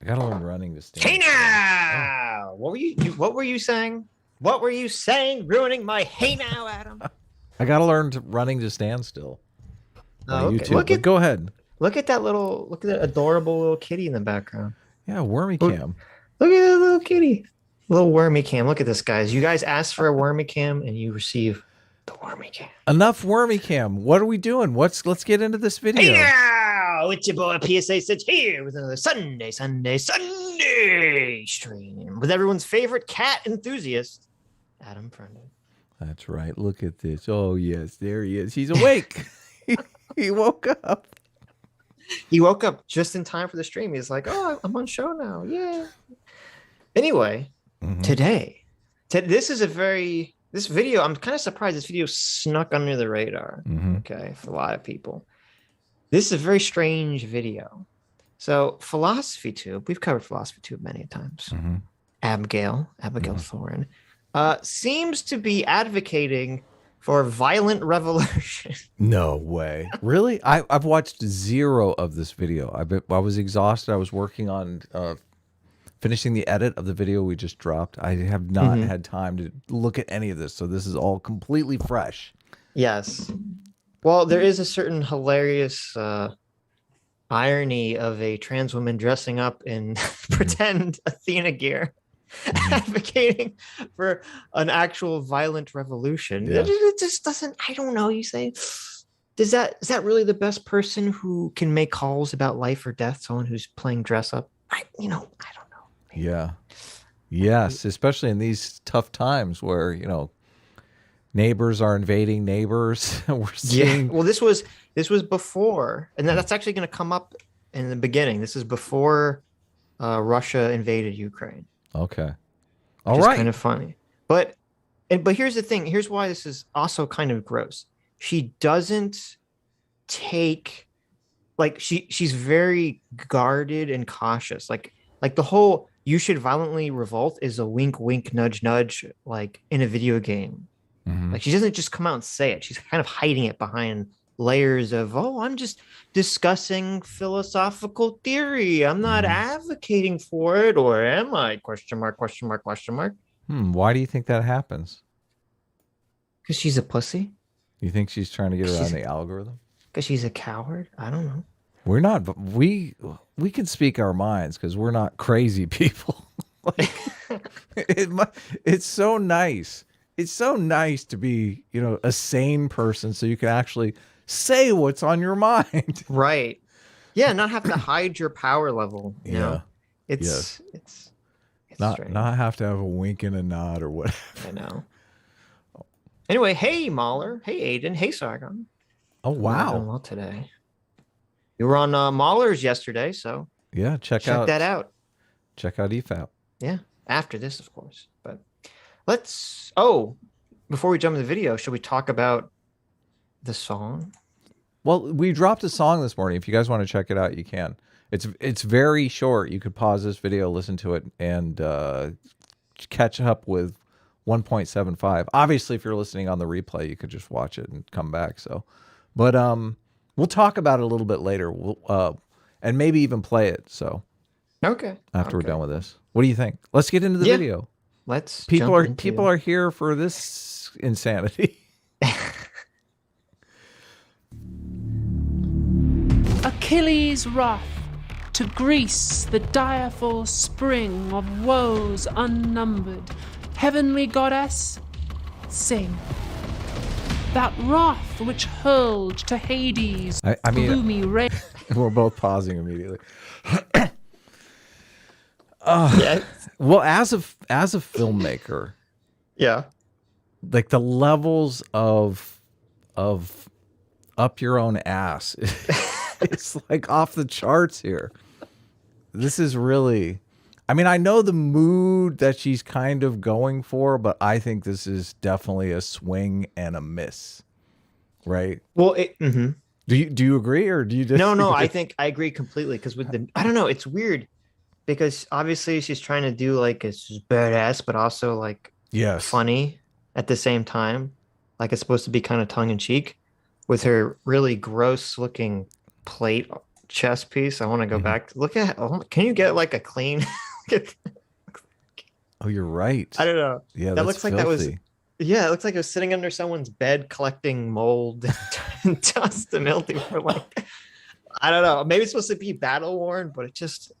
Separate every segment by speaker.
Speaker 1: I gotta learn running to stand.
Speaker 2: Hey now! What were you saying? What were you saying? Ruining my hey now, Adam.
Speaker 1: I gotta learn running to stand still.
Speaker 2: Oh, okay.
Speaker 1: YouTube. But go ahead.
Speaker 2: Look at that adorable little kitty in the background.
Speaker 1: Yeah, wormy cam.
Speaker 2: Look at that little kitty. Little wormy cam. Look at this, guys. You guys asked for a wormy cam and you receive the wormy cam.
Speaker 1: Enough wormy cam. What are we doing? Let's get into this video.
Speaker 2: Hey now! It's your boy PSA Sitch here with another Sunday stream with everyone's favorite cat enthusiast, Adam Prendon.
Speaker 1: That's right. Look at this. Oh yes, there he is. He's awake. He woke up.
Speaker 2: He woke up just in time for the stream. He's like, "Oh, I'm on show now. Yeah." Anyway, today, this video. I'm kind of surprised this video snuck under the radar. Okay, for a lot of people, this is a very strange video. So, Philosophy Tube. We've covered Philosophy Tube many times. Abigail Thorne, seems to be advocating for violent revolution.
Speaker 1: No way. Really? I've watched zero of this video. I was exhausted. I was working on finishing the edit of the video we just dropped. I have not had time to look at any of this, so this is all completely fresh.
Speaker 2: Yes. Well, there is a certain hilarious irony of a trans woman dressing up in pretend Athena gear. Advocating for an actual violent revolution.
Speaker 1: Yeah.
Speaker 2: It just doesn't, I don't know. You say, is that really the best person who can make calls about life or death? Someone who's playing dress up? I don't know.
Speaker 1: Yeah. Yes, especially in these tough times where, neighbors are invading neighbors. We're seeing.
Speaker 2: Yeah. Well, this was before, and that's actually going to come up in the beginning. This is before Russia invaded Ukraine.
Speaker 1: Okay.
Speaker 2: All right. Kind of funny. But here's the thing. Here's why this is also kind of gross. She doesn't take, like, she's very guarded and cautious. Like the whole "you should violently revolt" is a wink, wink, nudge, nudge, like in a video game. Like, she doesn't just come out and say it. She's kind of hiding it behind layers of, I'm just discussing philosophical theory. I'm not advocating for it, or am I? Question mark, question mark, question mark.
Speaker 1: Why do you think that happens?
Speaker 2: Because she's a pussy.
Speaker 1: You think she's trying to get around the algorithm?
Speaker 2: Because she's a coward? I don't know.
Speaker 1: We're not, but we can speak our minds because we're not crazy people. Like, it's so nice. It's so nice to be, a sane person so you can actually say what's on your mind.
Speaker 2: Right. Yeah, not have to hide your power level. It's
Speaker 1: not
Speaker 2: strange.
Speaker 1: Not have to have a wink and a nod or whatever.
Speaker 2: I know. Anyway, hey Mahler, hey Aiden, hey Sargon.
Speaker 1: Oh wow.
Speaker 2: Doing well today. You were on Mahler's yesterday, so
Speaker 1: yeah, check that out. Check out EFAP.
Speaker 2: Yeah, after this, of course. But before we jump into the video, should we talk about the song?
Speaker 1: Well, we dropped a song this morning. If you guys want to check it out, you can. It's very short. You could pause this video, listen to it, and catch up with 1.75. Obviously, if you're listening on the replay, you could just watch it and come back. But we'll talk about it a little bit later. And maybe even play it. So
Speaker 2: okay.
Speaker 1: After we're done with this, what do you think? Let's get into the video. People are here for this insanity.
Speaker 3: Achilles' wrath to Greece, the direful spring of woes unnumbered. Heavenly goddess, sing. That wrath which hurled to Hades gloomy rain.
Speaker 1: We're both pausing immediately. Well, as a filmmaker,
Speaker 2: yeah,
Speaker 1: like the levels of up your own ass, it's like off the charts here. This is really, I know the mood that she's kind of going for, but I think this is definitely a swing and a miss, right?
Speaker 2: Well,
Speaker 1: do you agree or do you disagree?
Speaker 2: No, I think I agree completely because I don't know, it's weird. Because obviously she's trying to do like it's badass, but also like funny at the same time. Like it's supposed to be kind of tongue in cheek with her really gross looking plate chess piece. I want to go
Speaker 1: Mhm.
Speaker 2: back. Look at. Can you get like a clean?
Speaker 1: Oh, you're right.
Speaker 2: I don't know.
Speaker 1: Yeah,
Speaker 2: That
Speaker 1: that's
Speaker 2: looks like
Speaker 1: filthy.
Speaker 2: that was. Yeah, it looks like it was sitting under someone's bed collecting mold and dust and mildew for like. I don't know. Maybe it's supposed to be battle worn, but it just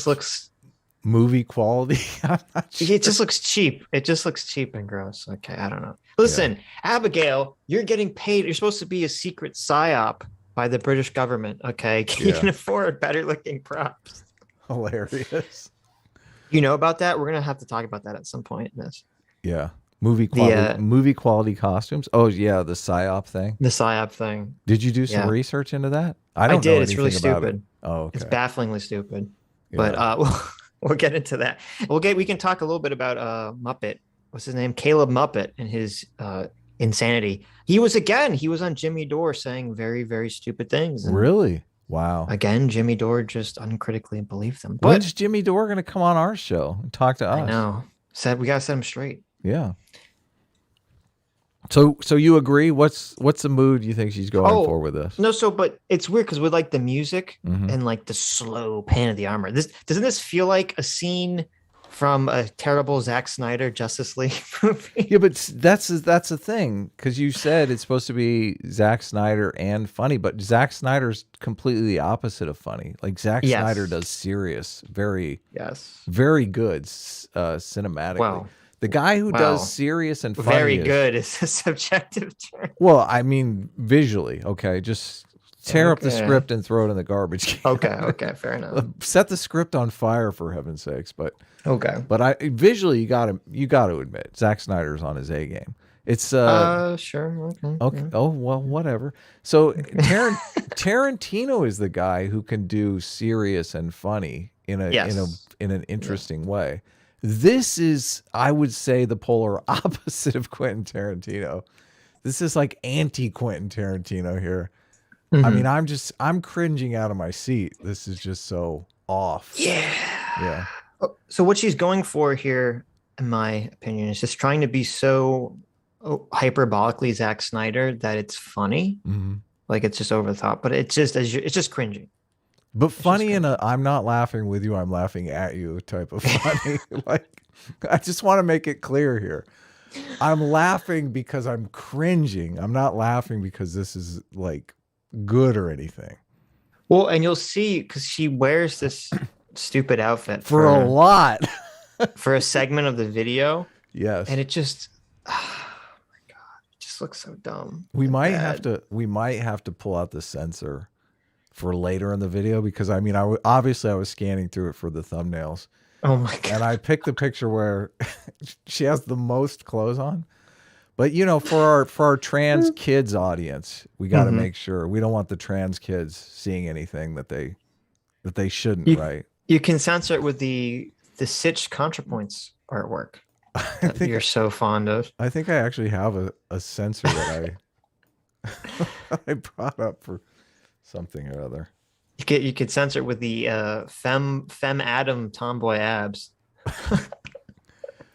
Speaker 2: looks.
Speaker 1: Movie quality. I'm not sure.
Speaker 2: It just looks cheap. It just looks cheap and gross. Okay, I don't know. Listen, Abigail, you're getting paid. You're supposed to be a secret psyop by the British government. Okay, you can afford better looking props.
Speaker 1: Hilarious.
Speaker 2: You know about that? We're gonna have to talk about that at some point in this.
Speaker 1: Yeah. Movie quality costumes. Oh yeah, the psyop thing.
Speaker 2: The psyop thing.
Speaker 1: Did you do some research into that?
Speaker 2: I
Speaker 1: don't
Speaker 2: did.
Speaker 1: know
Speaker 2: It's really
Speaker 1: anything about it.
Speaker 2: stupid.
Speaker 1: Oh, okay.
Speaker 2: It's bafflingly stupid.
Speaker 1: Yeah.
Speaker 2: But we'll get into that. We can talk a little bit about Muppet. What's his name? Caleb Muppet and his insanity. He was on Jimmy Dore saying very, very stupid things. And
Speaker 1: Really? Wow.
Speaker 2: again, Jimmy Dore just uncritically believed them. But
Speaker 1: When's Jimmy Dore going to come on our show and talk to us?
Speaker 2: I know. We gotta set him straight.
Speaker 1: Yeah. So you agree? What's the mood you think she's going for with this?
Speaker 2: No, but it's weird because with like the music
Speaker 1: Mhm.
Speaker 2: and like the slow pan of the armor. Doesn't this feel like a scene from a terrible Zack Snyder Justice League movie?
Speaker 1: Yeah, but that's the thing, because you said it's supposed to be Zack Snyder and funny, but Zack Snyder's completely the opposite of funny. Like Zack Snyder does serious, very good cinematically.
Speaker 2: Wow.
Speaker 1: The guy who does serious and funny
Speaker 2: very good is a subjective term.
Speaker 1: Well, I mean visually, okay, just tear up the script and throw it in the garbage can.
Speaker 2: Okay, fair enough.
Speaker 1: Set the script on fire for heaven's sakes, but visually you got to admit Zack Snyder's on his A game. It's
Speaker 2: sure.
Speaker 1: Okay.
Speaker 2: Yeah.
Speaker 1: Oh, well, whatever. So Tarantino is the guy who can do serious and funny in an interesting way. This is, I would say, the polar opposite of Quentin Tarantino. This is like anti-Quentin Tarantino here.
Speaker 2: Mm-hmm.
Speaker 1: I mean, I'm cringing out of my seat. This is just so off. Yeah.
Speaker 2: So what she's going for here, in my opinion, is just trying to be so hyperbolically Zack Snyder that it's funny.
Speaker 1: Mm-hmm.
Speaker 2: Like it's just over the top, but it's just cringing.
Speaker 1: But funny in a I'm not laughing with you, I'm laughing at you type of funny. Like, I just want to make it clear here. I'm laughing because I'm cringing. I'm not laughing because this is like good or anything.
Speaker 2: Well, and you'll see because she wears this stupid outfit
Speaker 1: for a lot
Speaker 2: for a segment of the video.
Speaker 1: Yes.
Speaker 2: And it just, oh my God, it just looks so dumb.
Speaker 1: We might have to pull out the censor for later in the video, because I mean, obviously I was scanning through it for the thumbnails.
Speaker 2: Oh my God.
Speaker 1: And I picked the picture where she has the most clothes on. But you know, for our trans kids audience, we got to make sure we don't want the trans kids seeing anything that they shouldn't, right?
Speaker 2: You can censor it with the Sitch ContraPoints artwork that you're so fond of.
Speaker 1: I think I actually have a censor that I brought up for something or other.
Speaker 2: You could censor it with the fem Adam tomboy abs.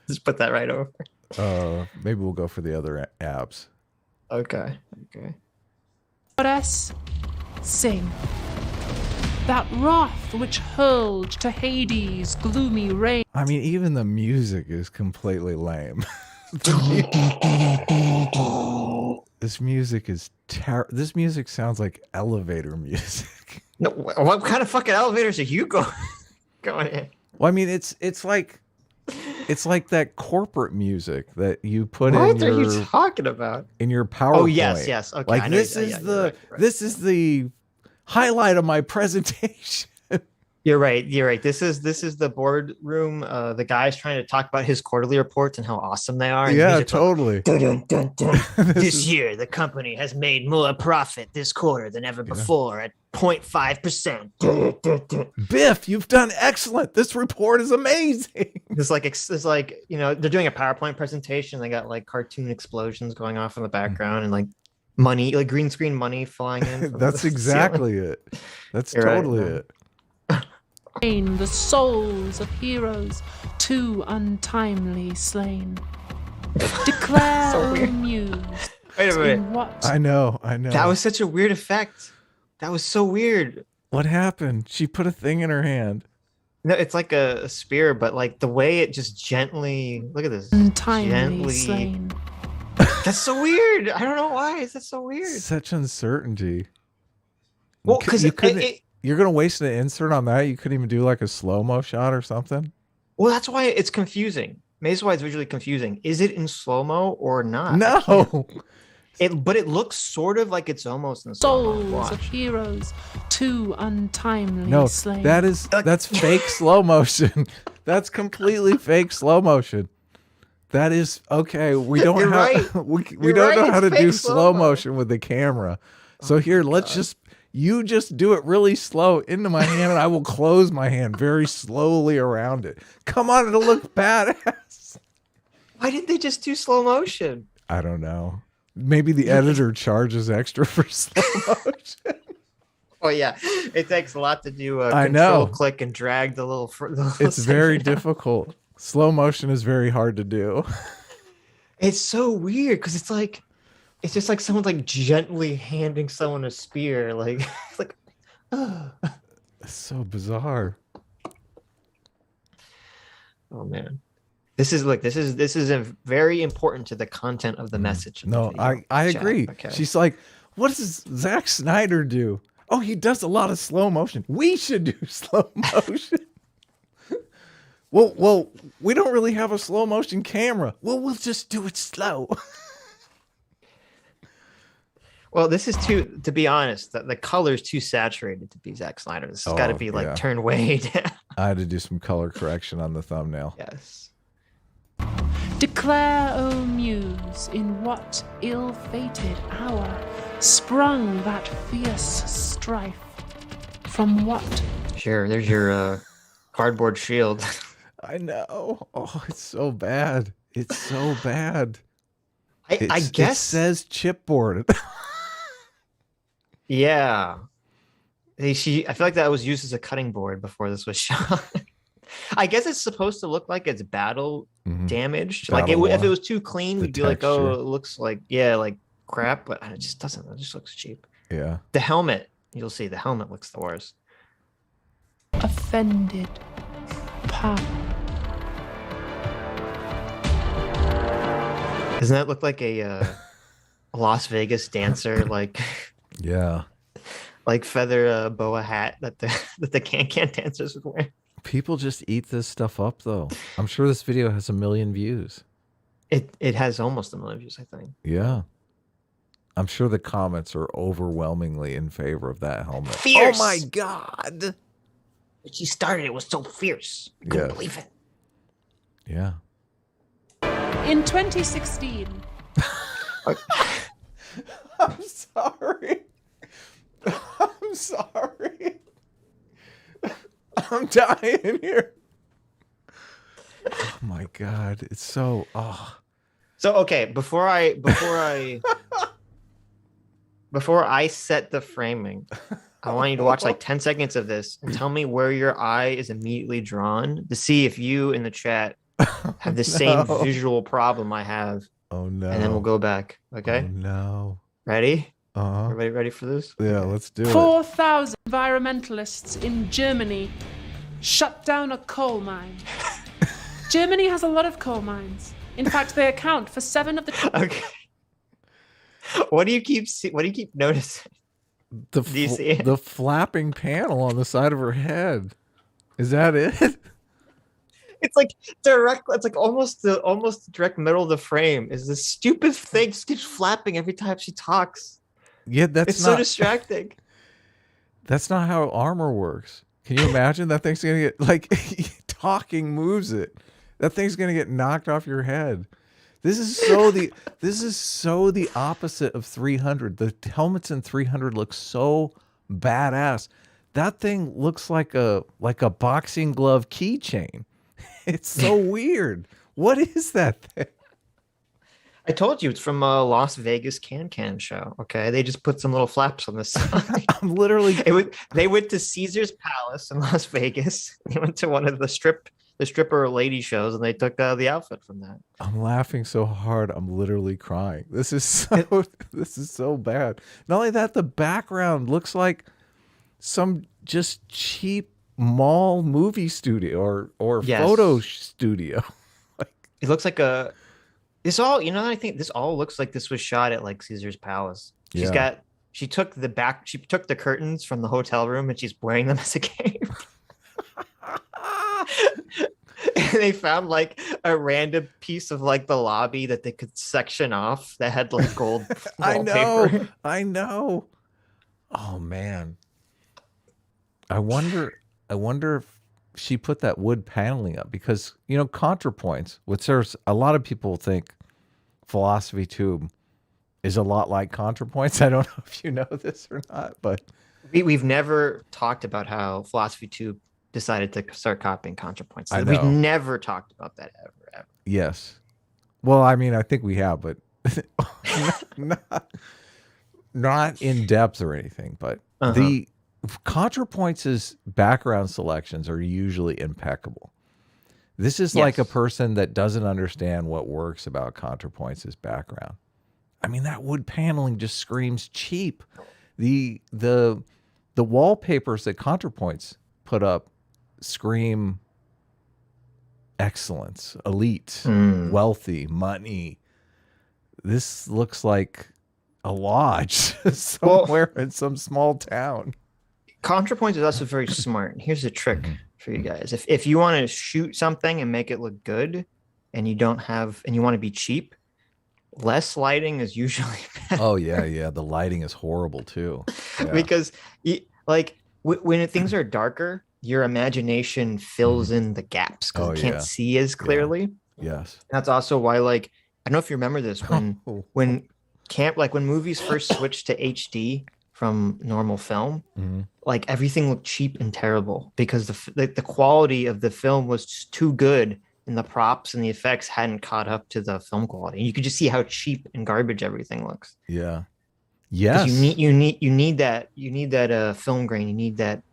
Speaker 2: Just put that right over.
Speaker 1: Maybe we'll go for the other abs.
Speaker 2: Okay.
Speaker 3: Goddess, sing. That wrath which hurled to Hades' gloomy reign.
Speaker 1: I mean, even the music is completely lame. This music is this music sounds like elevator music.
Speaker 2: No, what kind of fucking elevators are you going in?
Speaker 1: Well, I mean, it's like that corporate music that you put
Speaker 2: What
Speaker 1: in
Speaker 2: are you talking about?
Speaker 1: In your PowerPoint.
Speaker 2: Oh yes. Okay.
Speaker 1: Like this is the highlight of my presentation.
Speaker 2: You're right. This is the boardroom. The guy's trying to talk about his quarterly reports and how awesome they are. And
Speaker 1: yeah, totally.
Speaker 2: Like, dun, dun, dun, dun. This year, the company has made more profit this quarter than ever before at 0.5%.
Speaker 1: Biff, you've done excellent. This report is amazing.
Speaker 2: It's like they're doing a PowerPoint presentation. They got like cartoon explosions going off in the background and like money, like green screen money flying in.
Speaker 1: That's exactly it. That's totally it.
Speaker 3: The souls of heroes too untimely slain. Declare,
Speaker 2: So
Speaker 3: O
Speaker 2: weird.
Speaker 3: muse.
Speaker 2: Wait a minute.
Speaker 3: In what
Speaker 1: I know.
Speaker 2: That was such a weird effect. That was so weird.
Speaker 1: What happened? She put a thing in her hand.
Speaker 2: No, it's like a spear, but like the way it just gently. Look at this.
Speaker 3: Untimely
Speaker 2: Gently.
Speaker 3: slain.
Speaker 2: That's so weird. I don't know why. Is that so weird?
Speaker 1: Such uncertainty.
Speaker 2: Well, because
Speaker 1: you're gonna waste an insert on that. You couldn't even do like a slow-mo shot or something.
Speaker 2: well, that's why it's confusing. Maybe that's why it's visually confusing. Is it in slow-mo or not?
Speaker 1: No.
Speaker 2: But it looks sort of like it's almost in slow-mo.
Speaker 3: Souls of heroes, too untimely
Speaker 1: No,
Speaker 3: slain.
Speaker 1: that's fake slow motion. That's completely fake slow motion. That is okay. We don't
Speaker 2: You're
Speaker 1: have
Speaker 2: right.
Speaker 1: we don't know
Speaker 2: It's
Speaker 1: how to
Speaker 2: fake
Speaker 1: do slow
Speaker 2: slow-mo.
Speaker 1: motion with the camera. So here, let's you just do it really slow into my hand, and I will close my hand very slowly around it. Come on, it'll look badass.
Speaker 2: Why didn't they just do slow motion?
Speaker 1: I don't know. Maybe the editor charges extra for slow motion.
Speaker 2: Oh yeah, it takes a lot to do.
Speaker 1: I
Speaker 2: Control,
Speaker 1: know.
Speaker 2: click, and drag the little.
Speaker 1: It's very
Speaker 2: segment out.
Speaker 1: difficult. Slow motion is very hard to do.
Speaker 2: It's so weird because it's just like someone like gently handing someone a spear. Like it's like, oh
Speaker 1: It's so bizarre.
Speaker 2: man, this is very important to the content of the message. Of the
Speaker 1: No,
Speaker 2: video
Speaker 1: I
Speaker 2: chat,
Speaker 1: agree.
Speaker 2: Okay.
Speaker 1: She's like, what does Zack Snyder do? Oh, he does a lot of slow motion. We should do slow motion. Well, we don't really have a slow motion camera. Well, we'll just do it slow.
Speaker 2: Well, this is to be honest, the color's too saturated to be Zack Snyder. This has got to be like
Speaker 1: yeah.
Speaker 2: turned way down.
Speaker 1: I had to do some color correction on the thumbnail.
Speaker 2: Yes.
Speaker 3: Declare, O Muse, in what ill-fated hour sprung that fierce strife? From what?
Speaker 2: Sure. There's your cardboard shield.
Speaker 1: I know. Oh, it's so bad. It's so bad.
Speaker 2: I
Speaker 1: It
Speaker 2: guess.
Speaker 1: says chipboard.
Speaker 2: Yeah. I feel like that was used as a cutting board before this was shot. I guess it's supposed to look like it's battle
Speaker 1: Mhm.
Speaker 2: damaged.
Speaker 1: Battle
Speaker 2: Like if it
Speaker 1: war.
Speaker 2: was too clean,
Speaker 1: The
Speaker 2: we'd be like, oh,
Speaker 1: texture.
Speaker 2: it looks like like crap, but it just doesn't. It just looks cheap.
Speaker 1: Yeah.
Speaker 2: The helmet, you'll see the helmet looks the worst.
Speaker 3: Offended. Pa.
Speaker 2: Doesn't that look like a Las Vegas dancer, like
Speaker 1: Yeah.
Speaker 2: like feather boa hat that the can dancers would wear?
Speaker 1: People just eat this stuff up, though. I'm sure this video has 1 million views.
Speaker 2: It has almost 1 million views, I think.
Speaker 1: Yeah. I'm sure the comments are overwhelmingly in favor of that helmet.
Speaker 2: Fierce.
Speaker 1: Oh my god.
Speaker 2: When she started, it was so fierce. I couldn't
Speaker 1: Yes.
Speaker 2: believe it.
Speaker 1: Yeah.
Speaker 3: In 2016,
Speaker 1: I'm sorry. I'm sorry. I'm dying here. Oh my god. It's so
Speaker 2: So okay, before I set the framing, I want you to watch like 10 seconds of this and tell me where your eye is immediately drawn to see if you in the chat have the same
Speaker 1: No.
Speaker 2: visual problem I have,
Speaker 1: Oh no.
Speaker 2: and then we'll go back. Okay,
Speaker 1: Oh no.
Speaker 2: ready?
Speaker 1: Uh-huh.
Speaker 2: Everybody ready for this?
Speaker 1: Yeah, let's do it.
Speaker 3: 4,000 environmentalists in Germany shut down a coal mine. Germany has a lot of coal mines. In fact, they account for 7 of the
Speaker 2: Okay. What do you keep noticing?
Speaker 1: The
Speaker 2: Do you see it?
Speaker 1: the flapping panel on the side of her head. Is that it?
Speaker 2: It's like direct. It's like almost the direct middle of the frame is this stupid thing just keeps flapping every time she talks.
Speaker 1: Yeah,
Speaker 2: It's so distracting.
Speaker 1: that's not how armor works. Can you imagine that thing's gonna get like talking moves it? That thing's gonna get knocked off your head. This is so the opposite of 300. The helmets in 300 look so badass. That thing looks like a boxing glove keychain. It's so weird. What is that thing?
Speaker 2: I told you it's from a Las Vegas Can show. Okay, they just put some little flaps on the side.
Speaker 1: I'm literally
Speaker 2: They went to Caesar's Palace in Las Vegas. They went to one of the stripper lady shows, and they took the outfit from that.
Speaker 1: I'm laughing so hard I'm literally crying. This is so bad. Not only that, the background looks like some just cheap mall movie studio or
Speaker 2: Yes.
Speaker 1: photo studio.
Speaker 2: It looks like I think this all looks like this was shot at like Caesar's Palace. She took the curtains from the hotel room and she's wearing them as a cape. And they found like a random piece of like the lobby that they could section off that had like gold wallpaper.
Speaker 1: I know. Oh man. I wonder if she put that wood paneling up because, ContraPoints, which there's a lot of people think Philosophy Tube is a lot like ContraPoints. I don't know if you know this or not, but
Speaker 2: we've never talked about how Philosophy Tube decided to start copying ContraPoints.
Speaker 1: I know.
Speaker 2: We've never talked about that ever.
Speaker 1: Yes. Well, I mean, I think we have, but not in depth or anything. But the ContraPoints' background selections are usually impeccable. This is like a person that doesn't understand what works about ContraPoints' background. I mean, that wood paneling just screams cheap. The wallpapers that ContraPoints put up scream excellence, elite, wealthy, money. This looks like a lodge somewhere in some small town.
Speaker 2: ContraPoints is also very smart. Here's a trick for you guys. If you want to shoot something and make it look good and you want to be cheap, less lighting is usually better.
Speaker 1: Oh yeah. The lighting is horrible too. Yeah.
Speaker 2: Because when things are darker, your imagination fills in the gaps because you can't see as clearly.
Speaker 1: Yeah. Yes.
Speaker 2: That's also why, I don't know if you remember this when movies first switched to HD from normal film, everything looked cheap and terrible because the quality of the film was too good and the props and the effects hadn't caught up to the film quality. You could just see how cheap and garbage everything looks.
Speaker 1: Yeah. Yes.
Speaker 2: You need that film grain. You need that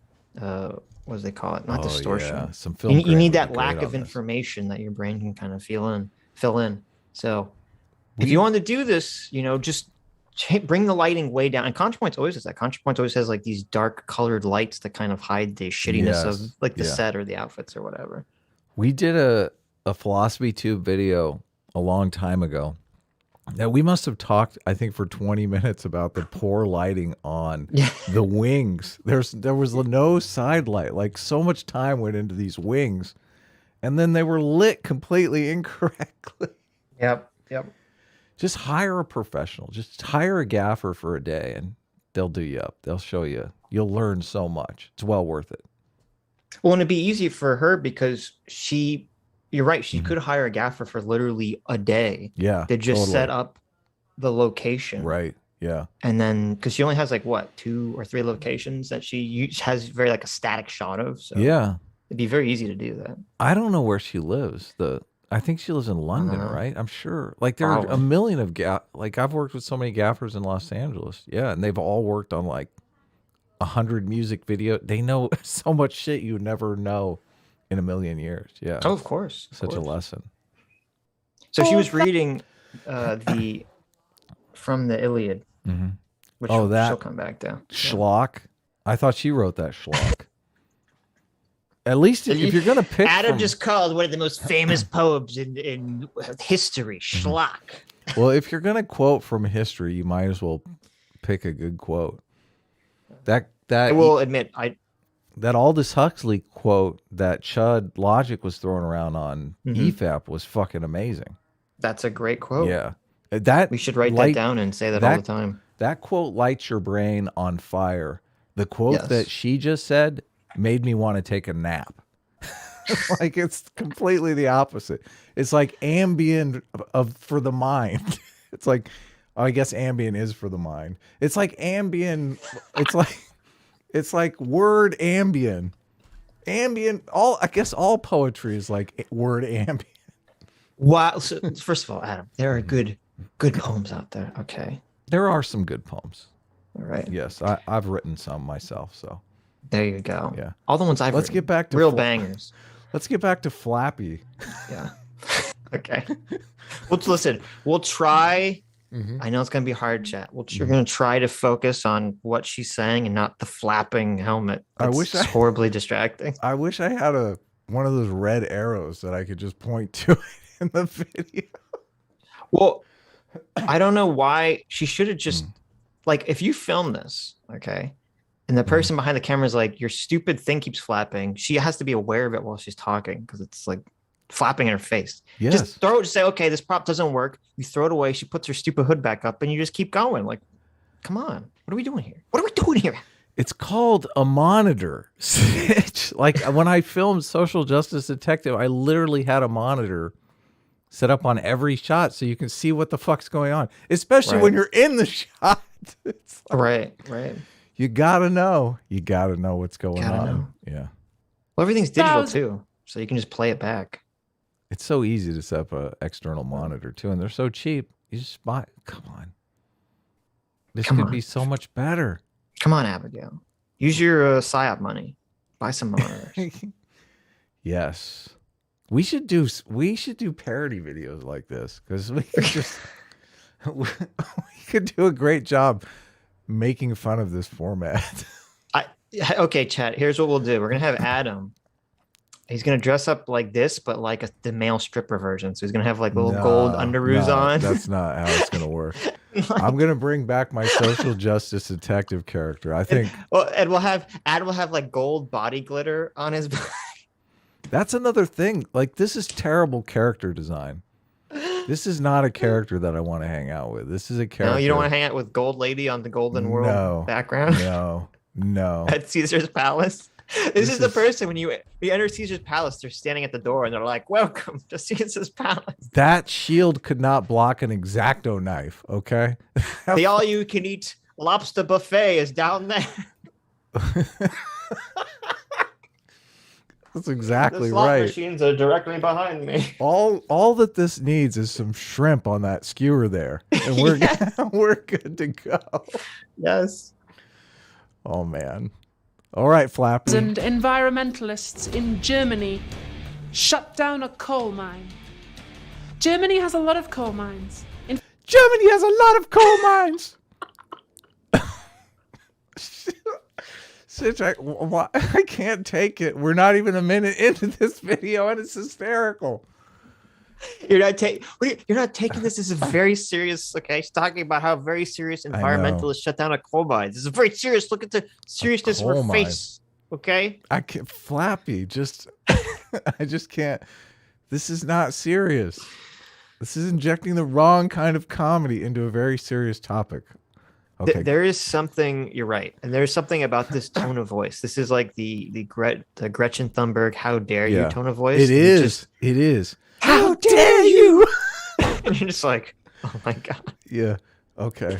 Speaker 2: what do they call it? Not distortion.
Speaker 1: Yeah. Some film
Speaker 2: you need that
Speaker 1: grain
Speaker 2: lack of information that your brain can kind of fill in. So if you want to do this, just bring the lighting way down. And ContraPoints always does that. ContraPoints always has like these dark colored lights that kind of hide the shittiness of like the set or the outfits or whatever.
Speaker 1: We did a Philosophy Tube video a long time ago that we must have talked, I think, for 20 minutes about the poor lighting on the wings. There was no side light. Like so much time went into these wings and then they were lit completely incorrectly.
Speaker 2: Yep.
Speaker 1: Just hire a professional. Just hire a gaffer for a day and they'll do you up. They'll show you. You'll learn so much. It's well worth it.
Speaker 2: Well, and it'd be easy for her because you're right. She could hire a gaffer for literally a day.
Speaker 1: Yeah.
Speaker 2: To just set up the location.
Speaker 1: Right. Yeah.
Speaker 2: And then, because she only has 2 or 3 locations that she has very a static shot of. So
Speaker 1: yeah.
Speaker 2: It'd be very easy to do that.
Speaker 1: I don't know where she lives. I think she lives in London, right? I'm sure. There are a million of I've worked with so many gaffers in Los Angeles. Yeah. And they've all worked on 100 music videos. They know so much shit you would never know in a million years. Yeah.
Speaker 2: Oh, of course.
Speaker 1: Such a lesson.
Speaker 2: So she was reading from the Iliad, which she'll come back to.
Speaker 1: Schlock. I thought she wrote that schlock. At least if you're going to pick
Speaker 2: Adam just called one of the most famous poems in history, schlock.
Speaker 1: Well, if you're going to quote from history, you might as well pick a good quote. I will admit, that Aldous Huxley quote that Chud Logic was throwing around on EFAP was fucking amazing.
Speaker 2: That's a great quote.
Speaker 1: Yeah.
Speaker 2: We should write that down and say that all the time.
Speaker 1: That quote lights your brain on fire. The quote that she just said made me want to take a nap. It's completely the opposite. It's like Ambien for the mind. It's I guess Ambien is for the mind. It's like Ambien. It's like word Ambien. Ambien. I guess all poetry is like word Ambien.
Speaker 2: Wow. So first of all, Adam, there are good poems out there. Okay.
Speaker 1: There are some good poems.
Speaker 2: All right.
Speaker 1: Yes, I've written some myself. So
Speaker 2: there you go.
Speaker 1: Yeah.
Speaker 2: All the ones I've
Speaker 1: Let's
Speaker 2: written.
Speaker 1: get back to
Speaker 2: real bangers.
Speaker 1: Let's get back to Flappy.
Speaker 2: Yeah. Okay. Let's listen. We'll try I know it's going to be hard, chat. Well, you're going to try to focus on what she's saying and not the flapping helmet. It's horribly distracting.
Speaker 1: I wish I had one of those red arrows that I could just point to in the video.
Speaker 2: Well, I don't know why she should have just like, if you film this, okay, and the person behind the camera is like, your stupid thing keeps flapping, she has to be aware of it while she's talking because it's like flapping in her face.
Speaker 1: Yes.
Speaker 2: Just say, okay, this prop doesn't work. You throw it away. She puts her stupid hood back up and you just keep going. Like, come on. What are we doing here? What are we doing here?
Speaker 1: It's called a monitor. Sitch. Like when I filmed Social Justice Detective, I literally had a monitor set up on every shot so you can see what the fuck's going on, especially when you're in the shot. It's like,
Speaker 2: right.
Speaker 1: You gotta know. You gotta know what's going on. Yeah.
Speaker 2: Well, everything's digital too, so you can just play it back.
Speaker 1: It's so easy to set up an external monitor too, and they're so cheap. You just buy. Come on. This could be so much better.
Speaker 2: Come on, Abigail. Use your PSYOP money. Buy some monitors.
Speaker 1: Yes. We should do parody videos like this because we could just we could do a great job making fun of this format.
Speaker 2: Okay, chat. Here's what we'll do. We're gonna have Adam. He's gonna dress up like this, but like the male stripper version. So he's gonna have like little gold underoos on.
Speaker 1: That's not how it's gonna work. I'm gonna bring back my Social Justice Detective character. I think.
Speaker 2: Well, and Adam will have like gold body glitter on his body.
Speaker 1: That's another thing. Like, this is terrible character design. This is not a character that I want to hang out with. This is a character.
Speaker 2: No, you don't want to hang out with Gold Lady on the Golden World background?
Speaker 1: No.
Speaker 2: At Caesar's Palace? This is the person when you enter Caesar's Palace, they're standing at the door and they're like, welcome to Caesar's Palace.
Speaker 1: That shield could not block an X-Acto knife, okay?
Speaker 2: The all-you-can-eat lobster buffet is down there.
Speaker 1: That's exactly
Speaker 2: the slot
Speaker 1: right.
Speaker 2: Machines are directly behind me.
Speaker 1: All that this needs is some shrimp on that skewer there, and we're good to go.
Speaker 2: Yes.
Speaker 1: Oh man. All right, Flappy.
Speaker 3: And environmentalists in Germany shut down a coal mine. Germany has a lot of coal mines.
Speaker 1: Germany has a lot of coal mines. Sitch, I can't take it. We're not even a minute into this video, and it's hysterical.
Speaker 2: You're not taking this as a very serious. Okay, he's talking about how very serious environmentalists shut down a coal mine. This is very serious. Look at the seriousness of her face. Okay,
Speaker 1: I can't, Flappy. I just can't. This is not serious. This is injecting the wrong kind of comedy into a very serious topic. Okay.
Speaker 2: There is something. You're right, and there's something about this tone of voice. This is like the Gretchen Thunberg "How dare you" tone of voice.
Speaker 1: It is. It is.
Speaker 2: How dare you? And you're just like, oh my god.
Speaker 1: Yeah. Okay.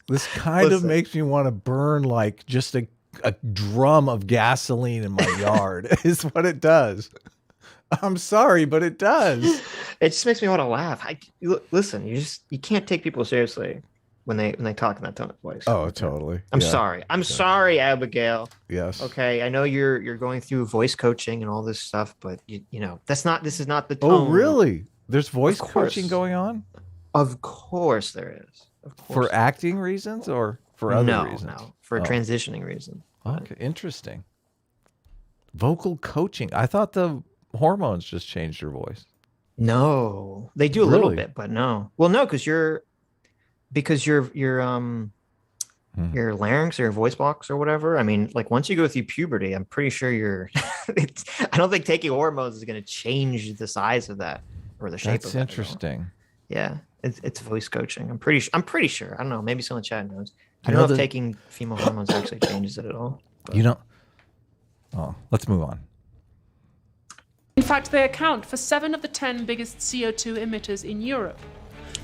Speaker 1: This kind of makes me want to burn like just a drum of gasoline in my yard. Is what it does. I'm sorry, but it does.
Speaker 2: It just makes me want to laugh. Listen, you can't take people seriously when they talk in that tone of voice.
Speaker 1: Oh, totally.
Speaker 2: I'm sorry. I'm sorry, Abigail.
Speaker 1: Yes.
Speaker 2: Okay, I know you're going through voice coaching and all this stuff, but you know this is not the tone.
Speaker 1: Oh, really? There's voice coaching going on?
Speaker 2: Of course there is. Of course.
Speaker 1: For acting reasons or for other reasons?
Speaker 2: No, for a transitioning reason.
Speaker 1: Okay, interesting. Vocal coaching. I thought the hormones just changed your voice.
Speaker 2: No, they do a little bit, but no. Well, no, because your larynx or your voice box or whatever. I mean, like once you go through puberty, I'm pretty sure I don't think taking hormones is going to change the size of that or the shape of it. That's
Speaker 1: interesting.
Speaker 2: Yeah, it's voice coaching. I'm pretty sure. I don't know. Maybe someone in the chat knows. I don't know if taking female hormones actually changes it at all. But.
Speaker 1: You don't. Oh, let's move on.
Speaker 3: In fact, they account for 7 of the 10 biggest CO2 emitters in Europe.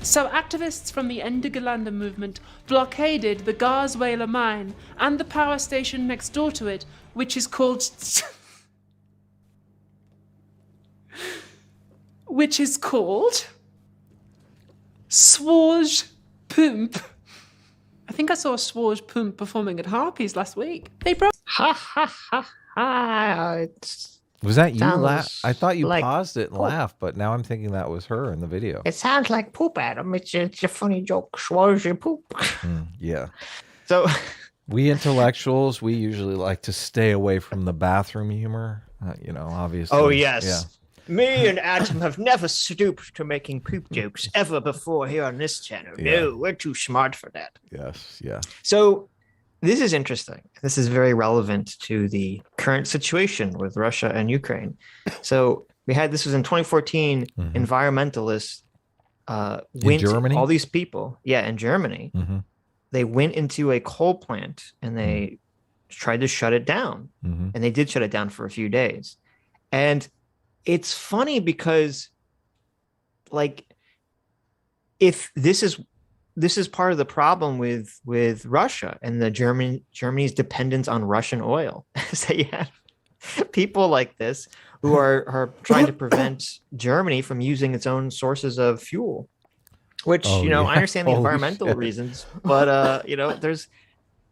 Speaker 3: So activists from the Ende Gelände movement blockaded the Garsweiler mine and the power station next door to it, which is called Swage Pump. I think I saw Swage Pump performing at Harpies last week. They broke.
Speaker 2: Ha ha ha ha!
Speaker 1: Was that you?
Speaker 2: Sounds
Speaker 1: I thought you
Speaker 2: like
Speaker 1: paused it and
Speaker 2: poop.
Speaker 1: laughed, but now I'm thinking that was her in the video.
Speaker 2: It sounds like poop, Adam. It's a funny joke. Swallows your poop.
Speaker 1: Yeah.
Speaker 2: So
Speaker 1: We intellectuals, we usually like to stay away from the bathroom humor. Obviously.
Speaker 2: oh yes.
Speaker 1: Yeah.
Speaker 2: Me and Adam have never stooped to making poop jokes ever before here on this channel.
Speaker 1: Yeah.
Speaker 2: No, we're too smart for that.
Speaker 1: Yes. Yeah.
Speaker 2: So this is interesting. This is very relevant to the current situation with Russia and Ukraine. So this was in 2014, environmentalists went,
Speaker 1: Germany?
Speaker 2: all these people, in Germany, they went into a coal plant and they tried to shut it down. And they did shut it down for a few days. And it's funny because, like, if this is part of the problem with Russia and the Germany's dependence on Russian oil. So you have people like this who are trying to prevent Germany from using its own sources of fuel, which I understand the environmental reasons, but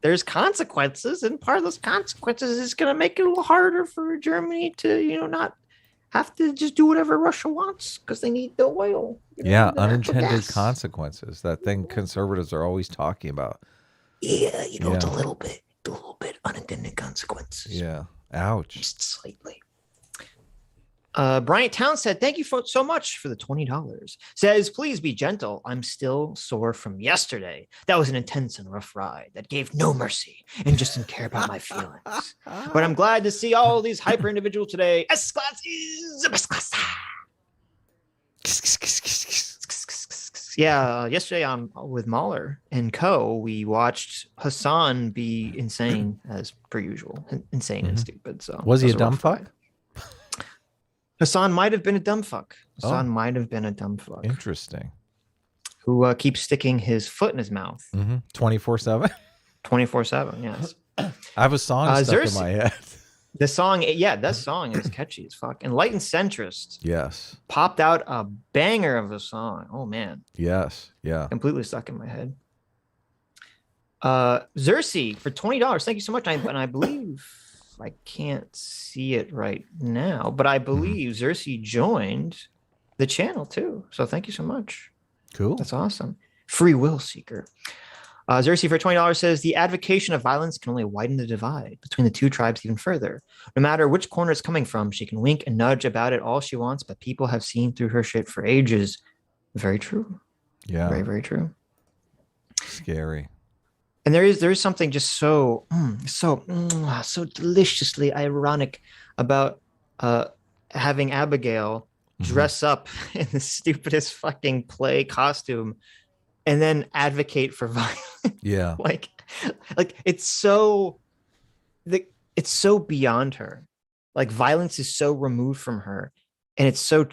Speaker 2: there's consequences, and part of those consequences is going to make it a little harder for Germany to not have to just do whatever Russia wants because they need the oil.
Speaker 1: Yeah, unintended consequences. That thing conservatives are always talking about.
Speaker 2: Yeah, it's a little bit unintended consequences.
Speaker 1: Yeah. Ouch.
Speaker 2: Just slightly. Bryant Town said, thank you so much for the $20. Says, please be gentle. I'm still sore from yesterday. That was an intense and rough ride that gave no mercy and just didn't care about my feelings. But I'm glad to see all these hyper individuals today. S-Class is the best class. Yeah, yesterday with Mahler and co, we watched Hassan be insane as per usual. Insane and stupid. So
Speaker 1: was he a dumb fuck?
Speaker 2: Ride. Hassan might have been a dumb fuck. Hassan might have been a dumb fuck.
Speaker 1: Interesting.
Speaker 2: Who keeps sticking his foot in his mouth.
Speaker 1: 24/7?
Speaker 2: 24/7, yes.
Speaker 1: I have a song stuck in my head.
Speaker 2: The song, that song is catchy as fuck. Enlightened Centrist.
Speaker 1: Yes. Popped
Speaker 2: out a banger of a song. Oh, man.
Speaker 1: Yes. Yeah.
Speaker 2: Completely stuck in my head. Xerxes for $20. Thank you so much. And I believe... I can't see it right now, but I believe Xerxes joined the channel too. So thank you so much.
Speaker 1: Cool.
Speaker 2: That's awesome. Free will seeker. Xerxes for $20 says the advocation of violence can only widen the divide between the two tribes even further. No matter which corner it's coming from, she can wink and nudge about it all she wants, but people have seen through her shit for ages. Very true.
Speaker 1: Yeah.
Speaker 2: Very, very true.
Speaker 1: Scary.
Speaker 2: And there is something just so deliciously ironic about having Abigail dress up in the stupidest fucking play costume and then advocate for violence.
Speaker 1: Yeah.
Speaker 2: like it's so beyond her. Like violence is so removed from her. And it's so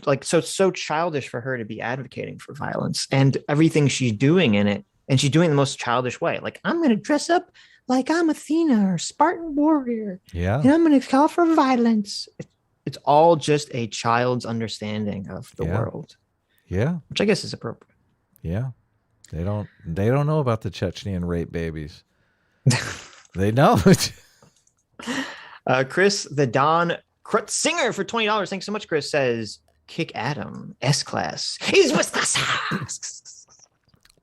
Speaker 2: childish for her to be advocating for violence and everything she's doing in it. And she's doing it in the most childish way. Like, I'm going to dress up like I'm Athena or Spartan warrior.
Speaker 1: Yeah.
Speaker 2: And I'm going to call for violence. It's all just a child's understanding of the world.
Speaker 1: Yeah.
Speaker 2: Which I guess is appropriate.
Speaker 1: Yeah. They don't know about the Chechnyan rape babies. They know.
Speaker 2: Chris, the Don Singer for $20. Thanks so much, Chris, says, kick Adam. S-Class. He's with class.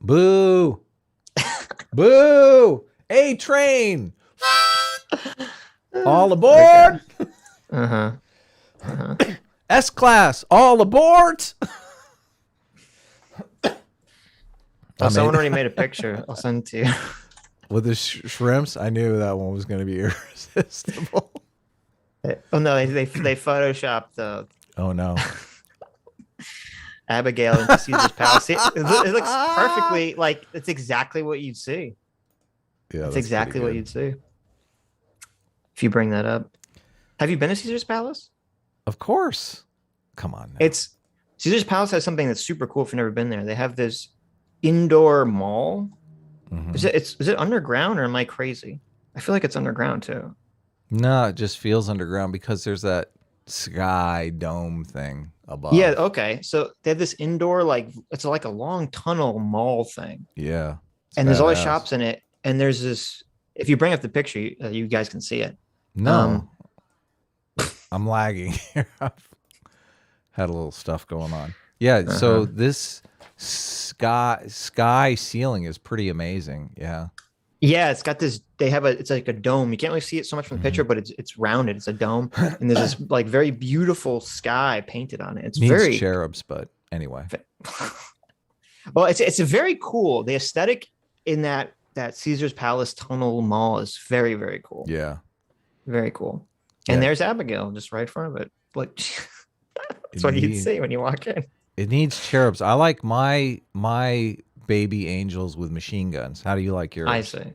Speaker 1: Boo. Boo. A train. All aboard. S-Class. All aboard.
Speaker 2: Someone already made a picture. I'll send it to you.
Speaker 1: With the shrimps, I knew that one was going to be irresistible.
Speaker 2: Oh, no, they photoshopped the...
Speaker 1: Oh, no.
Speaker 2: Abigail into Caesar's palace. It looks perfectly like it's exactly what you'd see.
Speaker 1: Yeah,
Speaker 2: it's exactly what you'd see. If you bring that up, have you been to Caesar's palace?
Speaker 1: Of course. Come on. Now.
Speaker 2: It's Caesar's palace has something that's super cool. If you've never been there, they have this indoor mall. Is it underground or am I crazy? I feel like it's underground too.
Speaker 1: No, it just feels underground because there's that sky dome thing above.
Speaker 2: Yeah, okay. So they have this indoor, it's like a long tunnel mall thing.
Speaker 1: Yeah.
Speaker 2: And there's all these shops in it. And there's this, if you bring up the picture, you guys can see it.
Speaker 1: No. I'm lagging here. I've had a little stuff going on. Yeah, so this sky ceiling is pretty amazing. Yeah.
Speaker 2: Yeah, it's got this. It's like a dome. You can't really see it so much from the picture, but it's rounded. It's a dome, and there's this like very beautiful sky painted on it. It's
Speaker 1: Needs
Speaker 2: very
Speaker 1: cherubs, but anyway.
Speaker 2: Well, it's a very cool. The aesthetic in that Caesar's Palace Tunnel Mall is very, very cool.
Speaker 1: Yeah.
Speaker 2: Very cool. And there's Abigail just right in front of it. Like that's what you'd see when you walk in.
Speaker 1: It needs cherubs. I like my baby angels with machine guns. How do you like yours?
Speaker 2: I see.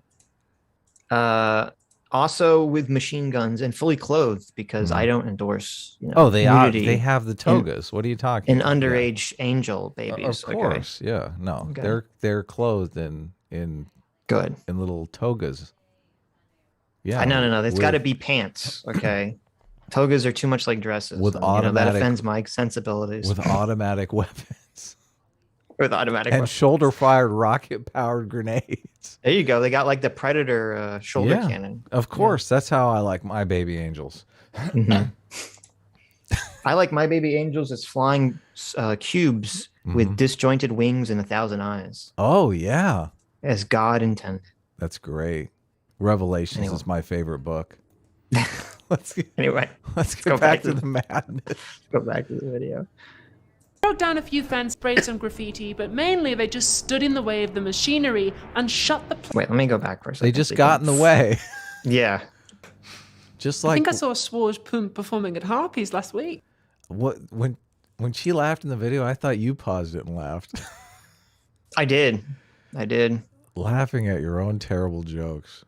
Speaker 2: Also with machine guns and fully clothed because I don't endorse.
Speaker 1: They have the togas. What are you talking about?
Speaker 2: Underage angel babies.
Speaker 1: Of course, yeah. No, they're clothed in
Speaker 2: good
Speaker 1: in little togas. Yeah.
Speaker 2: No. It's got to be pants. Okay. Togas are too much like dresses.
Speaker 1: With automatic,
Speaker 2: that offends my sensibilities.
Speaker 1: With automatic weapons.
Speaker 2: With automatic
Speaker 1: and
Speaker 2: weapons.
Speaker 1: shoulder-fired rocket-powered grenades.
Speaker 2: There you go. They got like the Predator shoulder cannon.
Speaker 1: Of course. That's how I like my baby angels.
Speaker 2: I like my baby angels as flying cubes with disjointed wings and 1,000 eyes.
Speaker 1: Oh, yeah.
Speaker 2: As God intended.
Speaker 1: That's great. Revelations is my favorite book. Let's get go back to the madness.
Speaker 2: Let's go back to the video.
Speaker 3: Broke down a few fans, sprayed some graffiti, but mainly they just stood in the way of the machinery and shut the.
Speaker 2: Wait, let me go back for a second.
Speaker 1: They just got in the way.
Speaker 2: Yeah.
Speaker 1: Just like
Speaker 3: I think I saw Swarge Pump performing at Harpies last week.
Speaker 1: What when she laughed in the video, I thought you paused it and laughed.
Speaker 2: I did.
Speaker 1: Laughing at your own terrible jokes.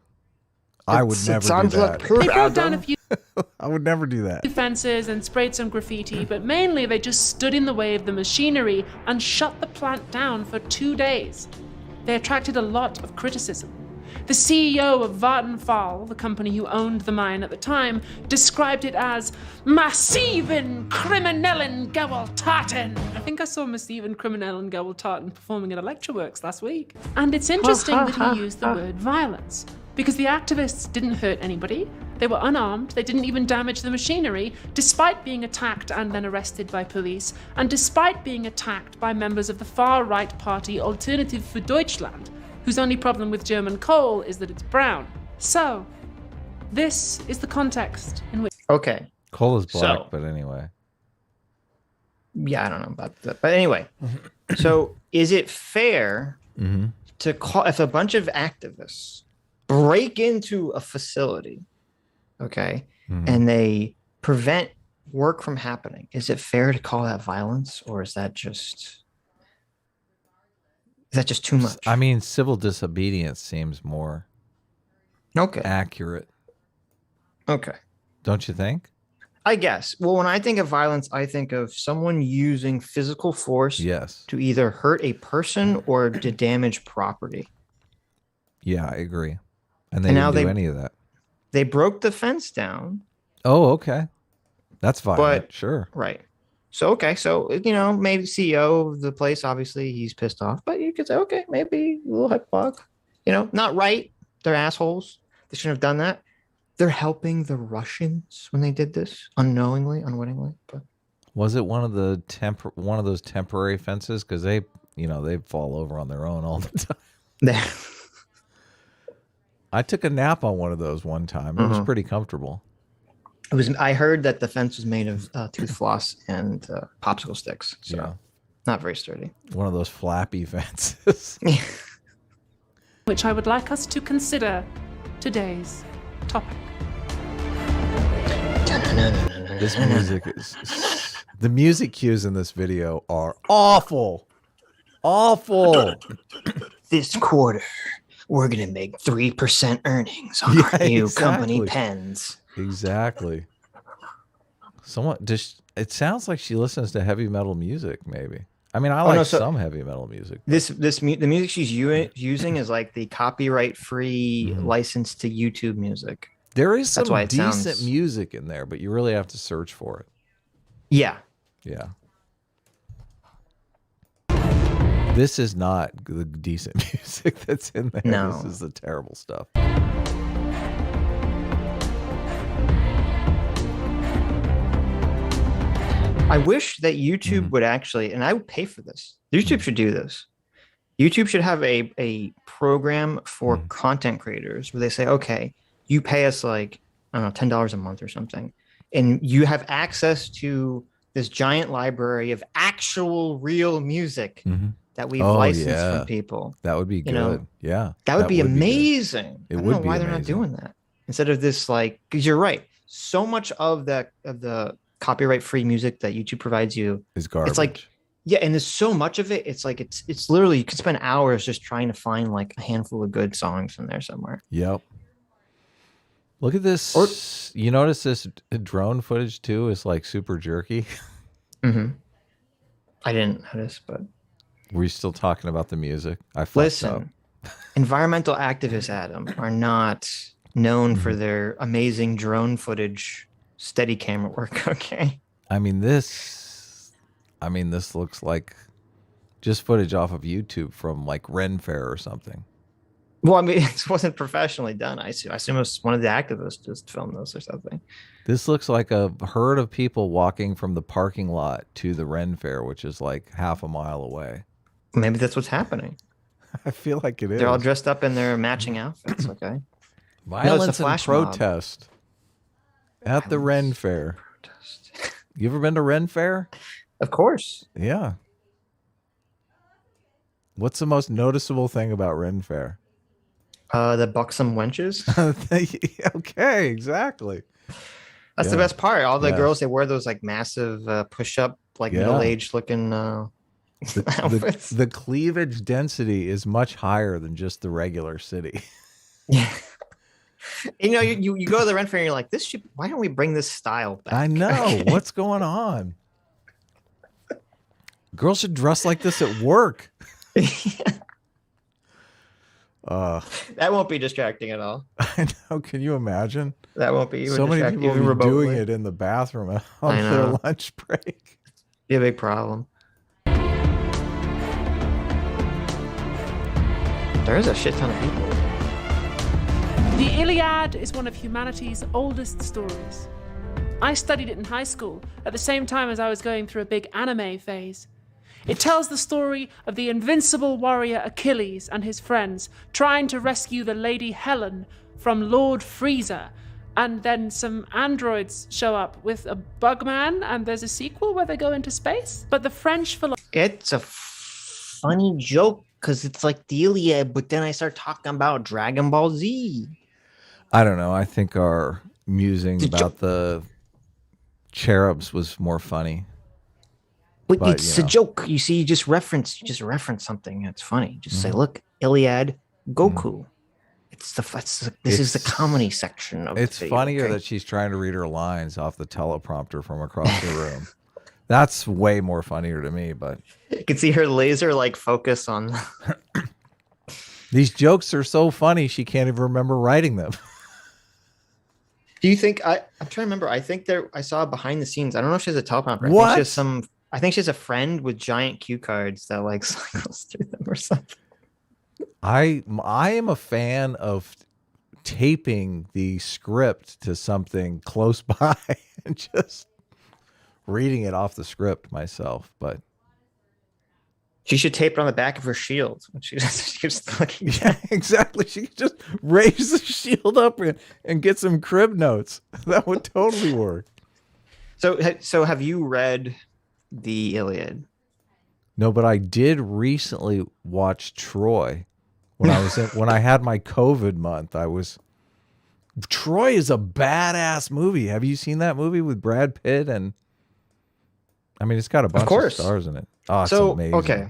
Speaker 1: I would never do that.
Speaker 3: They broke down a few
Speaker 1: I would never do that.
Speaker 3: fences and sprayed some graffiti, but mainly they just stood in the way of the machinery and shut the plant down for 2 days. They attracted a lot of criticism. The CEO of Vattenfall, the company who owned the mine at the time, described it as massiven kriminellen Gewalttaten. I think I saw massiven kriminellen Gewalttaten performing at Electroworks last week. And it's interesting that he used the word violence, because the activists didn't hurt anybody. They were unarmed, they didn't even damage the machinery, despite being attacked and then arrested by police, and despite being attacked by members of the far-right party Alternative für Deutschland, whose only problem with German coal is that it's brown. So, this is the context in which...
Speaker 2: Okay.
Speaker 1: Coal is black, but anyway.
Speaker 2: Yeah, I don't know about that. But anyway, so is it fair to call... If a bunch of activists break into a facility, okay, and they prevent work from happening, is it fair to call that violence, or is that just too much?
Speaker 1: I mean, civil disobedience seems more accurate.
Speaker 2: Okay.
Speaker 1: Don't you think?
Speaker 2: I guess. Well, when I think of violence, I think of someone using physical force to either hurt a person or to damage property.
Speaker 1: Yeah, I agree. And they didn't do any of that.
Speaker 2: They broke the fence down.
Speaker 1: Oh, okay. That's violent, sure.
Speaker 2: Right. So, okay. So, maybe CEO of the place, obviously, he's pissed off. But you could say, okay, maybe a little hypebug. Not right. They're assholes. They shouldn't have done that. They're helping the Russians when they did this, unknowingly, unwittingly. But
Speaker 1: was it one of those temporary fences? Because they fall over on their own all the time. I took a nap on one of those one time. It was pretty comfortable.
Speaker 2: I heard that the fence was made of tooth floss and popsicle sticks. So not very sturdy.
Speaker 1: One of those flappy fences.
Speaker 3: Which I would like us to consider today's topic.
Speaker 1: This music the music cues in this video are awful. Awful.
Speaker 2: This quarter, we're going to make 3% earnings on our new company pens.
Speaker 1: Exactly. It sounds like she listens to heavy metal music, maybe. I mean, I like some heavy metal music.
Speaker 2: The music she's using is like the copyright-free license to YouTube music.
Speaker 1: There is some decent music in there, but you really have to search for it.
Speaker 2: Yeah.
Speaker 1: Yeah. This is not the decent music that's in there.
Speaker 2: No.
Speaker 1: This is the terrible stuff.
Speaker 2: I wish that YouTube would actually, and I would pay for this. YouTube should do this. YouTube should have a program for content creators where they say, okay, you pay us like, I don't know, $10 a month or something. And you have access to this giant library of actual real music that we've licensed from people.
Speaker 1: That would be good. Yeah.
Speaker 2: That would be amazing.
Speaker 1: It
Speaker 2: I don't
Speaker 1: would
Speaker 2: know
Speaker 1: be
Speaker 2: why they're not doing that. Instead of this, like, because you're right. So much of the copyright free music that YouTube provides you
Speaker 1: is garbage.
Speaker 2: It's like, yeah, and there's so much of it. It's like it's literally you could spend hours just trying to find like a handful of good songs in there somewhere.
Speaker 1: Yep. Look at this. You notice this drone footage too is like super jerky.
Speaker 2: I didn't notice, but
Speaker 1: were you still talking about the music? I
Speaker 2: listen. Environmental activists, Adam, are not known for their amazing drone footage, steady camera work. Okay.
Speaker 1: I mean this looks like just footage off of YouTube from like Ren Fair or something.
Speaker 2: Well, I mean, it wasn't professionally done. I assume it was one of the activists just filmed this or something.
Speaker 1: This looks like a herd of people walking from the parking lot to the Ren Fair, which is like half a mile away.
Speaker 2: Maybe that's what's happening.
Speaker 1: I feel like it is.
Speaker 2: They're all dressed up in their matching outfits. Okay.
Speaker 1: Violence and protest at the Ren Fair. You ever been to Ren Fair?
Speaker 2: Of course.
Speaker 1: Yeah. What's the most noticeable thing about Ren Fair?
Speaker 2: The buxom wenches.
Speaker 1: Okay, exactly.
Speaker 2: That's the best part. All the girls, they wear those like massive push-up, like middle-aged looking outfits.
Speaker 1: The cleavage density is much higher than just the regular city.
Speaker 2: Yeah. You know, you go to the Ren Fair and you're like, why don't we bring this style back?
Speaker 1: I know. What's going on? Girls should dress like this at work.
Speaker 2: That won't be distracting at all.
Speaker 1: I know. Can you imagine?
Speaker 2: That won't be even
Speaker 1: so many
Speaker 2: distracting.
Speaker 1: people be doing it in the bathroom on their lunch break.
Speaker 2: Be a big problem. There is a shit ton of people.
Speaker 3: The Iliad is one of humanity's oldest stories. I studied it in high school at the same time as I was going through a big anime phase. It tells the story of the invincible warrior Achilles and his friends trying to rescue the Lady Helen from Lord Freezer, and then some androids show up with a bugman, and there's a sequel where they go into space. But the French philosopher...
Speaker 2: It's a funny joke because it's like the Iliad, but then I start talking about Dragon Ball Z.
Speaker 1: I don't know. I think our musing about the cherubs was more funny.
Speaker 2: But it's a joke. You see, you just reference something. It's funny. Just say, look, Iliad, Goku. This is the comedy section of
Speaker 1: it's
Speaker 2: the
Speaker 1: funnier that she's trying to read her lines off the teleprompter from across the room. That's way more funnier to me, but
Speaker 2: you can see her laser like focus on
Speaker 1: these jokes are so funny she can't even remember writing them.
Speaker 2: Do you think I'm trying to remember? I think I saw behind the scenes. I don't know if she has a teleprompter.
Speaker 1: What?
Speaker 2: I think she has a friend with giant cue cards that like cycles through them or something.
Speaker 1: I am a fan of taping the script to something close by and just reading it off the script myself, but
Speaker 2: she should tape it on the back of her shield. She's just looking.
Speaker 1: Yeah, exactly. She could just raise the shield up and get some crib notes. That would totally work.
Speaker 2: So have you read the Iliad?
Speaker 1: No, but I did recently watch Troy when I had my COVID month. Troy is a badass movie. Have you seen that movie with Brad Pitt? And I mean, it's got a bunch of stars in it. Oh, it's amazing. Okay.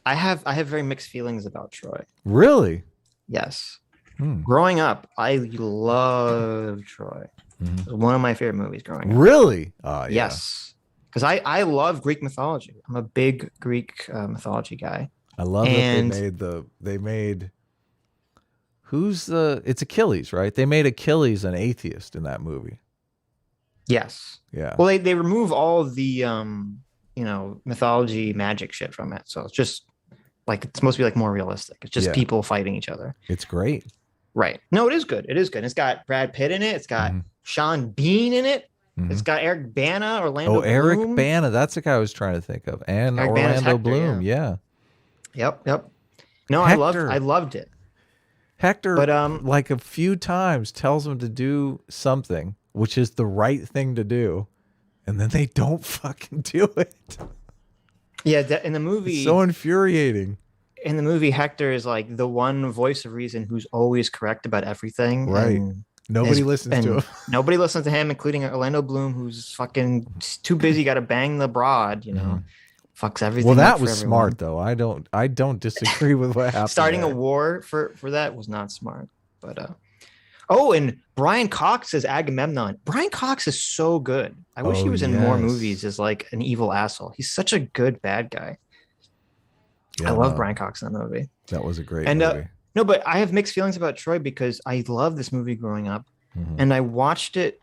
Speaker 2: I have very mixed feelings about Troy.
Speaker 1: Really?
Speaker 2: Yes. Growing up, I loved Troy. It was one of my favorite movies growing up.
Speaker 1: Really? Yeah.
Speaker 2: Yes. Because I love Greek mythology. I'm a big Greek mythology guy.
Speaker 1: I love that they made it's Achilles, right? They made Achilles an atheist in that movie.
Speaker 2: Yes.
Speaker 1: Yeah.
Speaker 2: Well, they remove all the mythology magic shit from it. So it's just like it's supposed to be like more realistic. It's just people fighting each other.
Speaker 1: It's great.
Speaker 2: Right. No, it is good. It is good. It's got Brad Pitt in it. It's got Sean Bean in it. It's got Eric Bana, Orlando
Speaker 1: Oh, Eric
Speaker 2: Bloom.
Speaker 1: Bana. That's the guy I was trying to think of. And
Speaker 2: Eric Bana's
Speaker 1: Orlando
Speaker 2: Hector,
Speaker 1: Bloom. Yeah.
Speaker 2: Yep. No,
Speaker 1: Hector.
Speaker 2: I loved it.
Speaker 1: Hector,
Speaker 2: But
Speaker 1: like a few times, tells him to do something, which is the right thing to do, and then they don't fucking do it.
Speaker 2: Yeah, in the movie,
Speaker 1: It's so infuriating.
Speaker 2: in the movie, Hector is like the one voice of reason who's always correct about everything.
Speaker 1: Right.
Speaker 2: And
Speaker 1: Nobody listens to him.
Speaker 2: Nobody listens to him, including Orlando Bloom, who's fucking too busy, got to bang the broad, fucks everything.
Speaker 1: Well, that
Speaker 2: up for
Speaker 1: was
Speaker 2: everyone.
Speaker 1: smart though. I don't disagree with what happened.
Speaker 2: Starting a
Speaker 1: there.
Speaker 2: war for that was not smart. But oh, and Brian Cox as Agamemnon. Brian Cox is so good. I wish he was in more movies as like an evil asshole. He's such a good bad guy.
Speaker 1: Yeah,
Speaker 2: I love Brian Cox in that movie.
Speaker 1: That was a great movie.
Speaker 2: No, but I have mixed feelings about Troy because I love this movie growing up, and I watched it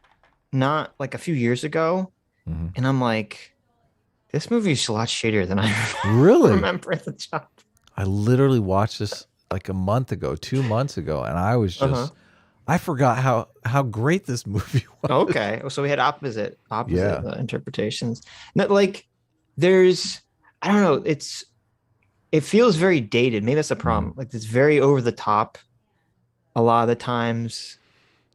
Speaker 2: not like a few years ago, and I'm like, this movie is a lot shittier than I
Speaker 1: really
Speaker 2: remember at the time.
Speaker 1: I literally watched this like a month ago, 2 months ago, and I was just I forgot how great this movie was.
Speaker 2: Okay, so we had opposite interpretations. Not like there's, I don't know, it feels very dated. Maybe that's a problem. Like it's very over the top a lot of the times.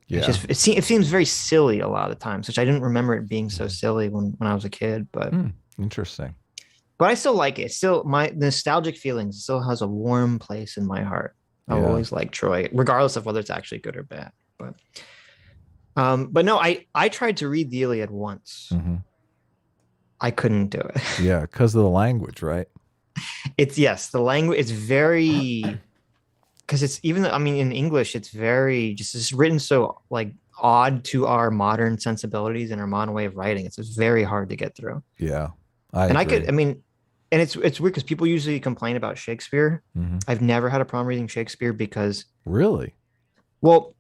Speaker 1: Yeah.
Speaker 2: It seems very silly a lot of the times, which I didn't remember it being so silly when I was a kid. But
Speaker 1: interesting.
Speaker 2: But I still like it. Still, my nostalgic feelings still has a warm place in my heart. I always like Troy, regardless of whether it's actually good or bad. But no, I tried to read the Iliad once. I couldn't do it.
Speaker 1: Yeah, because of the language, right?
Speaker 2: The language. It's very, because it's even. I mean, in English, it's very it's written so like odd to our modern sensibilities and our modern way of writing. It's very hard to get through.
Speaker 1: Yeah,
Speaker 2: and it's weird because people usually complain about Shakespeare. I've never had a problem reading Shakespeare because
Speaker 1: really,
Speaker 2: well,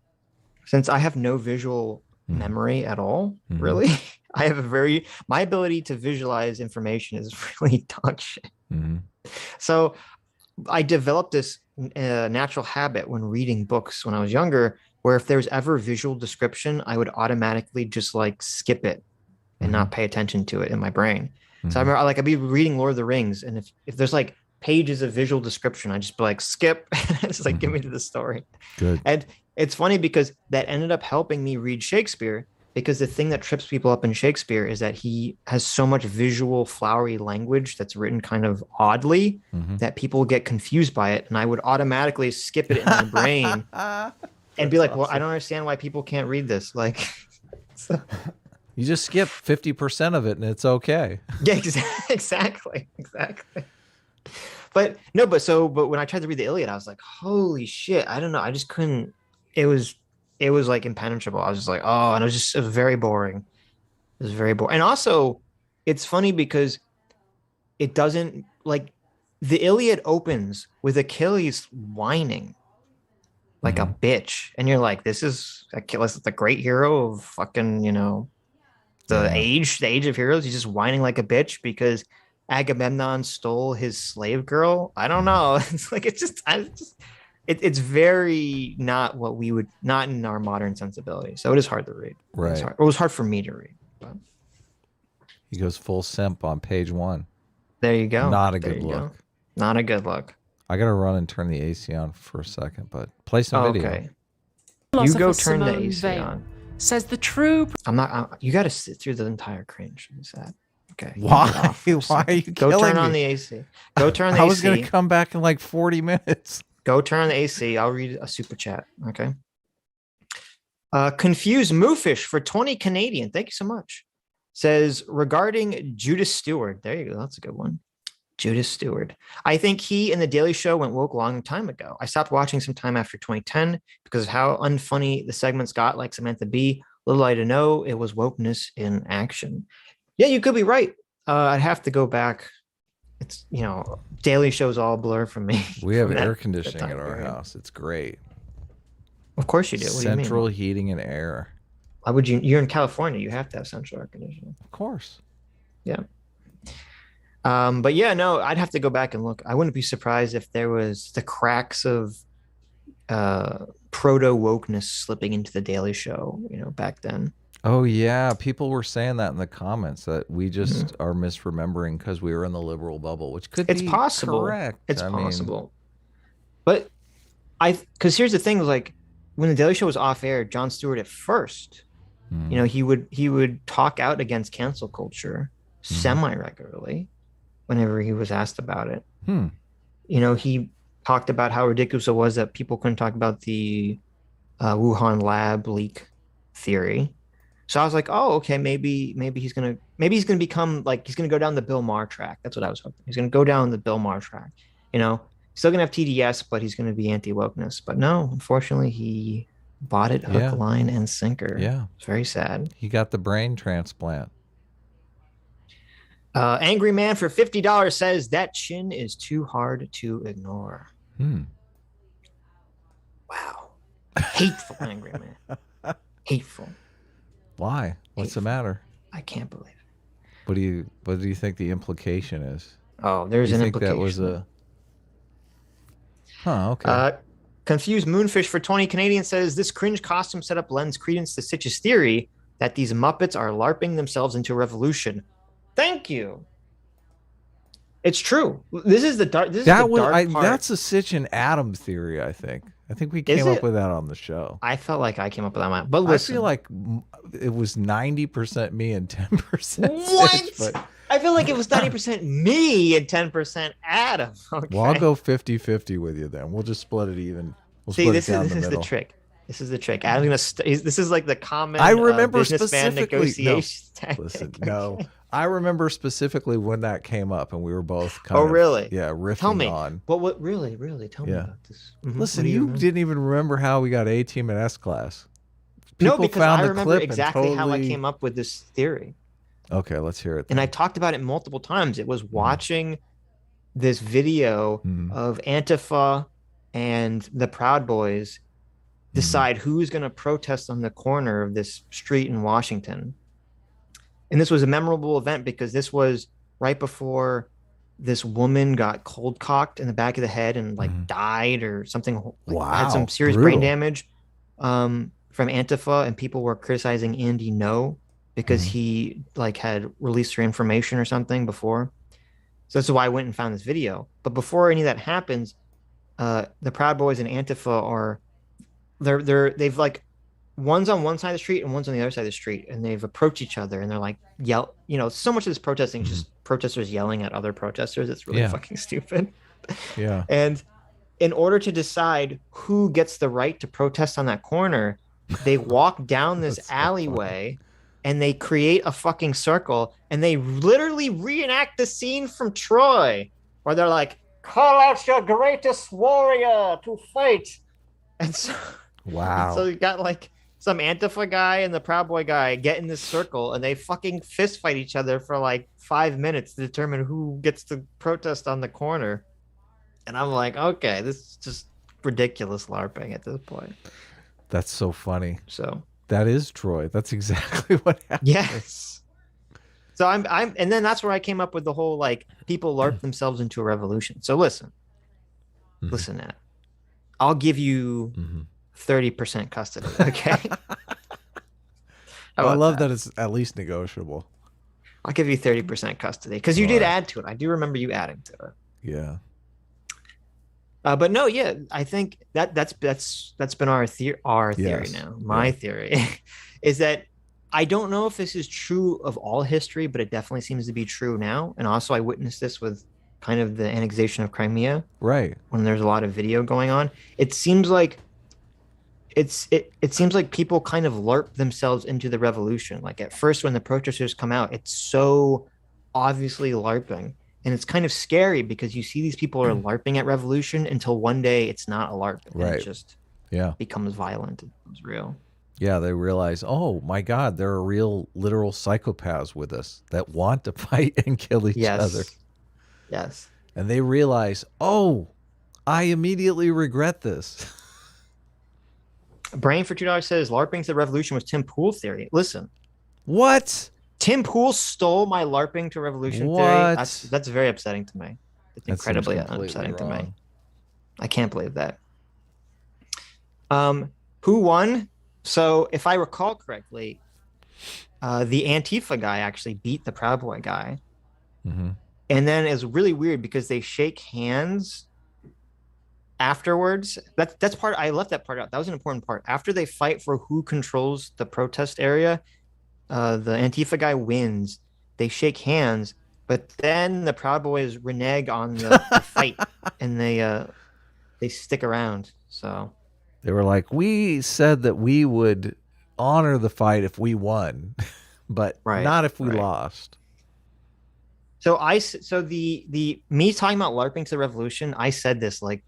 Speaker 2: since I have no visual memory at all, really, I have my ability to visualize information is really dog shit. So I developed this natural habit when reading books when I was younger, where if there was ever visual description, I would automatically just like skip it and not pay attention to it in my brain. So I remember I'd be reading Lord of the Rings, and if there's like pages of visual description, I just be like skip. It's like give me to the story.
Speaker 1: Good.
Speaker 2: And it's funny because that ended up helping me read Shakespeare, because the thing that trips people up in Shakespeare is that he has so much visual, flowery language that's written kind of oddly that people get confused by it, and I would automatically skip it in my brain and be like, awesome. Well, I don't understand why people can't read this. Like, so.
Speaker 1: You just skip 50% of it and it's okay.
Speaker 2: Yeah, exactly. But when I tried to read the Iliad, I was like, holy shit, I don't know. I just couldn't. It was like impenetrable. I was just like, oh, and it was very boring. It was very boring. And also, it's funny because it doesn't like the Iliad opens with Achilles whining like a bitch. And you're like, this is Achilles, the great hero of fucking, the age of heroes. He's just whining like a bitch because Agamemnon stole his slave girl. I don't know. It's like, it's very not what we would, not in our modern sensibility. So it is hard to read.
Speaker 1: Right.
Speaker 2: It was hard for me to read. But.
Speaker 1: He goes full simp on page 1.
Speaker 2: There you go.
Speaker 1: Not a good look.
Speaker 2: Not a good look.
Speaker 1: I got to run and turn the AC on for a second, but play some video.
Speaker 2: Okay. You go turn the AC on.
Speaker 3: Says the true.
Speaker 2: You got to sit through the entire cringe. Is that okay?
Speaker 1: Why? Why are you
Speaker 2: go
Speaker 1: killing
Speaker 2: turn
Speaker 1: me?
Speaker 2: on the AC? Go turn the AC.
Speaker 1: I was going to come back in like 40 minutes.
Speaker 2: Go turn on the AC. I'll read a super chat. Okay. Confused Moofish for 20 Canadian. Thank you so much. Says regarding Judas Stewart. There you go. That's a good one. Judas Stewart. I think he and The Daily Show went woke a long time ago. I stopped watching sometime after 2010 because of how unfunny the segments got, like Samantha Bee. Little I to know it was wokeness in action. Yeah, you could be right. I'd have to go back. It's, Daily Show's all blur for me.
Speaker 1: We have air conditioning at our house. It's great.
Speaker 2: Of course you do. What
Speaker 1: Central
Speaker 2: do you mean?
Speaker 1: heating and air.
Speaker 2: Why would you? You're in California. You have to have central air conditioning.
Speaker 1: Of course.
Speaker 2: Yeah. But yeah, no, I'd have to go back and look. I wouldn't be surprised if there was the cracks of proto wokeness slipping into the Daily Show, back then.
Speaker 1: Oh yeah, people were saying that in the comments that we just
Speaker 2: Mm-hmm.
Speaker 1: are misremembering because we were in the liberal bubble, which could
Speaker 2: It's
Speaker 1: be
Speaker 2: possible.
Speaker 1: correct.
Speaker 2: It's
Speaker 1: I mean,
Speaker 2: possible. But because here's the thing, like when the Daily Show was off air, Jon Stewart at first,
Speaker 1: mm,
Speaker 2: he would talk out against cancel culture
Speaker 1: mhm.
Speaker 2: semi regularly whenever he was asked about it.
Speaker 1: Hmm.
Speaker 2: He talked about how ridiculous it was that people couldn't talk about the Wuhan lab leak theory. So I was like, oh, okay, maybe he's gonna become like he's gonna go down the Bill Maher track. That's what I was hoping. He's gonna go down the Bill Maher track. Still gonna have TDS, but he's gonna be anti-wokeness. But no, unfortunately, he bought it hook,
Speaker 1: Yeah.
Speaker 2: line, and sinker.
Speaker 1: Yeah.
Speaker 2: It's very sad.
Speaker 1: He got the brain transplant.
Speaker 2: Angry Man for $50 says that chin is too hard to ignore.
Speaker 1: Hmm.
Speaker 2: Wow. Hateful, Angry Man. Hateful.
Speaker 1: Why? What's the matter?
Speaker 2: I can't believe it.
Speaker 1: What do you think the implication is?
Speaker 2: Oh, there's
Speaker 1: You
Speaker 2: an
Speaker 1: think
Speaker 2: implication.
Speaker 1: that was a? Huh. Okay.
Speaker 2: Confused Moonfish for 20 Canadian says this cringe costume setup lends credence to Sitch's theory that these Muppets are LARPing themselves into a revolution. Thank you. It's true. This is the dark. This is the dark part.
Speaker 1: That's a Sitch and Adam theory. I think we came up with that on the show.
Speaker 2: I felt like I came up with that one. But listen,
Speaker 1: I feel like it was 90% me and 10%
Speaker 2: what?
Speaker 1: Sitch, but
Speaker 2: I feel like it was 90% me and 10% Adam. Okay.
Speaker 1: Well, I'll go 50-50 with you then. We'll just split it even. We'll
Speaker 2: See,
Speaker 1: split
Speaker 2: this
Speaker 1: it down
Speaker 2: is
Speaker 1: the middle.
Speaker 2: the trick. This is the trick. Adam's gonna. This is like the common.
Speaker 1: I remember
Speaker 2: businessman
Speaker 1: specifically.
Speaker 2: negotiation tactic.
Speaker 1: Listen, no. I remember specifically when that came up, and we were both kind of.
Speaker 2: Really?
Speaker 1: Yeah, riffing
Speaker 2: Tell me.
Speaker 1: on.
Speaker 2: What? Really? Tell me about this. Mm-hmm.
Speaker 1: Listen, you didn't even remember how we got A team and S class.
Speaker 2: No, because I remember exactly how I came up with this theory.
Speaker 1: Okay, let's hear it then.
Speaker 2: And I talked about it multiple times. It was watching this video of Antifa and the Proud Boys decide who's going to protest on the corner of this street in Washington. And this was a memorable event because this was right before this woman got cold cocked in the back of the head and died or something. Had some serious brain damage from Antifa, and people were criticizing Andy No because he had released her information or something before. So that's why I went and found this video. But before any of that happens, the Proud Boys and Antifa are they've one's on one side of the street and one's on the other side of the street, and they've approached each other and they're like so much of this protesting is just protesters yelling at other protesters. It's really fucking stupid.
Speaker 1: Yeah.
Speaker 2: And in order to decide who gets the right to protest on that corner, they walk down this alleyway and they create a fucking circle, and they literally reenact the scene from Troy where they're like, call out your greatest warrior to fight. And so
Speaker 1: wow.
Speaker 2: So you got some Antifa guy and the Proud Boy guy get in this circle, and they fucking fist fight each other for 5 minutes to determine who gets to protest on the corner. And I'm like, okay, this is just ridiculous LARPing at this point.
Speaker 1: That's so funny.
Speaker 2: So
Speaker 1: that is Troy. That's exactly what happened.
Speaker 2: Yes. So I'm and then that's where I came up with the whole people LARP themselves into a revolution. So listen, Nat, I'll give you 30% custody. Okay.
Speaker 1: I love that it's at least negotiable.
Speaker 2: I'll give you 30% custody because you did add to it. I do remember you adding to it.
Speaker 1: Yeah.
Speaker 2: But no, yeah, I think that's been our theory now. My theory is that I don't know if this is true of all history, but it definitely seems to be true now. And also, I witnessed this with kind of the annexation of Crimea,
Speaker 1: right?
Speaker 2: When there's a lot of video going on, it seems like it seems like people kind of LARP themselves into the revolution. Like at first, when the protesters come out, it's so obviously LARPing. And it's kind of scary because you see these people are LARPing at revolution until one day it's not a LARP. And
Speaker 1: right.
Speaker 2: It just becomes violent. It becomes real.
Speaker 1: Yeah, they realize, oh my God, there are real literal psychopaths with us that want to fight and kill each other.
Speaker 2: Yes.
Speaker 1: And they realize, oh, I immediately regret this.
Speaker 2: Brain for $2 says LARPing to the revolution was Tim Pool's theory. Listen.
Speaker 1: What?
Speaker 2: Tim Pool stole my LARPing to revolution theory. That's very upsetting to me. It's incredibly upsetting to me. I can't believe that. Who won? So if I recall correctly, the Antifa guy actually beat the Proud Boy guy.
Speaker 1: Mm-hmm.
Speaker 2: And then it's really weird because they shake hands afterwards. That's part. I left that part out. That was an important part. After they fight for who controls the protest area, the Antifa guy wins. They shake hands, but then the Proud Boys renege on the fight, and they stick around. So
Speaker 1: They were like, we said that we would honor the fight if we won, but not if we lost.
Speaker 2: So the me talking about LARPing to the revolution, I said this like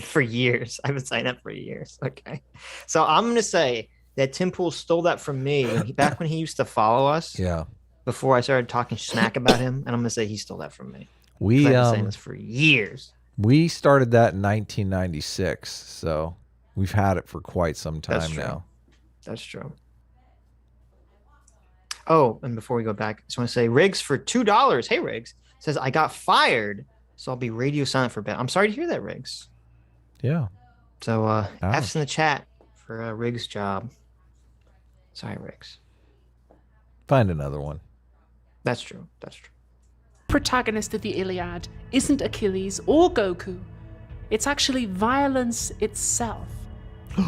Speaker 2: for years. I've been saying that for years. Okay. So I'm gonna say that Tim Pool stole that from me back when he used to follow us.
Speaker 1: Yeah.
Speaker 2: Before I started talking smack about him, and I'm gonna say he stole that from me. I've been saying this for years.
Speaker 1: We started that in 1996, so we've had it for quite some time now.
Speaker 2: That's true. Oh, and before we go back, I just want to say Riggs for $2. Hey, Riggs says I got fired, so I'll be radio silent for a bit. I'm sorry to hear that, Riggs.
Speaker 1: Yeah.
Speaker 2: So F's in the chat for Riggs' job. Sorry, Riggs.
Speaker 1: Find another one.
Speaker 2: That's true. That's true.
Speaker 3: Protagonist of the Iliad isn't Achilles or Goku. It's actually violence itself.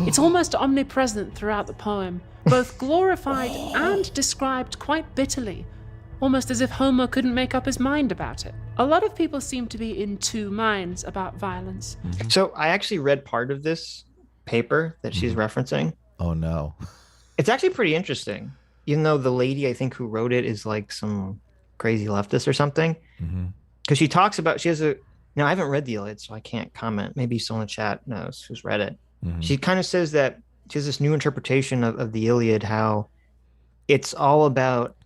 Speaker 3: It's almost omnipresent throughout the poem, both glorified and described quite bitterly, almost as if Homer couldn't make up his mind about it. A lot of people seem to be in two minds about violence.
Speaker 1: Mm-hmm.
Speaker 2: So I actually read part of this paper that she's referencing.
Speaker 1: Oh, no.
Speaker 2: It's actually pretty interesting. Even though the lady, I think, who wrote it is like some crazy leftist or something. Because she talks about, she has a, now I haven't read the Iliad, so I can't comment. Maybe someone in the chat knows who's read it. She kind of says that she has this new interpretation of the Iliad, how it's all about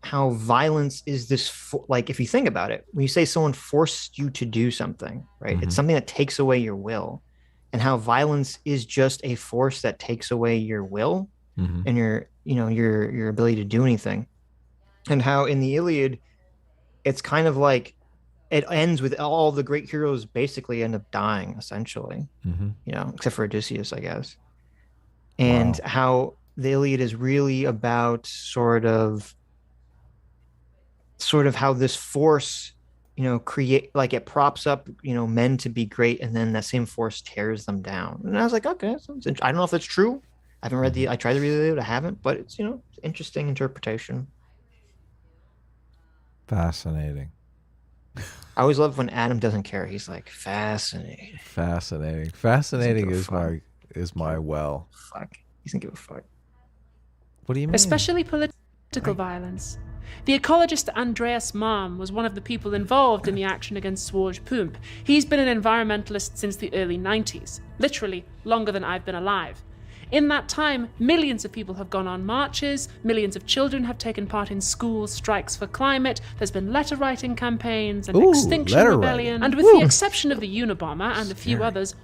Speaker 2: how violence is this, like, if you think about it, when you say someone forced you to do something, right? It's something that takes away your will, and how violence is just a force that takes away your will and your ability to do anything. And how in the Iliad, it's kind of like it ends with all the great heroes basically end up dying, essentially, except for Odysseus, I guess. And how the Iliad is really about sort of how this force, create, like, it props up, men to be great, and then that same force tears them down. And I was like, okay, I don't know if that's true. I haven't read I tried to read the Iliad, I haven't, but it's, interesting interpretation.
Speaker 1: Fascinating.
Speaker 2: I always love when Adam doesn't care. He's like, fascinating.
Speaker 1: Fascinating is my well.
Speaker 2: Fuck. He doesn't give a fuck.
Speaker 1: What do you mean?
Speaker 3: Especially political violence. The ecologist Andreas Malm was one of the people involved in the action against Swarj Pump. He's been an environmentalist since the early 90s, literally longer than I've been alive. In that time, millions of people have gone on marches, millions of children have taken part in school strikes for climate, there's been letter-writing campaigns and Extinction Rebellion, and with the exception of the Unabomber and a few others,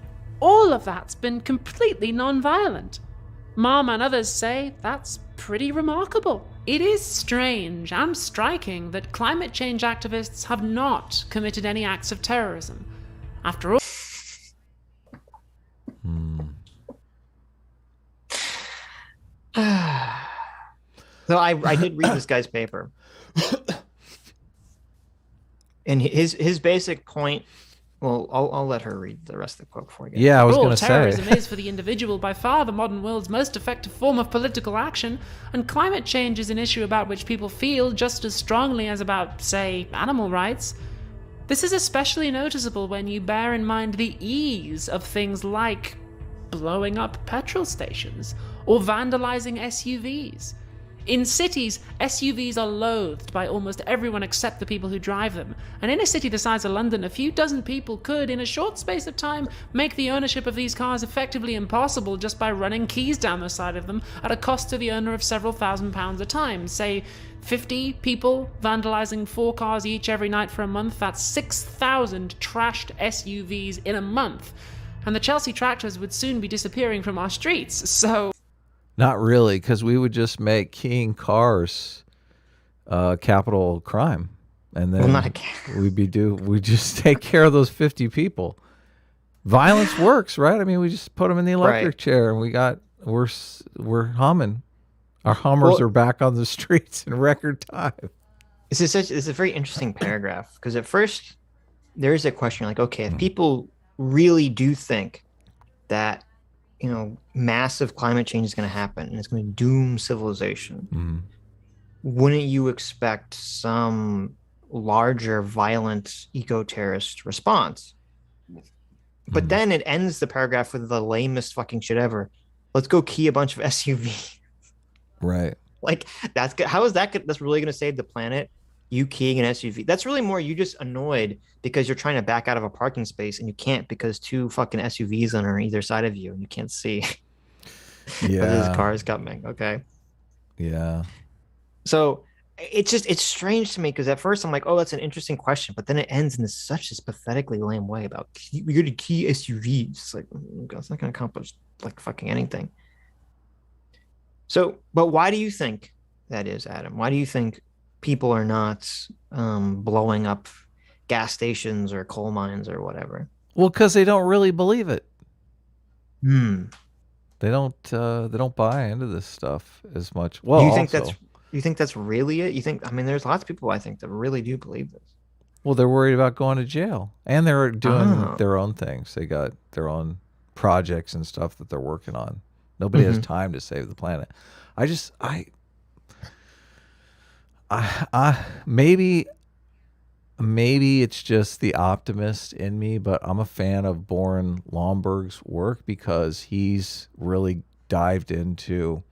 Speaker 3: all of that's been completely non-violent. Malm and others say that's pretty remarkable. It is strange and striking that climate change activists have not committed any acts of terrorism. After all...
Speaker 2: So I did read this guy's paper, and his basic point. Well, I'll let her read the rest of the quote before I get.
Speaker 1: Yeah, I was going to say.
Speaker 3: Terrorism is for the individual by far the modern world's most effective form of political action, and climate change is an issue about which people feel just as strongly as about, say, animal rights. This is especially noticeable when you bear in mind the ease of things like blowing up petrol stations or vandalizing SUVs. In cities, SUVs are loathed by almost everyone except the people who drive them. And in a city the size of London, a few dozen people could, in a short space of time, make the ownership of these cars effectively impossible just by running keys down the side of them at a cost to the owner of several £1,000s a time. Say, 50 people vandalizing 4 cars each every night for a month, that's 6,000 trashed SUVs in a month. And the Chelsea tractors would soon be disappearing from our streets, so...
Speaker 1: Not really, because we would just make keying cars capital crime, and then we just take care of those 50 people. Violence works, right? I mean, we just put them in the electric chair, and we're humming. Our Hummers
Speaker 2: Well,
Speaker 1: are back on the streets in record time.
Speaker 2: it's a very interesting paragraph because at first there is a question like, okay, if people really do think that massive climate change is going to happen and it's going to doom civilization, wouldn't you expect some larger violent eco-terrorist response? But then it ends the paragraph with the lamest fucking shit ever. Let's go key a bunch of SUV.
Speaker 1: Right.
Speaker 2: Like that's good. How is that good? That's really going to save the planet? You keying an SUV. That's really more you just annoyed because you're trying to back out of a parking space and you can't because two fucking SUVs are on either side of you and you can't see.
Speaker 1: Yeah.
Speaker 2: This car is coming. Okay.
Speaker 1: Yeah.
Speaker 2: So it's strange to me because at first I'm like, oh, that's an interesting question, but then it ends in such this pathetically lame way about we got to key SUVs. It's like it's not going to accomplish like fucking anything. So, but why do you think that is, Adam? Why do you think people are not blowing up gas stations or coal mines or whatever?
Speaker 1: Well, because they don't really believe it.
Speaker 2: Hmm.
Speaker 1: They don't buy into this stuff as much. Well,
Speaker 2: Do you think that's really it? You think? I mean, there's lots of people I think that really do believe this.
Speaker 1: well, they're worried about going to jail, and they're doing their own things. They got their own projects and stuff that they're working on. Nobody has time to save the planet. Maybe it's just the optimist in me, but I'm a fan of Boren Lomberg's work because he's really dived into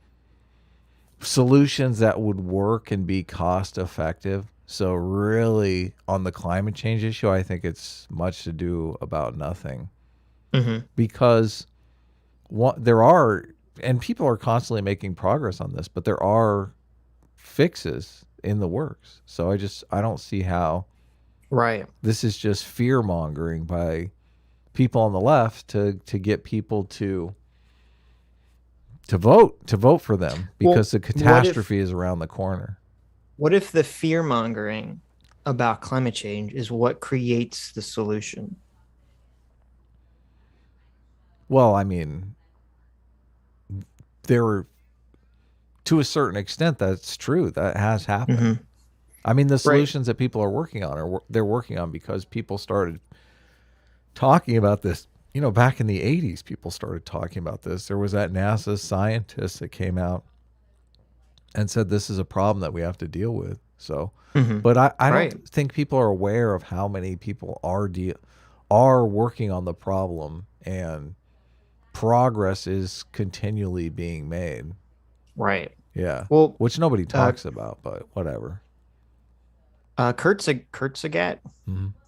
Speaker 1: solutions that would work and be cost effective. So really on the climate change issue, I think it's much to do about nothing. Because there are, and people are constantly making progress on this, but there are fixes in the works. So I don't see how this is just fear mongering by people on the left to get people to vote for them because the catastrophe is around the corner.
Speaker 2: What if the fear mongering about climate change is what creates the solution?
Speaker 1: Well, I mean, to a certain extent, that's true. That has happened. I mean, the solutions that people are working on they're working on because people started talking about this. Back in the 80s, people started talking about this. There was that NASA scientist that came out and said this is a problem that we have to deal with. So, but I don't think people are aware of how many people are working on the problem and progress is continually being made.
Speaker 2: Right.
Speaker 1: Yeah.
Speaker 2: Well,
Speaker 1: which nobody talks about, but whatever.
Speaker 2: Kurt Sagat.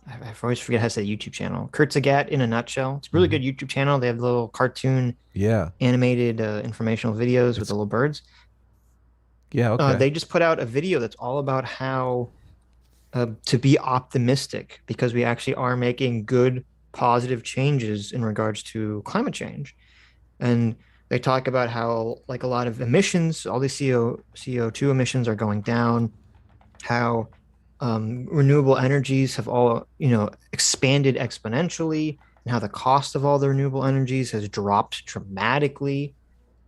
Speaker 2: I always forget how to say YouTube channel. Kurt Sagat in a nutshell. It's a really good YouTube channel. They have little cartoon, animated informational videos with the little birds.
Speaker 1: Yeah. Okay.
Speaker 2: They just put out a video that's all about how to be optimistic because we actually are making good, positive changes in regards to climate change. And they talk about how like a lot of emissions, all these CO2 emissions are going down, how renewable energies have all, expanded exponentially, and how the cost of all the renewable energies has dropped dramatically.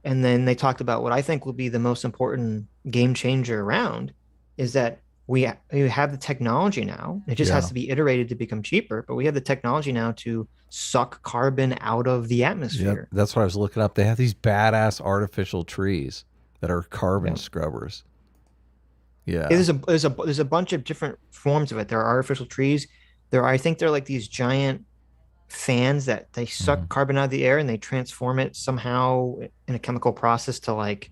Speaker 2: And then they talked about what I think will be the most important game changer around is that we have the technology now. It just has to be iterated to become cheaper, but we have the technology now to suck carbon out of the atmosphere.
Speaker 1: Yep, that's what I was looking up. They have these badass artificial trees that are carbon scrubbers. Yeah.
Speaker 2: There's a bunch of different forms of it. There are artificial trees. I think they're like these giant fans that they suck carbon out of the air and they transform it somehow in a chemical process to like,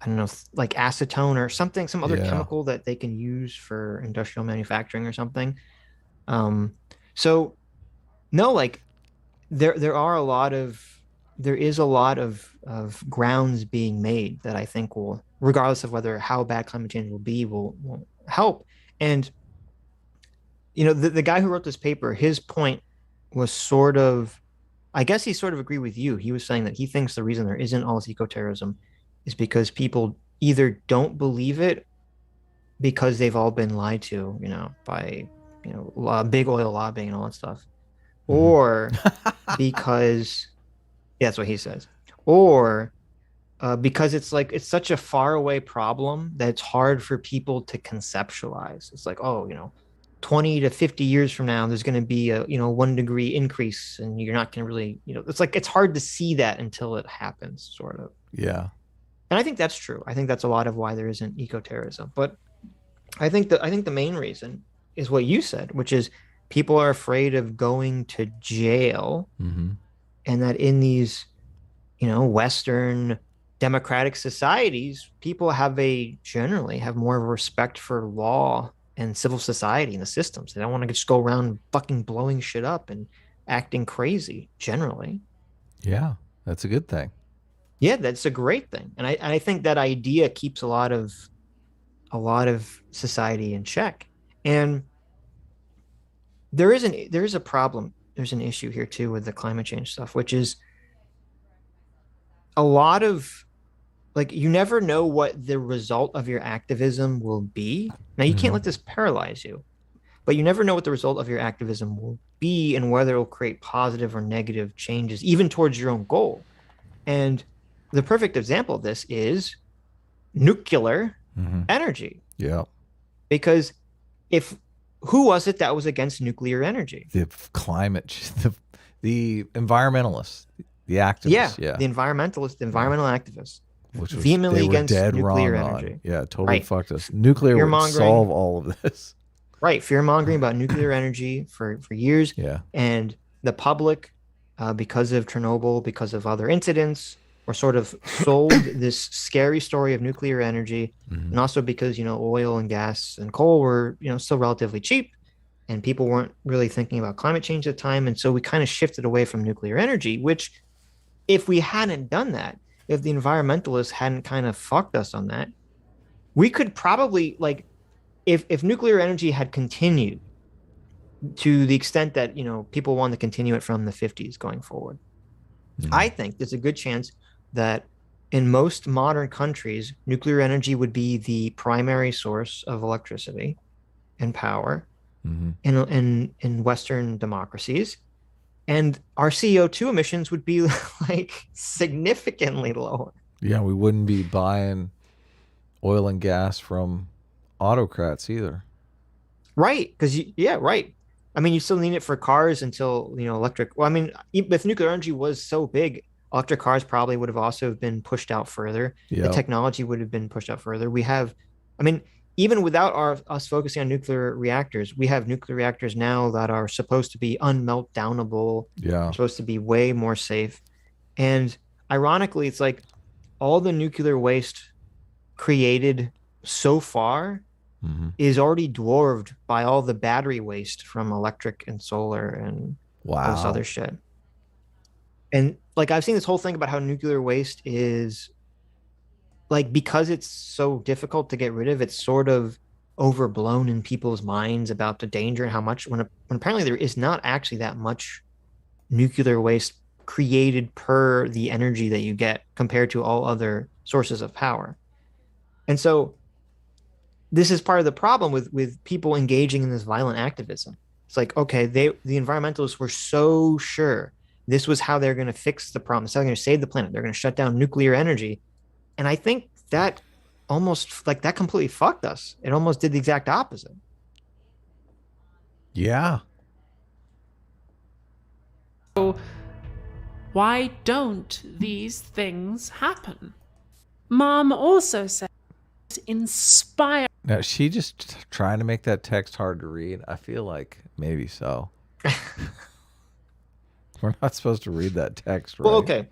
Speaker 2: I don't know, like acetone or something, some other chemical that they can use for industrial manufacturing or something. So no, like there is a lot of grounds being made that I think will, regardless of how bad climate change will be, will help. And the guy who wrote this paper, his point was sort of, I guess he sort of agreed with you. He was saying that he thinks the reason there isn't all this eco-terrorism is because people either don't believe it because they've all been lied to, by, big oil lobbying and all that stuff, or because, yeah, that's what he says, or because it's such a far away problem that it's hard for people to conceptualize. It's like, oh, 20 to 50 years from now, there's going to be a 1 degree increase, and you're not going to really, it's like it's hard to see that until it happens, sort of.
Speaker 1: Yeah.
Speaker 2: And I think that's true. I think that's a lot of why there isn't eco-terrorism. But I think the main reason is what you said, which is people are afraid of going to jail, and that in these, Western democratic societies, people generally have more of a respect for law and civil society and the systems. They don't want to just go around fucking blowing shit up and acting crazy generally.
Speaker 1: Yeah, that's a good thing.
Speaker 2: Yeah, that's a great thing. And I think that idea keeps a lot of society in check. And there is a problem. There's an issue here too with the climate change stuff, which is a lot of, like, you never know what the result of your activism will be. Now, you can't let this paralyze you, but you never know what the result of your activism will be and whether it will create positive or negative changes, even towards your own goal. And the perfect example of this is nuclear energy.
Speaker 1: Yeah.
Speaker 2: Because who was it that was against nuclear energy?
Speaker 1: The climate, the environmentalists, the activists. Yeah.
Speaker 2: The environmental activists.
Speaker 1: Which was,
Speaker 2: vehemently
Speaker 1: they were
Speaker 2: against
Speaker 1: dead
Speaker 2: nuclear
Speaker 1: wrong
Speaker 2: energy.
Speaker 1: On. Yeah, totally fucked us. Nuclear would solve all of this.
Speaker 2: Right, fear-mongering about nuclear energy for years.
Speaker 1: Yeah.
Speaker 2: And the public, because of Chernobyl, because of other incidents, were sort of sold this scary story of nuclear energy. And also because, oil and gas and coal were, still relatively cheap, and people weren't really thinking about climate change at the time. And so we kind of shifted away from nuclear energy, which, if we hadn't done that, if the environmentalists hadn't kind of fucked us on that, we could probably, like, if nuclear energy had continued to the extent that, people want to continue it from the 50s going forward, I think there's a good chance that in most modern countries, nuclear energy would be the primary source of electricity and power in Western democracies. And our CO2 emissions would be like significantly lower.
Speaker 1: Yeah, we wouldn't be buying oil and gas from autocrats either.
Speaker 2: Right, because right. I mean, you still need it for cars until electric. Well, I mean, if nuclear energy was so big, electric cars probably would have also been pushed out further.
Speaker 1: Yep.
Speaker 2: The technology would have been pushed out further. Even without us focusing on nuclear reactors, we have nuclear reactors now that are supposed to be unmeltdownable.
Speaker 1: Yeah.
Speaker 2: Supposed to be way more safe. And ironically, it's like all the nuclear waste created so far is already dwarfed by all the battery waste from electric and solar and all this other shit. And like, I've seen this whole thing about how nuclear waste is, like, because it's so difficult to get rid of, it's sort of overblown in people's minds about the danger and how much, when apparently there is not actually that much nuclear waste created per the energy that you get compared to all other sources of power. And so this is part of the problem with people engaging in this violent activism. It's like, okay, the environmentalists were so sure this was how they're going to fix the problem. It's how they're going to save the planet. They're going to shut down nuclear energy. And I think that almost, like, that completely fucked us. It almost did the exact opposite.
Speaker 1: Yeah.
Speaker 3: So why don't these things happen? Mom also said inspire.
Speaker 1: Now, she just trying to make that text hard to read. I feel like maybe so. We're not supposed to read that text, right?
Speaker 2: Well, okay.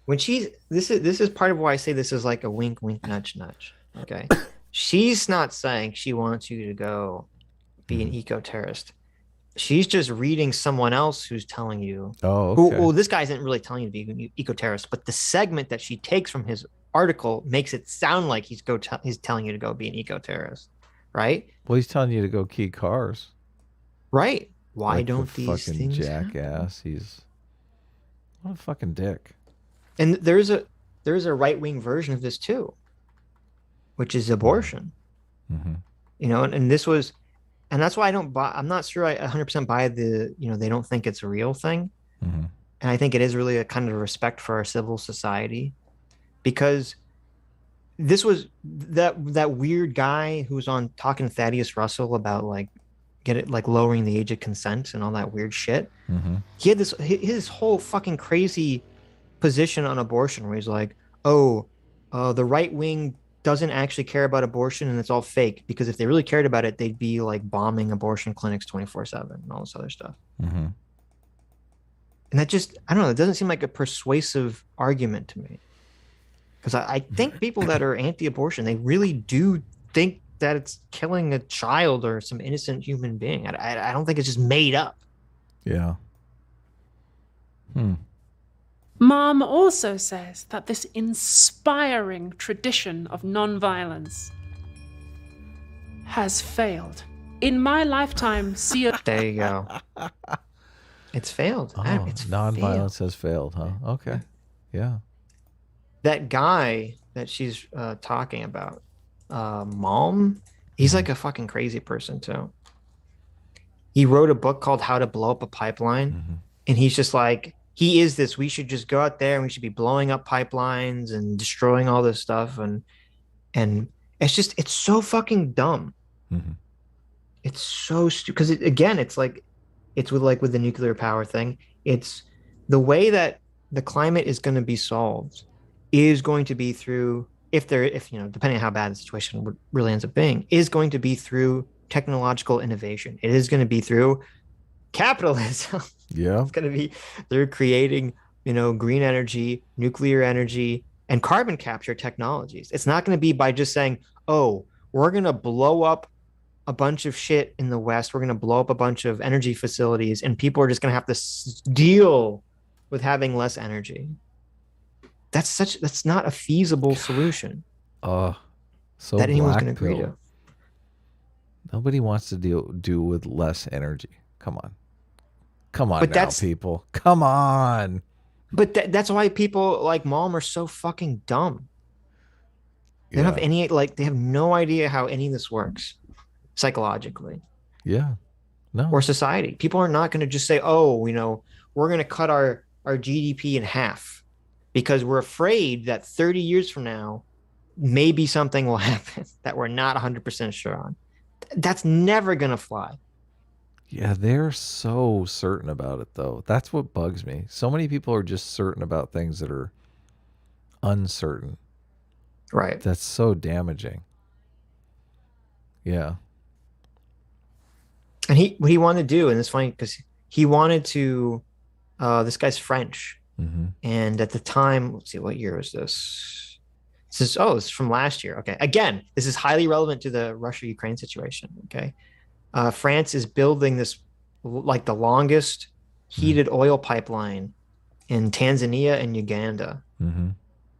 Speaker 2: When this is part of why I say this is like a wink, wink, nudge, nudge. Okay. She's not saying she wants you to go be an eco-terrorist. She's just reading someone else who's telling you.
Speaker 1: Oh, okay.
Speaker 2: Well, this guy isn't really telling you to be an eco-terrorist, but the segment that she takes from his article makes it sound like he's telling you to go be an eco-terrorist, right?
Speaker 1: Well, he's telling you to go key cars.
Speaker 2: Right. Why
Speaker 1: like
Speaker 2: don't
Speaker 1: the
Speaker 2: these
Speaker 1: fucking
Speaker 2: things
Speaker 1: jackass?
Speaker 2: happen?
Speaker 1: He's what a fucking dick.
Speaker 2: And there's a right-wing version of this too, which is abortion. And this was, and that's why I'm not sure I 100% buy the, they don't think it's a real thing. And I think it is really a kind of respect for our civil society. because this was that weird guy who was on talking to Thaddeus Russell about like lowering the age of consent and all that weird shit.
Speaker 1: Mm-hmm.
Speaker 2: He had his whole fucking crazy position on abortion where he's like, oh, the right wing doesn't actually care about abortion and it's all fake, because if they really cared about it, they'd be like bombing abortion clinics 24/7 and all this other stuff.
Speaker 1: Mm-hmm.
Speaker 2: And that just, I don't know, it doesn't seem like a persuasive argument to me. Because I think people that are anti-abortion, they really do think that it's killing a child or some innocent human being. I don't think it's just made up.
Speaker 1: Yeah.
Speaker 3: Mom also says that this inspiring tradition of nonviolence has failed. In my lifetime,
Speaker 2: There you go. It's failed.
Speaker 1: Oh,
Speaker 2: It's
Speaker 1: nonviolence
Speaker 2: failed.
Speaker 1: has failed, huh? Okay. Yeah.
Speaker 2: That guy that she's talking about, Mom, he's like a fucking crazy person too. He wrote a book called How to Blow Up a Pipeline, and he's just like, he is this, we should just go out there and we should be blowing up pipelines and destroying all this stuff, and it's just, it's so fucking dumb. It's so stupid, because again, it's like, it's with the nuclear power thing, it's the way that the climate is going to be solved is going to be through, if depending on how bad the situation really ends up being, is going to be through technological innovation. It is going to be through capitalism.
Speaker 1: Yeah.
Speaker 2: It's going to be through creating, green energy, nuclear energy, and carbon capture technologies. It's not going to be by just saying, oh, we're going to blow up a bunch of shit in the West. We're going to blow up a bunch of energy facilities, and people are just going to have to deal with having less energy. That's not a feasible solution.
Speaker 1: So
Speaker 2: that anyone's
Speaker 1: black
Speaker 2: going to agree
Speaker 1: pill.
Speaker 2: to.
Speaker 1: Nobody wants to do with less energy. Come on
Speaker 2: But
Speaker 1: now,
Speaker 2: that's-
Speaker 1: people. Come on.
Speaker 2: But that's why people like Mom are so fucking dumb. They don't have any, they have no idea how any of this works psychologically.
Speaker 1: Yeah. No.
Speaker 2: Or society. People are not going to just say, oh, we're going to cut our GDP in half because we're afraid that 30 years from now, maybe something will happen that we're not 100% sure on. That's never going to fly.
Speaker 1: Yeah, they're so certain about it, though. That's what bugs me. So many people are just certain about things that are uncertain.
Speaker 2: Right.
Speaker 1: That's so damaging. Yeah.
Speaker 2: And what he wanted to do, and it's funny because he wanted to, this guy's French. And at the time, let's see, what year was this? It's from last year. Okay. Again, this is highly relevant to the Russia-Ukraine situation. Okay. France is building this, like the longest heated oil pipeline in Tanzania and Uganda.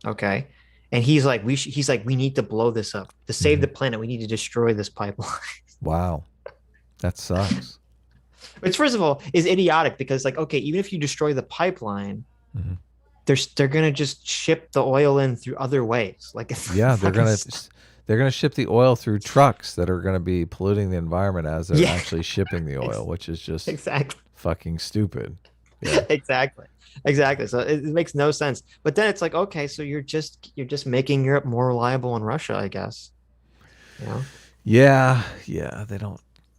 Speaker 2: Okay. And he's like, we need to blow this up to save the planet. We need to destroy this pipeline.
Speaker 1: Wow. That sucks.
Speaker 2: Which, first of all, is idiotic because, like, okay, even if you destroy the pipeline, they're gonna just ship the oil in through other ways. Like,
Speaker 1: yeah, they're gonna ship the oil through trucks that are gonna be polluting the environment as they're actually shipping the oil, which is just fucking stupid. Yeah.
Speaker 2: Exactly. So it makes no sense. But then it's like, okay, so you're just making Europe more reliable on Russia, I guess.
Speaker 1: Yeah.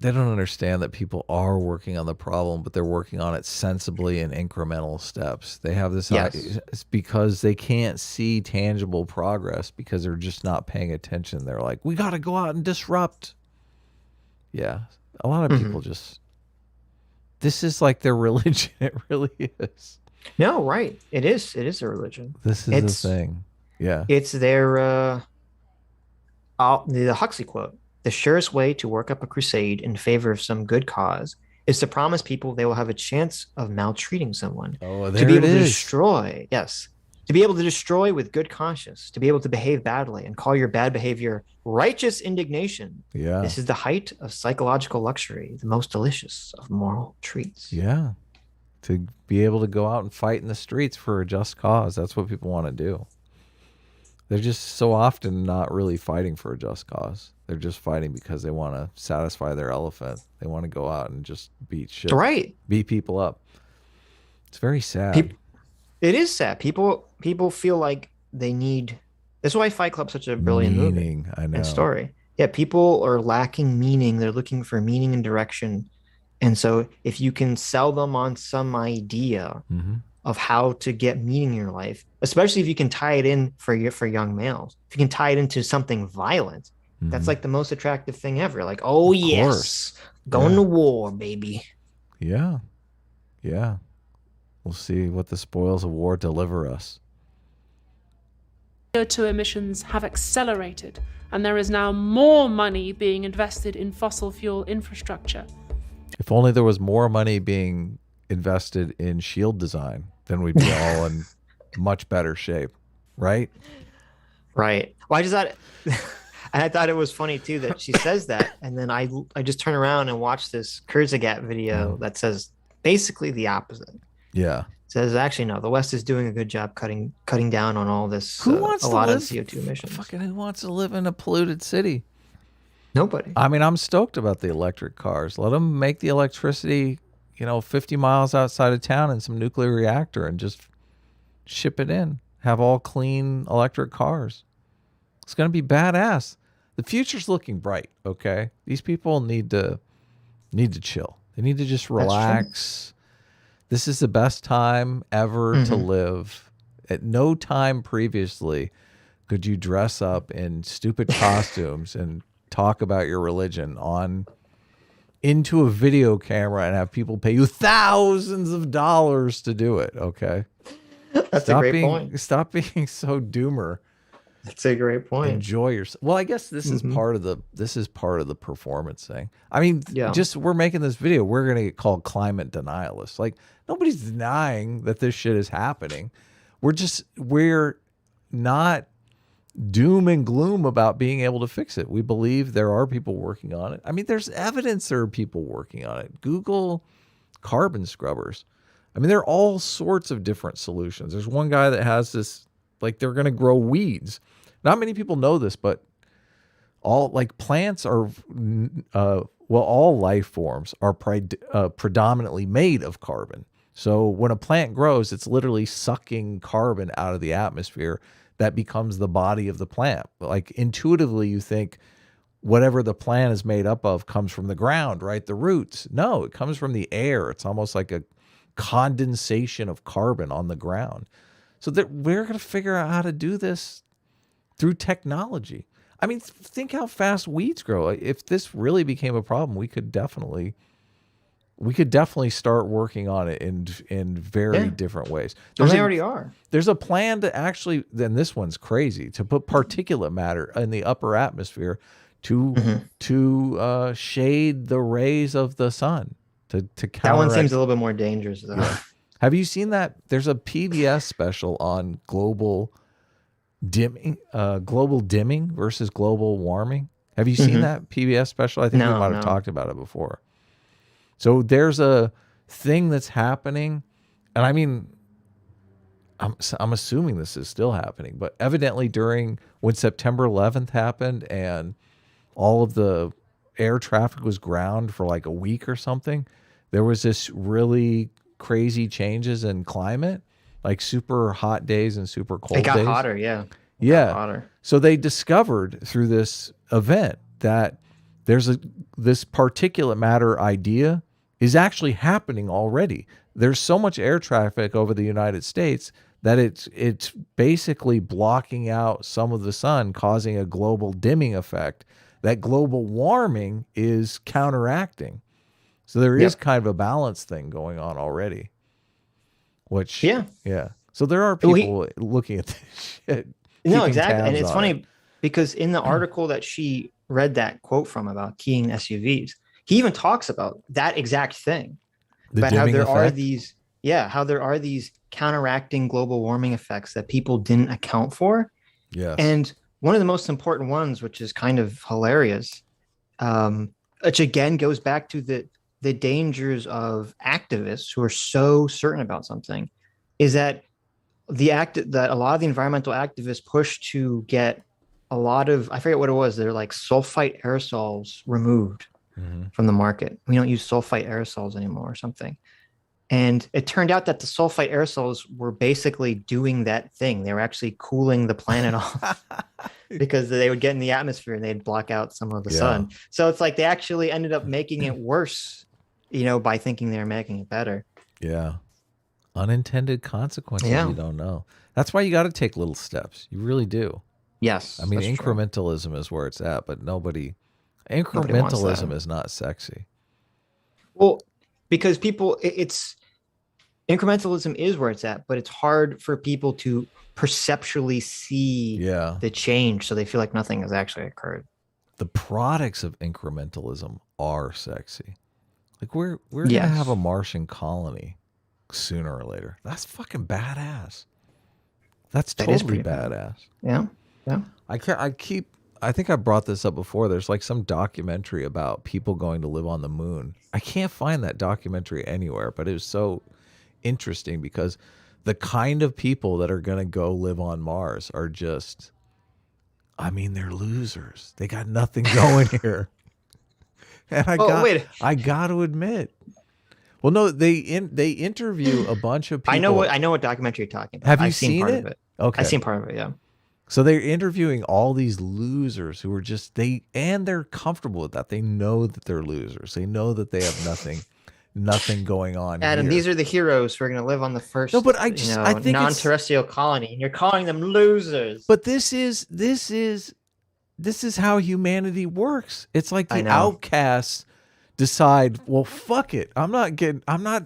Speaker 1: They don't understand that people are working on the problem, but they're working on it sensibly in incremental steps. They have this it's because they can't see tangible progress because they're just not paying attention. They're like, we got to go out and disrupt. Yeah. A lot of people just, this is like their religion. It really is.
Speaker 2: No, right. It is a religion.
Speaker 1: This is the thing. Yeah.
Speaker 2: It's their, the Huxley quote. The surest way to work up a crusade in favor of some good cause is to promise people they will have a chance of maltreating someone.
Speaker 1: Oh, there
Speaker 2: to be able
Speaker 1: it
Speaker 2: to
Speaker 1: is.
Speaker 2: destroy, yes. To be able to destroy with good conscience, to be able to behave badly and call your bad behavior righteous indignation.
Speaker 1: Yeah.
Speaker 2: This is the height of psychological luxury, the most delicious of moral treats.
Speaker 1: Yeah. To be able to go out and fight in the streets for a just cause. That's what people want to do. They're just so often not really fighting for a just cause. They're just fighting because they want to satisfy their elephant. They want to go out and just beat shit.
Speaker 2: Right.
Speaker 1: Beat people up. It's very sad.
Speaker 2: It is sad. People feel like they need. That's why Fight Club's such a brilliant movie
Speaker 1: Meaning, I know.
Speaker 2: and story. Yeah, people are lacking meaning. They're looking for meaning and direction. And so if you can sell them on some idea
Speaker 1: Mm-hmm.
Speaker 2: of how to get meaning in your life, especially if you can tie it in for young males, if you can tie it into something violent, that's
Speaker 1: Mm-hmm.
Speaker 2: like the most attractive thing ever. Like, oh
Speaker 1: Of
Speaker 2: yes,
Speaker 1: course.
Speaker 2: going
Speaker 1: Yeah.
Speaker 2: to war, baby.
Speaker 1: Yeah. Yeah. We'll see what the spoils of war deliver us.
Speaker 3: CO2 emissions have accelerated, and there is now more money being invested in fossil fuel infrastructure.
Speaker 1: If only there was more money being invested in shield design, then we'd be all in much better shape, right?
Speaker 2: Right. Why does that? And I thought it was funny too that she says that, and then I just turn around and watch this Kurzgesagt video that says basically the opposite.
Speaker 1: Yeah.
Speaker 2: It says actually no, the West is doing a good job cutting down on all this.
Speaker 1: Who wants
Speaker 2: a
Speaker 1: to
Speaker 2: lot
Speaker 1: live?
Speaker 2: of CO2 emissions.
Speaker 1: Fucking who wants to live in a polluted city?
Speaker 2: Nobody.
Speaker 1: I mean, I'm stoked about the electric cars. Let them make the electricity, 50 miles outside of town in some nuclear reactor and just ship it in. Have all clean electric cars. It's going to be badass. The future's looking bright, okay? These people need to chill. They need to just relax. This is the best time ever to live. At no time previously could you dress up in stupid costumes and talk about your religion into a video camera and have people pay you thousands of dollars to do it, okay?
Speaker 2: That's a great point.
Speaker 1: Stop being so doomer.
Speaker 2: That's a great point.
Speaker 1: Enjoy yourself. Well, I guess this is part of the performance thing. I mean, just we're making this video. We're gonna get called climate denialists. Like nobody's denying that this shit is happening. We're not doom and gloom about being able to fix it. We believe there are people working on it. I mean, there's evidence there are people working on it. Google carbon scrubbers. I mean, there are all sorts of different solutions. There's one guy that has this, like they're going to grow weeds. Not many people know this, but all like plants are, all life forms are predominantly made of carbon. So when a plant grows, it's literally sucking carbon out of the atmosphere that becomes the body of the plant. Like intuitively, you think whatever the plant is made up of comes from the ground, right? The roots. No, it comes from the air. It's almost like a condensation of carbon on the ground. So that we're going to figure out how to do this through technology. I mean, think how fast weeds grow. If this really became a problem, we could definitely start working on it in very different ways.
Speaker 2: They already are.
Speaker 1: There's a plan to actually, then this one's crazy, to put particulate matter in the upper atmosphere to shade the rays of the sun to counteract.
Speaker 2: That one seems a little bit more dangerous though.
Speaker 1: Yeah. Have you seen that? There's a PBS special on global dimming versus global warming. Have you seen that PBS special? I think we might have talked about it before. So there's a thing that's happening, and I mean, I'm assuming this is still happening, but evidently when September 11th happened and all of the air traffic was ground for like a week or something, there was this really crazy changes in climate, like super hot days and super cold days.
Speaker 2: It got hotter, yeah.
Speaker 1: Yeah.
Speaker 2: Hotter.
Speaker 1: So they discovered through this event that there's this particulate matter idea is actually happening already. There's so much air traffic over the United States that it's basically blocking out some of the sun, causing a global dimming effect that global warming is counteracting. So there is kind of a balance thing going on already. Which So there are people looking at this shit.
Speaker 2: No, exactly. And it's funny because in the article that she read that quote from about keying SUVs, he even talks about that exact thing. About how there are these counteracting global warming effects that people didn't account for.
Speaker 1: Yes.
Speaker 2: And one of the most important ones, which is kind of hilarious, which again goes back to the dangers of activists who are so certain about something, is that that a lot of the environmental activists push to get a lot of, I forget what it was, they're like sulfite aerosols removed from the market. We don't use sulfite aerosols anymore or something. And it turned out that the sulfite aerosols were basically doing that thing. They were actually cooling the planet off because they would get in the atmosphere and they'd block out some of the sun. So it's like they actually ended up making it worse, by thinking they were making it better.
Speaker 1: Yeah. Unintended consequences you don't know. That's why you got to take little steps. You really do.
Speaker 2: Yes.
Speaker 1: I mean, incrementalism is where it's at, but incrementalism is not sexy.
Speaker 2: Well, because incrementalism is where it's at, but it's hard for people to perceptually see the change, so they feel like nothing has actually occurred.
Speaker 1: The products of incrementalism are sexy. Like we're gonna have a Martian colony sooner or later. That's fucking badass. That is totally badass.
Speaker 2: Yeah.
Speaker 1: I think I brought this up before. There's like some documentary about people going to live on the moon. I can't find that documentary anywhere, but it was so interesting because the kind of people that are going to go live on Mars are just, they're losers. They got nothing going here. And I got to admit. Well, no, they interview a bunch of people.
Speaker 2: I know what documentary you're talking about.
Speaker 1: Have you seen
Speaker 2: part
Speaker 1: it?
Speaker 2: Of it?
Speaker 1: Okay.
Speaker 2: I've seen part of it, yeah.
Speaker 1: So they're interviewing all these losers who are they're comfortable with that. They know that they're losers. They know that they have nothing going on.
Speaker 2: Adam,
Speaker 1: here.
Speaker 2: These are the heroes who are going to live on the first
Speaker 1: I think
Speaker 2: non-terrestrial colony, and you're calling them losers.
Speaker 1: But this is how humanity works. It's like the outcasts decide, well, fuck it. I'm not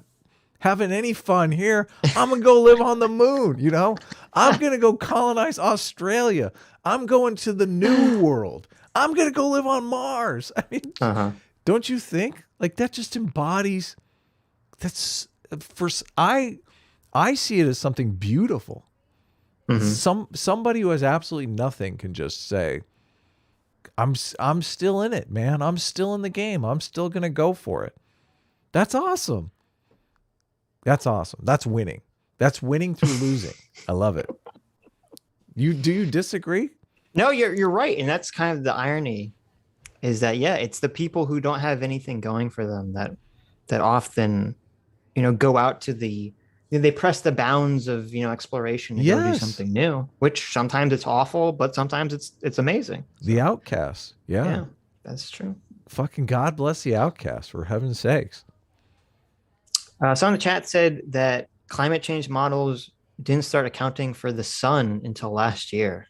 Speaker 1: having any fun here. I'm going to go live on the moon, I'm going to go colonize Australia. I'm going to the New World. I'm going to go live on Mars. I mean, don't you think? Like that just embodies I see it as something beautiful. Somebody who has absolutely nothing can just say, I'm still in it, man. I'm still in the game. I'm still going to go for it. That's awesome. That's awesome. That's winning. That's winning through losing. I love it. Do you disagree?
Speaker 2: No, you're right. And that's kind of the irony is that, it's the people who don't have anything going for them that often, go out to they press the bounds of, exploration and go do something new, which sometimes it's awful, but sometimes it's amazing.
Speaker 1: The outcasts.
Speaker 2: Yeah, that's true.
Speaker 1: Fucking God bless the outcasts, for heaven's sakes.
Speaker 2: Some in the chat said that climate change models didn't start accounting for the sun until last year.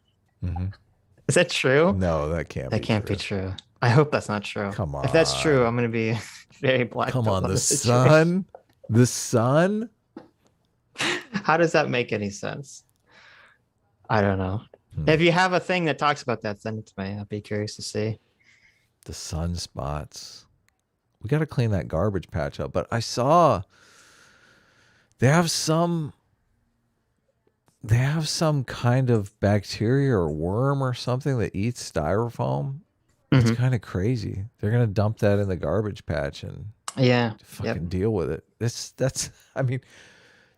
Speaker 2: Is that true?
Speaker 1: No, that can't
Speaker 2: be true. I hope that's not true.
Speaker 1: Come on.
Speaker 2: If that's true, I'm going to be very black.
Speaker 1: Come on, the sun? The sun?
Speaker 2: How does that make any sense? I don't know. If you have a thing that talks about that, send it to me. I'd be curious to see.
Speaker 1: The sunspots. We got to clean that garbage patch up. But I saw they have some kind of bacteria or worm or something that eats styrofoam. It's kind of crazy. They're going to dump that in the garbage patch and fucking deal with it. That's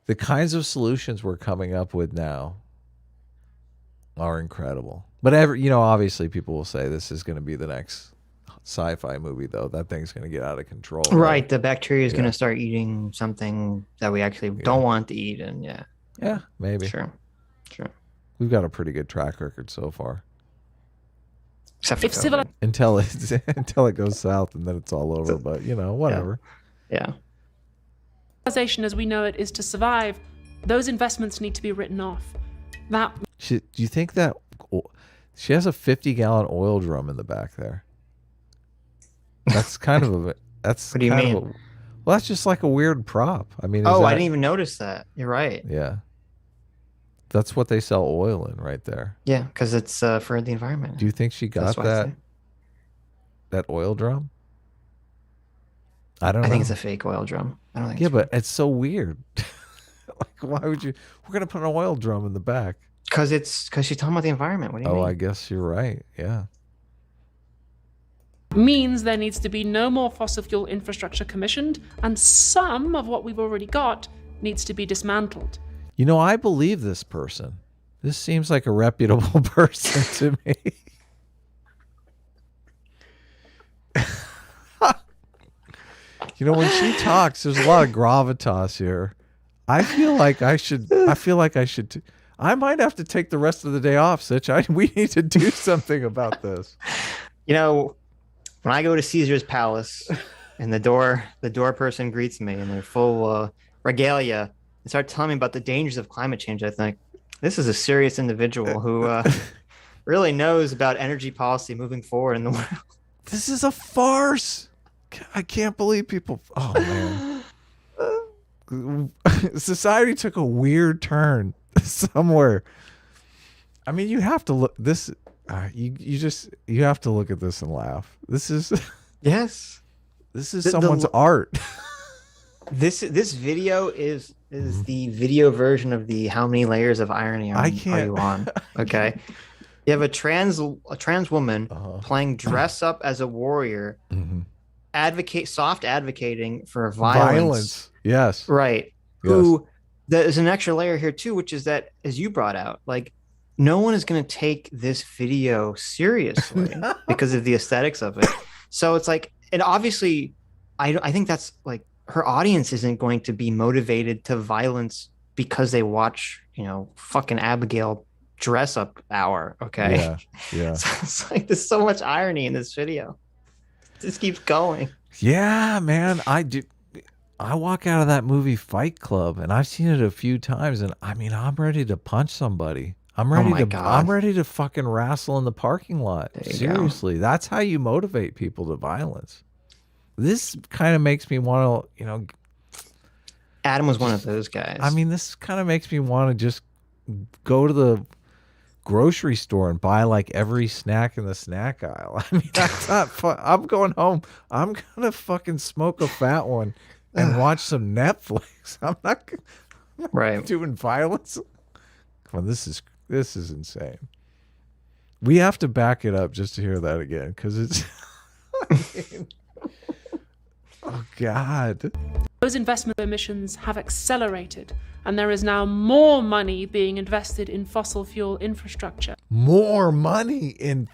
Speaker 1: the kinds of solutions we're coming up with now are incredible. But obviously people will say this is going to be the next sci-fi movie, though. That thing's going to get out of control.
Speaker 2: Right. The bacteria is going to start eating something that we actually don't want to eat. And
Speaker 1: maybe.
Speaker 2: Sure.
Speaker 1: We've got a pretty good track record so far.
Speaker 2: Except for
Speaker 1: until it goes south and then it's all over. But whatever.
Speaker 2: Yeah.
Speaker 3: Civilization as we know it is to survive. Those investments need to be written off. Do
Speaker 1: you think that she has a 50-gallon oil drum in the back there? That's kind of a. That's
Speaker 2: what do you mean?
Speaker 1: Well, that's just like a weird prop. I mean,
Speaker 2: I didn't even notice that. You're right.
Speaker 1: Yeah, that's what they sell oil in right there.
Speaker 2: Yeah, because it's for the environment.
Speaker 1: Do you think she got that oil drum? I don't know.
Speaker 2: I think it's a fake oil drum. I don't think.
Speaker 1: Yeah, but it's so weird. Like, why would you? We're gonna put an oil drum in the back.
Speaker 2: Because she's talking about the environment. What do you mean?
Speaker 1: I guess you're right. Yeah.
Speaker 3: Means there needs to be no more fossil fuel infrastructure commissioned, and some of what we've already got needs to be dismantled.
Speaker 1: I believe this person. This seems like a reputable person to me. You know, when she talks, there's a lot of gravitas here. I feel like I should. I might have to take the rest of the day off, Sitch. We need to do something about this.
Speaker 2: You know, when I go to Caesar's Palace and the door person greets me in their full regalia and start telling me about the dangers of climate change, I think this is a serious individual who really knows about energy policy moving forward in the world.
Speaker 1: This is a farce. I can't believe people. Oh man, society took a weird turn somewhere. I mean, you have to look this. You have to look at this and laugh. This is
Speaker 2: yes.
Speaker 1: This is someone's art.
Speaker 2: This video is the video version of the how many layers of irony are you on? Okay. You have a trans woman playing dress up as a warrior, advocating for violence.
Speaker 1: Yes.
Speaker 2: Right. Yes. There's an extra layer here too, which is that, as you brought out, like, no one is going to take this video seriously because of the aesthetics of it. So it's like, and obviously I think that's like, her audience isn't going to be motivated to violence because they watch, fucking Abigail dress up hour. Okay.
Speaker 1: Yeah.
Speaker 2: So it's like, there's so much irony in this video. It just keeps going.
Speaker 1: Yeah, man. I walk out of that movie Fight Club and I've seen it a few times, and I mean, I'm ready to punch somebody. I'm ready to fucking wrestle in the parking lot. Seriously. That's how you motivate people to violence. This kind of makes me want to,
Speaker 2: Adam was one of those guys.
Speaker 1: I mean, this kind of makes me want to just go to the grocery store and buy like every snack in the snack aisle. I mean, that's not fun. I'm going home. I'm going to fucking smoke a fat one and watch some Netflix. I'm not doing violence. Come on, this is insane. We have to back it up just to hear that again, because it's oh God.
Speaker 3: Those investment emissions have accelerated, and there is now more money being invested in fossil fuel infrastructure.
Speaker 1: More money in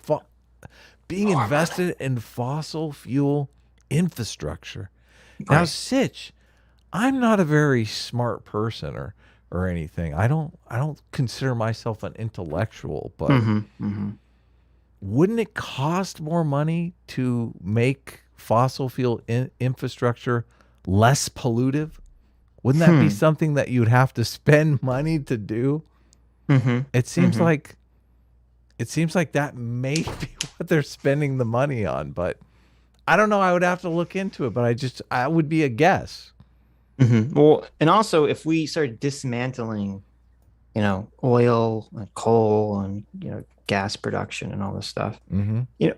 Speaker 1: being invested in fossil fuel infrastructure. Now, Sitch, I'm not a very smart person or anything. I don't consider myself an intellectual, but wouldn't it cost more money to make fossil fuel infrastructure less pollutive? Wouldn't that be something that you'd have to spend money to do? It seems like that may be what they're spending the money on, but I don't know. I would have to look into it, but I would be a guess.
Speaker 2: Well, and also if we start dismantling, oil and coal and, gas production and all this stuff,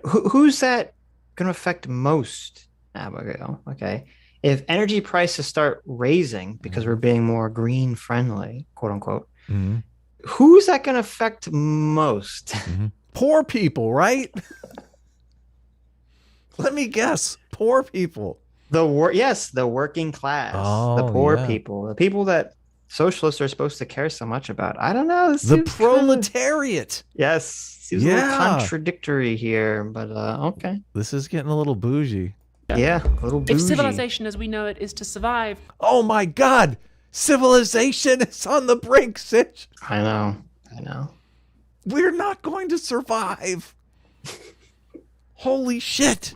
Speaker 2: who's that going to affect most, Abigail? Okay. If energy prices start raising because we're being more green friendly, quote unquote, who's that going to affect most?
Speaker 1: Poor people, right? Let me guess. Poor people.
Speaker 2: The working class, the poor people, the people that socialists are supposed to care so much about. I don't know.
Speaker 1: The proletariat.
Speaker 2: Yes. Seems a little contradictory here, but okay.
Speaker 1: This is getting a little bougie.
Speaker 2: Yeah, a little bougie.
Speaker 3: If civilization as we know it is to survive.
Speaker 1: Oh my God. Civilization is on the brink, Sitch.
Speaker 2: I know.
Speaker 1: We're not going to survive. Holy shit.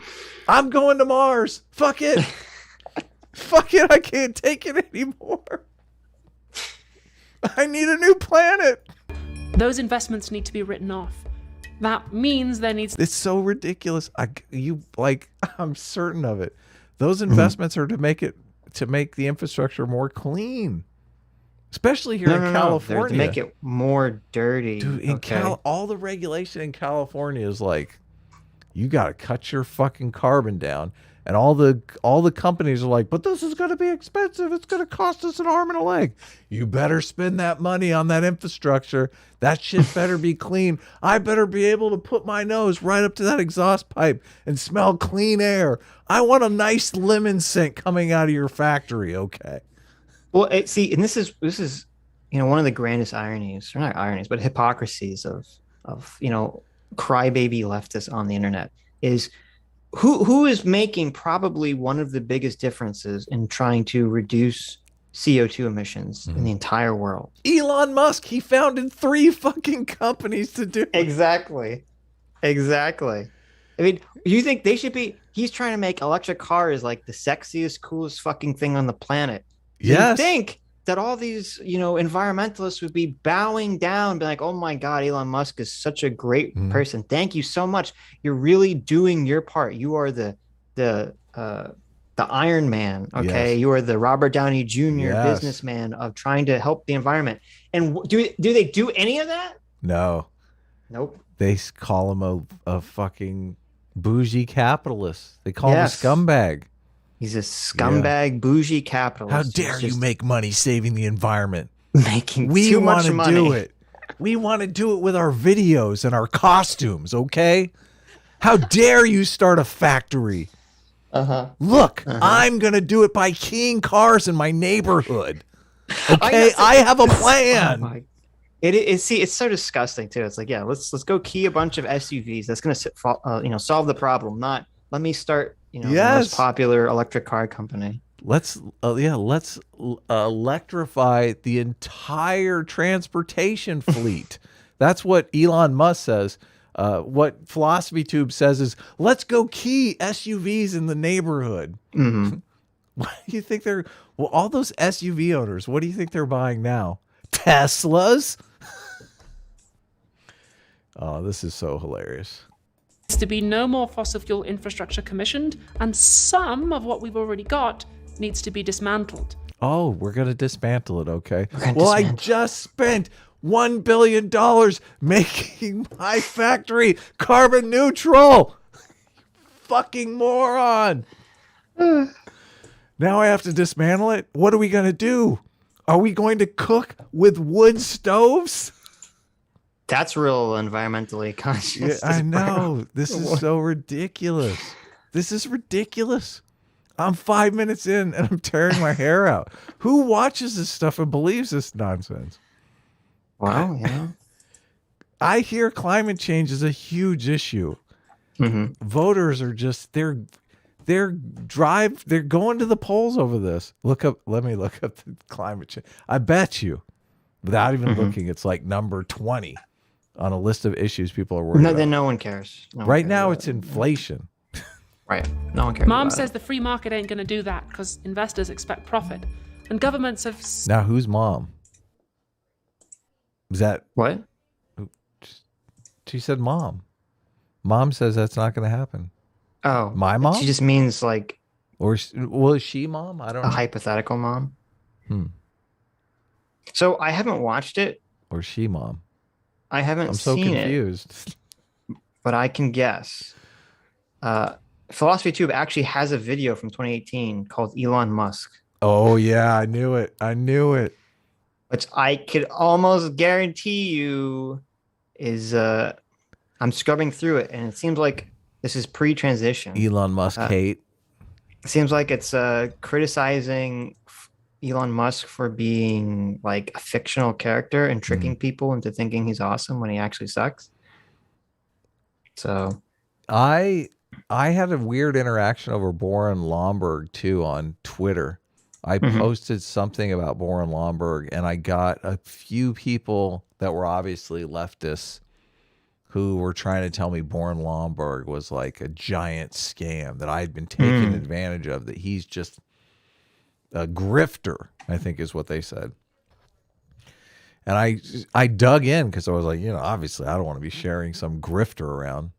Speaker 1: I'm going to Mars. Fuck it. Fuck it. I can't take it anymore. I need a new planet.
Speaker 3: Those investments need to be written off. That means there needs...
Speaker 1: It's so ridiculous. I'm certain of it. Those investments are to make the infrastructure more clean. Especially here in California.
Speaker 2: To make it more dirty.
Speaker 1: Dude, all the regulation in California is like, you got to cut your fucking carbon down. And all the companies are like, but this is going to be expensive. It's going to cost us an arm and a leg. You better spend that money on that infrastructure. That shit better be clean. I better be able to put my nose right up to that exhaust pipe and smell clean air. I want a nice lemon scent coming out of your factory, okay?
Speaker 2: Well, and this is one of the grandest ironies, or not ironies, but hypocrisies of crybaby leftists on the internet is who is making probably one of the biggest differences in trying to reduce CO2 emissions in the entire world?
Speaker 1: Elon Musk, he founded 3 fucking companies to do it.
Speaker 2: Exactly. I mean, you think they should be? He's trying to make electric cars like the sexiest, coolest fucking thing on the planet.
Speaker 1: Yes.
Speaker 2: You think that all these, environmentalists would be bowing down, be like, "Oh my God, Elon Musk is such a great person. Thank you so much. You're really doing your part. You are the Iron Man. Okay,
Speaker 1: Yes.
Speaker 2: you are the Robert Downey Jr.
Speaker 1: Yes.
Speaker 2: businessman of trying to help the environment." And do they do any of that?
Speaker 1: No.
Speaker 2: Nope.
Speaker 1: They call him a fucking bougie capitalist. They call him a scumbag.
Speaker 2: He's a scumbag, bougie capitalist.
Speaker 1: How dare you make money saving the environment?
Speaker 2: Making too much money.
Speaker 1: We want to do it. We want to do it with our videos and our costumes, okay? How dare you start a factory? Look, I'm going to do it by keying cars in my neighborhood. Okay? I have a plan.
Speaker 2: It's so disgusting too. It's like, yeah, let's go key a bunch of SUVs. That's going to solve the problem. Not let me start, the most popular electric car company.
Speaker 1: Let's electrify the entire transportation fleet. That's what Elon Musk says. What Philosophy Tube says is, let's go key SUVs in the neighborhood. What do you think they're? Well, all those SUV owners, what do you think they're buying now? Teslas? Oh, this is so hilarious.
Speaker 3: To be no more fossil fuel infrastructure commissioned, and some of what we've already got needs to be dismantled.
Speaker 1: Oh, we're going to dismantle it, okay? Well, I just spent $1 billion making my factory carbon neutral. Fucking moron. Now I have to dismantle it? What are we going to do? Are we going to cook with wood stoves?
Speaker 2: That's real environmentally conscious.
Speaker 1: Yeah, I know. This is so ridiculous. This is ridiculous. I'm 5 minutes in and I'm tearing my hair out. Who watches this stuff and believes this nonsense?
Speaker 2: Wow, yeah.
Speaker 1: I hear climate change is a huge issue. Voters are just they're going to the polls over this. Let me look up the climate change. I bet you, without even looking, it's like number 20 on a list of issues people are worried about.
Speaker 2: Then no one cares.
Speaker 1: Right now it's inflation.
Speaker 2: Right. No one cares.
Speaker 3: Mom says the free market ain't going to do that because investors expect profit. And governments have...
Speaker 1: Now, who's mom? Is that...
Speaker 2: What?
Speaker 1: She said mom. Mom says that's not going to happen.
Speaker 2: Oh.
Speaker 1: My mom?
Speaker 2: She just means like...
Speaker 1: Or, well, is she mom? I don't know.
Speaker 2: A hypothetical mom. So I haven't watched it.
Speaker 1: Or she mom?
Speaker 2: I haven't
Speaker 1: I'm so
Speaker 2: seen
Speaker 1: confused.
Speaker 2: But I can guess. Philosophy Tube actually has a video from 2018 called Elon Musk.
Speaker 1: Oh, yeah, I knew it.
Speaker 2: Which I could almost guarantee you is, I'm scrubbing through it, and it seems like this is pre-transition.
Speaker 1: Elon Musk hate.
Speaker 2: It seems like it's criticizing Elon Musk for being like a fictional character and tricking people into thinking he's awesome when he actually sucks. So
Speaker 1: I had a weird interaction over Boren Lomborg too on Twitter. I posted something about Boren Lomborg and I got a few people that were obviously leftists who were trying to tell me Boren Lomborg was like a giant scam, that I had been taken advantage of, that he's just a grifter, I think is what they said. And I dug in because I was like, obviously I don't want to be sharing some grifter around.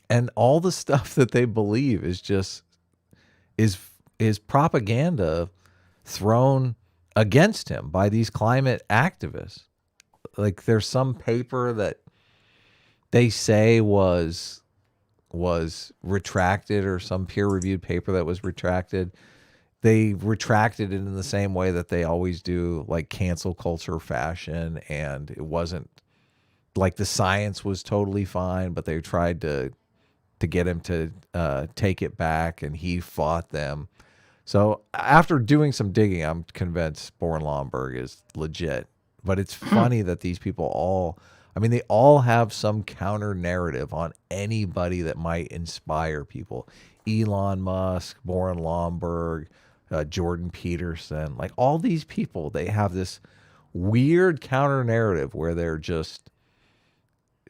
Speaker 1: And all the stuff that they believe is just is propaganda thrown against him by these climate activists. Like there's some paper that they say was retracted, or some peer-reviewed paper that was retracted. They retracted it in the same way that they always do, like cancel culture fashion, and it wasn't like the science was totally fine, but they tried to get him to take it back, and he fought them. So after doing some digging, I'm convinced Boren Lomborg is legit. But it's funny that these people all, I mean, they all have some counter narrative on anybody that might inspire people. Elon Musk, Warren Lomberg, Jordan Peterson, like all these people, they have this weird counter narrative where they're just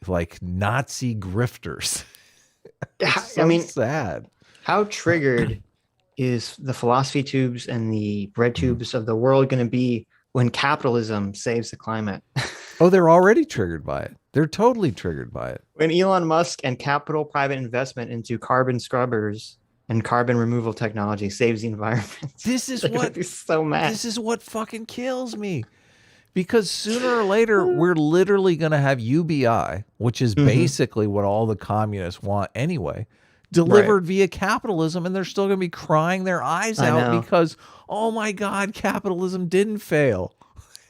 Speaker 1: like Nazi grifters. It's so
Speaker 2: I mean,
Speaker 1: sad.
Speaker 2: how triggered is the philosophy tubes and the bread tubes of the world going to be when capitalism saves the climate?
Speaker 1: Oh, they're already triggered by it. They're totally triggered by it.
Speaker 2: When Elon Musk and capital private investment into carbon scrubbers and carbon removal technology saves the environment.
Speaker 1: This is what
Speaker 2: be so mad.
Speaker 1: This is what fucking kills me. Because sooner or later, we're literally going to have UBI, which is basically what all the communists want anyway, delivered via capitalism, and they're still going to be crying their eyes out because, oh my God, capitalism didn't fail.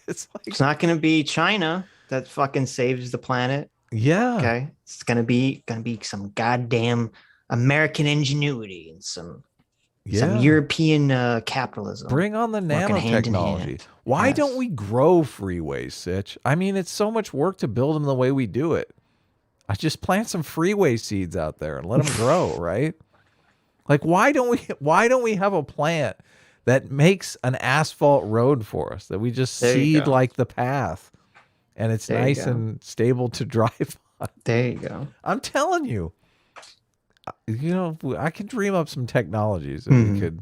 Speaker 2: It's not going to be China that fucking saves the planet.
Speaker 1: Yeah.
Speaker 2: Okay. It's going to be some goddamn American ingenuity and some European capitalism.
Speaker 1: Bring on the nanotechnology. Why don't we grow freeways, Sitch? I mean, it's so much work to build them the way we do it. I just plant some freeway seeds out there and let them grow, right? Like, why don't we have a plant that makes an asphalt road for us that we just seed like the path, and it's nice and stable to drive on?
Speaker 2: There you go.
Speaker 1: I'm telling you. You know, I can dream up some technologies that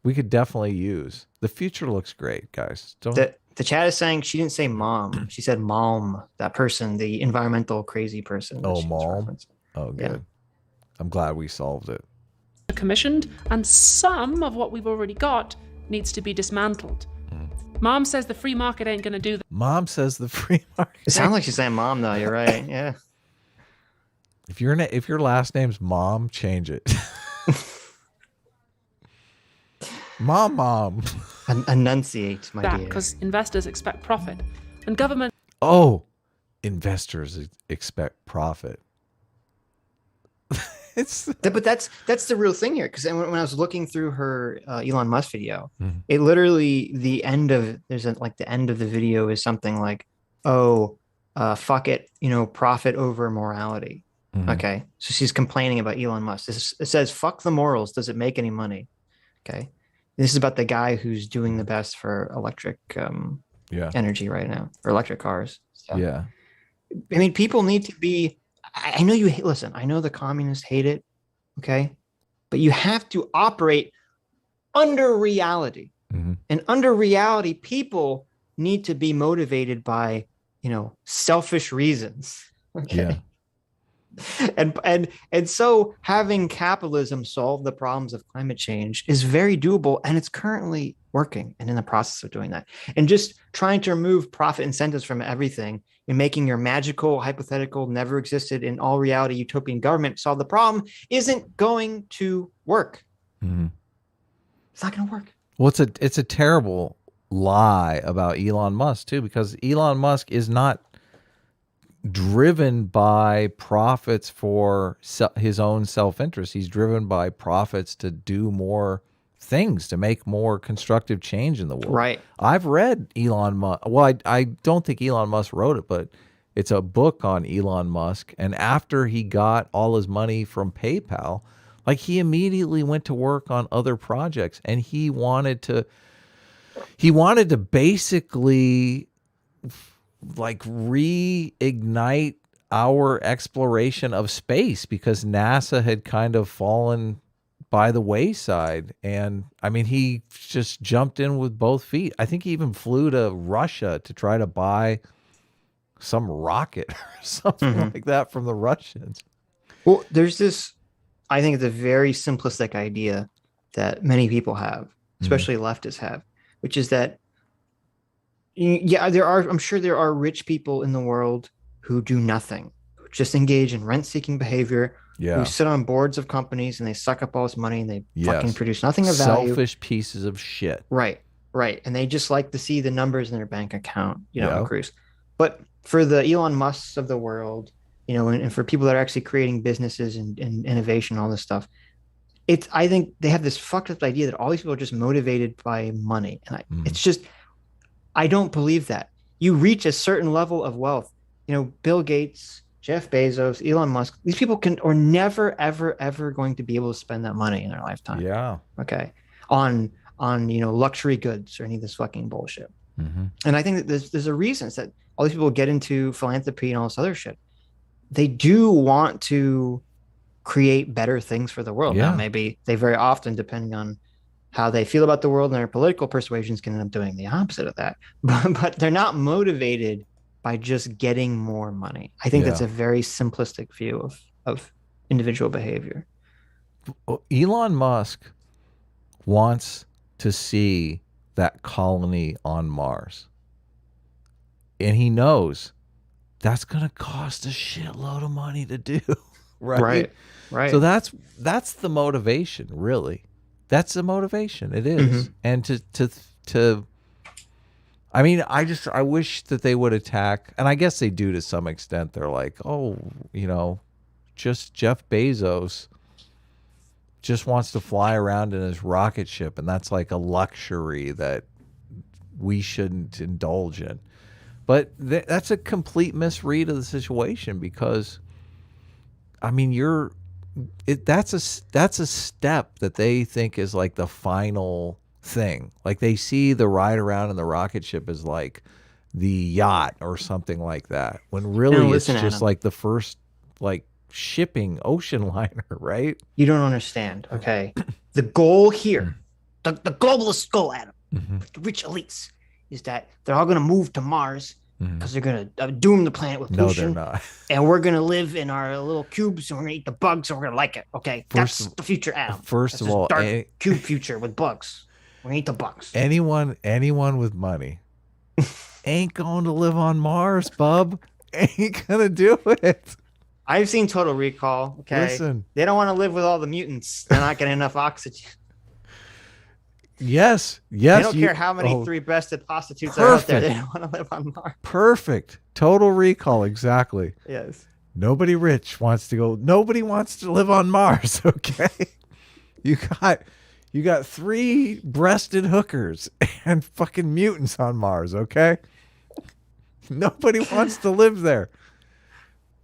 Speaker 1: we could definitely use. The future looks great, guys.
Speaker 2: The chat is saying she didn't say mom. She said mom, that person, the environmental crazy person.
Speaker 1: Oh, mom. Oh, good. Yeah. I'm glad we solved it.
Speaker 3: Commissioned, and some of what we've already got needs to be dismantled. Mom says the free market ain't gonna do that.
Speaker 1: Mom says the free market.
Speaker 2: It sounds like she's saying mom, though. You're right. Yeah.
Speaker 1: If your last name's Mom, change it. Mom.
Speaker 2: Enunciate, my dear.
Speaker 3: Because investors expect profit, and government.
Speaker 1: Oh, investors expect profit.
Speaker 2: But that's the real thing here. Because when I was looking through her Elon Musk video, it literally the end of the video is something like, fuck it, profit over morality. Okay, so she's complaining about Elon Musk. It says, fuck the morals. Does it make any money? Okay, this is about the guy who's doing the best for electric energy right now, or electric cars. So,
Speaker 1: yeah,
Speaker 2: I mean, people need to be. I know you listen. I know the communists hate it. Okay, but you have to operate under reality, and under reality, people need to be motivated by selfish reasons. Okay?
Speaker 1: Yeah.
Speaker 2: And so having capitalism solve the problems of climate change is very doable, and it's currently working and in the process of doing that. And just trying to remove profit incentives from everything and making your magical, hypothetical, never existed in all reality utopian government solve the problem isn't going to work. It's not going to work.
Speaker 1: Well, it's a terrible lie about Elon Musk too, because Elon Musk is not driven by profits for his own self-interest. He's driven by profits to do more things, to make more constructive change in the world.
Speaker 2: Right.
Speaker 1: I've read Elon Musk. Well, I don't think Elon Musk wrote it, but it's a book on Elon Musk. And after he got all his money from PayPal, like, he immediately went to work on other projects, and he wanted to basically like reignite our exploration of space, because NASA had kind of fallen by the wayside. And I mean, he just jumped in with both feet. I think he even flew to Russia to try to buy some rocket or something like that from the Russians.
Speaker 2: Well, there's this, I think it's a very simplistic idea that many people have, especially leftists have, which is that I'm sure there are rich people in the world who do nothing, who just engage in rent-seeking behavior, who sit on boards of companies and they suck up all this money and they fucking produce nothing of value.
Speaker 1: Selfish pieces of shit.
Speaker 2: Right. And they just like to see the numbers in their bank account, increase. But for the Elon Musks of the world, and for people that are actually creating businesses and innovation, all this stuff, I think they have this fucked up idea that all these people are just motivated by money. And it's just, I don't believe that. You reach a certain level of wealth Bill Gates, Jeff Bezos, Elon Musk, these people are never, ever, ever going to be able to spend that money in their lifetime.
Speaker 1: Yeah.
Speaker 2: Okay. On luxury goods or any of this fucking bullshit.
Speaker 1: Mm-hmm.
Speaker 2: And I think that there's a reason that all these people get into philanthropy and all this other shit. They do want to create better things for the world.
Speaker 1: Yeah.
Speaker 2: Now, maybe they very often, depending on how they feel about the world and their political persuasions, can end up doing the opposite of that. But they're not motivated by just getting more money. I think that's a very simplistic view of individual behavior.
Speaker 1: Well, Elon Musk wants to see that colony on Mars. And he knows that's going to cost a shitload of money to do. Right.
Speaker 2: Right.
Speaker 1: So that's the motivation, really. That's the motivation. It is.
Speaker 2: Mm-hmm.
Speaker 1: And to I mean, I wish that they would attack, and I guess they do to some extent. They're like, oh, just Jeff Bezos just wants to fly around in his rocket ship, and that's like a luxury that we shouldn't indulge in. But that's a complete misread of the situation, because I mean, that's a step that they think is like the final thing. Like they see the ride around in the rocket ship as like the yacht or something like that, when really it's just like the first like shipping ocean liner, right?
Speaker 2: You don't understand. Okay. The goal here, the globalist goal, Adam, the rich elites, is that they're all going to move to Mars because they're going to doom the planet with pollution.
Speaker 1: No, they're not.
Speaker 2: And we're going to live in our little cubes, and we're going to eat the bugs, and we're going to like it. Okay. That's the future, Adam.
Speaker 1: First of all,
Speaker 2: dark cube future with bugs. We're going to eat the bugs.
Speaker 1: Anyone with money ain't going to live on Mars, bub. Ain't going to do it.
Speaker 2: I've seen Total Recall. Okay.
Speaker 1: Listen.
Speaker 2: They don't want to live with all the mutants. They're not getting enough oxygen.
Speaker 1: Yes.
Speaker 2: They don't care how many three-breasted prostitutes are out there. They don't want to live on Mars.
Speaker 1: Perfect. Total Recall. Exactly.
Speaker 2: Yes.
Speaker 1: Nobody rich wants to go. Nobody wants to live on Mars. Okay. You got three-breasted hookers and fucking mutants on Mars. Okay. Nobody wants to live there.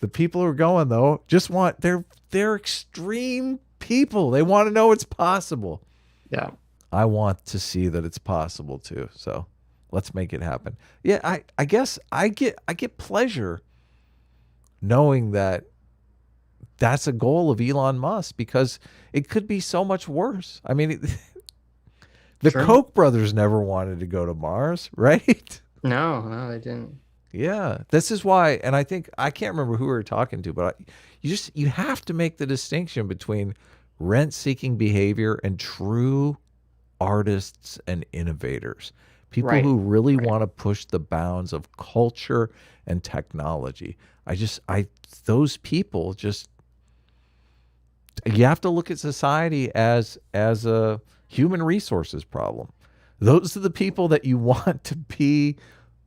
Speaker 1: The people who are going, though, just want, they're extreme people. They want to know it's possible.
Speaker 2: Yeah.
Speaker 1: I want to see that it's possible too. So let's make it happen. Yeah, I guess I get pleasure knowing that that's a goal of Elon Musk, because it could be so much worse. I mean, the Koch brothers never wanted to go to Mars, right?
Speaker 2: No, they didn't.
Speaker 1: Yeah, this is why, and I think, I can't remember who we were talking to, but you have to make the distinction between rent-seeking behavior and true artists and innovators, people who really want to push the bounds of culture and technology. Those people just, you have to look at society as a human resources problem. Those are the people that you want to be,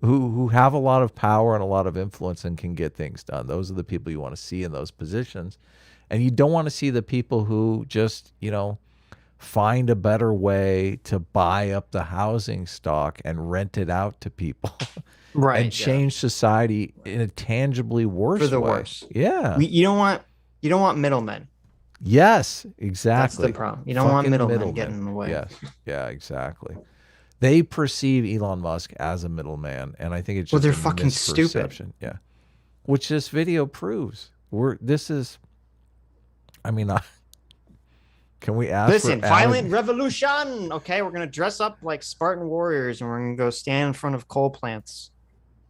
Speaker 1: who have a lot of power and a lot of influence and can get things done. Those are the people you want to see in those positions. And you don't want to see the people who just, find a better way to buy up the housing stock and rent it out to people.
Speaker 2: Right.
Speaker 1: And change society in a tangibly worse way.
Speaker 2: For the worse.
Speaker 1: Yeah.
Speaker 2: You don't want middlemen.
Speaker 1: Yes, exactly.
Speaker 2: That's the problem. You don't want middlemen getting in the way.
Speaker 1: Yes. Yeah, exactly. They perceive Elon Musk as a middleman, and I think it's just
Speaker 2: they're
Speaker 1: a
Speaker 2: fucking stupid.
Speaker 1: Yeah. Which this video proves. Can we ask?
Speaker 2: Listen, violent revolution. Okay, we're gonna dress up like Spartan warriors, and we're gonna go stand in front of coal plants,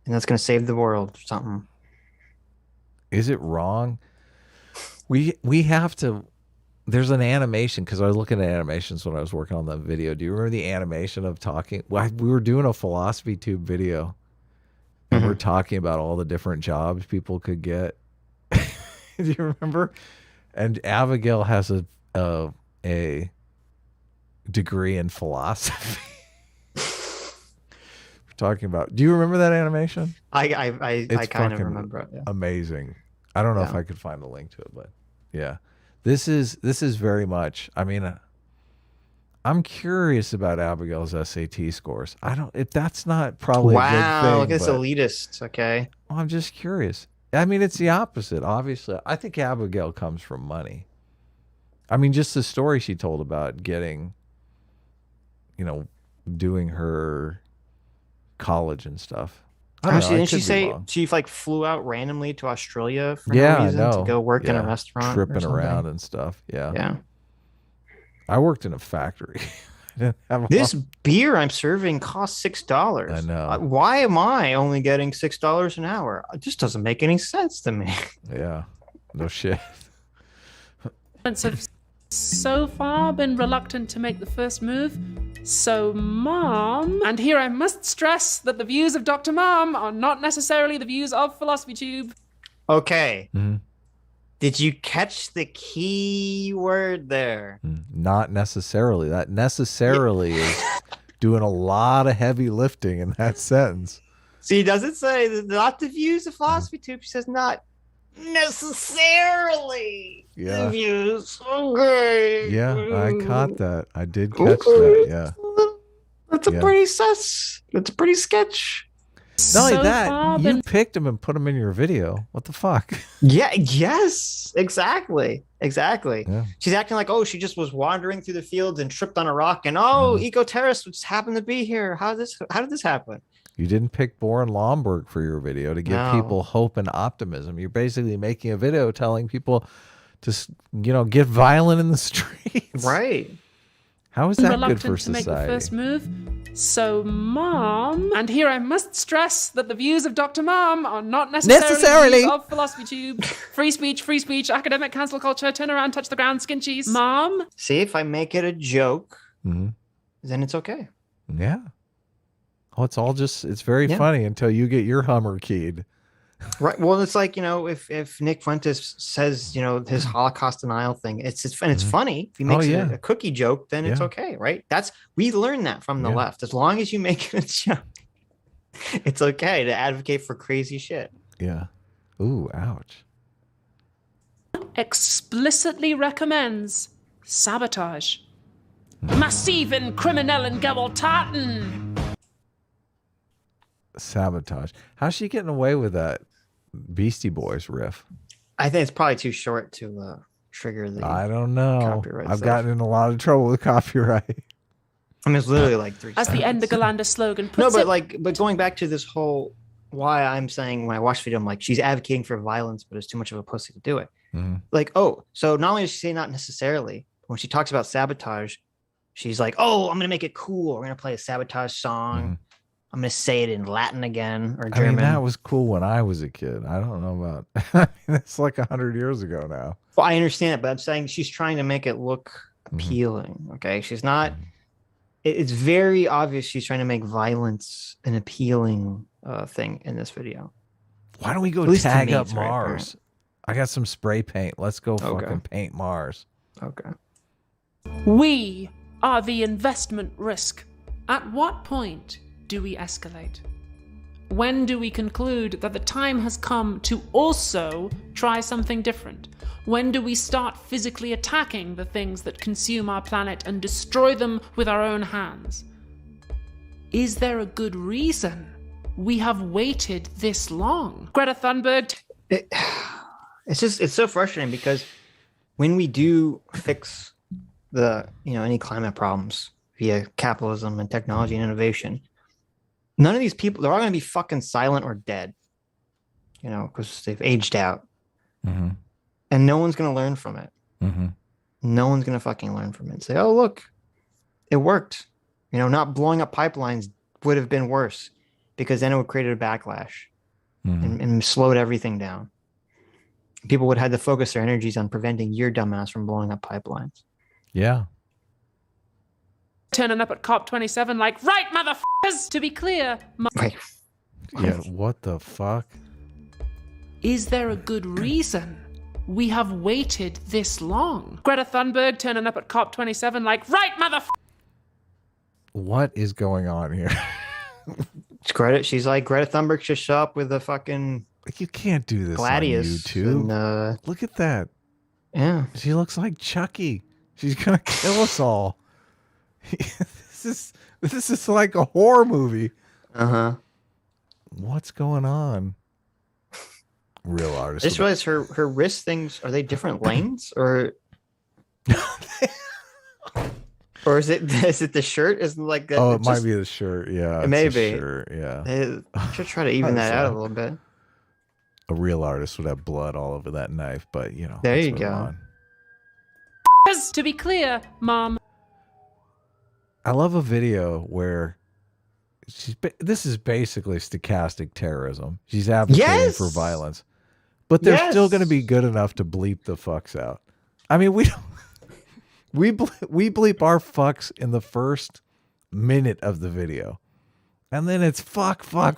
Speaker 2: and that's gonna save the world or something.
Speaker 1: Is it wrong? We have to. There's an animation, because I was looking at animations when I was working on the video. Do you remember the animation of talking? Well, we were doing a philosophy tube video, and we're talking about all the different jobs people could get. Do you remember? And Abigail has a degree in philosophy. We're talking about. Do you remember that animation?
Speaker 2: I kind of remember it. Yeah.
Speaker 1: Amazing. I don't know if I could find the link to it, but yeah, this is very much. I mean, I'm curious about Abigail's SAT scores. I don't. If that's not probably a good
Speaker 2: Wow,
Speaker 1: thing.
Speaker 2: look at this
Speaker 1: but-
Speaker 2: elitist. Okay.
Speaker 1: Well, I'm just curious. I mean, it's the opposite, obviously. I think Abigail comes from money. I mean, just the story she told about getting, doing her college and stuff. I don't know.
Speaker 2: Didn't
Speaker 1: I
Speaker 2: she
Speaker 1: could be
Speaker 2: say
Speaker 1: wrong.
Speaker 2: she like flew out randomly to Australia for
Speaker 1: Yeah,
Speaker 2: no
Speaker 1: I
Speaker 2: reason
Speaker 1: know.
Speaker 2: to go work in a
Speaker 1: Yeah.
Speaker 2: restaurant? or
Speaker 1: Tripping
Speaker 2: something?
Speaker 1: around and stuff. Yeah.
Speaker 2: Yeah.
Speaker 1: I worked in a factory. I didn't have a
Speaker 2: This
Speaker 1: lot-
Speaker 2: beer I'm serving costs $6.
Speaker 1: I know.
Speaker 2: Why am I only getting $6 an hour? It just doesn't make any sense to me.
Speaker 1: Yeah. No shit.
Speaker 3: Have so far been reluctant to make the first move. So, Mom, and here I must stress that the views of Dr. Mom are not necessarily the views of Philosophy Tube.
Speaker 2: Okay.
Speaker 1: Mhm.
Speaker 2: Did you catch the key word there?
Speaker 1: Not necessarily. That necessarily is doing a lot of heavy lifting in that sentence.
Speaker 2: See, does it say not the views of Philosophy Tube? She says not necessarily
Speaker 1: Yeah.
Speaker 2: the views. Okay.
Speaker 1: Yeah, I caught that. I did catch that. Yeah.
Speaker 2: That's a
Speaker 1: Yeah.
Speaker 2: pretty sus. That's a pretty sketch.
Speaker 1: Not only
Speaker 3: So
Speaker 1: that,
Speaker 3: far
Speaker 1: you
Speaker 3: been
Speaker 1: picked him and put him in your video. What the fuck?
Speaker 2: Yeah, yes, exactly. Exactly.
Speaker 1: Yeah.
Speaker 2: She's acting like, oh, she just was wandering through the fields and tripped on a rock, and oh, eco terrorists just happened to be here. How did this happen?
Speaker 1: You didn't pick Boren Lomborg for your video to give
Speaker 2: No.
Speaker 1: people hope and optimism. You're basically making a video telling people to, get violent in the streets.
Speaker 2: Right.
Speaker 1: How is that good
Speaker 3: reluctant
Speaker 1: for
Speaker 3: to make the
Speaker 1: society?
Speaker 3: first move. So, Mom, and here I must stress that the views of Dr. Mom are not necessarily the views of Philosophy Tube. Free speech, academic cancel culture, turn around, touch the ground, skin cheese. Mom?
Speaker 2: See, if I make it a joke,
Speaker 1: Mhm.
Speaker 2: then it's okay.
Speaker 1: Yeah. Oh, it's very
Speaker 2: Yeah.
Speaker 1: funny until you get your Hummer keyed.
Speaker 2: Right. Well, it's like, if Nick Fuentes says, his Holocaust denial thing, it's funny. If he makes
Speaker 1: yeah.
Speaker 2: a cookie joke, then it's
Speaker 1: Yeah.
Speaker 2: okay, right? We learned that from the
Speaker 1: Yeah.
Speaker 2: left. As long as you make it a joke, it's okay to advocate for crazy shit.
Speaker 1: Yeah. Ooh, ouch.
Speaker 3: Explicitly recommends sabotage. Massiven criminellen Gewalttaten.
Speaker 1: Sabotage. How's she getting away with that Beastie Boys riff?
Speaker 2: I think it's probably too short to trigger the.
Speaker 1: I don't know.
Speaker 2: Copyright
Speaker 1: I've
Speaker 2: stuff.
Speaker 1: gotten in a lot of trouble with copyright.
Speaker 2: I mean, it's literally like 3
Speaker 3: As the
Speaker 2: seconds.
Speaker 3: Endergalanda slogan
Speaker 2: No,
Speaker 3: puts
Speaker 2: but going back to this whole why I'm saying when I watch the video, I'm like, she's advocating for violence, but is too much of a pussy to do it.
Speaker 1: Mhm.
Speaker 2: Like, oh, so not only does she say not necessarily, when she talks about sabotage, she's like, oh, I'm gonna make it cool. We're gonna play a sabotage song.
Speaker 1: Mhm.
Speaker 2: I'm gonna say it in Latin again or
Speaker 1: I
Speaker 2: German.
Speaker 1: mean, that was cool when I was a kid. I don't know about. I mean, it's like 100 years ago now.
Speaker 2: Well, I understand it, but I'm saying she's trying to make it look appealing. Okay, she's not. It's very obvious she's trying to make violence an appealing thing in this video.
Speaker 1: Why don't we go
Speaker 2: At least to
Speaker 1: tag
Speaker 2: me,
Speaker 1: up
Speaker 2: it's very
Speaker 1: Mars? I got some spray paint. Let's go
Speaker 2: Okay.
Speaker 1: fucking paint Mars.
Speaker 2: Okay.
Speaker 3: We are the investment risk. At what point do we escalate? When do we conclude that the time has come to also try something different? When do we start physically attacking the things that consume our planet and destroy them with our own hands? Is there a good reason we have waited this long? Greta Thunberg.
Speaker 2: It's so frustrating because when we do fix any climate problems via capitalism and technology and innovation, none of these people, they're all going to be fucking silent or dead, because they've aged out,
Speaker 1: Mm-hmm.
Speaker 2: and no one's going to learn from it.
Speaker 1: Mm-hmm.
Speaker 2: No one's going to fucking learn from it and say, oh, look, it worked. Not blowing up pipelines would have been worse because then it would create a backlash and slowed everything down. People would have had to focus their energies on preventing your dumbass from blowing up pipelines.
Speaker 1: Yeah.
Speaker 3: Turning up at COP27 like, right, motherfuckers! To be clear,
Speaker 2: Wait,
Speaker 1: Yeah. What the fuck?
Speaker 3: is there a good reason we have waited this long? Greta Thunberg turning up at COP27 like, right, motherfuckers!
Speaker 1: What is going on here?
Speaker 2: she's like, Greta Thunberg should show up with a fucking
Speaker 1: You can't do this
Speaker 2: gladius.
Speaker 1: on YouTube.
Speaker 2: And,
Speaker 1: Look at that.
Speaker 2: yeah.
Speaker 1: She looks like Chucky. She's gonna kill us all. this is like a horror movie.
Speaker 2: Uh-huh.
Speaker 1: What's going on? Real artist.
Speaker 2: I just realized her wrist things, are they different lanes or or is it the shirt? Is like that?
Speaker 1: Oh, it might be the shirt. Yeah,
Speaker 2: it may be.
Speaker 1: Shirt, yeah.
Speaker 2: I should try to even that out a little bit.
Speaker 1: A real artist would have blood all over that knife, but you know.
Speaker 2: There you go.
Speaker 3: To be clear, Mom.
Speaker 1: I love a video where this is basically stochastic terrorism. She's advocating for violence, but they're still going to be good enough to bleep the fucks out. I mean, we don't. We bleep our fucks in the first minute of the video, and then it's fuck. I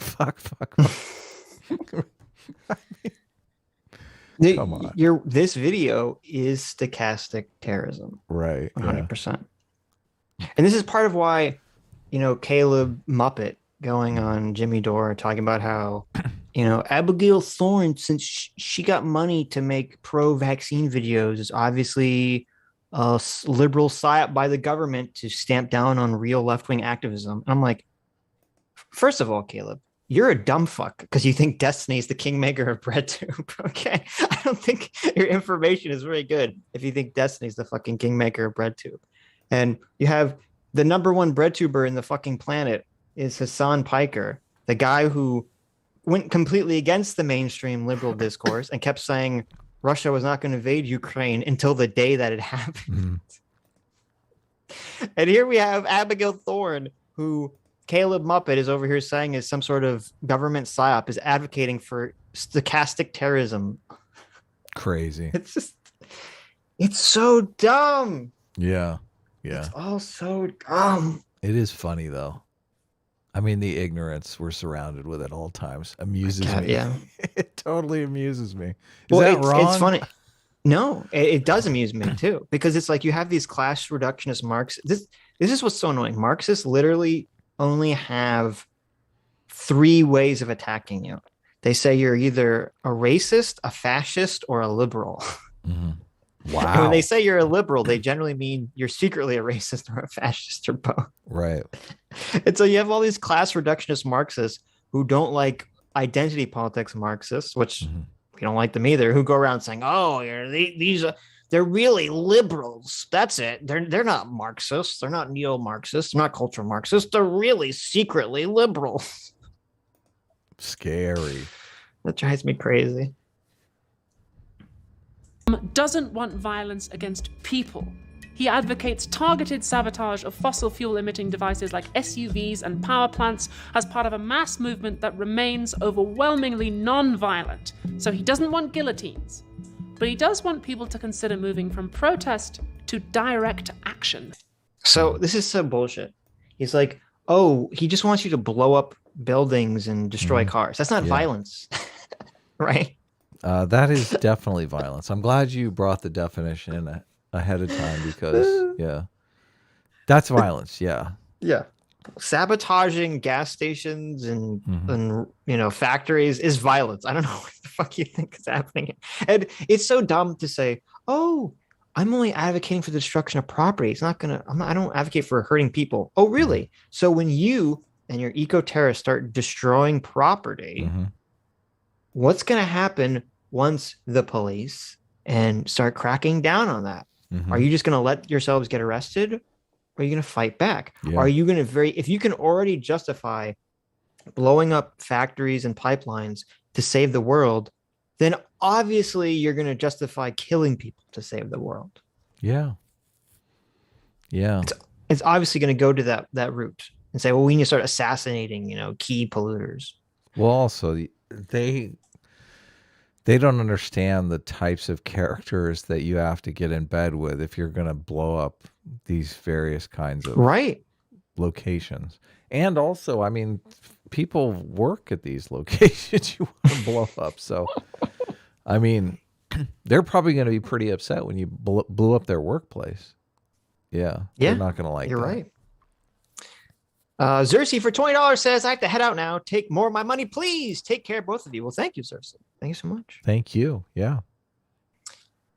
Speaker 1: mean, come on.
Speaker 2: This video is stochastic terrorism,
Speaker 1: right?
Speaker 2: 100%. And this is part of why, Caleb Muppet going on Jimmy Dore talking about how, Abigail Thorne, since she got money to make pro-vaccine videos, is obviously a liberal psyop by the government to stamp down on real left-wing activism. And I'm like, first of all, Caleb, you're a dumb fuck because you think Destiny is the kingmaker of BreadTube. Okay, I don't think your information is very good if you think Destiny is the fucking kingmaker of BreadTube. And you have the #1 BreadTuber in the fucking planet is Hassan Piker, the guy who went completely against the mainstream liberal discourse and kept saying Russia was not going to invade Ukraine until the day that it happened. And here we have Abigail Thorne, who Caleb Muppet is over here saying is some sort of government psyop, is advocating for stochastic terrorism.
Speaker 1: Crazy.
Speaker 2: It's so dumb.
Speaker 1: Yeah.
Speaker 2: It's all so dumb.
Speaker 1: It is funny though. I mean, the ignorance we're surrounded with at all times amuses me.
Speaker 2: Yeah,
Speaker 1: it totally amuses me. Is that wrong?
Speaker 2: It's funny. No, it does amuse me too, because it's like you have these class reductionist Marxists. This is what's so annoying. Marxists literally only have 3 ways of attacking you. They say you're either a racist, a fascist, or a liberal.
Speaker 1: Mm-hmm. Wow.
Speaker 2: And when they say you're a liberal, they generally mean you're secretly a racist or a fascist or both.
Speaker 1: Right.
Speaker 2: And so you have all these class reductionist Marxists who don't like identity politics Marxists, which we don't like them either, who go around saying, "Oh, they're really liberals. That's it. They're not Marxists. They're not neo-Marxists. They're not cultural Marxists. They're really secretly liberals."
Speaker 1: Scary.
Speaker 2: That drives me crazy.
Speaker 3: Doesn't want violence against people. He advocates targeted sabotage of fossil fuel emitting devices like SUVs and power plants as part of a mass movement that remains overwhelmingly non-violent. So he doesn't want guillotines, but he does want people to consider moving from protest to direct action.
Speaker 2: So this is so bullshit. He's like, oh, he just wants you to blow up buildings and destroy cars. That's not violence, right?
Speaker 1: That is definitely violence. I'm glad you brought the definition in ahead of time because, that's violence. Yeah.
Speaker 2: Yeah. Sabotaging gas stations and factories is violence. I don't know what the fuck you think is happening. And it's so dumb to say, oh, I'm only advocating for the destruction of property. I don't advocate for hurting people. Oh, really? So when you and your eco-terrorists start destroying property, what's going to happen once the police and start cracking down on that? Are you just going to let yourselves get arrested? Or are you going to fight back?
Speaker 1: Yeah.
Speaker 2: Are you going to if you can already justify blowing up factories and pipelines to save the world, then obviously you're going to justify killing people to save the world.
Speaker 1: Yeah. Yeah.
Speaker 2: It's obviously going to go to that route and say, well, we need to start assassinating, key polluters.
Speaker 1: Well, also they don't understand the types of characters that you have to get in bed with if you're going to blow up these various kinds of locations. And also, I mean, people work at these locations you want to blow up. So, I mean, they're probably going to be pretty upset when you blew up their workplace. Yeah. They're not going to like
Speaker 2: You're
Speaker 1: that.
Speaker 2: right. Xerxes for $20 says, I have to head out now. Take more of my money, please. Take care, both of you. Well, thank you, Xerxes. Thank you so much.
Speaker 1: Thank you. Yeah.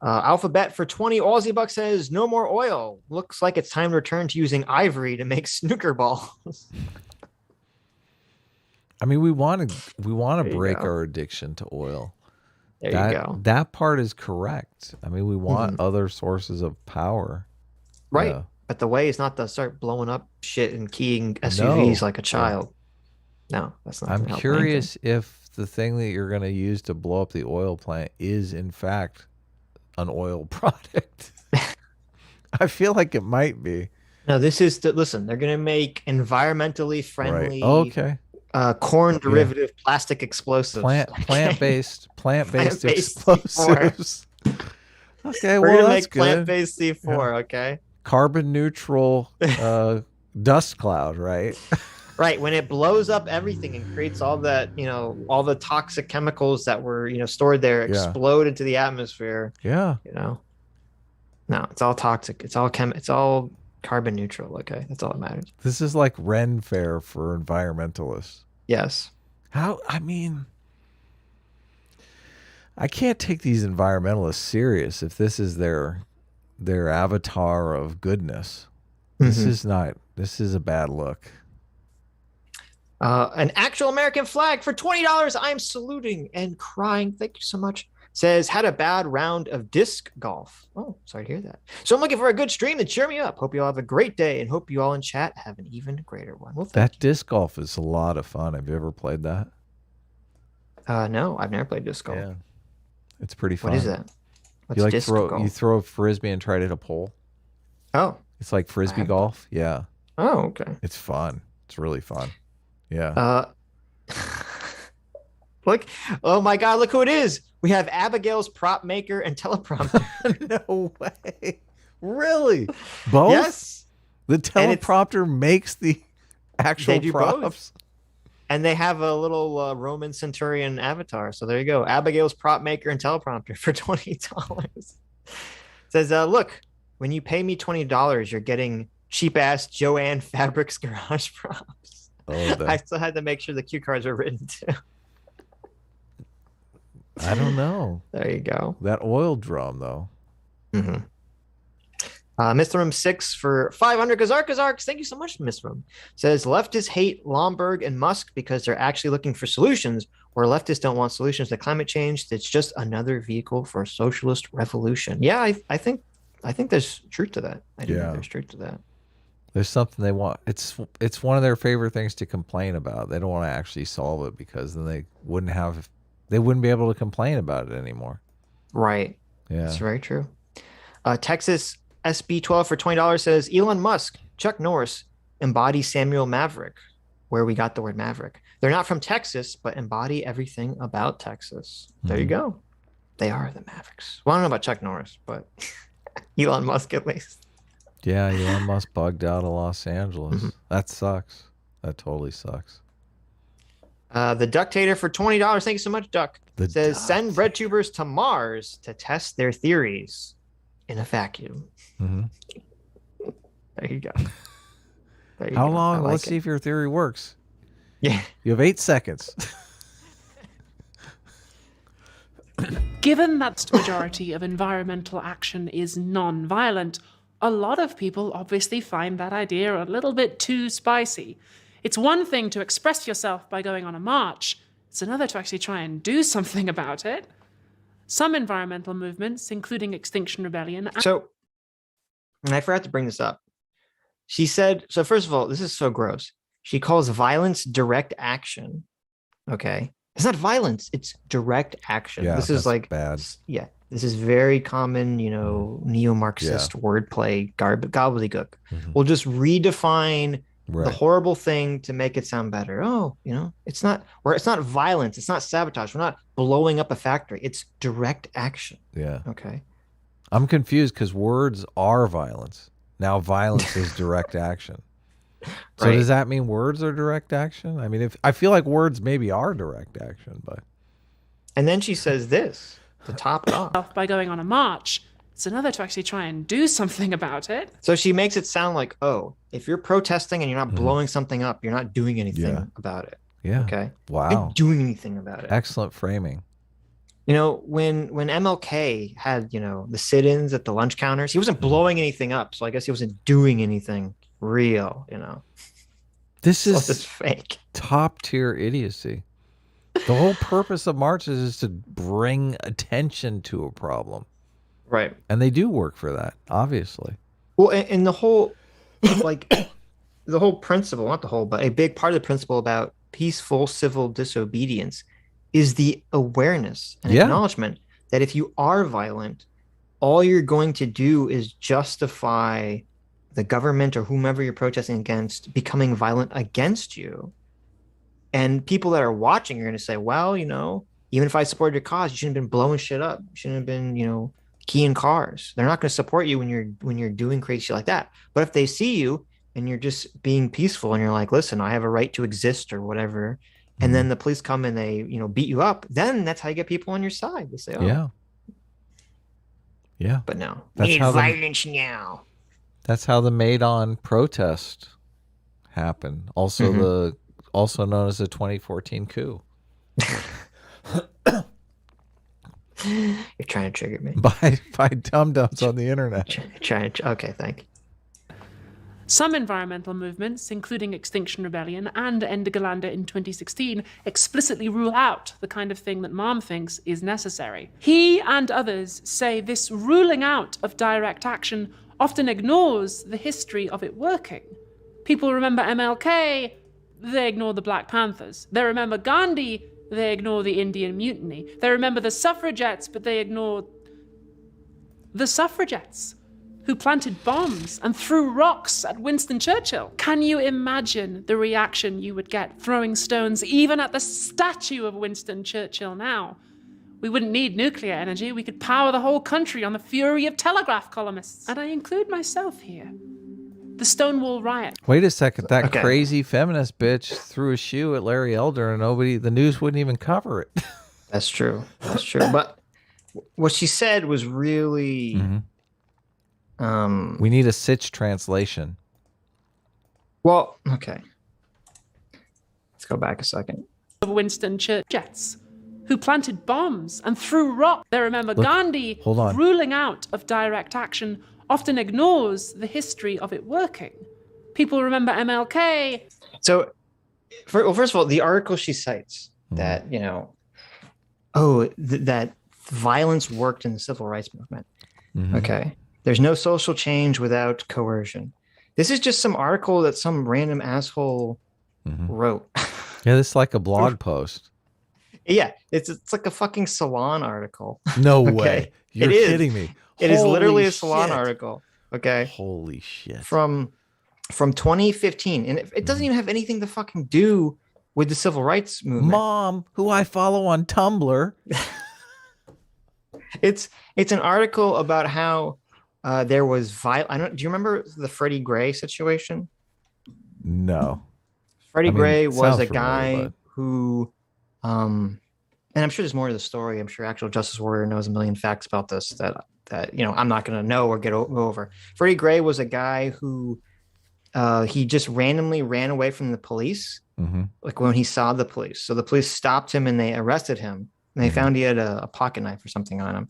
Speaker 2: Alphabet for 20 Aussie bucks says no more oil. Looks like it's time to return to using ivory to make snooker balls.
Speaker 1: I mean, we want to
Speaker 2: There you
Speaker 1: break
Speaker 2: go.
Speaker 1: our addiction to oil.
Speaker 2: There you go.
Speaker 1: That part is correct. I mean, we want
Speaker 2: Mhm.
Speaker 1: other sources of power.
Speaker 2: Right.
Speaker 1: Yeah.
Speaker 2: But the way is not to start blowing up shit and keying SUVs like a child. No, that's not.
Speaker 1: I'm
Speaker 2: gonna help
Speaker 1: curious if the thing that you're going to use to blow up the oil plant is in fact an oil product. I feel like it might be.
Speaker 2: No, this is listen. They're gonna make environmentally friendly,
Speaker 1: Okay.
Speaker 2: corn derivative plastic explosives.
Speaker 1: Plant-based
Speaker 2: Plant-based
Speaker 1: explosives. Okay,
Speaker 2: We're
Speaker 1: well
Speaker 2: gonna
Speaker 1: that's
Speaker 2: make
Speaker 1: good.
Speaker 2: plant-based C4. Okay.
Speaker 1: Carbon neutral dust cloud, right?
Speaker 2: Right. When it blows up everything and creates all that, all the toxic chemicals that were, stored there explode into the atmosphere.
Speaker 1: Yeah.
Speaker 2: No, it's all toxic. It's all carbon neutral. Okay. That's all that matters.
Speaker 1: This is like Ren Fair for environmentalists.
Speaker 2: Yes.
Speaker 1: I mean, I can't take these environmentalists serious if this is their avatar of goodness. This is a bad look.
Speaker 2: An actual American flag for $20. I'm saluting and crying. Thank you so much. Says, had a bad round of disc golf. Oh, sorry to hear that. So I'm looking for a good stream to cheer me up. Hope you all have a great day and hope you all in chat have an even greater one. Well,
Speaker 1: that disc golf is a lot of fun. Have you ever played that?
Speaker 2: No, I've never played disc golf.
Speaker 1: Yeah. It's pretty fun.
Speaker 2: What is that? What's
Speaker 1: You like
Speaker 2: disc golf?
Speaker 1: You throw a frisbee and try to hit a pole.
Speaker 2: Oh.
Speaker 1: It's like frisbee golf. Yeah.
Speaker 2: Oh, okay.
Speaker 1: It's fun. It's really fun. Yeah.
Speaker 2: Look, oh my God, look who it is. We have Abigail's prop maker and teleprompter.
Speaker 1: No way. Really? Both?
Speaker 2: Yes.
Speaker 1: The teleprompter makes the actual props.
Speaker 2: Both. And they have a little Roman centurion avatar. So there you go. Abigail's prop maker and teleprompter for $20. Says, look, when you pay me $20, you're getting cheap ass Joanne Fabrics garage props.
Speaker 1: Oh,
Speaker 2: I still had to make sure the cue cards were written too.
Speaker 1: I don't know.
Speaker 2: There you go.
Speaker 1: That oil drum, though.
Speaker 2: Mm-hmm. Mr. Room 6 for 500 Kazarks. Thank you so much, Mr. Room. Says leftists hate Lomberg and Musk because they're actually looking for solutions, or leftists don't want solutions to climate change. It's just another vehicle for a socialist revolution. Yeah, I think there's truth to that. I do think there's truth to that.
Speaker 1: There's something they want. It's one of their favorite things to complain about. They don't want to actually solve it because then they wouldn't be able to complain about it anymore.
Speaker 2: Right.
Speaker 1: Yeah.
Speaker 2: That's very true. Texas SB12 for $20 says Elon Musk, Chuck Norris embody Samuel Maverick, where we got the word Maverick. They're not from Texas, but embody everything about Texas. There you go. They are the Mavericks. Well, I don't know about Chuck Norris, but Elon Musk at least.
Speaker 1: Yeah, Elon Musk bugged out of Los Angeles. That sucks. That totally sucks.
Speaker 2: The Ductator for $20. Thank you so much, Duck. Says send bread tubers to Mars to test their theories in a vacuum. There you go.
Speaker 1: How long? Let's see if your theory works.
Speaker 2: Yeah.
Speaker 1: You have 8 seconds.
Speaker 3: Given that the majority of environmental action is non-violent, a lot of people obviously find that idea a little bit too spicy. It's one thing to express yourself by going on a march. It's another to actually try and do something about it. Some environmental movements, including Extinction Rebellion...
Speaker 2: So, and I forgot to bring this up. She said, so first of all, this is so gross. She calls violence direct action. Okay. It's not violence. It's direct action.
Speaker 1: Yeah,
Speaker 2: this is like
Speaker 1: bad.
Speaker 2: Yeah. This is very common, neo-Marxist wordplay, gobbledygook. We'll just redefine the horrible thing to make it sound better. Oh, it's not violence. It's not sabotage. We're not blowing up a factory. It's direct action.
Speaker 1: Yeah.
Speaker 2: Okay.
Speaker 1: I'm confused because words are violence. Now violence is direct action. So does that mean words are direct action? I mean, I feel like words maybe are direct action, but.
Speaker 2: And then she says this to top it off.
Speaker 3: By going on a march. It's another to actually try and do something about it.
Speaker 2: So she makes it sound like, oh, if you're protesting and you're not blowing something up, you're not doing anything about it.
Speaker 1: Yeah.
Speaker 2: Okay.
Speaker 1: Wow.
Speaker 2: You're not doing anything about it.
Speaker 1: Excellent framing.
Speaker 2: You know, when MLK had, you know, the sit-ins at the lunch counters, he wasn't blowing anything up, so I guess he wasn't doing anything real, you know.
Speaker 1: This
Speaker 2: So it's
Speaker 1: is
Speaker 2: fake.
Speaker 1: top tier idiocy. The whole purpose of marches is to bring attention to a problem.
Speaker 2: Right.
Speaker 1: And they do work for that, obviously.
Speaker 2: Well, and the whole, like, the whole principle, not the whole, but a big part of the principle about peaceful civil disobedience is the awareness and acknowledgement that if you are violent, all you're going to do is justify the government or whomever you're protesting against becoming violent against you. And people that are watching are going to say, well, you know, even if I supported your cause, you shouldn't have been blowing shit up. You shouldn't have been, you know, keying cars. They're not going to support you when you're doing crazy shit like that. But if they see you and you're just being peaceful and you're like, listen, I have a right to exist or whatever, and then the police come and they, you know, beat you up, then that's how you get people on your side. They say, oh.
Speaker 1: Yeah.
Speaker 2: But no.
Speaker 1: That's
Speaker 2: We need
Speaker 1: how
Speaker 2: violence now.
Speaker 1: That's how the Maidan protest happened. Also also known as the 2014 coup.
Speaker 2: You're trying to trigger me.
Speaker 1: By dum-dums on the internet.
Speaker 2: Okay, thank you.
Speaker 3: Some environmental movements, including Extinction Rebellion and Ende Gelände in 2016, explicitly rule out the kind of thing that Mom thinks is necessary. He and others say this ruling out of direct action often ignores the history of it working. People remember MLK, they ignore the Black Panthers. They remember Gandhi, they ignore the Indian Mutiny. They remember the suffragettes, but they ignore the suffragettes who planted bombs and threw rocks at Winston Churchill. Can you imagine the reaction you would get throwing stones even at the statue of Winston Churchill now? We wouldn't need nuclear energy. We could power the whole country on the fury of telegraph columnists. And I include myself here. The Stonewall riot.
Speaker 1: Wait a second. That crazy feminist bitch threw a shoe at Larry Elder and the news wouldn't even cover it.
Speaker 2: That's true. That's true. But what she said was really...
Speaker 1: we need a Sitch translation.
Speaker 2: Well, okay. Let's go back a second.
Speaker 3: Of Winston Churchill, who planted bombs and threw rocks. They remember Gandhi ruling out of direct action often ignores the history of it working. People remember MLK.
Speaker 2: So, first of all, the article she cites that, you know, that violence worked in the civil rights movement. Okay. There's no social change without coercion. This is just some article that some random asshole wrote.
Speaker 1: Yeah, this is like a blog post.
Speaker 2: Yeah, it's like a fucking Salon article.
Speaker 1: No way. You're kidding me.
Speaker 2: It is literally a Salon article. Okay.
Speaker 1: Holy shit.
Speaker 2: From 2015. And it doesn't even have anything to fucking do with the civil rights movement.
Speaker 1: Mom, who I follow on Tumblr.
Speaker 2: It's an article about how there was do you remember the Freddie Gray situation?
Speaker 1: No.
Speaker 2: Freddie Gray was a guy who and I'm sure there's more to the story. I'm sure Actual Justice Warrior knows a million facts about this that you know I'm not going to know or go over. Freddie Gray was a guy who he just randomly ran away from the police, like when he saw the police. So the police stopped him and they arrested him. And they found he had a pocket knife or something on him.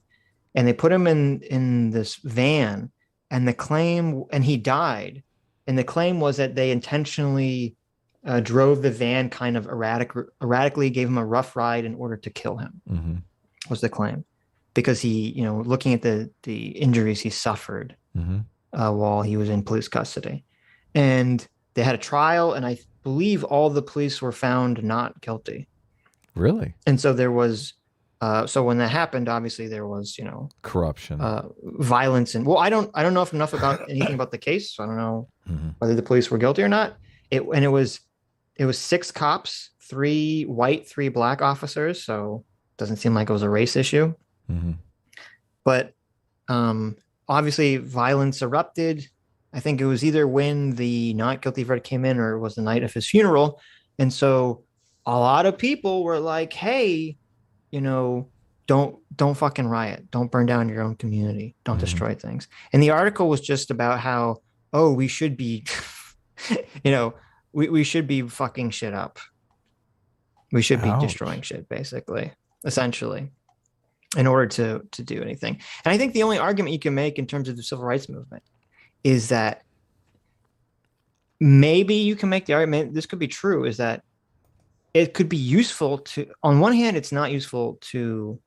Speaker 2: And they put him in this van, and he died. And the claim was that they intentionally drove the van kind of erratically, gave him a rough ride in order to kill him, was the claim. Because he, you know, looking at the injuries he suffered while he was in police custody. And they had a trial, and I believe all the police were found not guilty.
Speaker 1: Really?
Speaker 2: And so there was... so when that happened, obviously there was, you know,
Speaker 1: corruption,
Speaker 2: violence, and I don't know enough about anything about the case. So I don't know whether the police were guilty or not. It was 6 cops, 3 white, 3 black officers. So it doesn't seem like it was a race issue. But obviously violence erupted. I think it was either when the not guilty verdict came in or it was the night of his funeral. And so a lot of people were like, hey, you know, don't fucking riot. Don't burn down your own community. Don't destroy things. And the article was just about how, we should be, you know, we should be fucking shit up. We should be destroying shit, basically, essentially. in order to do anything. And I think the only argument you can make in terms of the civil rights movement is that maybe you can make the argument, this could be true, is that it could be useful to, on one hand, it's not useful to,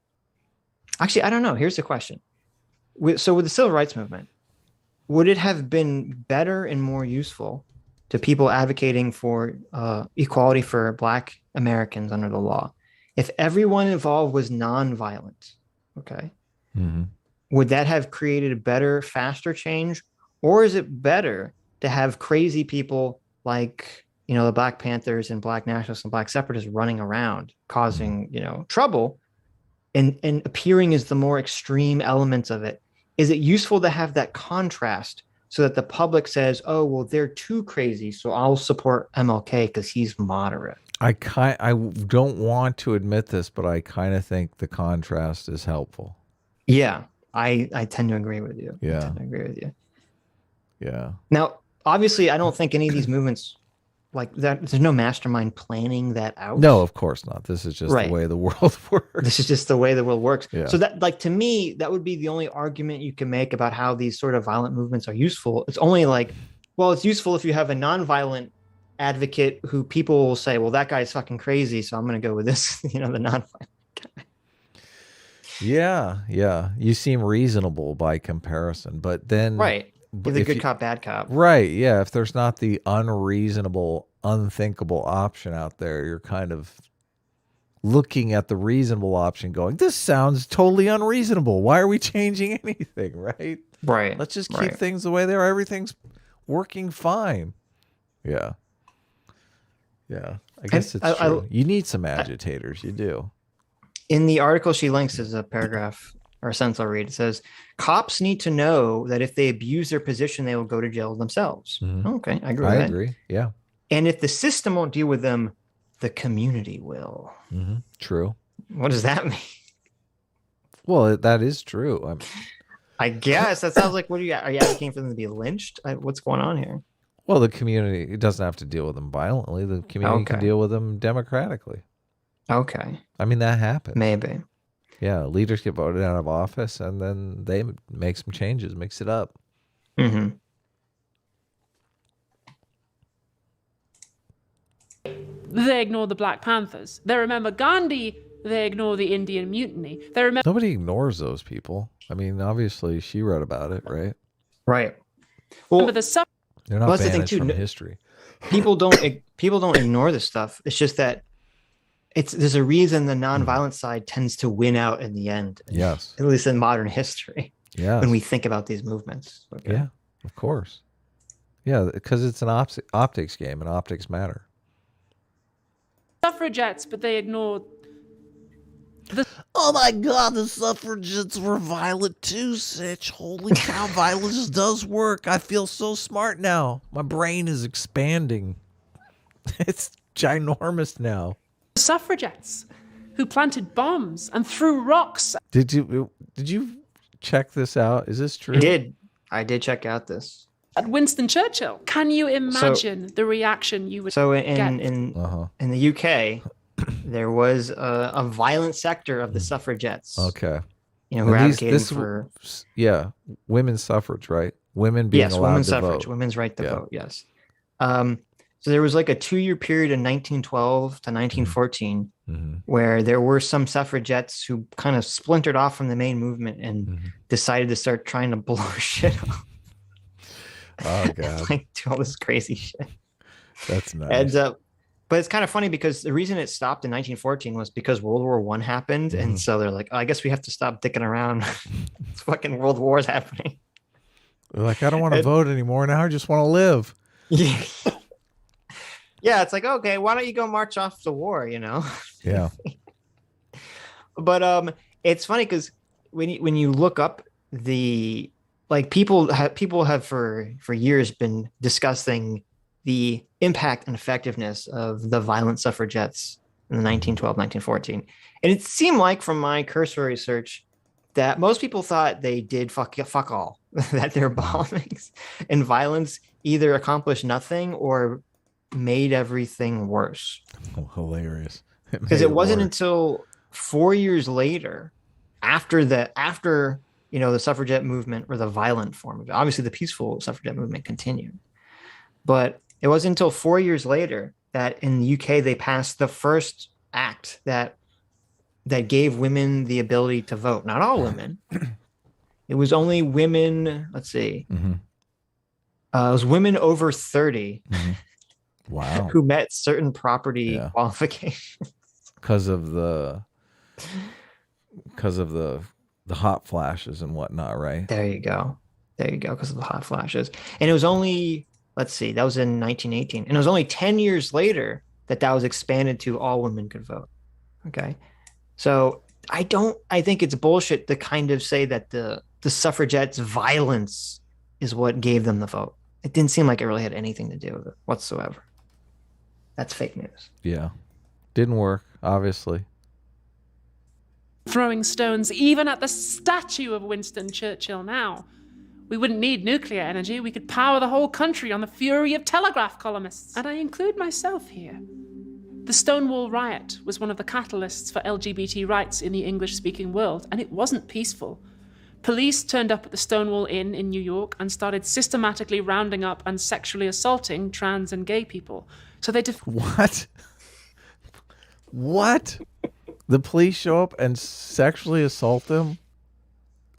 Speaker 2: actually, I don't know. Here's the question. So with the civil rights movement, would it have been better and more useful to people advocating for equality for Black Americans under the law if everyone involved was nonviolent? Okay.
Speaker 1: Mm-hmm.
Speaker 2: Would that have created a better, faster change? Or is it better to have crazy people like, you know, the Black Panthers and Black nationalists and Black separatists running around causing, you know, trouble and appearing as the more extreme elements of it? Is it useful to have that contrast so that the public says, oh, well, they're too crazy, so I'll support MLK because he's moderate?
Speaker 1: I don't want to admit this, but I kind of think the contrast is helpful.
Speaker 2: Yeah, I tend to agree with you.
Speaker 1: Yeah.
Speaker 2: I tend to agree with you.
Speaker 1: Yeah.
Speaker 2: Now, obviously, I don't think any of these movements like that, there's no mastermind planning that out.
Speaker 1: No, of course not. This is just the way the world works.
Speaker 2: This is just the way the world works.
Speaker 1: Yeah.
Speaker 2: So that, like, to me, that would be the only argument you can make about how these sort of violent movements are useful. It's only like, well, it's useful if you have a nonviolent advocate who people will say, well, that guy's fucking crazy, so I'm going to go with this, you know, the nonviolent guy.
Speaker 1: Yeah, yeah. You seem reasonable by comparison, but then
Speaker 2: right.
Speaker 1: But
Speaker 2: the good cop, bad cop.
Speaker 1: Right, yeah. If there's not the unreasonable, unthinkable option out there, you're kind of looking at the reasonable option going, this sounds totally unreasonable. Why are we changing anything, right?
Speaker 2: Right.
Speaker 1: Let's just keep things the way they are. Everything's working fine. Yeah. Yeah. I guess it's true. You need some agitators. You do.
Speaker 2: In the article she links is a paragraph or a sentence I'll read. It says, cops need to know that if they abuse their position, they will go to jail themselves. Mm-hmm. Okay, I agree with that. I agree,
Speaker 1: yeah.
Speaker 2: And if the system won't deal with them, the community will.
Speaker 1: Mm-hmm. True.
Speaker 2: What does that mean?
Speaker 1: Well, that is true.
Speaker 2: I guess. That sounds like, what are you advocating for them to be lynched? What's going on here?
Speaker 1: Well, the community, it doesn't have to deal with them violently. The community can deal with them democratically.
Speaker 2: Okay.
Speaker 1: I mean, that happens.
Speaker 2: Maybe.
Speaker 1: Yeah, leaders get voted out of office, and then they make some changes, mix it up.
Speaker 2: Mm-hmm.
Speaker 3: They ignore the Black Panthers. They remember Gandhi. They ignore the Indian Mutiny. They remember.
Speaker 1: Nobody ignores those people. I mean, obviously, she wrote about it, right?
Speaker 2: Right. Well,
Speaker 1: they're not banished from history.
Speaker 2: People don't ignore this stuff. It's just that there's a reason the nonviolent side tends to win out in the end.
Speaker 1: Yes.
Speaker 2: At least in modern history.
Speaker 1: Yeah.
Speaker 2: When we think about these movements. Okay.
Speaker 1: Yeah, of course. Yeah, because it's an optics game, and optics matter.
Speaker 3: Suffragettes, but they ignore
Speaker 1: Oh my God, the suffragettes were violent too, Sitch. Holy cow, violence does work. I feel so smart now. My brain is expanding. It's ginormous now.
Speaker 3: Suffragettes who planted bombs and threw rocks.
Speaker 1: Did you check this out? Is this true?
Speaker 2: I did check out this.
Speaker 3: At Winston Churchill. Can you imagine the reaction you would
Speaker 2: get? In the UK, there was a violent sector of the suffragettes.
Speaker 1: Okay.
Speaker 2: You know, who were advocating for
Speaker 1: women's suffrage, right? Women being allowed
Speaker 2: women's
Speaker 1: to
Speaker 2: suffrage,
Speaker 1: vote.
Speaker 2: women's right to vote. Yes. So there was like a 2-year period in 1912 to 1914 where there were some suffragettes who kind of splintered off from the main movement and decided to start trying to blow shit up.
Speaker 1: Oh God!
Speaker 2: Like do all this crazy shit.
Speaker 1: That's nice.
Speaker 2: And but it's kind of funny because the reason it stopped in 1914 was because World War I happened, and so they're like, oh, I guess we have to stop dicking around. It's fucking World War's happening.
Speaker 1: They're like, I don't want to vote anymore now. I just want to live.
Speaker 2: Yeah. Yeah, it's like, okay, why don't you go march off the war, you know?
Speaker 1: Yeah.
Speaker 2: But it's funny because when you look up the people have for years been discussing the impact and effectiveness of the violent suffragettes in the 1912, 1914. And it seemed like from my cursory research that most people thought they did fuck all, that their bombings and violence either accomplished nothing or made everything worse.
Speaker 1: Oh, hilarious.
Speaker 2: Because it wasn't until 4 years later after the suffragette movement, or the violent form of it. Obviously, the peaceful suffragette movement continued, but it wasn't until 4 years later that in the UK they passed the first act that gave women the ability to vote. Not all women. It was only women. Let's see.
Speaker 1: Mm-hmm.
Speaker 2: It was women over 30.
Speaker 1: Mm-hmm. Wow.
Speaker 2: Who met certain property qualifications
Speaker 1: because of the hot flashes and whatnot, right?
Speaker 2: There you go, because of the hot flashes. And it was only, let's see, that was in 1918, and it was only 10 years later that was expanded to all women could vote. Okay, so I think it's bullshit to kind of say that the suffragettes' violence is what gave them the vote. It didn't seem like it really had anything to do with it whatsoever. That's fake news.
Speaker 1: Yeah. Didn't work, obviously.
Speaker 3: Throwing stones even at the statue of Winston Churchill now. We wouldn't need nuclear energy. We could power the whole country on the fury of telegraph columnists. And I include myself here. The Stonewall riot was one of the catalysts for LGBT rights in the English-speaking world, and it wasn't peaceful. Police turned up at the Stonewall Inn in New York and started systematically rounding up and sexually assaulting trans and gay people. So they
Speaker 1: What? What? The police show up and sexually assault them?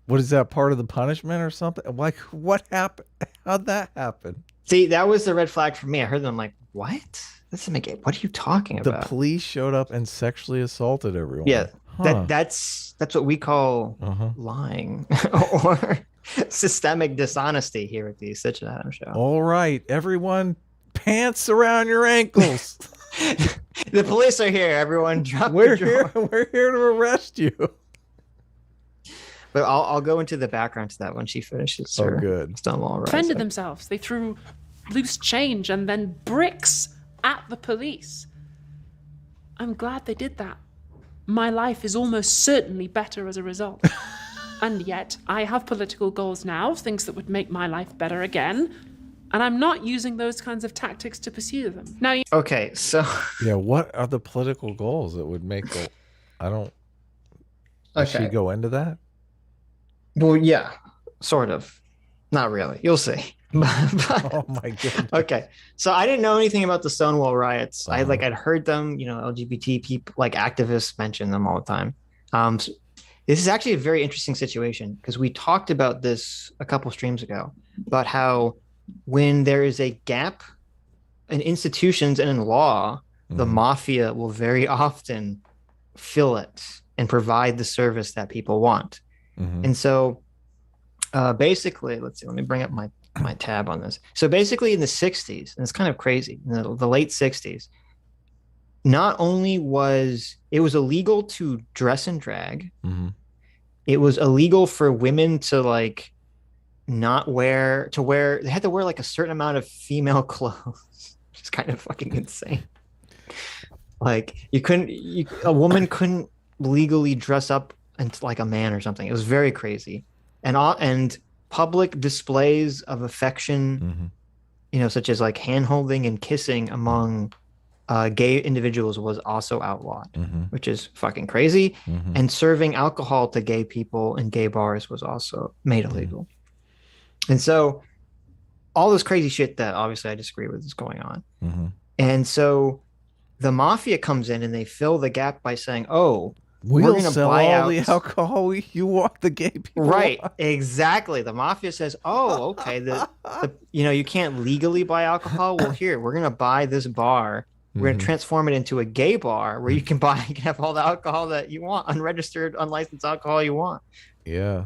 Speaker 1: What is that, part of the punishment or something? Like, what happened? How'd that happen?
Speaker 2: See, that was the red flag for me. I heard them like, what? That doesn't make it. What are you talking about?
Speaker 1: The police showed up and sexually assaulted everyone.
Speaker 2: Yeah, that's what we call lying or systemic dishonesty here at the Sitch and Adam Show.
Speaker 1: All right, everyone, pants around your ankles.
Speaker 2: The police are here. Everyone, drop
Speaker 1: We're
Speaker 2: your
Speaker 1: here. We're here to arrest you.
Speaker 2: But I'll go into the background to that when she finishes her
Speaker 1: good.
Speaker 2: Stonewall riot.
Speaker 3: Defended themselves. They threw loose change and then bricks at the police. I'm glad they did that. My life is almost certainly better as a result. And yet, I have political goals now, things that would make my life better again, and I'm not using those kinds of tactics to pursue them. Now,
Speaker 2: okay, so
Speaker 1: yeah, what are the political goals that would make the? I don't. Does she go into that?
Speaker 2: Well, yeah, sort of. Not really. You'll see.
Speaker 1: Oh my goodness.
Speaker 2: Okay, so I didn't know anything about the Stonewall riots. I'd heard them, LGBT people, like activists, mention them all the time. So this is actually a very interesting situation because we talked about this a couple streams ago about how when there is a gap in institutions and in law, the mafia will very often fill it and provide the service that people want. And so basically, let's see, let me bring up my tab on this. So basically in the 60s, and it's kind of crazy, in the late 60s, not only was it was illegal to dress in drag, it was illegal for women to they had to wear like a certain amount of female clothes, which is kind of fucking insane. Like a woman couldn't legally dress up into like a man or something. It was very crazy. And public displays of affection, such as like hand holding and kissing among gay individuals was also outlawed, which is fucking crazy. And serving alcohol to gay people in gay bars was also made illegal. And so all this crazy shit that obviously I disagree with is going on. And so the mafia comes in and they fill the gap by saying, oh,
Speaker 1: we're going to sell all the alcohol you want the gay people.
Speaker 2: Right,
Speaker 1: want.
Speaker 2: Exactly. The mafia says, oh, okay, you can't legally buy alcohol. Well, here, we're going to buy this bar. We're going to transform it into a gay bar where you can have all the alcohol that you want, unregistered, unlicensed alcohol you want.
Speaker 1: Yeah.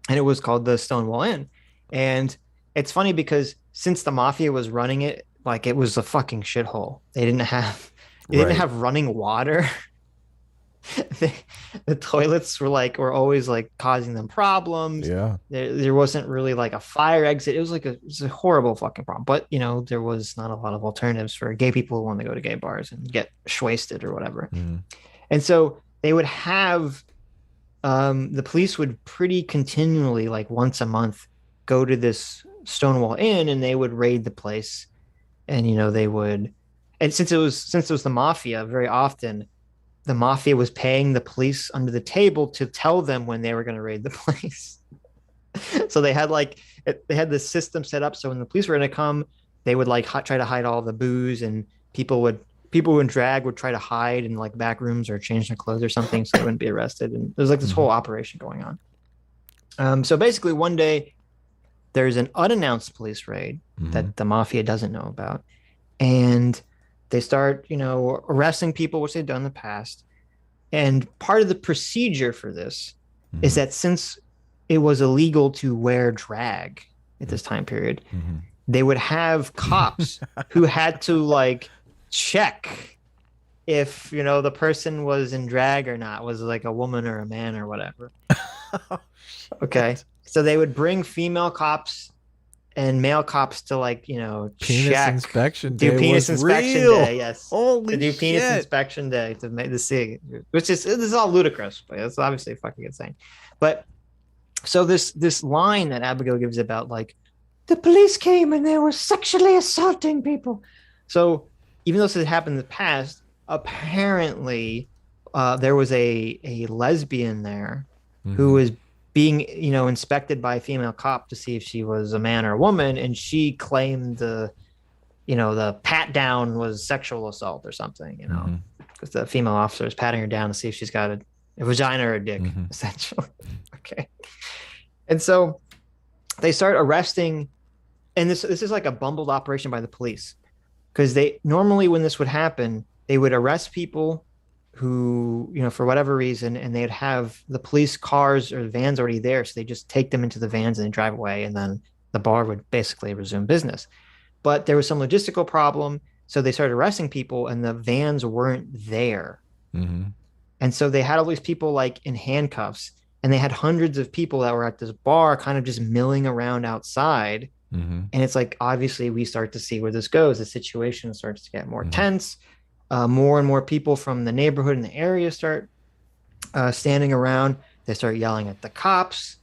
Speaker 2: And it was called the Stonewall Inn. And it's funny because since the mafia was running it, like it was a fucking shithole. They didn't have running water. The toilets were always like causing them problems.
Speaker 1: Yeah,
Speaker 2: there wasn't really like a fire exit. It was a horrible fucking problem. But there was not a lot of alternatives for gay people who want to go to gay bars and get wasted or whatever. And so they would have the police would pretty continually, like once a month, go to this Stonewall Inn and they would raid the place. And they would, and since it was the mafia, very often the mafia was paying the police under the table to tell them when they were going to raid the place. So they had this system set up. So when the police were going to come, they would like try to hide all the booze, and people in drag would try to hide in like back rooms or change their clothes or something so they wouldn't be arrested. And there's like this whole operation going on. So basically one day there's an unannounced police raid that the mafia doesn't know about. And they start, arresting people, which they've done in the past. And part of the procedure for this is that since it was illegal to wear drag at this time period, they would have cops who had to like check if, the person was in drag or not, was like a woman or a man or whatever. Okay. So they would bring female cops and male cops to like,
Speaker 1: penis
Speaker 2: check.
Speaker 1: inspection day.
Speaker 2: Do penis
Speaker 1: was
Speaker 2: inspection
Speaker 1: real.
Speaker 2: day, yes.
Speaker 1: Holy
Speaker 2: to do penis
Speaker 1: shit.
Speaker 2: inspection day to make the see, which is this is all ludicrous, but it's obviously fucking insane. But so this line that Abigail gives about like the police came and they were sexually assaulting people. So even though this had happened in the past, apparently there was a lesbian there who was being, inspected by a female cop to see if she was a man or a woman, and she claimed the pat down was sexual assault or something, because the female officer is patting her down to see if she's got a vagina or a dick, essentially. Okay. And so they start arresting, and this is like a bumbled operation by the police, because they normally, when this would happen, they would arrest people who, for whatever reason, and they'd have the police cars or vans already there. So they just take them into the vans and they drive away, and then the bar would basically resume business. But there was some logistical problem. So they started arresting people and the vans weren't there. And so they had all these people like in handcuffs, and they had hundreds of people that were at this bar kind of just milling around outside. And it's like, obviously we start to see where this goes. The situation starts to get more tense. More and more people from the neighborhood and the area start standing around. They start yelling at the cops.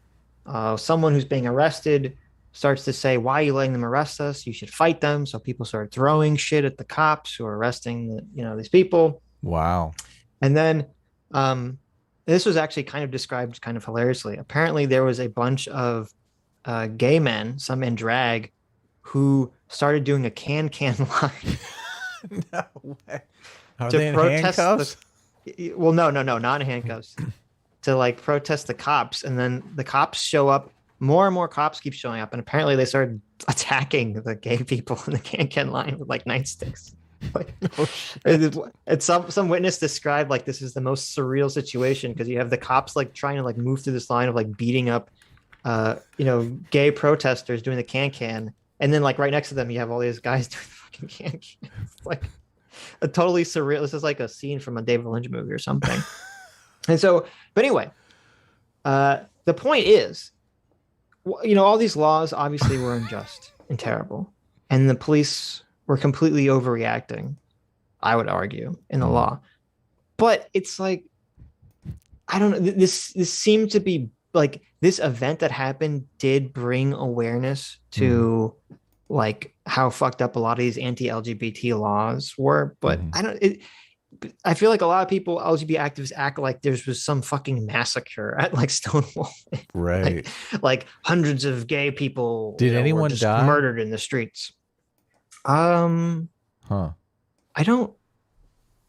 Speaker 2: Someone who's being arrested starts to say, "Why are you letting them arrest us? You should fight them." So people start throwing shit at the cops who are arresting these people.
Speaker 1: Wow.
Speaker 2: And then this was actually kind of described kind of hilariously. Apparently there was a bunch of gay men, some in drag, who started doing a can line.
Speaker 1: No way. Are
Speaker 2: to
Speaker 1: they in
Speaker 2: protest
Speaker 1: handcuffs?
Speaker 2: Well, no, not in handcuffs. To like protest the cops, and then the cops show up. More and more cops keep showing up, and apparently they started attacking the gay people in the can line with like nightsticks. Like, and some witness described like this is the most surreal situation, because you have the cops like trying to like move through this line of like beating up, gay protesters doing the can, and then like right next to them you have all these guys doing the fucking can. It's like a totally surreal. This is like a scene from a David Lynch movie or something. And so, but anyway, the point is, all these laws obviously were unjust and terrible, and the police were completely overreacting, I would argue, in the law. But it's like, I don't know. This seemed to be like this event that happened did bring awareness to like how fucked up a lot of these anti-LGBT laws were. But I feel like a lot of people, LGBT activists, act like there was some fucking massacre at like Stonewall.
Speaker 1: Right.
Speaker 2: like hundreds of gay people
Speaker 1: Did anyone
Speaker 2: were just
Speaker 1: die?
Speaker 2: murdered in the streets.
Speaker 1: Huh.
Speaker 2: I don't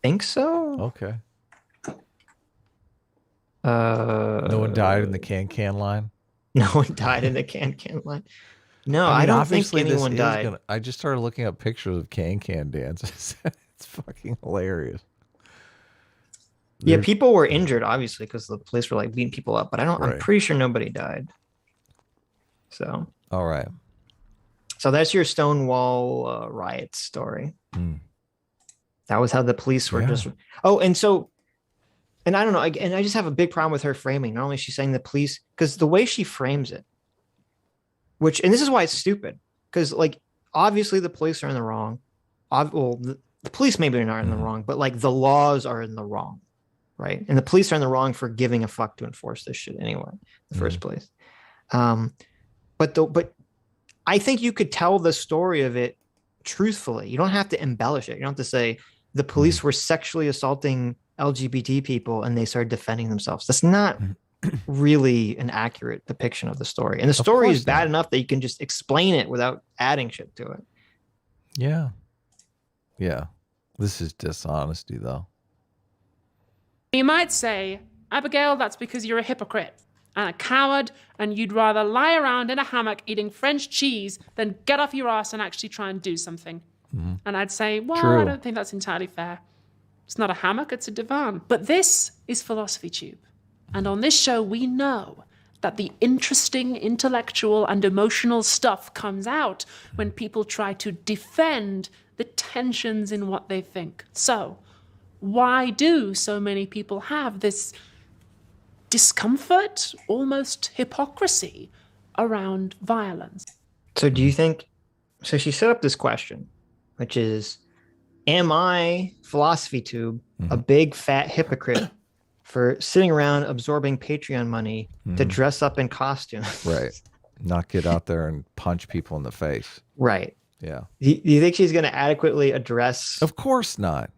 Speaker 2: think so.
Speaker 1: Okay. No one died in the can line?
Speaker 2: No one died in the can line. No, I don't think anyone died.
Speaker 1: I just started looking up pictures of can dances. It's fucking hilarious.
Speaker 2: Yeah, people were injured, obviously, because the police were like beating people up, but I'm pretty sure nobody died. So.
Speaker 1: All right.
Speaker 2: So that's your Stonewall riot story. That was how the police were just. Oh, and so, and I don't know. And I just have a big problem with her framing. Not only is she saying the police, because the way she frames it, and this is why it's stupid, because like obviously the police are in the wrong. Well, the police maybe are not in the wrong, but like the laws are in the wrong, right? And the police are in the wrong for giving a fuck to enforce this shit anyway, in the first place. But I think you could tell the story of it truthfully. You don't have to embellish it. You don't have to say the police were sexually assaulting LGBT people and they started defending themselves. That's not really an accurate depiction of the story. And the story is bad enough that you can just explain it without adding shit to it.
Speaker 1: Yeah. Yeah. This is dishonesty, though.
Speaker 3: You might say, Abigail, that's because you're a hypocrite and a coward, and you'd rather lie around in a hammock eating French cheese than get off your ass and actually try and do something. And I'd say, well,
Speaker 1: True.
Speaker 3: I don't think that's entirely fair. It's not a hammock, it's a divan. But this is Philosophy Tube. And on this show, we know that the interesting intellectual and emotional stuff comes out when people try to defend the tensions in what they think. So, why do so many people have this discomfort, almost hypocrisy around violence?
Speaker 2: So do you think, so she set up this question, which is, am I, Philosophy Tube, a big fat hypocrite for sitting around absorbing Patreon money to dress up in costumes?
Speaker 1: Right. Not get out there and punch people in the face.
Speaker 2: Right.
Speaker 1: Yeah.
Speaker 2: Do you think she's going to adequately address?
Speaker 1: Of course not.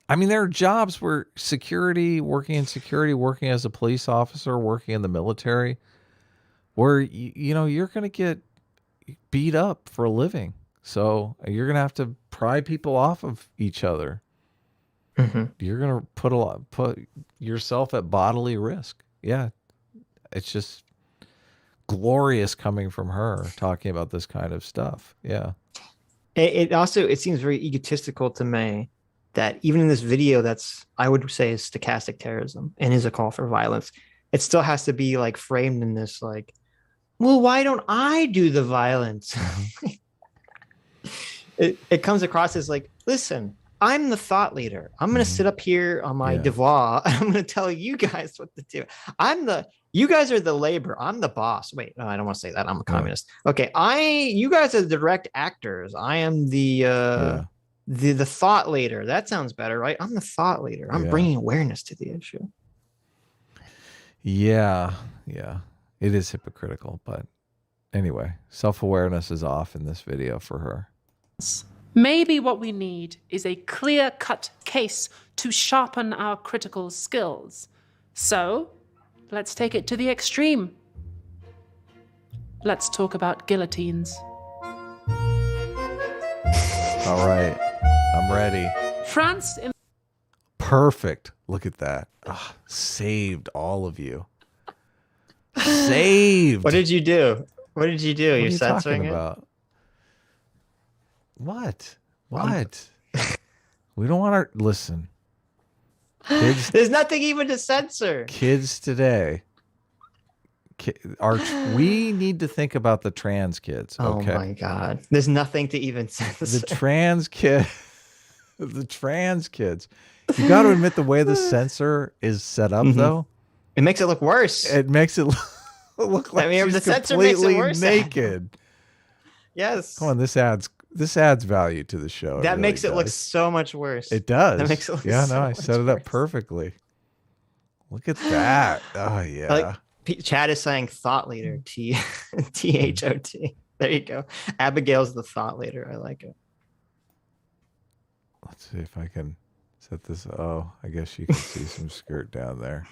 Speaker 1: I mean, there are jobs where security, working in security, working as a police officer, working in the military, where, you know, you're going to get beat up for a living. So you're going to have to pry people off of each other. You're going to put yourself at bodily risk. Yeah. It's just glorious coming from her talking about this kind of stuff. Yeah.
Speaker 2: It also, it seems very egotistical to me that even in this video that's, I would say, is stochastic terrorism and is a call for violence, it still has to be like framed in this like, well, why don't I do the violence? It comes across as like, listen, I'm the thought leader. I'm going to sit up here on my devoir and I'm going to tell you guys what to do. You guys are the labor. I'm the boss. Wait, no, I don't want to say that. I'm a communist. Okay. You guys are the direct actors. I am the thought leader. That sounds better, right? I'm the thought leader. I'm bringing awareness to the issue.
Speaker 1: Yeah. Yeah. It is hypocritical, but anyway, self-awareness is off in this video for her.
Speaker 3: Maybe what we need is a clear-cut case to sharpen our critical skills. So, let's take it to the extreme. Let's talk about guillotines.
Speaker 1: All right. I'm ready.
Speaker 3: France...
Speaker 1: Perfect. Look at that. Ah, saved all of you. Saved.
Speaker 2: What did you do? What did you do?
Speaker 1: What
Speaker 2: You're
Speaker 1: are you
Speaker 2: censoring
Speaker 1: talking
Speaker 2: it?
Speaker 1: about? What? We don't want to listen. Kids,
Speaker 2: There's nothing even to censor.
Speaker 1: kids today. We need to think about the trans kids. Okay.
Speaker 2: Oh my God. There's nothing to even censor.
Speaker 1: The trans kid. The trans kids. You got to admit the way the censor is set up, though.
Speaker 2: It makes it look worse.
Speaker 1: It makes it look like she's
Speaker 2: the censor makes it
Speaker 1: completely
Speaker 2: worse.
Speaker 1: naked.
Speaker 2: Yes.
Speaker 1: Come on, this adds value to the show.
Speaker 2: That
Speaker 1: really
Speaker 2: makes it look
Speaker 1: does.
Speaker 2: so much worse.
Speaker 1: It does.
Speaker 2: That makes it look
Speaker 1: yeah,
Speaker 2: so
Speaker 1: no, I
Speaker 2: much
Speaker 1: set it up
Speaker 2: worse.
Speaker 1: perfectly. Look at that. Oh yeah.
Speaker 2: Like Chad is saying thought leader, THOT. There you go. Abigail's the thought leader. I like it.
Speaker 1: Let's see if I can set this. Oh, I guess you can see some skirt down there.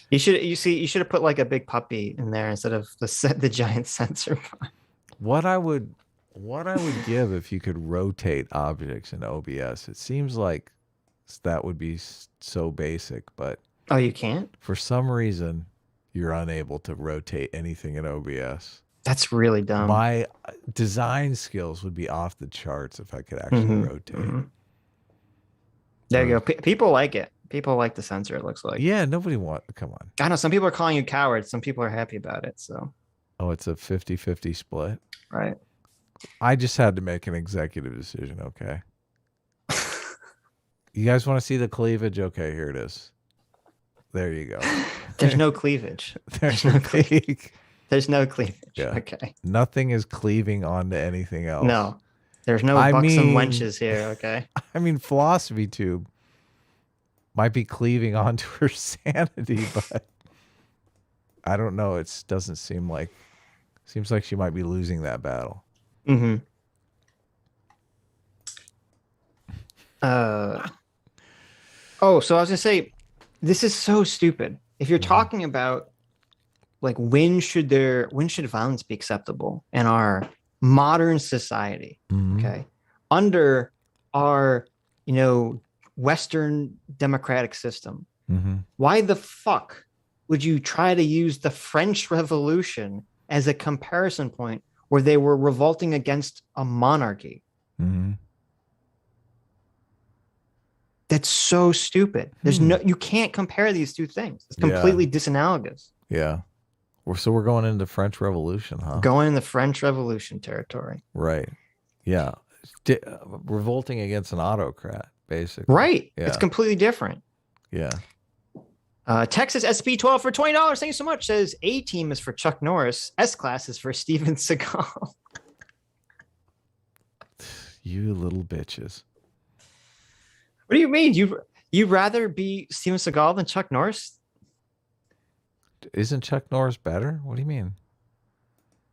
Speaker 2: You should have put like a big puppy in there instead of the giant sensor.
Speaker 1: What I would give if you could rotate objects in OBS. It seems like that would be so basic, but
Speaker 2: Oh, you can't?
Speaker 1: for some reason you're unable to rotate anything in OBS.
Speaker 2: That's really dumb.
Speaker 1: My design skills would be off the charts if I could actually rotate.
Speaker 2: There you go. People like it. People like the sensor, it looks like.
Speaker 1: Yeah, come on.
Speaker 2: I know some people are calling you cowards. Some people are happy about it. So,
Speaker 1: Oh, it's a 50-50 split.
Speaker 2: right.
Speaker 1: I just had to make an executive decision, okay? You guys want to see the cleavage? Okay, here it is. There you go.
Speaker 2: There's no cleavage.
Speaker 1: There's no cleavage.
Speaker 2: There's no cleavage.
Speaker 1: Yeah.
Speaker 2: Okay.
Speaker 1: Nothing is cleaving onto anything else.
Speaker 2: No. There's no buxom wenches here, okay?
Speaker 1: I mean, Philosophy Tube might be cleaving onto her sanity, but I don't know. It doesn't seem like she might be losing that battle.
Speaker 2: Oh, so I was gonna say, this is so stupid. If you're talking about like when should violence be acceptable in our modern society, okay, under our Western democratic system, why the fuck would you try to use the French Revolution as a comparison point where they were revolting against a monarchy? That's so stupid. You can't compare these two things. It's completely disanalogous.
Speaker 1: Yeah. So we're going into French Revolution, huh?
Speaker 2: Going in the French Revolution territory.
Speaker 1: Right. Yeah. Revolting against an autocrat, basically.
Speaker 2: Right.
Speaker 1: Yeah.
Speaker 2: It's completely different.
Speaker 1: Yeah.
Speaker 2: Texas SP12 for $20. Thank you so much. Says A team is for Chuck Norris. S class is for Steven Seagal.
Speaker 1: You little bitches.
Speaker 2: What do you mean? You'd rather be Steven Seagal than Chuck Norris?
Speaker 1: Isn't Chuck Norris better? What do you mean?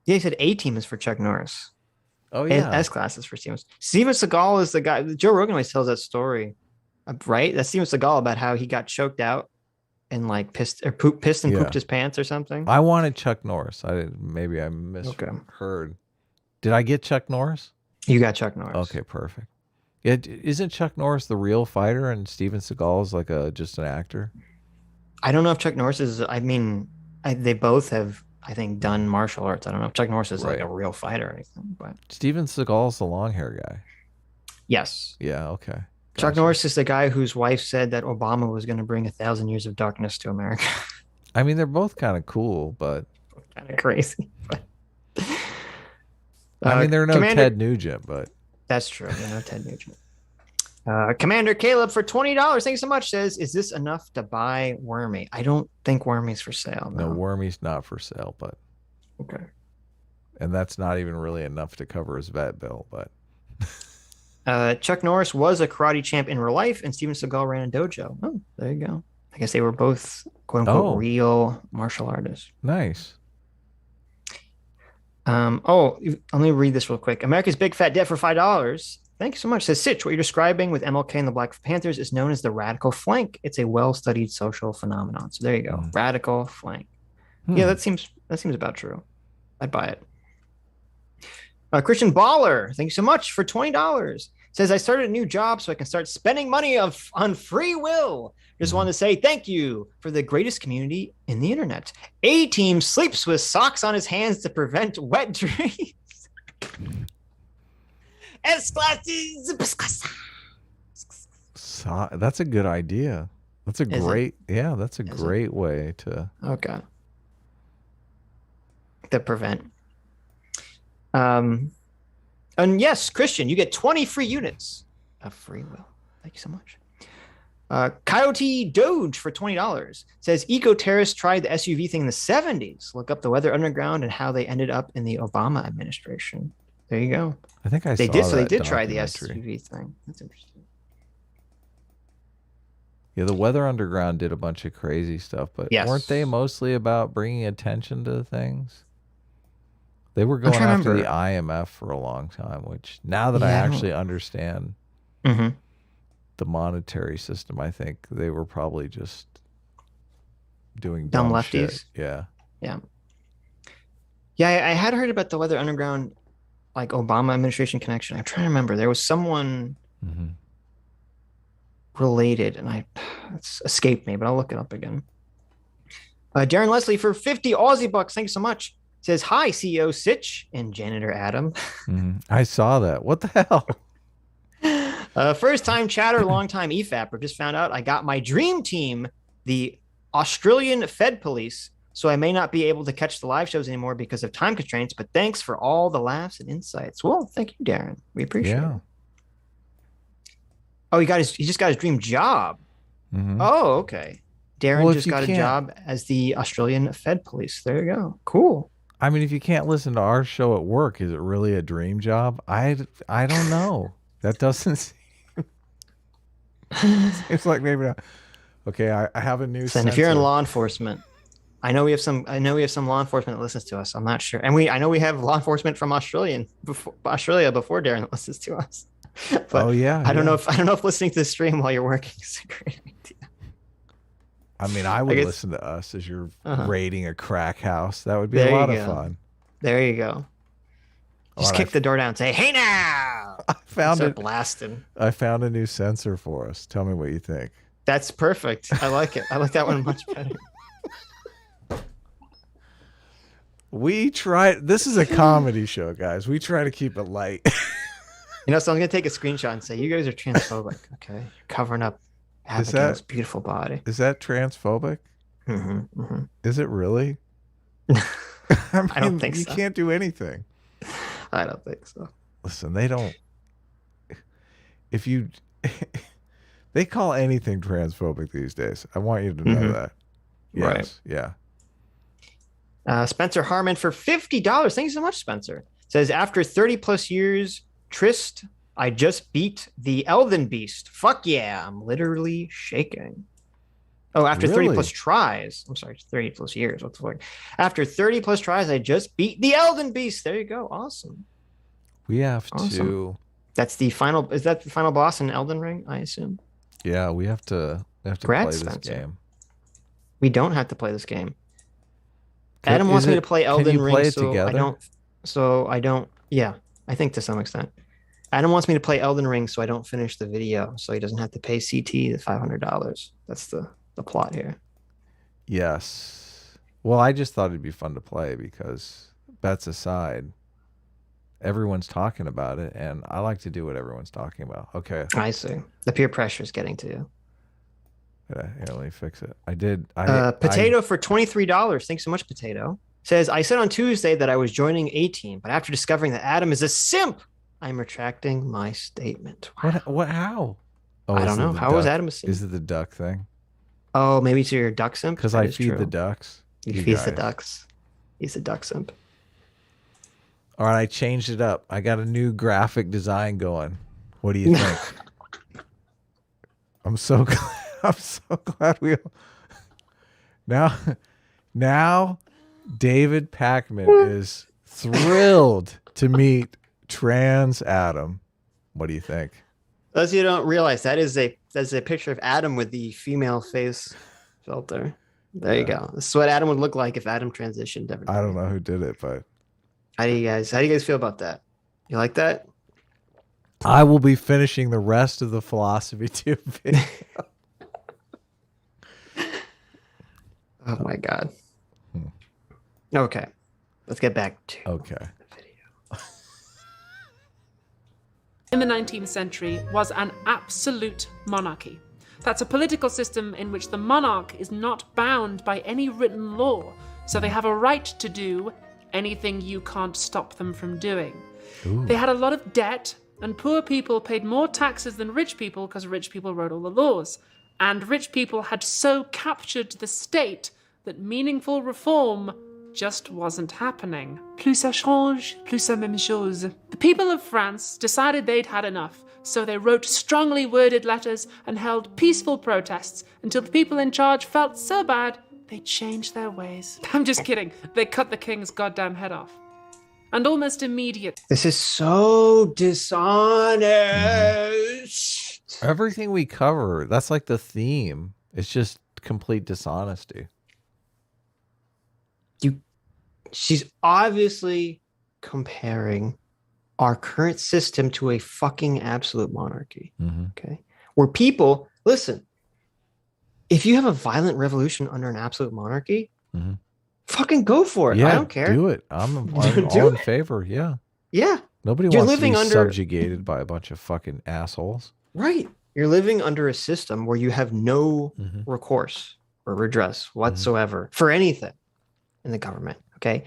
Speaker 2: Yeah, he said A team is for Chuck Norris.
Speaker 1: Oh yeah.
Speaker 2: And S class is for Steven. Steven Seagal is the guy. Joe Rogan always tells that story, right? That's Steven Seagal about how he got choked out and like pissed and pooped his pants or something.
Speaker 1: I wanted Chuck Norris. Maybe I misheard. Did I get Chuck Norris?
Speaker 2: You got Chuck Norris.
Speaker 1: Okay, perfect. Yeah, isn't Chuck Norris the real fighter and Steven Seagal is like just an actor?
Speaker 2: I don't know if Chuck Norris is. I mean, they both have, I think, done martial arts. I don't know if Chuck Norris is like a real fighter or anything. But
Speaker 1: Steven Seagal's the long hair guy.
Speaker 2: Yes.
Speaker 1: Yeah. Okay. Gotcha.
Speaker 2: Chuck Norris is the guy whose wife said that Obama was going to bring 1,000 years of darkness to America.
Speaker 1: I mean, they're both kind of cool, but
Speaker 2: kind of crazy. But...
Speaker 1: I mean, they're no Ted Nugent, but
Speaker 2: that's true. They're no Ted Nugent. Commander Caleb for $20. Thank you so much. Says, is this enough to buy Wormy? I don't think Wormy's for sale.
Speaker 1: No, Wormy's not for sale, but
Speaker 2: okay.
Speaker 1: And that's not even really enough to cover his vet bill, but
Speaker 2: Chuck Norris was a karate champ in real life, and Steven Seagal ran a dojo. Oh, there you go. I guess they were both quote unquote real martial artists.
Speaker 1: Nice.
Speaker 2: Let me read this real quick. America's Big Fat Debt for $5. Thank you so much. Says Sitch, what you're describing with MLK and the Black Panthers is known as the radical flank. It's a well-studied social phenomenon. So there you go. Radical flank. Yeah, that seems about true. I'd buy it. Christian Baller, thank you so much for $20. Says, I started a new job so I can start spending money on free will. Just wanted to say thank you for the greatest community in the internet. A team sleeps with socks on his hands to prevent wet dreams.
Speaker 1: That's a good idea. That's a great way to
Speaker 2: prevent. And yes, Christian, you get 20 free units of free will. Thank you so much. Coyote Doge for $20 says Eco Terrorists tried the SUV thing in the 70s. Look up the Weather Underground and how they ended up in the Obama administration. There you go.
Speaker 1: I think
Speaker 2: they did try the SUV thing. That's interesting.
Speaker 1: Yeah, the Weather Underground did a bunch of crazy stuff, but weren't they mostly about bringing attention to things? They were going after the IMF for a long time, which now that I actually understand the monetary system, I think they were probably just doing dumb lefties. Shit. Yeah.
Speaker 2: I had heard about the Weather Underground, like Obama administration connection. I'm trying to remember. There was someone related, and it's escaped me, but I'll look it up again. Darren Leslie for 50 Aussie bucks. Thanks so much. Says, hi, CEO Sitch and janitor Adam.
Speaker 1: I saw that. What the hell?
Speaker 2: First time chatter, long time EFAPper. Just found out I got my dream team, the Australian Fed Police, so I may not be able to catch the live shows anymore because of time constraints, but thanks for all the laughs and insights. Well, thank you, Darren. We appreciate it. Oh, he just got his dream job. Oh, okay. Darren just got a job as the Australian Fed Police. There you go. Cool.
Speaker 1: I mean, if you can't listen to our show at work, is it really a dream job? I don't know. That doesn't seem... It's like maybe not. Okay, I have a new.
Speaker 2: And if you're in law enforcement, I know we have some law enforcement that listens to us. I'm not sure, and I know we have law enforcement from Australia before Darren listens to us. But
Speaker 1: Oh yeah.
Speaker 2: I don't know if listening to the stream while you're working is a great idea.
Speaker 1: I mean, I would
Speaker 2: guess-
Speaker 1: listen to us as you're
Speaker 2: Uh-huh.
Speaker 1: raiding a crack house. That would be
Speaker 2: There
Speaker 1: a
Speaker 2: you
Speaker 1: lot of
Speaker 2: go.
Speaker 1: fun.
Speaker 2: There you go. Just
Speaker 1: Alright,
Speaker 2: kick the door down and say, "Hey now!"
Speaker 1: I found
Speaker 2: Start
Speaker 1: it.
Speaker 2: blasting.
Speaker 1: I found a new sensor for us. Tell me what you think.
Speaker 2: That's perfect. I like it. I like that one much better.
Speaker 1: We try. This is a comedy show, guys. We try to keep it light.
Speaker 2: You know, so I'm gonna take a screenshot and say, "You guys are transphobic." Okay, you're covering up Abigail's beautiful body.
Speaker 1: Is that transphobic? Is it really?
Speaker 2: I don't think
Speaker 1: you
Speaker 2: so.
Speaker 1: can't do anything.
Speaker 2: I don't think so.
Speaker 1: Listen, they don't. If you, they call anything transphobic these days. I want you to know that. Yes,
Speaker 2: Right.
Speaker 1: Yeah.
Speaker 2: Spencer Harmon for $50. Thank you so much, Spencer. Says, after 30 plus years, Trist, I just beat the Elden Beast. Fuck yeah. I'm literally shaking. Oh, after 30
Speaker 1: Really?
Speaker 2: plus tries. I'm sorry, 30 plus years. What the fuck? After 30 plus tries, I just beat the Elden Beast. There you go. Awesome.
Speaker 1: We have
Speaker 2: Awesome.
Speaker 1: to.
Speaker 2: That's the final. Is that the final boss in Elden Ring? I assume.
Speaker 1: Yeah, we have to. We have to
Speaker 2: Congrats,
Speaker 1: play this
Speaker 2: Spencer.
Speaker 1: game.
Speaker 2: We don't have to play this game. Adam wants me to play Elden Ring,
Speaker 1: play it
Speaker 2: so
Speaker 1: together?
Speaker 2: I don't. So I don't. Yeah, I think to some extent. Adam wants me to play Elden Ring, so I don't finish the video, so he doesn't have to pay CT the $500. That's the plot here.
Speaker 1: Yes. Well, I just thought it'd be fun to play because, bets aside, everyone's talking about it, and I like to do what everyone's talking about. Okay.
Speaker 2: I see. The peer pressure is getting to you.
Speaker 1: Yeah, let me fix it. I did.
Speaker 2: Potato for $23. Thanks so much, Potato. Says, I said on Tuesday that I was joining A Team, but after discovering that Adam is a simp, I'm retracting my statement. Wow.
Speaker 1: What? How? Oh,
Speaker 2: I don't know. How was Adam a simp?
Speaker 1: Is it the duck thing?
Speaker 2: Oh, maybe to your duck simp?
Speaker 1: Because
Speaker 2: That
Speaker 1: I
Speaker 2: is
Speaker 1: feed
Speaker 2: true.
Speaker 1: the ducks.
Speaker 2: He
Speaker 1: You
Speaker 2: feeds the
Speaker 1: guys.
Speaker 2: ducks. He's a duck simp.
Speaker 1: All right, I changed it up. I got a new graphic design going. What do you think? I'm so glad. I'm so glad we. Now, David Packman is thrilled to meet trans Adam. What do you think?
Speaker 2: Those of you who don't realize, that's a picture of Adam with the female face filter. There you go. This is what Adam would look like if Adam transitioned. Everybody.
Speaker 1: I don't know who did it, but
Speaker 2: How do you guys feel about that? You like that?
Speaker 1: I will be finishing the rest of the Philosophy Tube video.
Speaker 2: Oh my god. Okay, let's get back to
Speaker 1: Okay.
Speaker 2: the video.
Speaker 3: In the 19th century was an absolute monarchy. That's a political system in which the monarch is not bound by any written law, so they have a right to do anything you can't stop them from doing.
Speaker 1: Ooh.
Speaker 3: They had a lot of debt, and poor people paid more taxes than rich people because rich people wrote all the laws. And rich people had so captured the state that meaningful reform just wasn't happening. Plus ça change, plus la même chose. The people of France decided they'd had enough, so they wrote strongly worded letters and held peaceful protests until the people in charge felt so bad they changed their ways. I'm just kidding. They cut the king's goddamn head off. And almost immediately,
Speaker 2: This is so dishonest.
Speaker 1: Everything we cover, that's like the theme. It's just complete dishonesty.
Speaker 2: She's obviously comparing our current system to a fucking absolute monarchy.
Speaker 1: Mm-hmm.
Speaker 2: Okay. Where people, listen, if you have a violent revolution under an absolute monarchy,
Speaker 1: Mhm.
Speaker 2: fucking go for it.
Speaker 1: Yeah,
Speaker 2: I don't care.
Speaker 1: do it. I'm
Speaker 2: Do
Speaker 1: all in
Speaker 2: it.
Speaker 1: favor. Yeah.
Speaker 2: Yeah.
Speaker 1: Nobody
Speaker 2: You're
Speaker 1: wants to be
Speaker 2: living under-
Speaker 1: subjugated by a bunch of fucking assholes.
Speaker 2: Right. You're living under a system where you have no
Speaker 1: Mhm.
Speaker 2: recourse or redress whatsoever for anything in the government. Okay.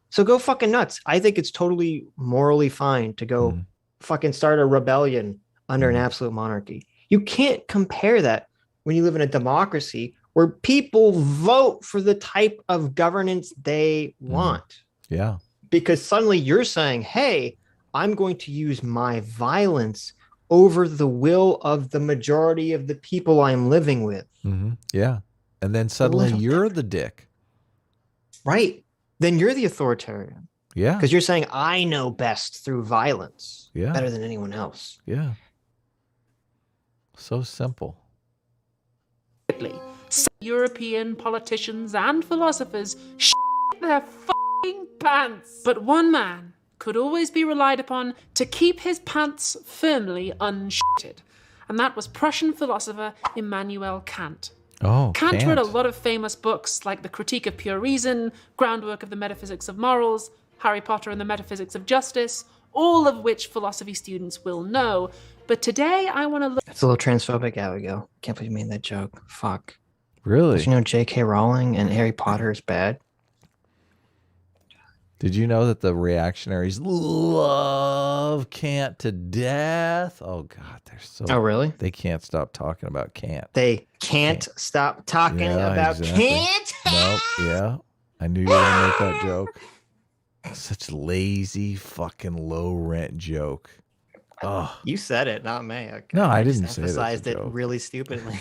Speaker 2: So go fucking nuts. I think it's totally morally fine to go
Speaker 1: Mhm.
Speaker 2: fucking start a rebellion under an
Speaker 1: Mhm.
Speaker 2: absolute monarchy. You can't compare that when you live in a democracy where people vote for the type of governance they want.
Speaker 1: Yeah.
Speaker 2: Because suddenly you're saying, hey, I'm going to use my violence over the will of the majority of the people I'm living with.
Speaker 1: Mm-hmm. Yeah. And then suddenly
Speaker 2: Little
Speaker 1: you're the dick.
Speaker 2: Right. Then you're the authoritarian.
Speaker 1: Yeah.
Speaker 2: Because you're saying I know best through violence.
Speaker 1: Yeah.
Speaker 2: Better than anyone else.
Speaker 1: Yeah. So simple.
Speaker 3: European politicians and philosophers shit their fucking pants. But one man could always be relied upon to keep his pants firmly unshitted, and that was Prussian philosopher Immanuel Kant.
Speaker 1: Oh,
Speaker 3: Kant wrote a lot of famous books like The Critique of Pure Reason, Groundwork of the Metaphysics of Morals, Harry Potter and the Metaphysics of Justice, all of which philosophy students will know. But today I want to look...
Speaker 2: That's a little transphobic, Abigail. Can't believe you made that joke. Fuck.
Speaker 1: Really?
Speaker 2: Did you know J.K. Rowling and Harry Potter is bad?
Speaker 1: Did you know that the reactionaries love Kant to death? Oh God, they're so...
Speaker 2: Oh, really?
Speaker 1: They can't stop talking about Kant.
Speaker 2: They can't stop talking about Kant?
Speaker 1: Nope, yeah. I knew you were going to make that joke. Such lazy, fucking low-rent joke. Oh.
Speaker 2: You said it, not me. Okay.
Speaker 1: No, I
Speaker 2: just
Speaker 1: didn't say it.
Speaker 2: Emphasized it really stupidly.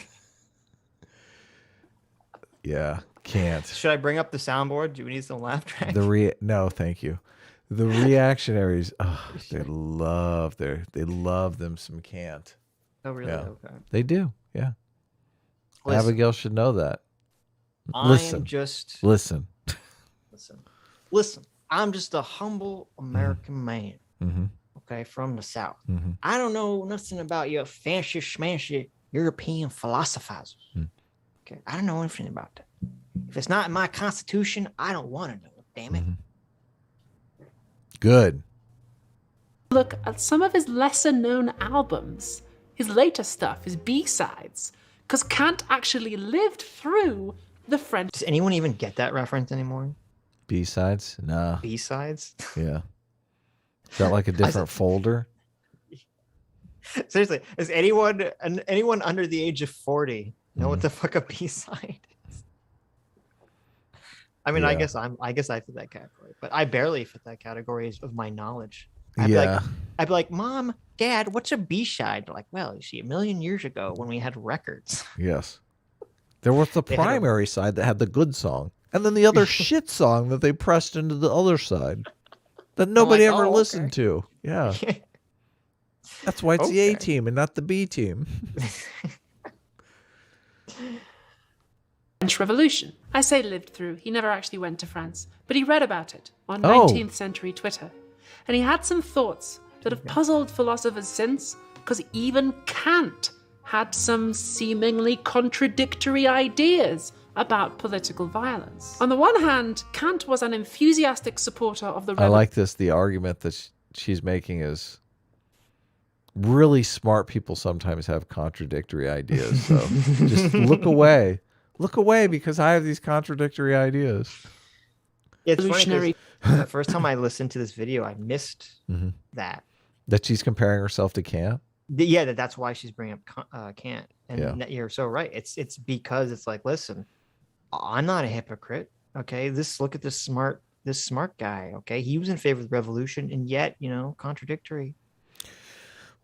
Speaker 1: Yeah, Kant.
Speaker 2: Should I bring up the soundboard? Do we need some laugh track?
Speaker 1: No, thank you. The reactionaries, they love them some Kant.
Speaker 2: Oh, really?
Speaker 1: Yeah.
Speaker 2: Okay.
Speaker 1: They do. Yeah.
Speaker 2: Listen,
Speaker 1: Abigail should know that.
Speaker 2: Listen. I'm just a humble American man.
Speaker 1: Mm-hmm.
Speaker 2: Okay, from the South.
Speaker 1: Mm-hmm.
Speaker 2: I don't know nothing about your fancy schmancy European philosophizers. Okay, I don't know anything about that. If it's not in my constitution, I don't want to know it, damn it.
Speaker 1: Mm-hmm. Good.
Speaker 3: Look at some of his lesser known albums, his later stuff, his B-sides, because Kant actually lived through the French...
Speaker 2: Does anyone even get that reference anymore?
Speaker 1: B-sides? Nah.
Speaker 2: B-sides?
Speaker 1: Yeah. Is that like a different folder?
Speaker 2: Seriously, does anyone under the age of 40 know what the fuck a B-side is? I mean,
Speaker 1: Yeah.
Speaker 2: I guess I fit that category, but I barely fit that category of my knowledge. I'd be like, Mom, Dad, what's a B-side? They're like, well, you see, 1,000,000 years ago when we had records.
Speaker 1: Yes. There was the primary side that had the good song, and then the other shit song that they pressed into the other side that nobody ever listened to. Yeah. That's why it's the A team and not the B team.
Speaker 3: French Revolution. I say lived through. He never actually went to France, but he read about it on 19th century Twitter. And he had some thoughts that have puzzled philosophers since, because even Kant had some seemingly contradictory ideas about political violence. On the one hand, Kant was an enthusiastic supporter of the revolution.
Speaker 1: I like this. The argument that she's making is really smart people sometimes have contradictory ideas. So just look away. Look away because I have these contradictory ideas.
Speaker 2: It's funny the first time I listened to this video, I missed that.
Speaker 1: That she's comparing herself to Kant?
Speaker 2: Yeah, that's why she's bringing up Kant. And you're so right. It's because it's like, listen, I'm not a hypocrite. Okay, look at this smart guy. Okay, he was in favor of the revolution, and yet, contradictory.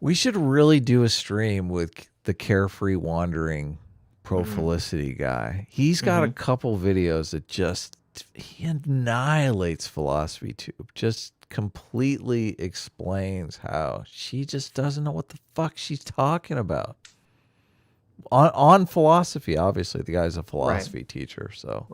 Speaker 1: We should really do a stream with the carefree wandering pro Felicity guy. He's got a couple videos that he annihilates philosophy tube. Just completely explains how she just doesn't know what the fuck she's talking about. On philosophy, obviously, the guy's a philosophy teacher, so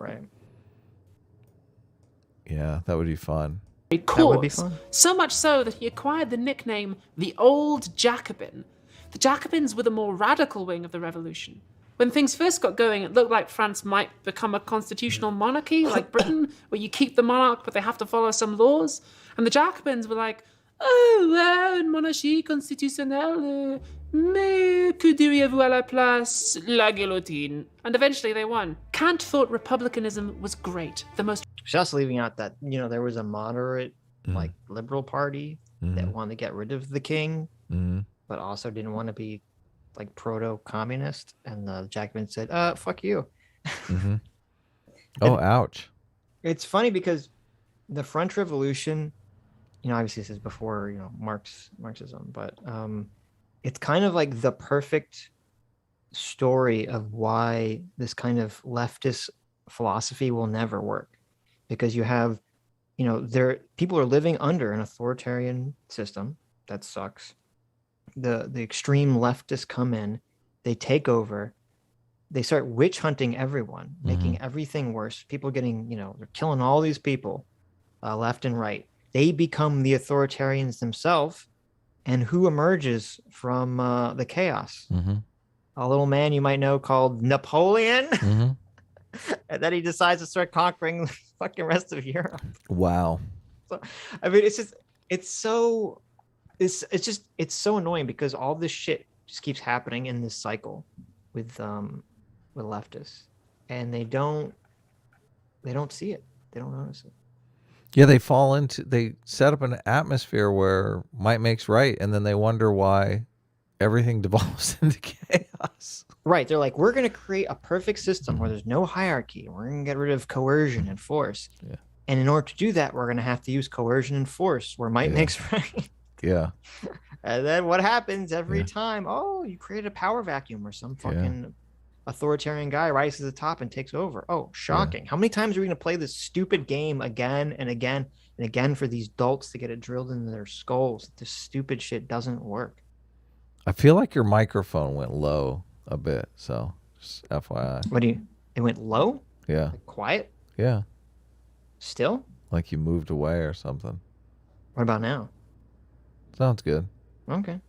Speaker 1: yeah, that would be fun.
Speaker 2: That would be fun.
Speaker 3: So much so that he acquired the nickname the Old Jacobin. The Jacobins were the more radical wing of the revolution. When things first got going, it looked like France might become a constitutional monarchy like Britain, where you keep the monarch, but they have to follow some laws. And the Jacobins were like, une monarchie constitutionnelle, mais que diriez-vous à la place? La guillotine. And eventually they won. Kant thought republicanism was great.
Speaker 2: Just leaving out that, there was a moderate, liberal party that wanted to get rid of the king, but also didn't want to be like proto-communist, and the Jacobin said, fuck you.
Speaker 1: Oh, ouch.
Speaker 2: It's funny because the French Revolution, obviously this is before, Marxism, but it's kind of like the perfect story of why this kind of leftist philosophy will never work. Because you have, people are living under an authoritarian system that sucks. The extreme leftists come in, they take over, they start witch hunting everyone, making everything worse. People getting, they're killing all these people left and right. They become the authoritarians themselves. And who emerges from the chaos? A little man you might know called Napoleon. And then he decides to start conquering the fucking rest of Europe.
Speaker 1: Wow.
Speaker 2: So, I mean, it's so annoying because all this shit just keeps happening in this cycle with leftists, and they don't see it. They don't notice it.
Speaker 1: Yeah, they set up an atmosphere where might makes right, and then they wonder why everything devolves into chaos.
Speaker 2: Right. They're like, we're going to create a perfect system where there's no hierarchy. We're going to get rid of coercion and force.
Speaker 1: Yeah.
Speaker 2: And in order to do that, we're going to have to use coercion and force where might makes right.
Speaker 1: Yeah.
Speaker 2: And then what happens every time? Oh, you created a power vacuum where some fucking authoritarian guy rises to the top and takes over. Oh, shocking. How many times are we going to play this stupid game again and again and again for these dolts to get it drilled into their skulls? This stupid shit doesn't work.
Speaker 1: I feel like your microphone went low a bit, so just FYI.
Speaker 2: It went low?
Speaker 1: Yeah.
Speaker 2: Like quiet?
Speaker 1: Yeah.
Speaker 2: Still?
Speaker 1: Like you moved away or something.
Speaker 2: What about now?
Speaker 1: Sounds good.
Speaker 2: Okay.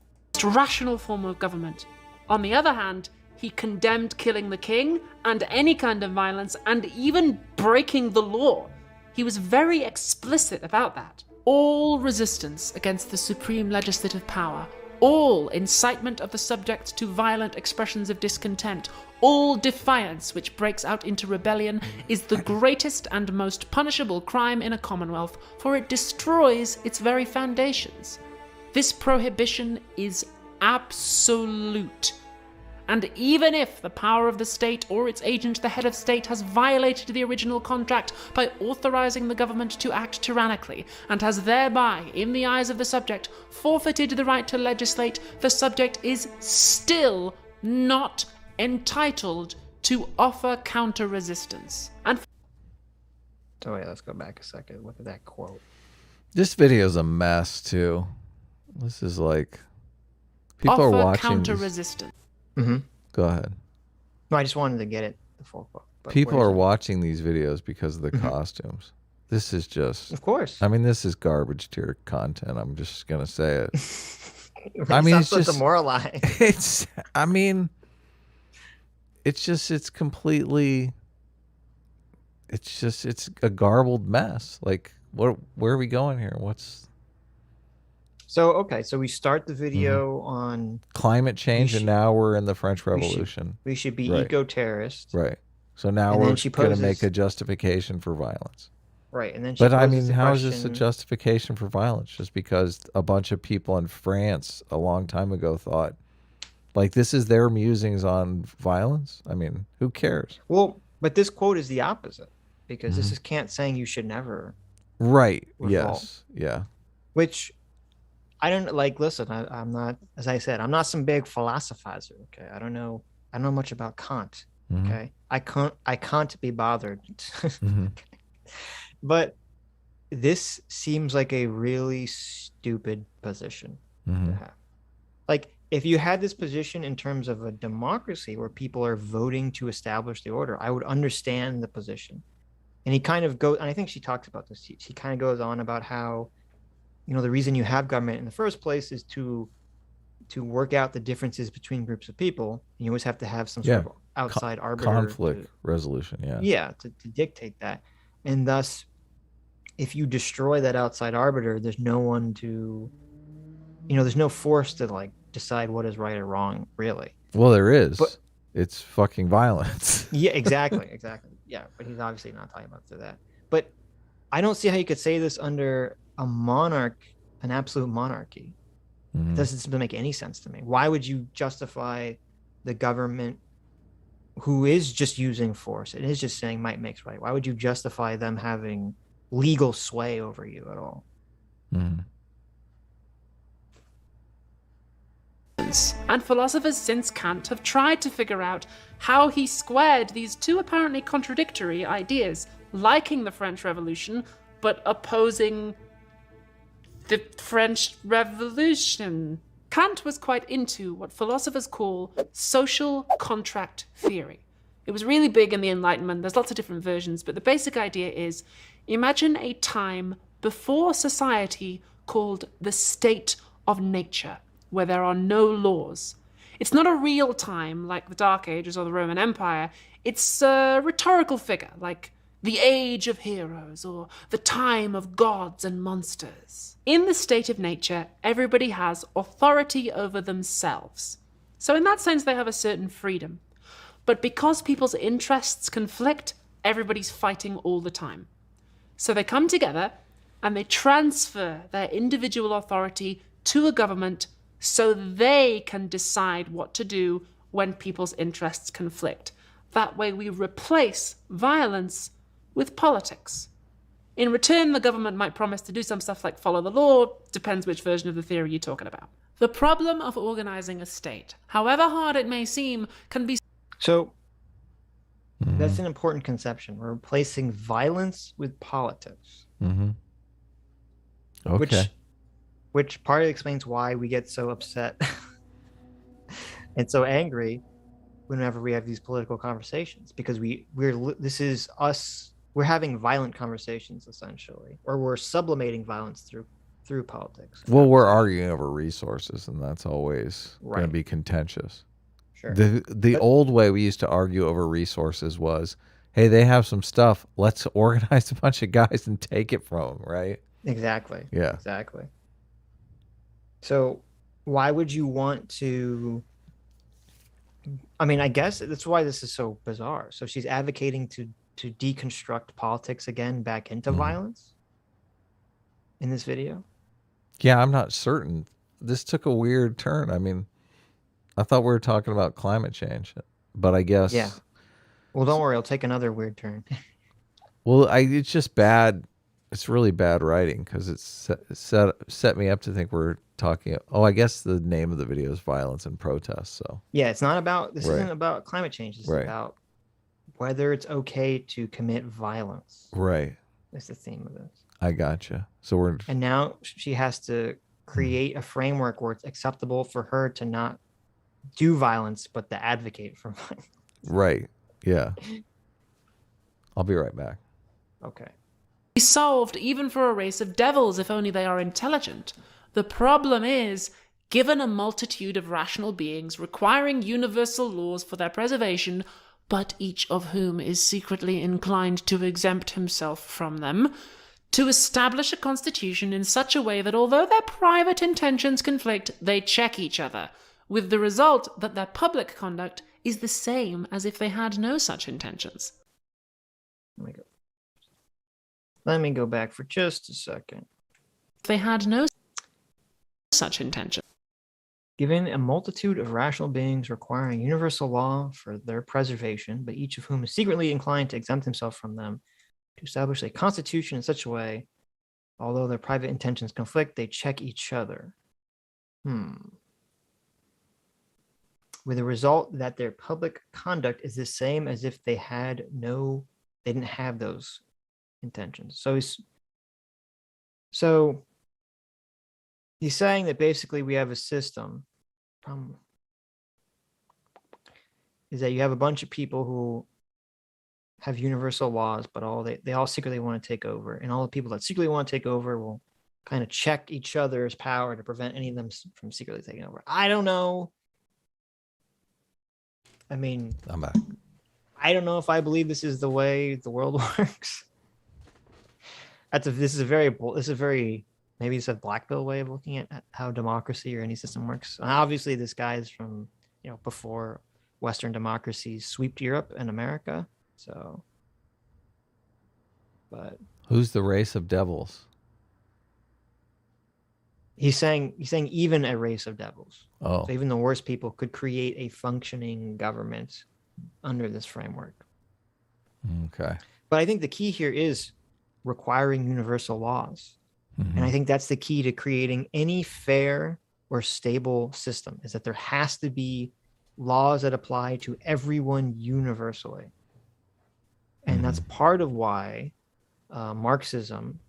Speaker 3: Rational form of government. On the other hand, he condemned killing the king and any kind of violence and even breaking the law. He was very explicit about that. All resistance against the supreme legislative power, all incitement of the subjects to violent expressions of discontent, all defiance which breaks out into rebellion is the greatest and most punishable crime in a commonwealth, for it destroys its very foundations. This prohibition is absolute. And even if the power of the state or its agent, the head of state, has violated the original contract by authorizing the government to act tyrannically, and has thereby, in the eyes of the subject, forfeited the right to legislate, the subject is still not entitled to offer counter-resistance. And
Speaker 2: So wait, let's go back a second. Look at that quote.
Speaker 1: This video's a mess too. This is like people are
Speaker 3: offer
Speaker 1: watching.
Speaker 3: counter-resistance.
Speaker 1: Go ahead.
Speaker 2: No, I just wanted to get it the full quote.
Speaker 1: People are watching these videos because of the costumes. This is just,
Speaker 2: of course.
Speaker 1: I mean, this is garbage tier content. I'm just gonna say it.
Speaker 2: I mean, it's
Speaker 1: just
Speaker 2: demoralizing.
Speaker 1: It's. I mean, it's completely. It's a garbled mess. Like, where are we going here?
Speaker 2: So we start the video on
Speaker 1: climate change, and now we're in the French Revolution.
Speaker 2: We should be
Speaker 1: Right.
Speaker 2: eco-terrorists.
Speaker 1: Right. So now
Speaker 2: And then
Speaker 1: we're
Speaker 2: she
Speaker 1: going to
Speaker 2: poses-
Speaker 1: make a justification for violence.
Speaker 2: Right, and then
Speaker 1: But I
Speaker 2: poses
Speaker 1: mean,
Speaker 2: the
Speaker 1: how is this a
Speaker 2: question-
Speaker 1: justification for violence? Just because a bunch of people in France a long time ago thought, like, this is their musings on violence? I mean, who cares?
Speaker 2: Well, but this quote is the opposite, because this is Kant saying you should never.
Speaker 1: Right.
Speaker 2: Revolt.
Speaker 1: Yes. Yeah.
Speaker 2: Which I don't like. Listen, I'm not, as I said, I'm not some big philosophizer. Okay, I don't know much about Kant. Okay, I can't be bothered. But this seems like a really stupid position to have. Like, if you had this position in terms of a democracy where people are voting to establish the order, I would understand the position. And he kind of goes, and I think she talks about this. She kind of goes on about how, the reason you have government in the first place is to work out the differences between groups of people. And you always have to have some sort of outside arbiter.
Speaker 1: Conflict resolution. Yeah.
Speaker 2: Yeah, to dictate that. And thus, if you destroy that outside arbiter, there's no one to, there's no force to like decide what is right or wrong, really.
Speaker 1: Well, there is.
Speaker 2: But
Speaker 1: it's fucking violence.
Speaker 2: Yeah, exactly. Yeah, but he's obviously not talking about that. But I don't see how you could say this under a monarch, an absolute monarchy. It doesn't make any sense to me. Why would you justify the government who is just using force? It is just saying might makes right. Why would you justify them having legal sway over you at all?
Speaker 3: And philosophers since Kant have tried to figure out how he squared these two apparently contradictory ideas, liking the French Revolution, but opposing the French Revolution. Kant was quite into what philosophers call social contract theory. It was really big in the Enlightenment. There's lots of different versions, but the basic idea is, imagine a time before society called the state of nature, where there are no laws. It's not a real time like the Dark Ages or the Roman Empire. It's a rhetorical figure like the age of heroes or the time of gods and monsters. In the state of nature, everybody has authority over themselves. So in that sense, they have a certain freedom. But because people's interests conflict, everybody's fighting all the time. So they come together and they transfer their individual authority to a government so they can decide what to do when people's interests conflict. That way we replace violence with politics. In return, the government might promise to do some stuff like follow the law, depends which version of the theory you're talking about. The problem of organizing a state, however hard it may seem, can be...
Speaker 2: So that's an important conception. We're replacing violence with politics.
Speaker 1: Okay.
Speaker 2: Which partly explains why we get so upset and so angry whenever we have these political conversations, because we're having violent conversations essentially, or we're sublimating violence through politics.
Speaker 1: Well, we're arguing over resources, and that's always going to
Speaker 2: Right.
Speaker 1: be contentious.
Speaker 2: Sure.
Speaker 1: The old way we used to argue over resources was, hey, they have some stuff. Let's organize a bunch of guys and take it from them, right?
Speaker 2: Exactly.
Speaker 1: Yeah.
Speaker 2: Exactly. So why would you want to... I mean, I guess that's why this is so bizarre. So she's advocating to deconstruct politics again back into violence in this video?
Speaker 1: Yeah, I'm not certain. This took a weird turn. I mean, I thought we were talking about climate change, but I guess...
Speaker 2: Yeah. Well, don't worry. I'll take another weird turn.
Speaker 1: Well, it's just bad. It's really bad writing because it's set me up to think we're talking... Oh, I guess the name of the video is Violence and Protest, so...
Speaker 2: Yeah, it's not about... This
Speaker 1: Right.
Speaker 2: isn't about climate change. It's
Speaker 1: Right.
Speaker 2: about whether it's okay to commit violence.
Speaker 1: Right.
Speaker 2: That's the theme of this.
Speaker 1: I gotcha. So we're...
Speaker 2: And now she has to create a framework where it's acceptable for her to not do violence, but to advocate for violence.
Speaker 1: Right. Yeah. I'll be right back.
Speaker 2: Okay.
Speaker 3: Be solved even for a race of devils if only they are intelligent. The problem is, given a multitude of rational beings requiring universal laws for their preservation, but each of whom is secretly inclined to exempt himself from them, to establish a constitution in such a way that although their private intentions conflict, they check each other, with the result that their public conduct is the same as if they had no such intentions.
Speaker 2: Let me go back for just a second.
Speaker 3: They had no such intention.
Speaker 2: Given a multitude of rational beings requiring universal law for their preservation, but each of whom is secretly inclined to exempt himself from them, to establish a constitution in such a way, although their private intentions conflict, they check each other. With the result that their public conduct is the same as if they didn't have those intentions. So he's saying that basically we have a system. Is that you have a bunch of people who have universal laws, but they all secretly want to take over, and all the people that secretly want to take over will kind of check each other's power to prevent any of them from secretly taking over. I don't know. I mean,
Speaker 1: I'm back.
Speaker 2: I don't know if I believe this is the way the world works. This is a very maybe it's a black pill way of looking at how democracy or any system works. And obviously, this guy is from before Western democracies swept Europe and America. So, but
Speaker 1: Who's the race of devils?
Speaker 2: he's saying even a race of devils.
Speaker 1: Oh,
Speaker 2: So even the worst people could create a functioning government under this framework.
Speaker 1: okay.
Speaker 2: But I think the key here is requiring universal laws. And I think that's the key to creating any fair or stable system, is that there has to be laws that apply to everyone universally. And that's part of why Marxism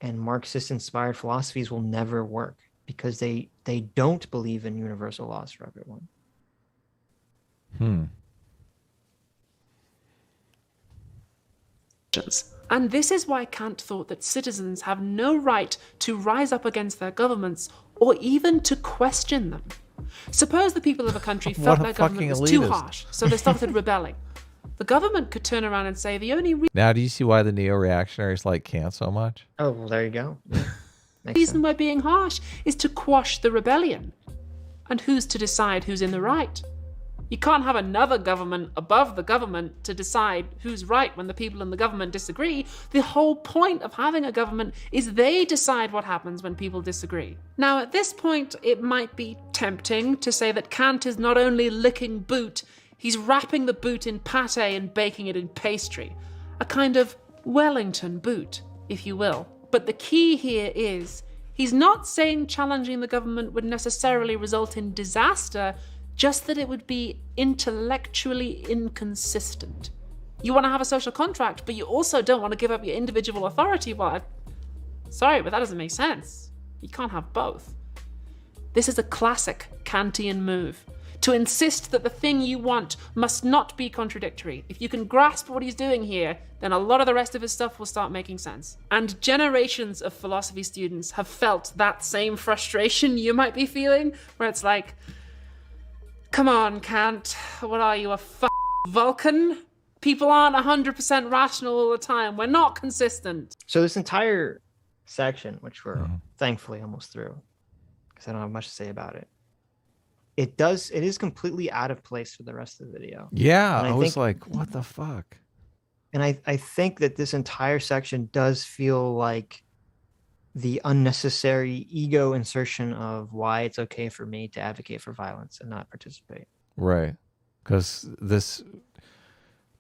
Speaker 2: and Marxist-inspired philosophies will never work because they don't believe in universal laws for everyone.
Speaker 3: And this is why Kant thought that citizens have no right to rise up against their governments or even to question them. Suppose the people of a country felt their government was too harsh, so they started rebelling. The government could turn around and say the only
Speaker 1: Now, do you see why the neo-reactionaries like Kant so much?
Speaker 2: Oh, well, there you go.
Speaker 3: reason we're being harsh is to quash the rebellion. And who's to decide who's in the right? You can't have another government above the government to decide who's right when the people in the government disagree. The whole point of having a government is they decide what happens when people disagree. Now, at this point, it might be tempting to say that Kant is not only licking boot, he's wrapping the boot in pate and baking it in pastry. A kind of Wellington boot, if you will. But the key here is, he's not saying challenging the government would necessarily result in disaster, just that it would be intellectually inconsistent. You want to have a social contract, but you also don't want to give up your individual authority. Well, sorry, but that doesn't make sense. You can't have both. This is a classic Kantian move, to insist that the thing you want must not be contradictory. If you can grasp what he's doing here, then a lot of the rest of his stuff will start making sense. And generations of philosophy students have felt that same frustration you might be feeling, where it's like, come on, Kant, what are you, a Vulcan? People aren't 100% rational all the time. We're not consistent.
Speaker 2: So this entire section, which we're thankfully almost through, because I don't have much to say about it, it is completely out of place for the rest of the video.
Speaker 1: Yeah, I was like, what the fuck?
Speaker 2: And I think that this entire section does feel like the unnecessary ego insertion of why it's okay for me to advocate for violence and not participate.
Speaker 1: Right. Because this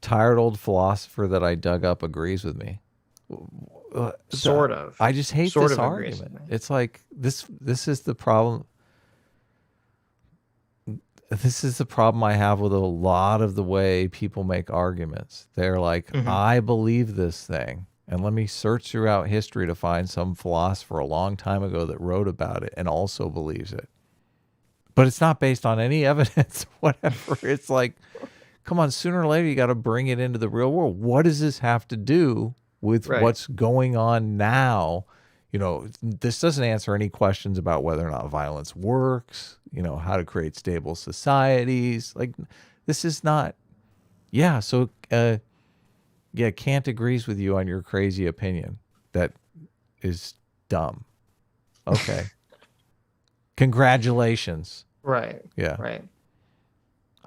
Speaker 1: tired old philosopher that I dug up agrees with me.
Speaker 2: Sort of.
Speaker 1: I just hate
Speaker 2: sort
Speaker 1: this
Speaker 2: of agrees
Speaker 1: argument.
Speaker 2: with me.
Speaker 1: It's like, this is the problem. This is the problem I have with a lot of the way people make arguments. They're like, I believe this thing. And let me search throughout history to find some philosopher a long time ago that wrote about it and also believes it. But it's not based on any evidence, whatever. It's like, come on, sooner or later, you got to bring it into the real world. What does this have to do with what's going on now? You know, this doesn't answer any questions about whether or not violence works, you know, how to create stable societies. Like, this is not, yeah. So, yeah, Kant agrees with you on your crazy opinion. That is dumb. Okay. Congratulations.
Speaker 2: Right.
Speaker 1: Yeah.
Speaker 2: Right.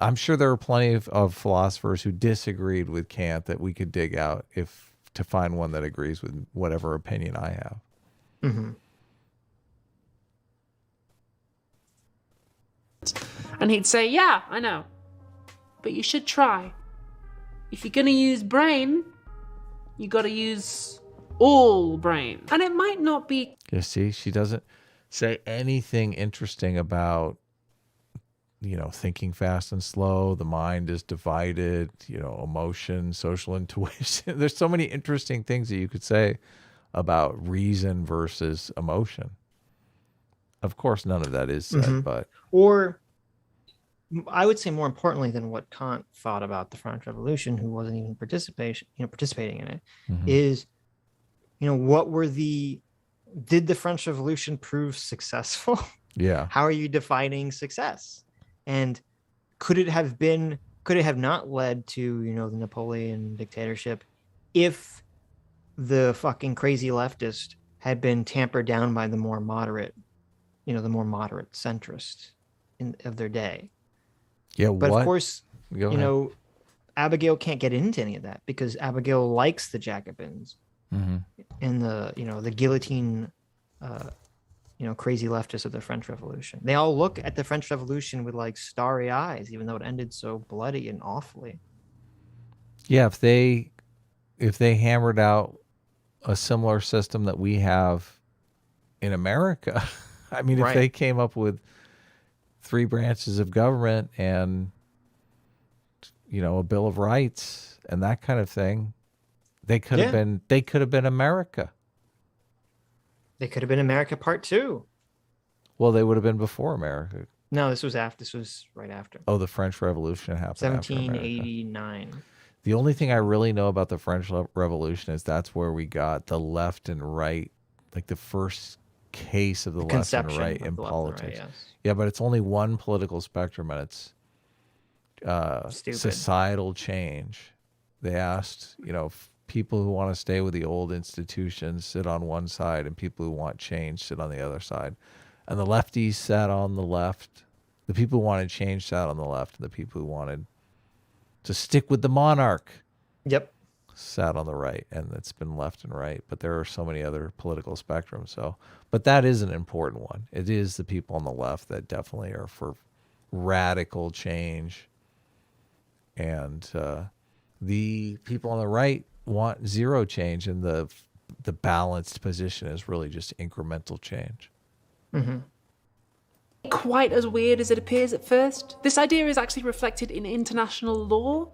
Speaker 1: I'm sure there are plenty of philosophers who disagreed with Kant that we could dig out to find one that agrees with whatever opinion I have.
Speaker 3: And he'd say, yeah, I know, but you should try. If you're going to use brain, you got to use all brain. And it might not be...
Speaker 1: You see, she doesn't say anything interesting about, you know, thinking fast and slow. The mind is divided, you know, emotion, social intuition. There's so many interesting things that you could say about reason versus emotion. Of course, none of that is said, but...
Speaker 2: Or... I would say more importantly than what Kant thought about the French Revolution, who wasn't even participating in it, is, you know, did the French Revolution prove successful?
Speaker 1: Yeah.
Speaker 2: How are you defining success? And could it have not led to, you know, the Napoleon dictatorship if the fucking crazy leftist had been tampered down by the more moderate centrist of their day?
Speaker 1: Yeah,
Speaker 2: but of course,
Speaker 1: you know,
Speaker 2: Abigail can't get into any of that because Abigail likes the Jacobins and the guillotine, crazy leftists of the French Revolution. They all look at the French Revolution with like starry eyes, even though it ended so bloody and awfully.
Speaker 1: Yeah, if they hammered out a similar system that we have in America, I mean, if they came up with 3 branches of government and, you know, a Bill of Rights and that kind of thing, they could have been America.
Speaker 2: They could have been America Part 2.
Speaker 1: Well, they would have been before America.
Speaker 2: No, this was right after.
Speaker 1: Oh, the French Revolution happened after America.
Speaker 2: 1789.
Speaker 1: The only thing I really know about the French Revolution is that's where we got the left and right, like the first case of the left and right in politics.
Speaker 2: Right, yes.
Speaker 1: Yeah, but it's only one political spectrum, and it's
Speaker 2: Stupid.
Speaker 1: societal change. They asked, people who want to stay with the old institutions sit on one side, and people who want change sit on the other side. And the lefties sat on the left. The people who wanted change sat on the left, and the people who wanted to stick with the monarch
Speaker 2: Yep.
Speaker 1: sat on the right. And it's been left and right. But there are so many other political spectrums. But that is an important one. It is the people on the left that definitely are for radical change. And the people on the right want zero change, and the balanced position is really just incremental change.
Speaker 2: Mm-hmm.
Speaker 3: Quite as weird as it appears at first. This idea is actually reflected in international law.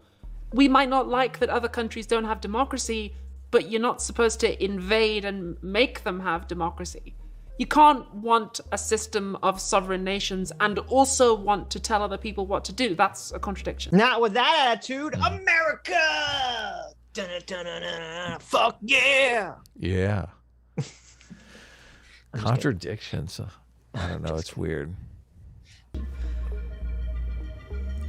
Speaker 3: We might not like that other countries don't have democracy, but you're not supposed to invade and make them have democracy. You can't want a system of sovereign nations and also want to tell other people what to do. That's a contradiction.
Speaker 2: Not with that attitude. America! Dun-dun-dun-dun-dun. Fuck yeah!
Speaker 1: Yeah. Contradictions. I don't know. It's weird.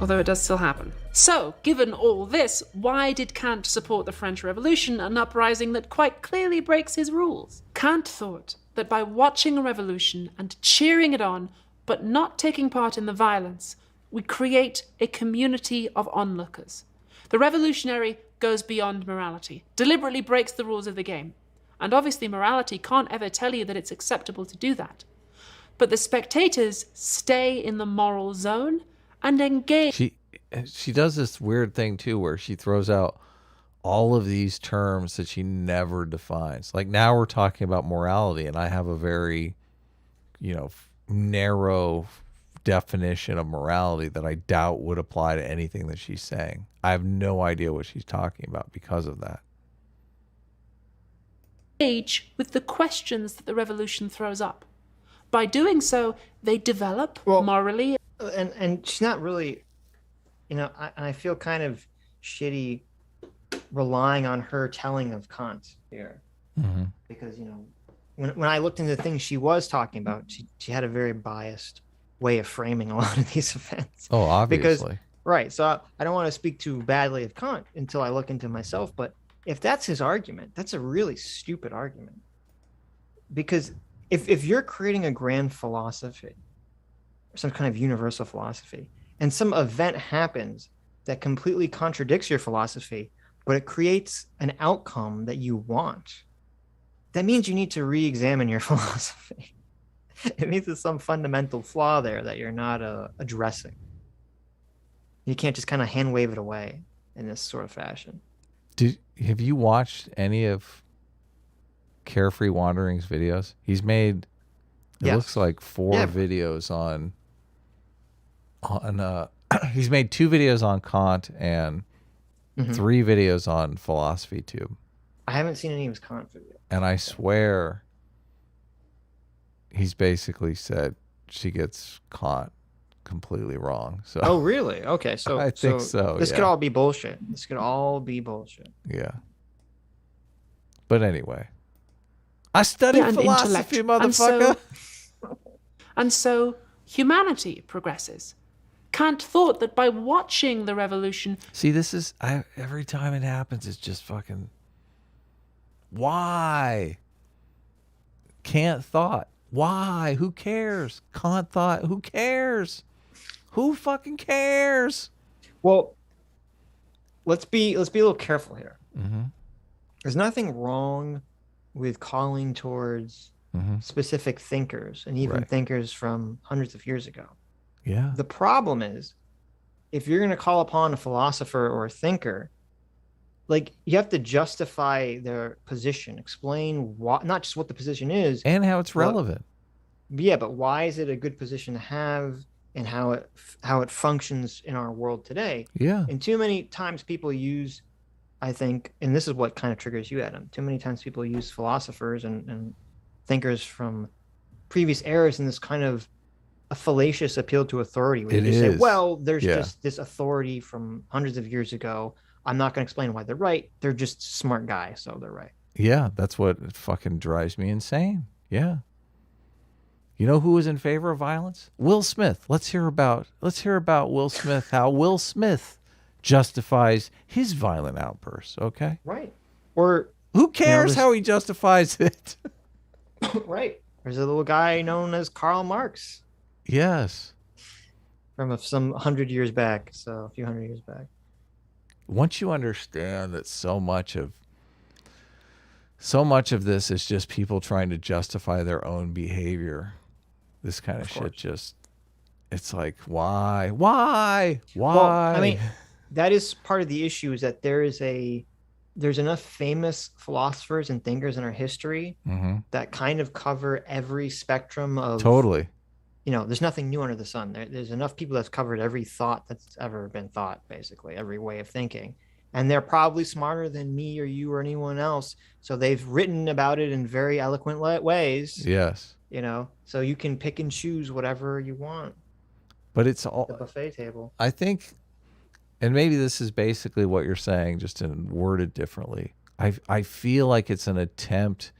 Speaker 3: Although it does still happen. So, given all this, why did Kant support the French Revolution, an uprising that quite clearly breaks his rules? Kant thought that by watching a revolution and cheering it on, but not taking part in the violence, we create a community of onlookers. The revolutionary goes beyond morality, deliberately breaks the rules of the game. And obviously morality can't ever tell you that it's acceptable to do that. But the spectators stay in the moral zone and engage.
Speaker 1: She does this weird thing too, where she throws out all of these terms that she never defines. Like now we're talking about morality, and I have a very, narrow definition of morality that I doubt would apply to anything that she's saying. I have no idea what she's talking about because of that.
Speaker 3: Engage with the questions that the revolution throws up. By doing so, they develop morally.
Speaker 2: And she's not really, I feel kind of shitty relying on her telling of Kant here.
Speaker 1: Mm-hmm.
Speaker 2: Because, when I looked into the things she was talking about, she had a very biased way of framing a lot of these events.
Speaker 1: Oh, obviously.
Speaker 2: Right. So I don't want to speak too badly of Kant until I look into myself. But if that's his argument, that's a really stupid argument. Because if you're creating a grand philosophy, some kind of universal philosophy, and some event happens that completely contradicts your philosophy, but it creates an outcome that you want, that means you need to re-examine your philosophy. It means there's some fundamental flaw there that you're not addressing. You can't just kind of hand wave it away in this sort of fashion.
Speaker 1: Have you watched any of Carefree Wandering's videos? He's made looks like 4 videos on he's made 2 videos on Kant and 3 videos on Philosophy Tube.
Speaker 2: I haven't seen any of his Kant videos.
Speaker 1: And I swear he's basically said she gets Kant completely wrong. So
Speaker 2: oh really? Okay, so
Speaker 1: I think so.
Speaker 2: This could all be bullshit. This could all be bullshit.
Speaker 1: Yeah. But anyway, I studied philosophy, motherfucker.
Speaker 3: And so humanity progresses. Kant thought that by watching the revolution...
Speaker 1: See, this is... every time it happens, it's just fucking... Why? Kant thought. Why? Who cares? Kant thought. Who cares? Who fucking cares?
Speaker 2: Well, let's be a little careful here.
Speaker 1: Mm-hmm.
Speaker 2: There's nothing wrong with calling towards specific thinkers, and even thinkers from hundreds of years ago.
Speaker 1: Yeah.
Speaker 2: The problem is, if you're going to call upon a philosopher or a thinker, like, you have to justify their position, explain what, not just what the position is,
Speaker 1: and how it's relevant.
Speaker 2: Yeah, but why is it a good position to have, and how it functions in our world today?
Speaker 1: Yeah.
Speaker 2: And too many times people use, I think, and this is what kind of triggers you, Adam. Too many times people use philosophers and thinkers from previous eras in this kind of a fallacious appeal to authority, where
Speaker 1: It
Speaker 2: they just say,
Speaker 1: is.
Speaker 2: well, there's
Speaker 1: Yeah.
Speaker 2: just this authority from hundreds of years ago. I'm not going to explain why they're right. They're just smart guys, so they're right.
Speaker 1: Yeah, that's what fucking drives me insane. Yeah. You know who was in favor of violence? Will Smith. Let's hear about Will Smith, how Will Smith justifies his violent outbursts, okay?
Speaker 2: Right. Or
Speaker 1: Who cares
Speaker 2: this-
Speaker 1: how he justifies it?
Speaker 2: right. There's a little guy known as Karl Marx
Speaker 1: Yes.
Speaker 2: from some 100 years back. So a few hundred years back.
Speaker 1: Once you understand that so much of this is just people trying to justify their own behavior, this kind of shit just, it's like, why?
Speaker 2: Well, I mean, that is part of the issue, is that there's enough famous philosophers and thinkers in our history that kind of cover every spectrum of
Speaker 1: Totally.
Speaker 2: There's nothing new under the sun. There's enough people that's covered every thought that's ever been thought, basically every way of thinking, and they're probably smarter than me or you or anyone else. So they've written about it in very eloquent ways.
Speaker 1: Yes.
Speaker 2: So you can pick and choose whatever you want.
Speaker 1: But it's all
Speaker 2: The buffet table.
Speaker 1: I think, and maybe this is basically what you're saying, just worded differently. I feel like it's an attempt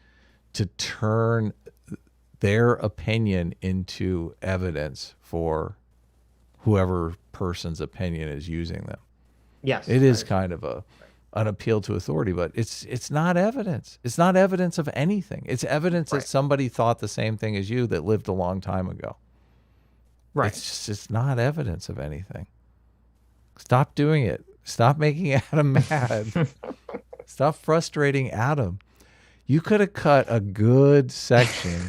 Speaker 1: to turn their opinion into evidence for whoever person's opinion is using them.
Speaker 2: Yes,
Speaker 1: it is kind of an appeal to authority, but it's not evidence. It's not evidence of anything. It's evidence that somebody thought the same thing as you that lived a long time ago.
Speaker 2: Right.
Speaker 1: It's not evidence of anything. Stop doing it. Stop making Adam mad. Stop frustrating Adam. You could have cut a good section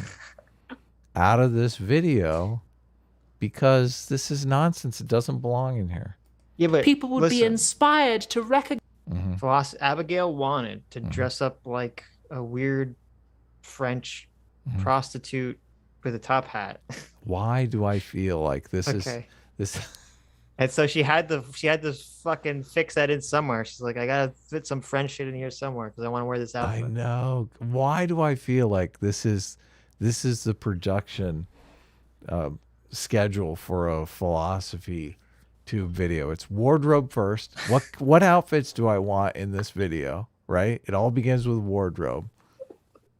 Speaker 1: out of this video because this is nonsense. It doesn't belong in here.
Speaker 2: Yeah, but
Speaker 3: People would be inspired to recognize.
Speaker 2: Abigail wanted to dress up like a weird French prostitute with a top hat.
Speaker 1: Why do I feel like this is this?
Speaker 2: And so she had to fucking fix that in somewhere. She's like, I gotta fit some French shit in here somewhere because I want to wear this outfit.
Speaker 1: I know. Why do I feel like this is the production schedule for a philosophy tube video? It's wardrobe first. What outfits do I want in this video? Right. It all begins with wardrobe.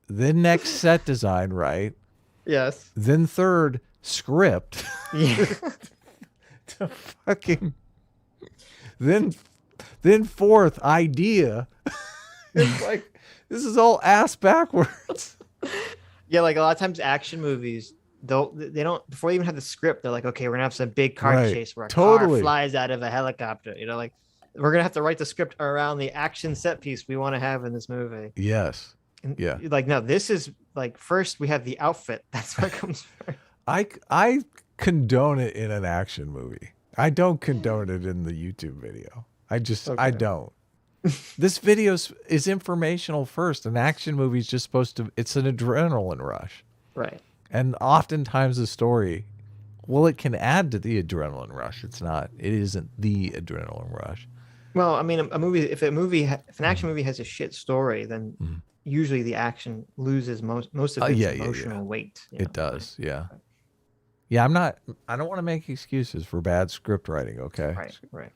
Speaker 1: Then next set design. Right.
Speaker 2: Yes.
Speaker 1: Then third script.
Speaker 2: Yeah.
Speaker 1: To fucking then fourth idea. It's like this is all ass backwards.
Speaker 2: Yeah, like a lot of times action movies, they don't, before they even have the script, they're like, okay, we're gonna have some big car chase where a car flies out of a helicopter. Like we're gonna have to write the script around the action set piece we want to have in this movie.
Speaker 1: Yes.
Speaker 2: And
Speaker 1: yeah.
Speaker 2: Like, no, this is like, first we have the outfit. That's what comes first.
Speaker 1: I condone it in an action movie. I don't condone it in the YouTube video. I don't. This video is informational first. An action movie is just supposed to, it's an adrenaline rush.
Speaker 2: Right.
Speaker 1: And oftentimes the story, well, it can add to the adrenaline rush. It isn't the adrenaline rush.
Speaker 2: Well, I mean, if an action movie has a shit story, then usually the action loses most of its emotional weight.
Speaker 1: It does. Yeah. Yeah, I don't want to make excuses for bad script writing, okay?
Speaker 2: Right.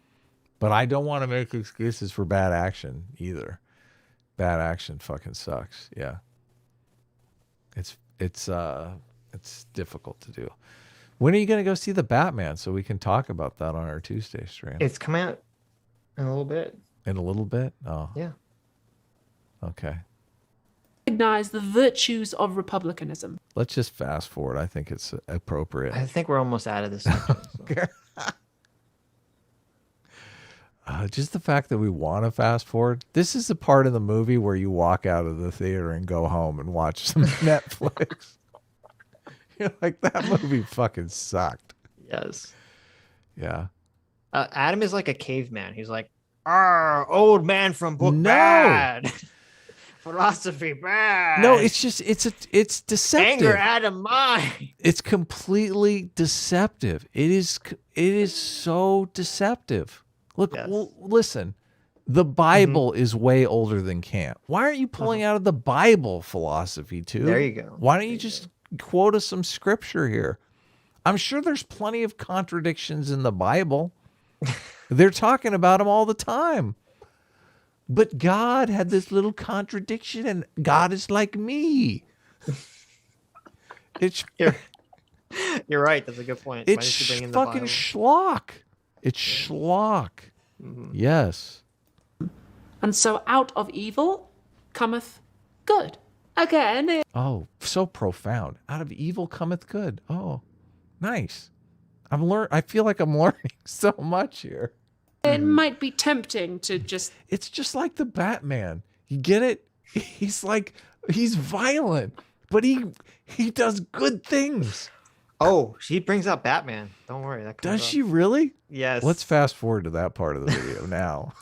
Speaker 1: But I don't want to make excuses for bad action either. Bad action fucking sucks. Yeah. It's difficult to do. When are you going to go see the Batman so we can talk about that on our Tuesday stream?
Speaker 2: It's coming out in a little bit.
Speaker 1: In a little bit? Oh.
Speaker 2: Yeah.
Speaker 1: Okay.
Speaker 3: Recognize the virtues of republicanism.
Speaker 1: Let's just fast forward. I think it's appropriate.
Speaker 2: I think we're almost out of this section.
Speaker 1: Just the fact that we want to fast forward. This is the part of the movie where you walk out of the theater and go home and watch some Netflix. You're like, that movie fucking sucked.
Speaker 2: Yes.
Speaker 1: Yeah.
Speaker 2: Adam is like a caveman. He's like, old man from book bad. Philosophy bad.
Speaker 1: No, it's just it's deceptive.
Speaker 2: Anger Adam mine.
Speaker 1: It's completely deceptive. It is so deceptive. Look, listen. The Bible is way older than Kant. Why aren't you pulling out of the Bible philosophy too?
Speaker 2: There you go.
Speaker 1: Why don't you just quote us some scripture here? I'm sure there's plenty of contradictions in the Bible. They're talking about them all the time. But God had this little contradiction, and God is like me. It's
Speaker 2: You're right. That's a good point. Why did you bring in the
Speaker 1: fucking
Speaker 2: Bible?
Speaker 1: schlock. It's schlock. Yes.
Speaker 3: And so out of evil cometh good. Again,
Speaker 1: Oh, so profound. Out of evil cometh good. Oh, nice. I feel like I'm learning so much here.
Speaker 3: it might be tempting to just
Speaker 1: It's just like the Batman. You get it? He's violent, but he does good things.
Speaker 2: Oh, she brings up Batman. Don't worry. That comes
Speaker 1: Does
Speaker 2: up.
Speaker 1: she really?
Speaker 2: Yes.
Speaker 1: Let's fast forward to that part of the video now.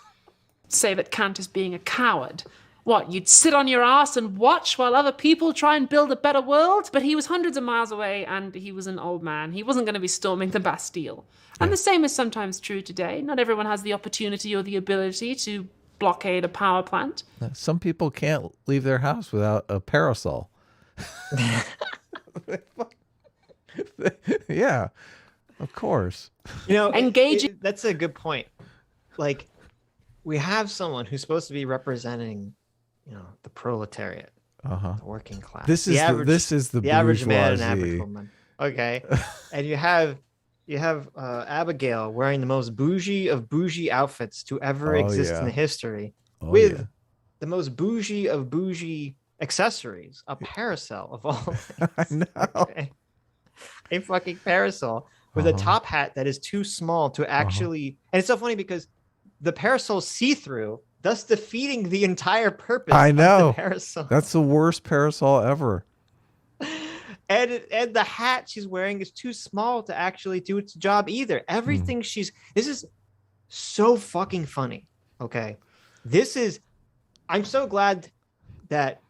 Speaker 3: say that Kant is being a coward. What, you'd sit on your ass and watch while other people try and build a better world? But he was hundreds of miles away and he was an old man. He wasn't going to be storming the Bastille. And the same is sometimes true today. Not everyone has the opportunity or the ability to blockade a power plant.
Speaker 1: Some people can't leave their house without a parasol. Yeah, of course.
Speaker 2: You know,
Speaker 3: Engaging-
Speaker 2: that's a good point. Like, we have someone who's supposed to be representing, you know, the proletariat, the working class.
Speaker 1: This is the
Speaker 2: average man and
Speaker 1: bourgeoisie.
Speaker 2: average woman. Okay, and you have Abigail wearing the most bougie of bougie outfits to ever exist in history, with the most bougie of bougie accessories, a parasol of all things.
Speaker 1: I know.
Speaker 2: Okay? A fucking parasol with a top hat that is too small to actually, and it's so funny because the parasol's see-through, thus defeating the entire purpose
Speaker 1: I know.
Speaker 2: of the parasol.
Speaker 1: That's the worst parasol ever.
Speaker 2: And the hat she's wearing is too small to actually do its job either. Everything this is so fucking funny. Okay. I'm so glad that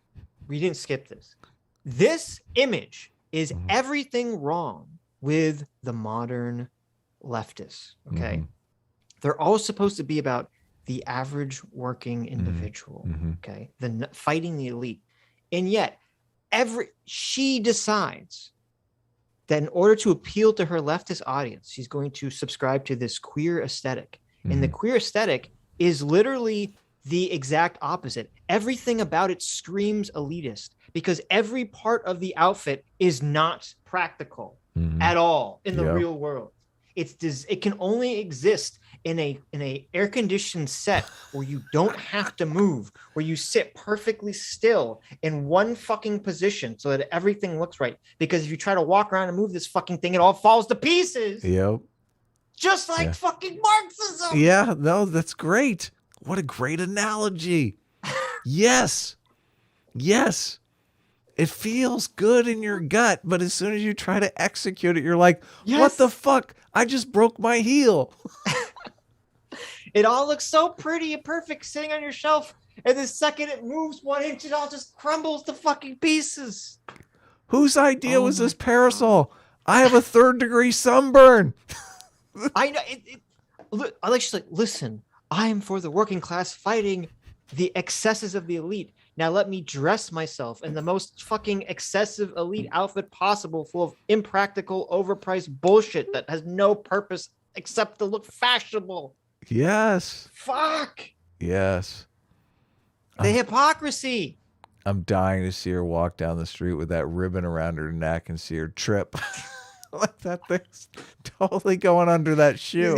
Speaker 2: we didn't skip this. This image is everything wrong with the modern leftists. Okay. They're all supposed to be about the average working individual. Okay. Fighting the elite. And yet, she decides that in order to appeal to her leftist audience, she's going to subscribe to this queer aesthetic. And the queer aesthetic is literally the exact opposite. Everything about it screams elitist because every part of the outfit is not practical at all in the real world. It can only exist in a air-conditioned set where you don't have to move, where you sit perfectly still in one fucking position so that everything looks right. Because if you try to walk around and move this fucking thing, it all falls to pieces.
Speaker 1: Yep.
Speaker 2: Just like fucking Marxism.
Speaker 1: Yeah, no, that's great. What a great analogy. Yes. Yes. It feels good in your gut, but as soon as you try to execute it, you're like, what the fuck? I just broke my heel.
Speaker 2: It all looks so pretty and perfect sitting on your shelf. And the second it moves 1 inch, it all just crumbles to fucking pieces.
Speaker 1: Whose idea was this parasol? I have a 3rd-degree sunburn.
Speaker 2: I know. She's like, listen, I am for the working class fighting the excesses of the elite. Now let me dress myself in the most fucking excessive elite outfit possible, full of impractical, overpriced bullshit that has no purpose except to look fashionable.
Speaker 1: Yes.
Speaker 2: Fuck.
Speaker 1: Yes.
Speaker 2: The hypocrisy.
Speaker 1: I'm dying to see her walk down the street with that ribbon around her neck and see her trip. Like that thing's totally going under that shoe.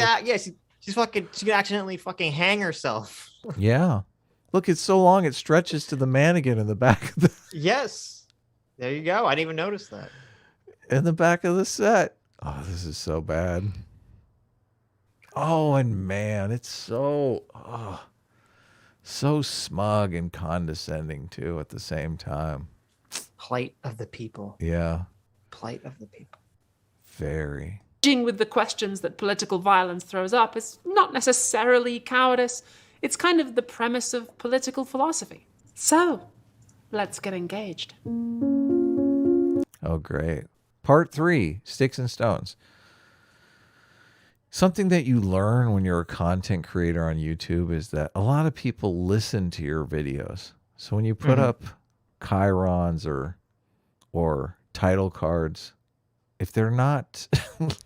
Speaker 2: She could accidentally fucking hang herself.
Speaker 1: Yeah. Look, it's so long it stretches to the mannequin in the back of the
Speaker 2: Yes. There you go. I didn't even notice that.
Speaker 1: in the back of the set. Oh, this is so bad. Oh, and man, it's so smug and condescending too at the same time.
Speaker 2: Plight of the people.
Speaker 1: Yeah.
Speaker 2: Plight of the people.
Speaker 1: Very.
Speaker 3: engaging with the questions that political violence throws up is not necessarily cowardice. It's kind of the premise of political philosophy. So, let's get engaged.
Speaker 1: Oh, great. Part 3, Sticks and Stones. Something that you learn when you're a content creator on YouTube is that a lot of people listen to your videos. So when you put up chyrons or title cards, if they're not,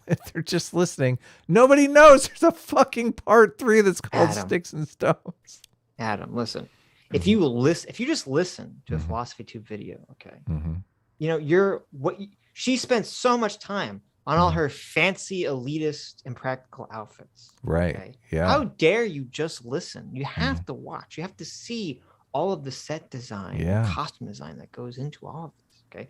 Speaker 1: if they're just listening, nobody knows there's a fucking part 3 that's called Sticks and Stones.
Speaker 2: Adam, listen. If you just listen to a Philosophy Tube video, okay, you know, she spends so much time on all her fancy, elitist, and practical outfits.
Speaker 1: Right.
Speaker 2: Okay?
Speaker 1: Yeah.
Speaker 2: How dare you just listen? You have to watch. You have to see all of the set design, and costume design that goes into all of this. Okay.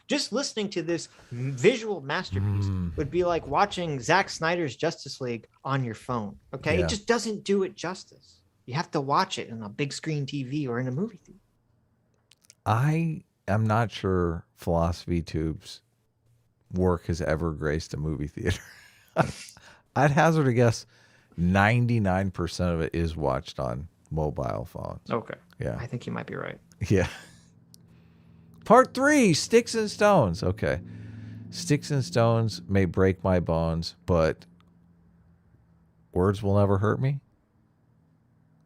Speaker 2: Just listening to this visual masterpiece would be like watching Zack Snyder's Justice League on your phone. Okay.
Speaker 1: Yeah.
Speaker 2: It just doesn't do it justice. You have to watch it on a big screen TV or in a movie theater.
Speaker 1: I am not sure Philosophy Tube's work has ever graced a movie theater. I'd hazard a guess 99% of it is watched on mobile phones.
Speaker 2: Okay.
Speaker 1: Yeah.
Speaker 2: I think you might be right.
Speaker 1: Yeah. Part 3, Sticks and Stones. Okay. Sticks and Stones may break my bones, but words will never hurt me?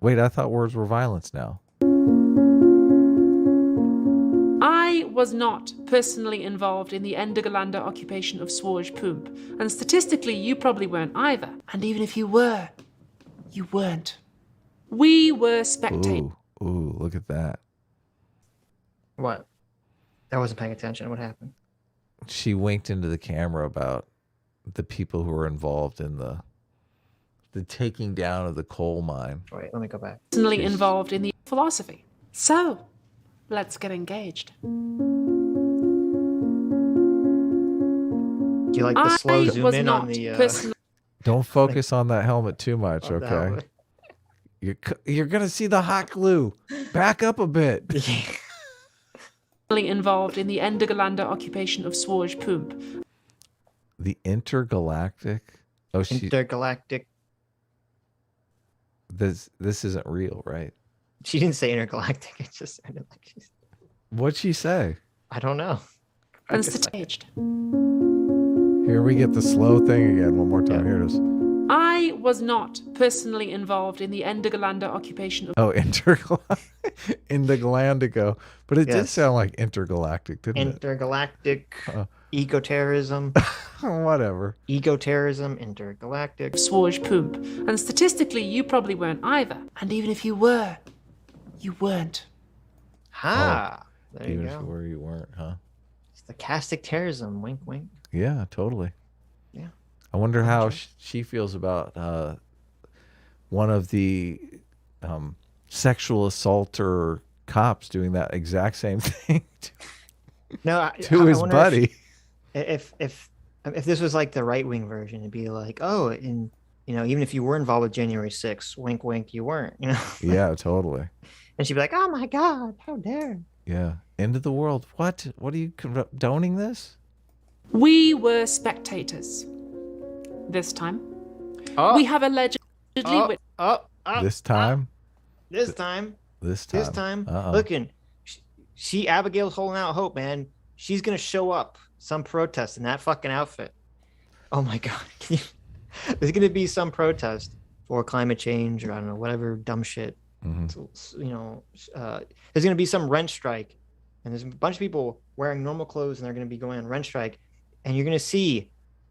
Speaker 1: Wait, I thought words were violence now.
Speaker 3: I was not personally involved in the Endergelander occupation of Swoj Pump, and statistically you probably weren't either. And even if you were, you weren't. We were spectators.
Speaker 1: Ooh, look at that.
Speaker 2: What? I wasn't paying attention. What happened?
Speaker 1: She winked into the camera about the people who were involved in the taking down of the coal mine.
Speaker 2: Wait, let me go back.
Speaker 3: Personally involved in the philosophy. So, let's get engaged.
Speaker 2: Do you like the slow zoom in on the...
Speaker 1: Don't focus on that helmet too much, okay? You're going to see the hot glue. Back up a bit.
Speaker 3: Involved in the Endergelander occupation of Swoj Pump.
Speaker 1: The intergalactic?
Speaker 2: Intergalactic.
Speaker 1: This isn't real, right?
Speaker 2: She didn't say intergalactic. It just sounded like she's...
Speaker 1: What'd she say?
Speaker 2: I don't know.
Speaker 3: And staged.
Speaker 1: Here we get the slow thing again. One more time. Here it is.
Speaker 3: I was not personally involved in the Endergelander occupation of...
Speaker 1: Intergalandico. But it did sound like intergalactic, didn't it?
Speaker 2: Intergalactic, eco-terrorism.
Speaker 1: Whatever.
Speaker 2: Eco-terrorism, intergalactic.
Speaker 3: Swoj Pump. And statistically, you probably weren't either. And even if you were, you weren't.
Speaker 2: Ha! There you
Speaker 1: Even
Speaker 2: go.
Speaker 1: if you were, you weren't, huh?
Speaker 2: Stochastic terrorism. Wink, wink.
Speaker 1: Yeah, totally.
Speaker 2: Yeah.
Speaker 1: I wonder how she feels about one of the sexual assaulter cops doing that exact same thing to his buddy.
Speaker 2: If this was like the right wing version, it'd be like, oh, and even if you were involved with January 6th, wink, wink, you weren't.
Speaker 1: Yeah, totally.
Speaker 2: And she'd be like, oh my God, how dare.
Speaker 1: Yeah. End of the world. What? What are you condoning this?
Speaker 3: We were spectators. This time. We have allegedly...
Speaker 1: This time?
Speaker 2: This time.
Speaker 1: Uh-oh.
Speaker 2: Looking, Abigail's holding out hope, man. She's going to show up some protest in that fucking outfit. Oh my God. There's going to be some protest for climate change or I don't know, whatever dumb shit. So, there's going to be some rent strike and there's a bunch of people wearing normal clothes and they're going to be going on rent strike. And you're going to see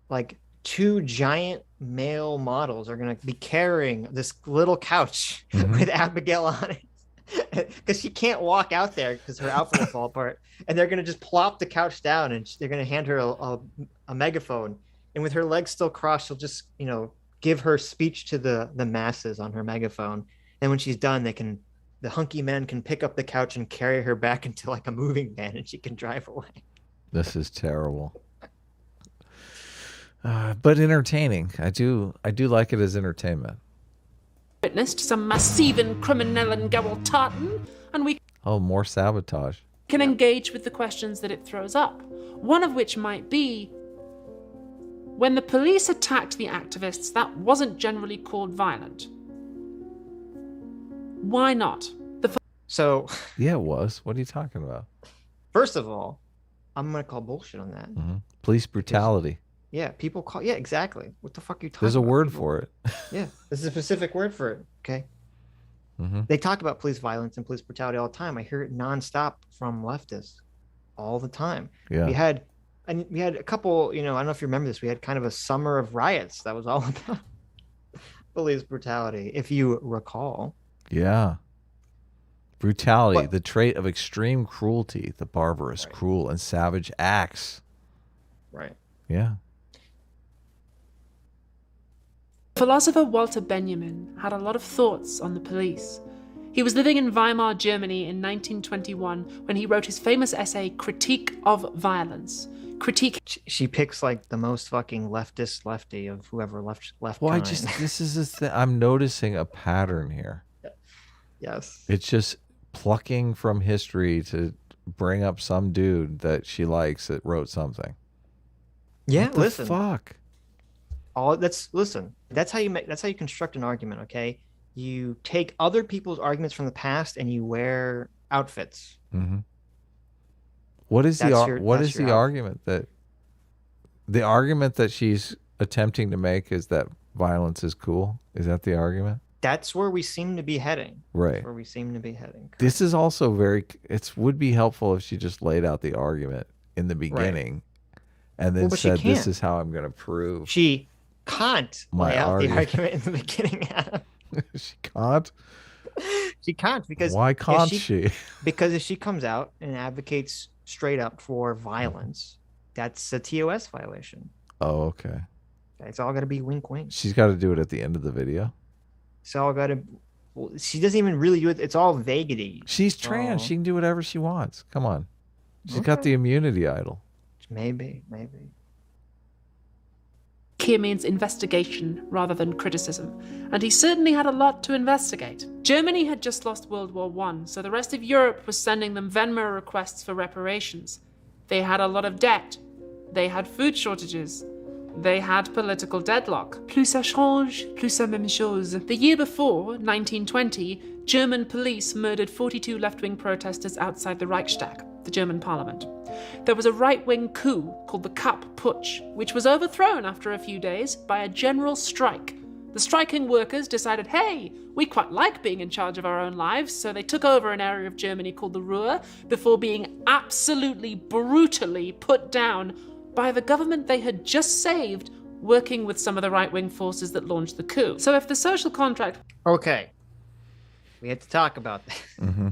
Speaker 2: like 2 giant male models are going to be carrying this little couch with Abigail on it because she can't walk out there because her outfit will fall apart. And they're going to just plop the couch down and they're going to hand her a megaphone. And with her legs still crossed, she'll just, give her speech to the masses on her megaphone. And when she's done, the hunky men can pick up the couch and carry her back into like a moving van and she can drive away.
Speaker 1: This is terrible. But entertaining. I do like it as entertainment.
Speaker 3: Witnessed some massiven criminellen Gewalttaten, and we
Speaker 1: more sabotage.
Speaker 3: can engage with the questions that it throws up. One of which might be, when the police attacked the activists, that wasn't generally called violent. Why not?
Speaker 2: So
Speaker 1: yeah, it was. What are you talking about?
Speaker 2: First of all, I'm going to call bullshit on that.
Speaker 1: Police brutality.
Speaker 2: Yeah, people call. Yeah, exactly. What the fuck are you talking
Speaker 1: There's a
Speaker 2: about?
Speaker 1: word
Speaker 2: People,
Speaker 1: for it.
Speaker 2: yeah, this is a specific word for it. Okay.
Speaker 1: Hmm.
Speaker 2: They talk about police violence and police brutality all the time. I hear it nonstop from leftists all the time.
Speaker 1: Yeah.
Speaker 2: We had a couple, I don't know if you remember this. We had kind of a summer of riots that was all about police brutality, if you recall.
Speaker 1: Yeah. Brutality,
Speaker 2: But
Speaker 1: the trait of extreme cruelty, the barbarous,
Speaker 2: right,
Speaker 1: cruel, and savage acts.
Speaker 2: right.
Speaker 1: Yeah.
Speaker 3: Philosopher Walter Benjamin had a lot of thoughts on the police. He was living in Weimar, Germany in 1921 when he wrote his famous essay, Critique of Violence.
Speaker 2: She picks like the most fucking leftist lefty of whoever left
Speaker 1: Well,
Speaker 2: kind.
Speaker 1: this is the thing. I'm noticing a pattern here.
Speaker 2: Yes.
Speaker 1: It's just plucking from history to bring up some dude that she likes that wrote something.
Speaker 2: Yeah,
Speaker 1: What the
Speaker 2: listen.
Speaker 1: fuck?
Speaker 2: That's how you construct an argument, okay? You take other people's arguments from the past and you wear outfits.
Speaker 1: Mm-hmm. What is
Speaker 2: That's
Speaker 1: the argument that she's attempting to make is that violence is cool? Is that the argument?
Speaker 2: That's where we seem to be heading.
Speaker 1: Right.
Speaker 2: That's where we seem to be heading. Correct.
Speaker 1: This is also would be helpful if she just laid out the argument in the beginning and then said, this is how I'm going to prove.
Speaker 2: She can't lay out the argument in the beginning, Adam.
Speaker 1: She can't?
Speaker 2: She can't because
Speaker 1: why can't she?
Speaker 2: Because if she comes out and advocates straight up for violence, that's a TOS violation.
Speaker 1: Oh, okay.
Speaker 2: It's all got to be wink, wink.
Speaker 1: She's got to do it at the end of the video.
Speaker 2: It's all got to. Well, she doesn't even really do it. It's all vaguity.
Speaker 1: She's trans. She can do whatever she wants. Come on. She's got the immunity idol.
Speaker 2: Maybe.
Speaker 3: Here means investigation rather than criticism, and he certainly had a lot to investigate. Germany had just lost World War I, so the rest of Europe was sending them Venmo requests for reparations. They had a lot of debt. They had food shortages. They had political deadlock. Plus ça change, plus la même chose. The year before, 1920, German police murdered 42 left-wing protesters outside the Reichstag, the German parliament. There was a right-wing coup called the Kapp Putsch, which was overthrown after a few days by a general strike. The striking workers decided, hey, we quite like being in charge of our own lives, so they took over an area of Germany called the Ruhr before being absolutely brutally put down by the government they had just saved, working with some of the right-wing forces that launched the coup. So if the social contract...
Speaker 2: Okay. We had to talk about that.
Speaker 1: Mm-hmm.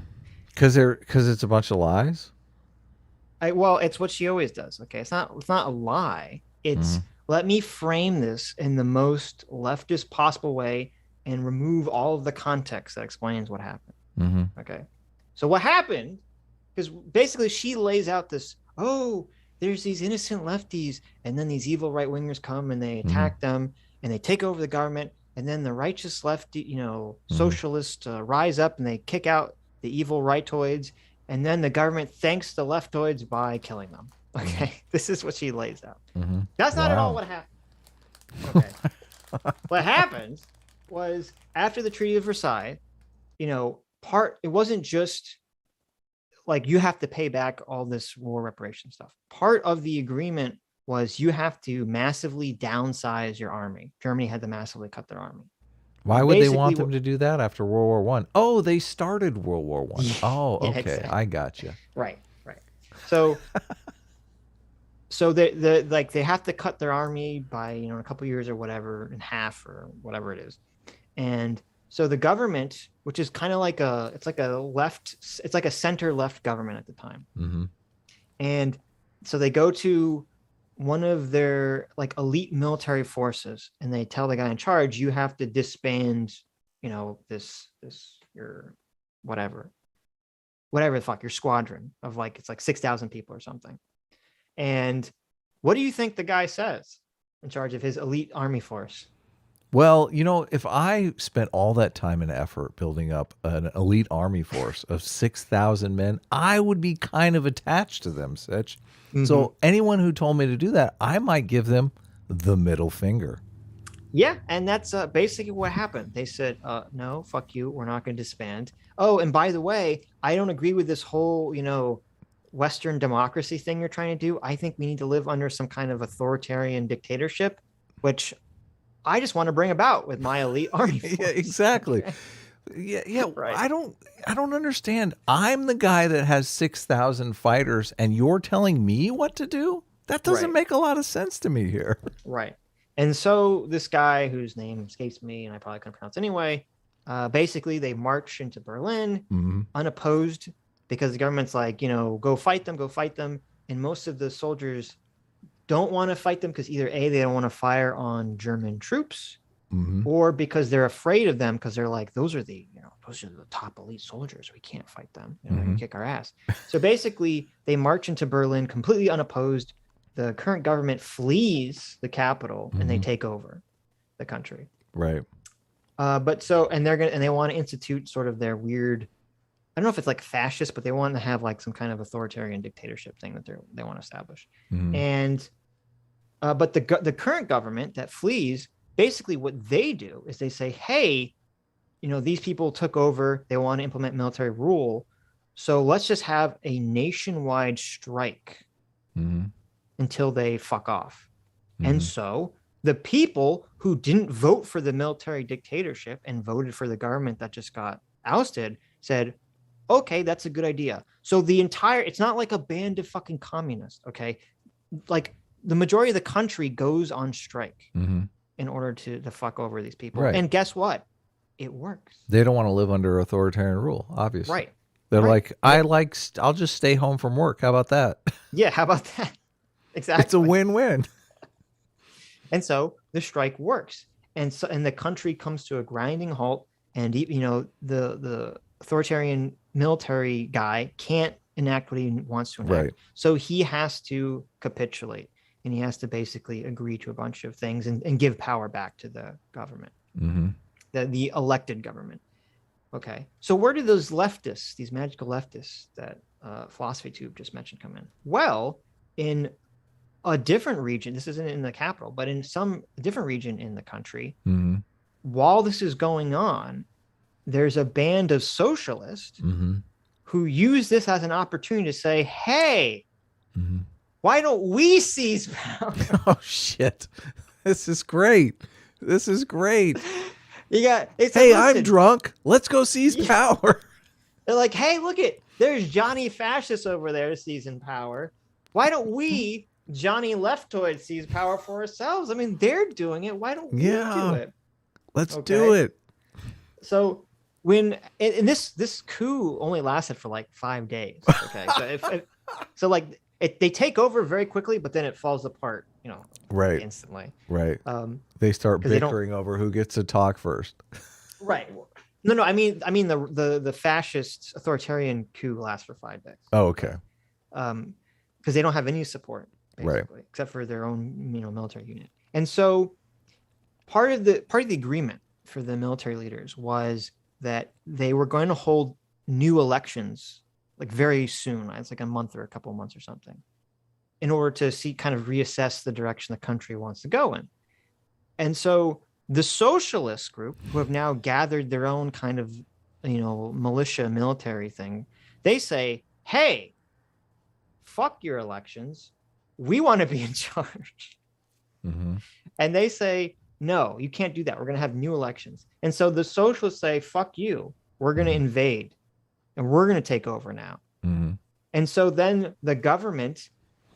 Speaker 1: Because it's a bunch of lies?
Speaker 2: Well, it's what she always does. Okay, it's not a lie. It's let me frame this in the most leftist possible way and remove all of the context that explains what happened.
Speaker 1: Mm-hmm.
Speaker 2: Okay, so what happened? Because basically she lays out this. Oh, there's these innocent lefties, and then these evil right wingers come and they attack them and they take over the government, and then the righteous lefty, socialists rise up and they kick out the evil rightoids. And then the government thanks the leftoids by killing them. Okay, this is what she lays out.
Speaker 1: Mm-hmm.
Speaker 2: That's not at all what happened. Okay, what happened was after the Treaty of Versailles, it wasn't just like you have to pay back all this war reparation stuff. Part of the agreement was you have to massively downsize your army. Germany had to massively cut their army.
Speaker 1: Why would they want them to do that after World War One? Oh, they started World War One. Oh, okay,
Speaker 2: exactly.
Speaker 1: I got you.
Speaker 2: Right. So, they have to cut their army by a couple years or whatever in half or whatever it is, and so the government, which is kind of like it's like a center left government at the time, and so they go to one of their elite military forces and they tell the guy in charge, you have to disband, this your whatever the fuck, your squadron of it's 6,000 people or something. And what do you think the guy says in charge of his elite army force?
Speaker 1: Well, if I spent all that time and effort building up an elite army force of 6,000 men, I would be kind of attached to them, Sitch. Mm-hmm. So anyone who told me to do that, I might give them the middle finger.
Speaker 2: Yeah, and that's basically what happened. They said, no, fuck you, we're not going to disband. Oh, and by the way, I don't agree with this whole, Western democracy thing you're trying to do. I think we need to live under some kind of authoritarian dictatorship, which I just want to bring about with my elite army force.
Speaker 1: Yeah, exactly. Yeah.
Speaker 2: Right.
Speaker 1: I don't understand. I'm the guy that has 6,000 fighters, and you're telling me what to do? That doesn't make a lot of sense to me here.
Speaker 2: Right. And so this guy whose name escapes me, and I probably couldn't pronounce anyway, basically they march into Berlin unopposed because the government's like, go fight them. And most of the soldiers don't want to fight them because either A, they don't want to fire on German troops, or because they're afraid of them because they're like, those are the top elite soldiers. We can't fight them. They're going to kick our ass. So basically they march into Berlin completely unopposed. The current government flees the capital and they take over the country.
Speaker 1: Right.
Speaker 2: They want to institute sort of their weird, I don't know if it's like fascist, but they want to have like some kind of authoritarian dictatorship thing that they want to establish. And but the current government that flees, basically what they do is they say, hey, these people took over, they want to implement military rule, so let's just have a nationwide strike until they fuck off. And so the people who didn't vote for the military dictatorship and voted for the government that just got ousted said, okay, that's a good idea. So it's not like a band of fucking communists, okay? Like the majority of the country goes on strike in order to fuck over these people. Right. And guess what? It works.
Speaker 1: They don't want to live under authoritarian rule, obviously.
Speaker 2: Right.
Speaker 1: They're like, I'll just stay home from work. How about that?
Speaker 2: Yeah, how about that? Exactly.
Speaker 1: It's a win-win.
Speaker 2: And so the strike works. And the country comes to a grinding halt, and the authoritarian military guy can't enact what he wants to enact. Right. So he has to capitulate, and he has to basically agree to a bunch of things and give power back to the government, the elected government. Okay. So where do those leftists, these magical leftists that Philosophy Tube just mentioned, come in? Well, in a different region, this isn't in the capital, but in some different region in the country, while this is going on, there's a band of socialists who use this as an opportunity to say, hey, why don't we seize power?
Speaker 1: Oh, shit. This is great. Hey, I'm drunk. Let's go seize power.
Speaker 2: They're like, hey, look there's Johnny Fascist over there seizing power. Why don't we, Johnny Leftoid, seize power for ourselves? I mean, they're doing it. Why don't we do it?
Speaker 1: Let's do it.
Speaker 2: So this coup only lasted for like 5 days. Okay. They take over very quickly, but then it falls apart, instantly.
Speaker 1: Right. They start bickering over who gets to talk first.
Speaker 2: Right. No. I mean the fascist authoritarian coup lasts for 5 days.
Speaker 1: Oh, okay.
Speaker 2: Because they don't have any support, basically, except for their own, military unit. And so part of the agreement for the military leaders was that they were going to hold new elections like very soon. It's like a month or a couple of months or something, in order to kind of reassess the direction the country wants to go in. And so the socialist group, who have now gathered their own kind of, militia military thing, they say, hey, fuck your elections. We want to be in charge. And they say, no, you can't do that. We're going to have new elections. And so the socialists say, fuck you. We're going to invade and we're going to take over now. And so then the government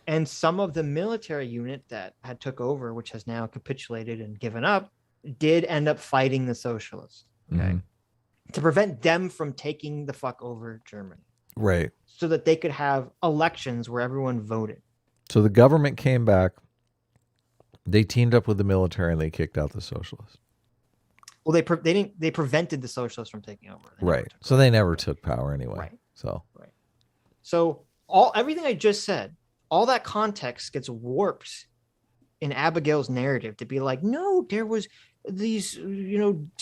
Speaker 2: and some of the military unit that had took over, which has now capitulated and given up, did end up fighting the socialists, to prevent them from taking the fuck over Germany.
Speaker 1: Right.
Speaker 2: So that they could have elections where everyone voted. So
Speaker 1: the government came back. They teamed up with the military and they kicked out the socialists.
Speaker 2: Well, they prevented the socialists from taking over.
Speaker 1: Right. So they never took power anyway.
Speaker 2: Right.
Speaker 1: So
Speaker 2: So everything I just said, all that context gets warped in Abigail's narrative to be like, no, there was these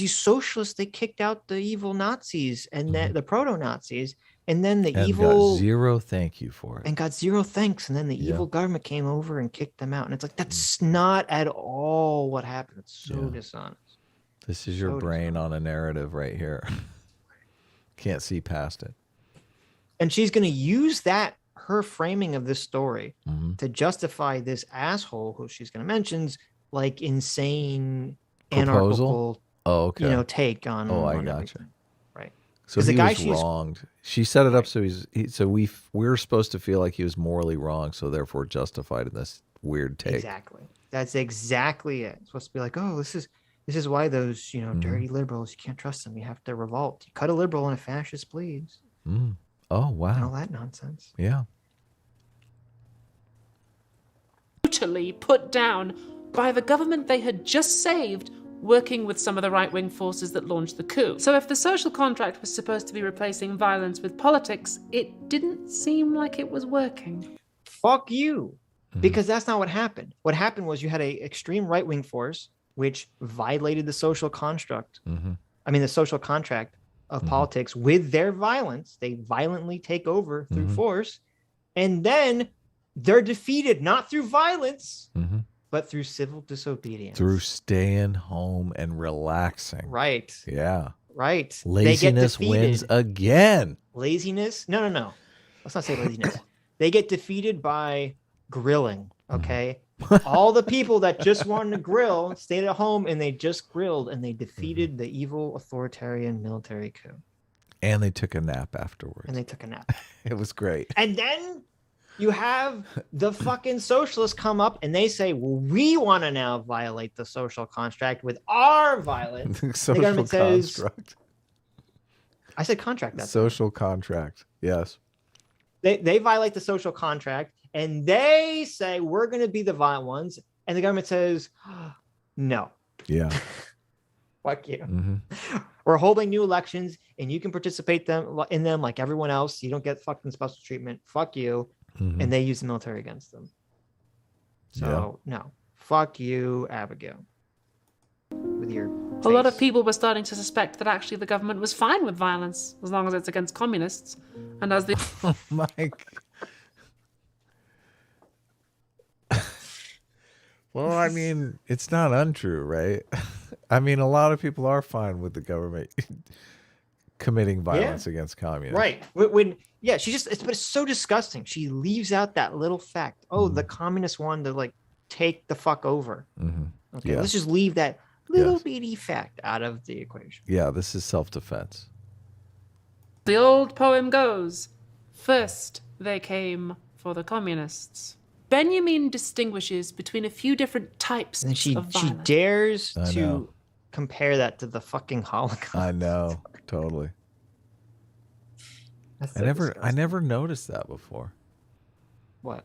Speaker 2: socialists, they kicked out the evil Nazis and the proto-Nazis, and then the evil
Speaker 1: got zero thank you for it.
Speaker 2: And got zero thanks, and then the evil government came over and kicked them out. And it's like, that's not at all what happened. It's so dishonest.
Speaker 1: This is your brain on a narrative right here. Can't see past it.
Speaker 2: And she's going to use that, her framing of this story to justify this asshole who she's going to mention's like insane
Speaker 1: Proposal?
Speaker 2: anarchical,
Speaker 1: Okay.
Speaker 2: take on.
Speaker 1: Oh, I
Speaker 2: on
Speaker 1: gotcha.
Speaker 2: everything. Right.
Speaker 1: So
Speaker 2: 'Cause
Speaker 1: he
Speaker 2: the guy
Speaker 1: was
Speaker 2: she's-
Speaker 1: wronged. She set it up so we're supposed to feel like he was morally wrong, so therefore justified in this weird take.
Speaker 2: Exactly. That's exactly it. It's supposed to be like, oh, this is why those dirty liberals, you can't trust them. You have to revolt. You cut a liberal and a fascist, please.
Speaker 1: Mm. Oh
Speaker 2: And all
Speaker 1: wow.
Speaker 2: that nonsense.
Speaker 1: Yeah.
Speaker 3: Brutally put down by the government they had just saved, working with some of the right-wing forces that launched the coup. So if the social contract was supposed to be replacing violence with politics, it didn't seem like it was working.
Speaker 2: Fuck you. Because that's not what happened. What happened was you had a extreme right-wing force which violated the social construct. The social contract of politics with their violence. They violently take over through force. And then they're defeated not through violence, but through civil disobedience.
Speaker 1: Through staying home and relaxing.
Speaker 2: Right.
Speaker 1: Yeah.
Speaker 2: Right.
Speaker 1: Laziness wins again.
Speaker 2: Laziness? No. Let's not say laziness. They get defeated by grilling. Okay. All the people that just wanted to grill stayed at home and they just grilled and they defeated the evil authoritarian military coup.
Speaker 1: And they took a nap afterwards. It was great.
Speaker 2: And then you have the fucking socialists come up and they say, well, we want to now violate the social contract with our violence.
Speaker 1: Social
Speaker 2: the government says,
Speaker 1: construct.
Speaker 2: I said contract. That's
Speaker 1: social contract. Yes.
Speaker 2: They violate the social contract and they say, we're going to be the violent ones. And the government says, no.
Speaker 1: Yeah.
Speaker 2: Fuck you. We're holding new elections and you can participate in them like everyone else. You don't get fucking special treatment. Fuck you. And they use the military against them. So no, fuck you, Abigail. With your
Speaker 3: A lot of people were starting to suspect that actually the government was fine with violence as long as it's against communists. And as the
Speaker 1: Oh my. Well, I mean, it's not untrue, right? I mean, a lot of people are fine with the government committing violence against communists.
Speaker 2: Right. But it's so disgusting. She leaves out that little fact. Oh, the communists wanted to like take the fuck over. Okay, let's just leave that little bitty fact out of the equation.
Speaker 1: Yeah, this is self-defense.
Speaker 3: The old poem goes, first they came for the communists. Benjamin distinguishes between a few different types
Speaker 2: And she
Speaker 3: of violence.
Speaker 2: dares
Speaker 1: I
Speaker 2: to
Speaker 1: know.
Speaker 2: compare that to the fucking Holocaust.
Speaker 1: I know, totally.
Speaker 2: That's
Speaker 1: I
Speaker 2: so
Speaker 1: never
Speaker 2: disgusting.
Speaker 1: noticed that before.
Speaker 2: What?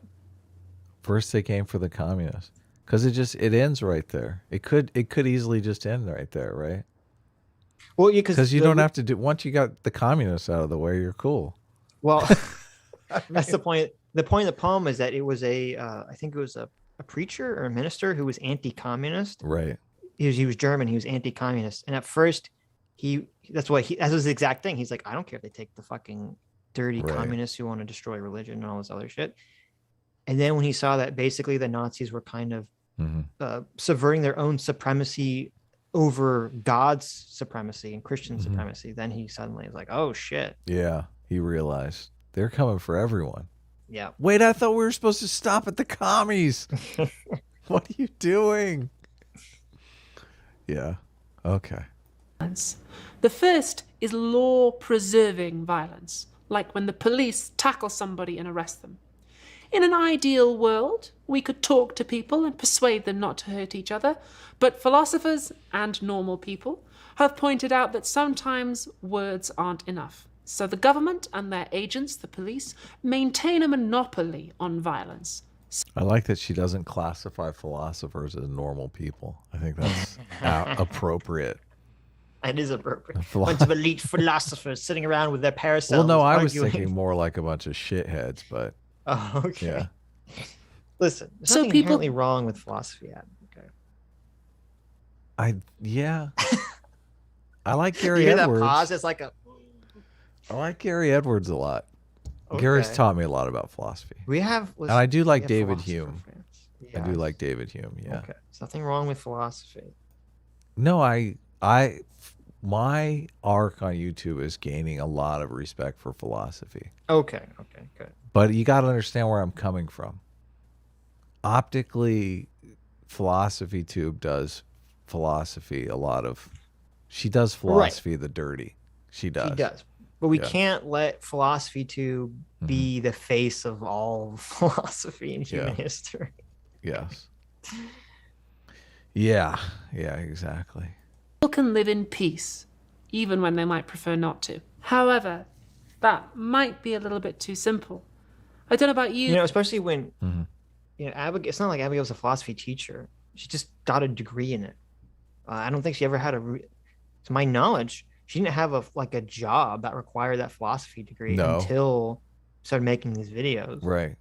Speaker 1: First they came for the communists. Because it ends right there. It could easily just end right there, right?
Speaker 2: Well,
Speaker 1: Because you don't have to do, once you got the communists out of the way, you're cool.
Speaker 2: Well, that's the point. The point of the poem is that it was I think it was a preacher or a minister who was anti-communist.
Speaker 1: Right.
Speaker 2: He was German. He was anti-communist, and at first, that was his exact thing. He's like, I don't care if they take the fucking dirty communists who want to destroy religion and all this other shit. And then when he saw that basically the Nazis were kind of subverting their own supremacy over God's supremacy and Christian supremacy, then he suddenly is like, oh shit.
Speaker 1: Yeah, he realized they're coming for everyone.
Speaker 2: Yeah.
Speaker 1: Wait, I thought we were supposed to stop at the commies. What are you doing? Yeah. Okay.
Speaker 3: The first is law-preserving violence, like when the police tackle somebody and arrest them. In an ideal world, we could talk to people and persuade them not to hurt each other, but philosophers and normal people have pointed out that sometimes words aren't enough. So the government and their agents, the police, maintain a monopoly on violence.
Speaker 1: I like that she doesn't classify philosophers as normal people. I think that's appropriate.
Speaker 2: It is appropriate. A bunch of elite philosophers sitting around with their parasols.
Speaker 1: Well, no, I was
Speaker 2: arguing.
Speaker 1: thinking more like a bunch of shitheads, but
Speaker 2: Oh, okay.
Speaker 1: yeah.
Speaker 2: Listen, there's
Speaker 3: So
Speaker 2: nothing
Speaker 3: people-
Speaker 2: inherently wrong with philosophy, Adam. Okay.
Speaker 1: Yeah. I like
Speaker 2: You
Speaker 1: Gary
Speaker 2: hear that
Speaker 1: Edwards.
Speaker 2: pause? It's like a.
Speaker 1: I like Gary Edwards a lot. Gary's
Speaker 2: Okay.
Speaker 1: taught me a lot about philosophy.
Speaker 2: We have.
Speaker 1: And I do like
Speaker 2: we have
Speaker 1: David
Speaker 2: philosopher
Speaker 1: Hume.
Speaker 2: friends.
Speaker 1: I do
Speaker 2: Yes.
Speaker 1: like David Hume, yeah.
Speaker 2: Okay. There's nothing wrong with philosophy.
Speaker 1: No, my arc on YouTube is gaining a lot of respect for philosophy.
Speaker 2: Okay. Okay. Good.
Speaker 1: But you got to understand where I'm coming from. Optically, Philosophy Tube does philosophy a lot of. She does philosophy the dirty. She does.
Speaker 2: She does. But we
Speaker 1: Yeah.
Speaker 2: can't let Philosophy Tube be the face of all philosophy in human history.
Speaker 1: Yes. Yeah. Yeah, exactly.
Speaker 3: People can live in peace, even when they might prefer not to. However, that might be a little bit too simple. I don't know about you.
Speaker 2: You know, especially when Abigail. It's not like Abigail's a philosophy teacher. She just got a degree in it. I don't think she ever had to my knowledge, she didn't have a job that required that philosophy degree until started making these videos.
Speaker 1: Right.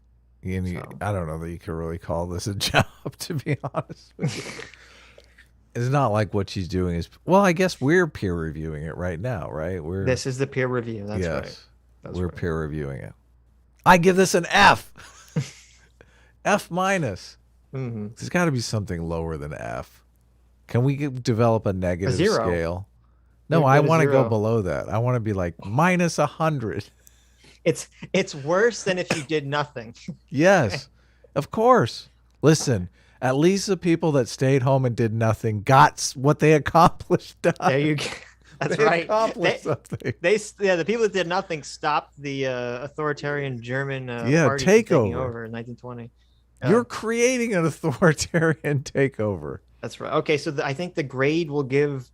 Speaker 1: I don't know that you could really call this a job, to be honest with you. It's not like what she's doing is, well, I guess we're peer reviewing it right now, right?
Speaker 2: This is the peer review. That's right.
Speaker 1: We're peer reviewing it. I give this an F. F minus. There's got to be something lower than F. Can we develop a negative scale? No, I want to go below that. I want to be like minus 100.
Speaker 2: It's worse than if you did nothing.
Speaker 1: Yes, of course. Listen, at least the people that stayed home and did nothing got what they accomplished done.
Speaker 2: There you go. That's
Speaker 1: they
Speaker 2: right.
Speaker 1: Accomplished something.
Speaker 2: The people that did nothing stopped the authoritarian German party
Speaker 1: takeover
Speaker 2: taking over in 1920.
Speaker 1: You're creating an authoritarian takeover.
Speaker 2: That's right. Okay, so I think the grade we'll give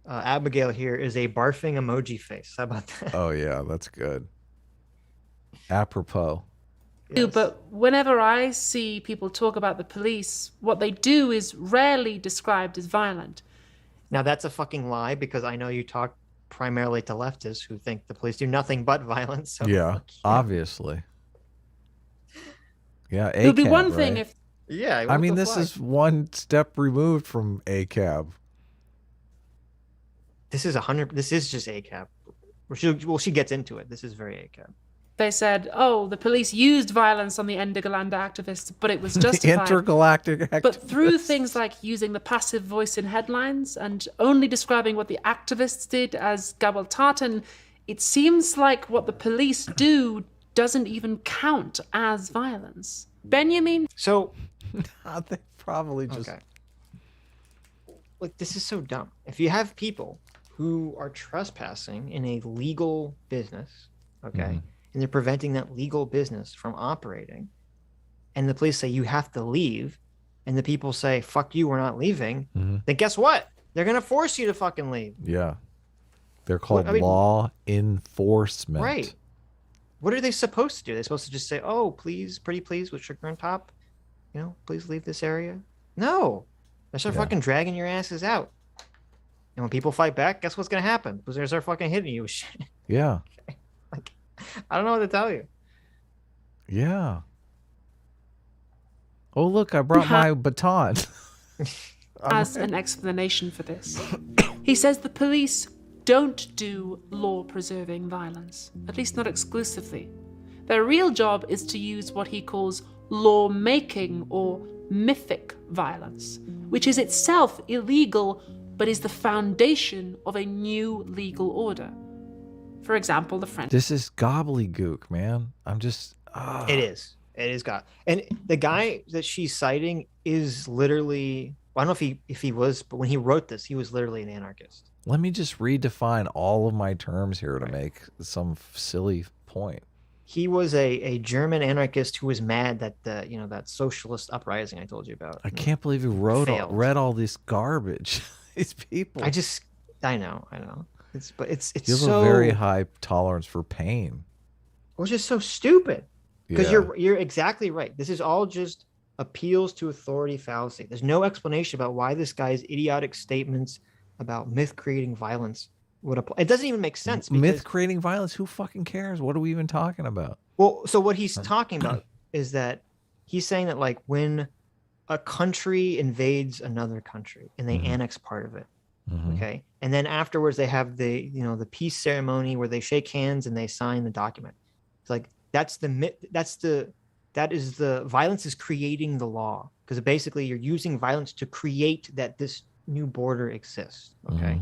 Speaker 2: Abigail here is a barfing emoji face. How about that?
Speaker 1: Oh yeah, that's good. Apropos.
Speaker 3: Yes. But whenever I see people talk about the police, what they do is rarely described as violent.
Speaker 2: Now that's a fucking lie, because I know you talk primarily to leftists who think the police do nothing but violence. So
Speaker 1: yeah, obviously. Yeah,
Speaker 3: it would be one thing if.
Speaker 2: Yeah,
Speaker 1: I mean, this is one step removed from ACAB.
Speaker 2: This is 100. This is just ACAB. She gets into it. This is very ACAB.
Speaker 3: They said, "Oh, the police used violence on the Intergalactic activists, but it was justified."
Speaker 1: Intergalactic activists.
Speaker 3: But through things like using the passive voice in headlines and only describing what the activists did as Gabeltaten, it seems like what the police do doesn't even count as violence. Benjamin?
Speaker 2: So,
Speaker 1: they probably just...
Speaker 2: Okay. Like, this is so dumb. If you have people who are trespassing in a legal business, okay, and they're preventing that legal business from operating, and the police say you have to leave, and the people say, fuck you, we're not leaving, then guess what? They're going to force you to fucking leave.
Speaker 1: Yeah. They're called law enforcement.
Speaker 2: Right. What are they supposed to do? They're supposed to just say, oh, please, pretty please, with sugar on top, please leave this area? No. They start fucking dragging your asses out. And when people fight back, guess what's going to happen? Because they start fucking hitting you with shit.
Speaker 1: Yeah.
Speaker 2: Like, I don't know what to tell you.
Speaker 1: Yeah. Oh, look, I brought my baton.
Speaker 3: As an explanation for this. He says the police don't do law-preserving violence, at least not exclusively. Their real job is to use what he calls law-making or mythic violence, which is itself illegal but is the foundation of a new legal order. For example, the French.
Speaker 1: This is gobbledygook, man. I'm just...
Speaker 2: It is. It is God. And the guy that she's citing is literally... I don't know if he was, but when he wrote this, he was literally an anarchist.
Speaker 1: Let me just redefine all of my terms here to make some silly point.
Speaker 2: He was a German anarchist who was mad that that socialist uprising I told you about.
Speaker 1: I can't believe he read all this garbage. These people.
Speaker 2: I know. It's
Speaker 1: you have a very high tolerance for pain.
Speaker 2: It's just so stupid. Because you're exactly right. This is all just appeals to authority fallacy. There's no explanation about why this guy's idiotic statements about myth creating violence would apply. It doesn't even make sense.
Speaker 1: Myth creating violence? Who fucking cares? What are we even talking about?
Speaker 2: Well, so what he's talking about is that he's saying that like when a country invades another country and they annex part of it, okay, and then afterwards they have the the peace ceremony where they shake hands and they sign the document. It's like that is the violence is creating the law, because basically you're using violence to create that this new border exists. Okay.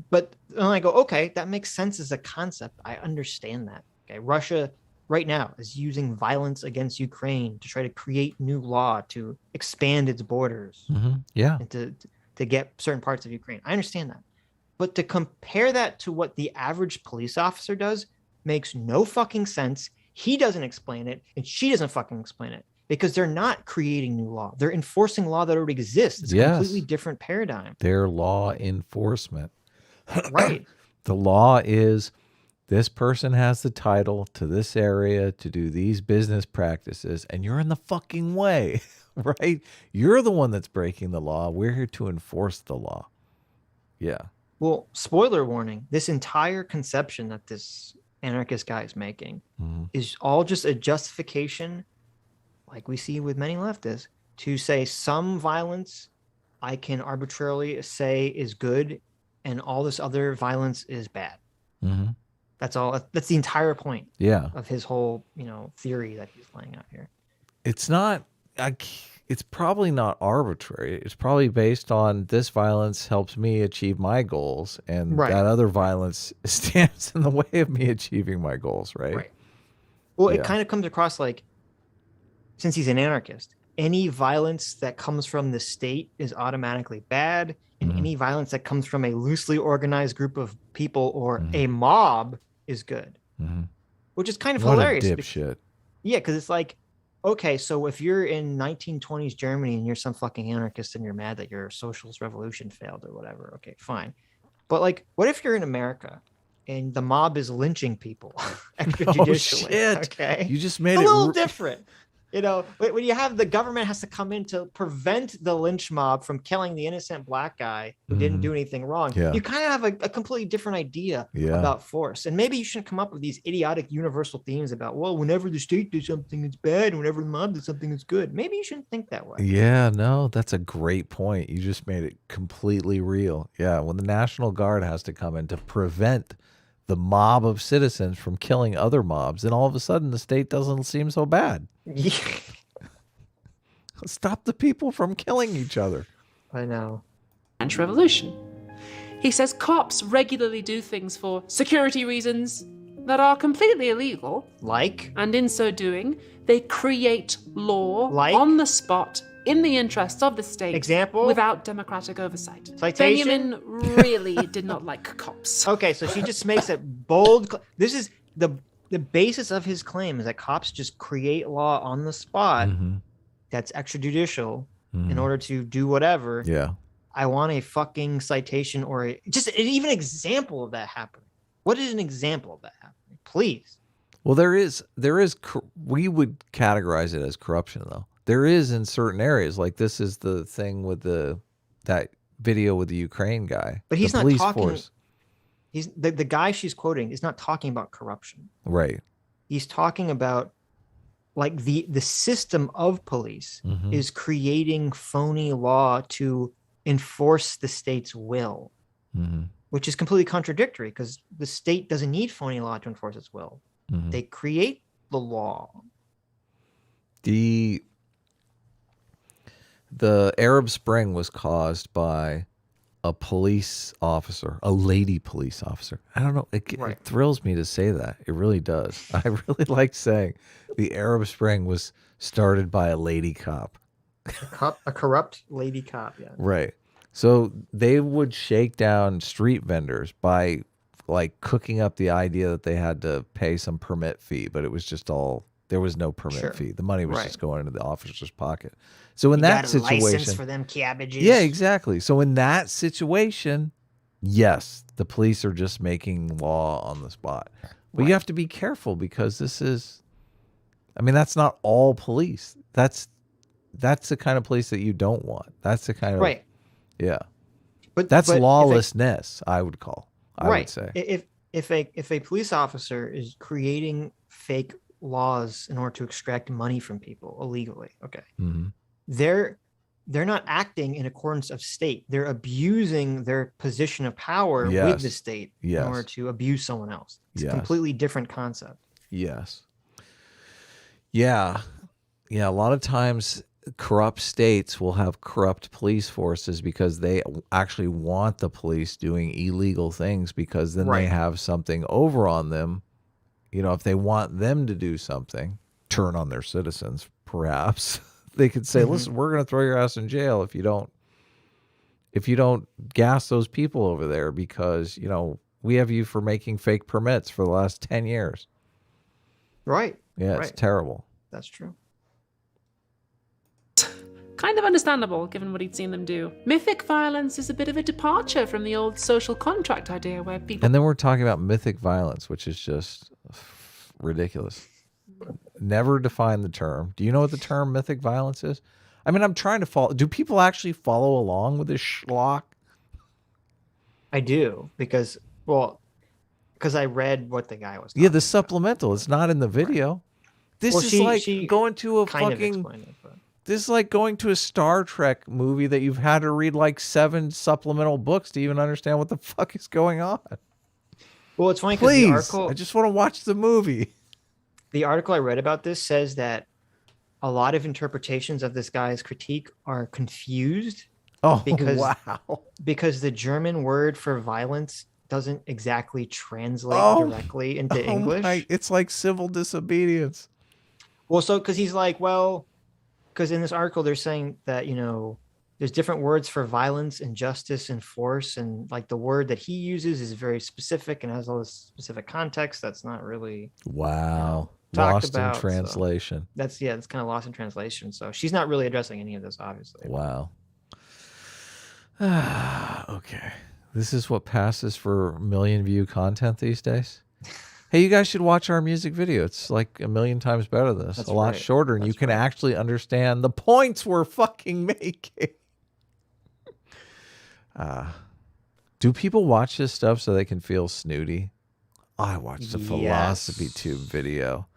Speaker 2: But when I go, okay, that makes sense as a concept. I understand that. Okay. Russia right now is using violence against Ukraine to try to create new law to expand its borders
Speaker 1: Yeah.
Speaker 2: and to get certain parts of Ukraine. I understand that. But to compare that to what the average police officer does makes no fucking sense. He doesn't explain it, and she doesn't fucking explain it, because they're not creating new law. They're enforcing law that already exists. It's a completely different paradigm.
Speaker 1: They're law enforcement.
Speaker 2: Right.
Speaker 1: The law is this person has the title to this area to do these business practices, and you're in the fucking way, right? You're the one that's breaking the law. We're here to enforce the law. Yeah.
Speaker 2: Well, spoiler warning, this entire conception that this anarchist guy is making is all just a justification, like we see with many leftists, to say some violence I can arbitrarily say is good and all this other violence is bad. That's all. That's the entire point of his whole, theory that he's laying out here.
Speaker 1: It's not, it's probably not arbitrary. It's probably based on this violence helps me achieve my goals, and that other violence stands in the way of me achieving my goals, right?
Speaker 2: Right. Well, it kind of comes across like, since he's an anarchist, any violence that comes from the state is automatically bad, and any violence that comes from a loosely organized group of people or a mob is good, which is kind of hilarious.
Speaker 1: What a dipshit.
Speaker 2: Yeah, because it's like, okay, so if you're in 1920s Germany and you're some fucking anarchist and you're mad that your socialist revolution failed or whatever, okay, fine. But like, what if you're in America and the mob is lynching people extrajudicially?
Speaker 1: Oh, shit.
Speaker 2: Okay,
Speaker 1: you just made
Speaker 2: it's
Speaker 1: it
Speaker 2: a little different. When you have the government has to come in to prevent the lynch mob from killing the innocent black guy who didn't do anything wrong, you kind of have a completely different idea about force. And maybe you shouldn't come up with these idiotic universal themes about, well, whenever the state does something, it's bad. And whenever the mob does something, it's good. Maybe you shouldn't think that way.
Speaker 1: Yeah, no, that's a great point. You just made it completely real. Yeah, when the National Guard has to come in to prevent the mob of citizens from killing other mobs, then all of a sudden the state doesn't seem so bad.
Speaker 2: Yeah.
Speaker 1: Stop the people from killing each other.
Speaker 2: I know.
Speaker 3: French Revolution. He says cops regularly do things for security reasons that are completely illegal.
Speaker 2: Like?
Speaker 3: And in so doing, they create law
Speaker 2: Like?
Speaker 3: on the spot in the interests of the state.
Speaker 2: Example?
Speaker 3: Without democratic oversight.
Speaker 2: Citation?
Speaker 3: Benjamin really did not like cops.
Speaker 2: Okay, so she just makes it bold. This is the basis of his claim is that cops just create law on the spot that's extrajudicial in order to do whatever.
Speaker 1: Yeah.
Speaker 2: I want a fucking citation or just even an example of that happening. What is an example of that happening? Please.
Speaker 1: Well, there is, we would categorize it as corruption, though. There is in certain areas, like this is the thing with that video with the Ukraine guy.
Speaker 2: But he's
Speaker 1: the
Speaker 2: not
Speaker 1: police
Speaker 2: talking.
Speaker 1: Force.
Speaker 2: He's the guy she's quoting is not talking about corruption.
Speaker 1: Right.
Speaker 2: He's talking about like the system of police is creating phony law to enforce the state's will, which is completely contradictory because the state doesn't need phony law to enforce its will. They create the law.
Speaker 1: The Arab Spring was caused by a police officer, a lady police officer. I don't know. It thrills me to say that. It really does. I really like saying the Arab Spring was started by a lady cop.
Speaker 2: A corrupt lady cop, yeah.
Speaker 1: Right. So they would shake down street vendors by like cooking up the idea that they had to pay some permit fee, but it was just all, there was no permit fee. The money was just going into the officer's pocket. So in that situation,
Speaker 2: license for them cabbages.
Speaker 1: yeah, exactly. So in that situation, yes, the police are just making law on the spot. But you have to be careful because this is, I mean, that's not all police. That's the kind of police that you don't want. That's the kind of yeah.
Speaker 2: But
Speaker 1: that's lawlessness, I would call. I would say.
Speaker 2: If a police officer is creating fake laws in order to extract money from people illegally, okay. They're not acting in accordance of state. They're abusing their position of power with the state in order to abuse someone else. It's a completely different concept.
Speaker 1: Yes. Yeah. Yeah. A lot of times corrupt states will have corrupt police forces because they actually want the police doing illegal things because then they have something over on them if they want them to do something, turn on their citizens, perhaps they could say, listen, we're going to throw your ass in jail if you don't gas those people over there because, we have you for making fake permits for the last 10 years.
Speaker 2: Right.
Speaker 1: Yeah,
Speaker 2: right.
Speaker 1: it's terrible.
Speaker 2: That's true.
Speaker 3: Kind of understandable, given what he'd seen them do. Mythic violence is a bit of a departure from the old social contract idea where people...
Speaker 1: And then we're talking about mythic violence, which is just ridiculous. Never define the term. Do you know what the term mythic violence is? I mean, I'm trying to follow. Do people actually follow along with this schlock?
Speaker 2: I do, because I read what the guy was talking
Speaker 1: Yeah, the
Speaker 2: about.
Speaker 1: supplemental. It's not in the video. Right. This is like going to a fucking... This is like going to a Star Trek movie that you've had to read like 7 supplemental books to even understand what the fuck is going on.
Speaker 2: Well, it's funny because the article...
Speaker 1: I just want to watch the movie.
Speaker 2: The article I read about this says that a lot of interpretations of this guy's critique are confused.
Speaker 1: Oh,
Speaker 2: because the German word for violence doesn't exactly translate directly into English.
Speaker 1: It's like civil disobedience.
Speaker 2: Well, so because he's like, because in this article they're saying that there's different words for violence, injustice, and force, and like the word that he uses is very specific and has all this specific context that's not really
Speaker 1: lost in translation.
Speaker 2: So it's kind of lost in translation. So she's not really addressing any of this, obviously.
Speaker 1: Wow. Okay, this is what passes for million view content these days. Hey, you guys should watch our music video. It's like 1,000,000 times better than this. That's a lot shorter, and you can actually understand the points we're fucking making. Do people watch this stuff so they can feel snooty? I watched a philosophy tube video.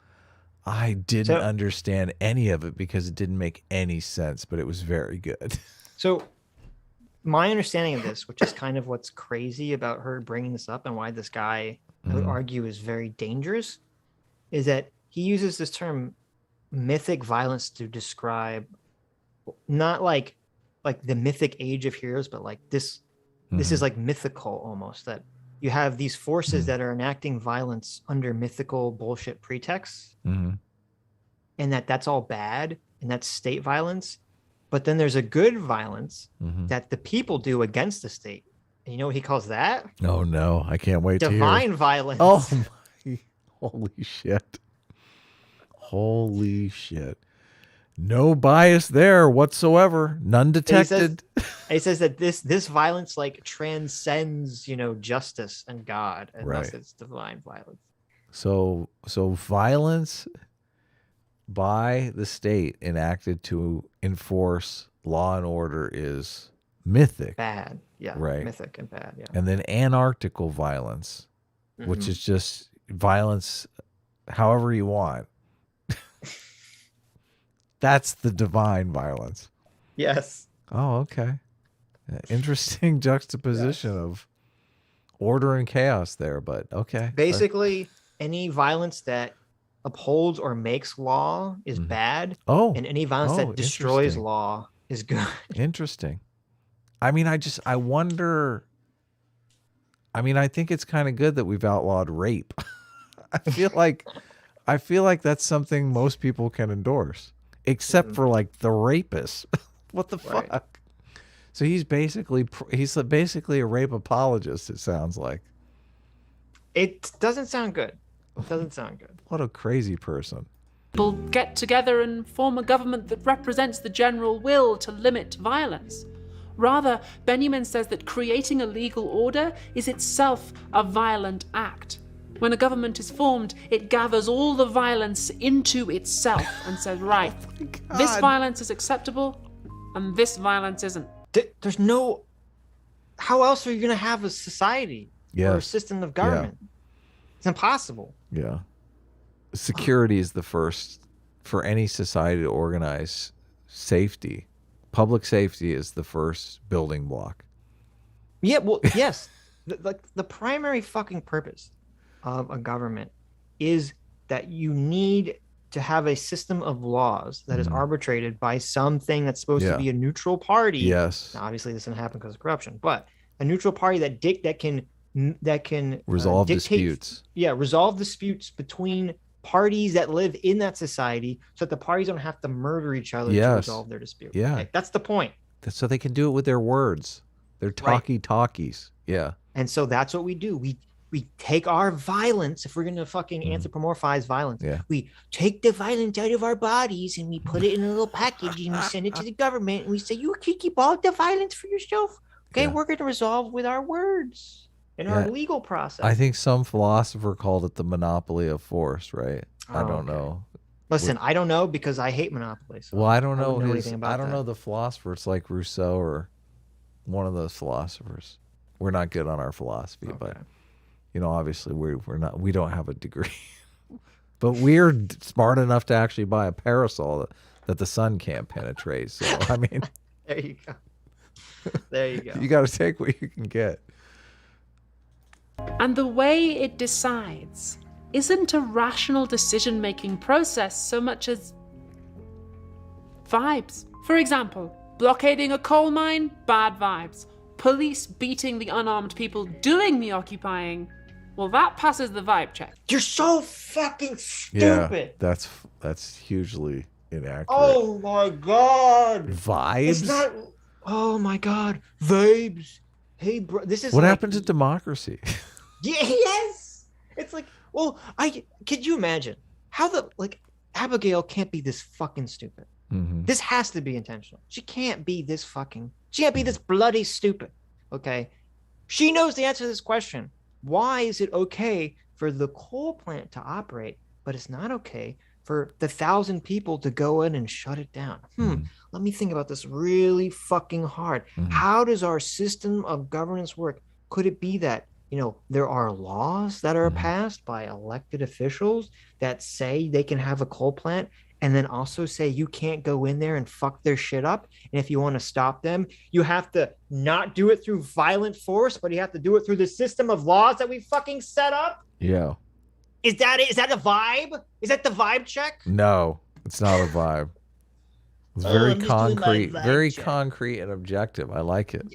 Speaker 1: I didn't understand any of it because it didn't make any sense, but it was very good.
Speaker 2: So my understanding of this, which is kind of what's crazy about her bringing this up and why this guy, I would argue, is very dangerous, is that he uses this term mythic violence to describe not like the mythic age of heroes, but like this is like mythical almost, that you have these forces that are enacting violence under mythical bullshit pretexts, and that's all bad, and that's state violence. But then there's a good violence that the people do against the state. And you know what he calls that?
Speaker 1: Oh, no. I can't wait to hear.
Speaker 2: Divine violence.
Speaker 1: Oh, my. Holy shit. Holy shit. No bias there whatsoever. None detected.
Speaker 2: He says that this violence like transcends, justice and God. And thus it's divine violence.
Speaker 1: So violence by the state enacted to enforce law and order is mythic.
Speaker 2: Bad. Yeah.
Speaker 1: Right.
Speaker 2: Mythic and bad. Yeah.
Speaker 1: And then anarchical violence, which is just violence however you want. That's the divine violence.
Speaker 2: Yes.
Speaker 1: Oh, okay. Interesting juxtaposition of order and chaos there, but okay.
Speaker 2: Basically, any violence that upholds or makes law is bad. And any violence that destroys law is good.
Speaker 1: Interesting. I mean, I wonder. I mean, I think it's kind of good that we've outlawed rape. I feel like that's something most people can endorse, except for like the rapist. What the fuck? So he's basically a rape apologist. It sounds like.
Speaker 2: It doesn't sound good. It doesn't sound good.
Speaker 1: What a crazy person.
Speaker 3: People get together and form a government that represents the general will to limit violence. Rather, Benjamin says that creating a legal order is itself a violent act. When a government is formed, it gathers all the violence into itself and says, right, this violence is acceptable and this violence isn't.
Speaker 2: There's no... How else are you going to have a society or a system of government? Yeah. It's impossible.
Speaker 1: Yeah. Security is the first for any society to organize. Safety. Public safety is the first building block.
Speaker 2: Yeah, well, yes. The primary fucking purpose of a government is that you need to have a system of laws that is arbitrated by something that's supposed to be a neutral party.
Speaker 1: Yes.
Speaker 2: Now, obviously, this didn't happen because of corruption, but a neutral party that can
Speaker 1: resolve
Speaker 2: dictate,
Speaker 1: disputes.
Speaker 2: Yeah, resolve disputes between parties that live in that society, so that the parties don't have to murder each other to resolve their dispute.
Speaker 1: Yeah,
Speaker 2: okay? That's the point.
Speaker 1: So they can do it with their words. They're talkies. Yeah.
Speaker 2: And so that's what we do. We take our violence, if we're going to fucking anthropomorphize violence, we take the violence out of our bodies and we put it in a little package and we send it to the government and we say, you can keep all the violence for yourself. Okay, we're going to resolve with our words in our legal process.
Speaker 1: I think some philosopher called it the monopoly of force, right? I don't know.
Speaker 2: Listen, I don't know because I hate monopoly. So
Speaker 1: well, I don't know
Speaker 2: I
Speaker 1: don't know the philosopher. It's like Rousseau or one of those philosophers. We're not good on our philosophy, but obviously we don't have a degree. But we're smart enough to actually buy a parasol that the sun can't penetrate. So I mean,
Speaker 2: there you go. There you go.
Speaker 1: You got to take what you can get.
Speaker 3: And the way it decides isn't a rational decision-making process so much as vibes. For example, blockading a coal mine, bad vibes. Police beating the unarmed people doing the occupying, well, that passes the vibe check.
Speaker 2: You're so fucking stupid.
Speaker 1: Yeah, that's hugely inaccurate.
Speaker 2: Oh my god.
Speaker 1: Vibes?
Speaker 2: It's not. Oh my god. Vibes. Hey, bro, this is
Speaker 1: what happened to democracy?
Speaker 2: Yes. It's like, well, could you imagine how Abigail can't be this fucking stupid. Mm-hmm. This has to be intentional. She can't be this bloody stupid. Okay. She knows the answer to this question. Why is it okay for the coal plant to operate, but it's not okay for the 1,000 people to go in and shut it down? Let me think about this really fucking hard. How does our system of governance work? Could it be that, there are laws that are passed by elected officials that say they can have a coal plant and then also say you can't go in there and fuck their shit up? And if you want to stop them, you have to not do it through violent force, but you have to do it through the system of laws that we fucking set up?
Speaker 1: Yeah.
Speaker 2: Is that a vibe? Is that the vibe check?
Speaker 1: No, it's not a vibe. It's very concrete and objective. I like it.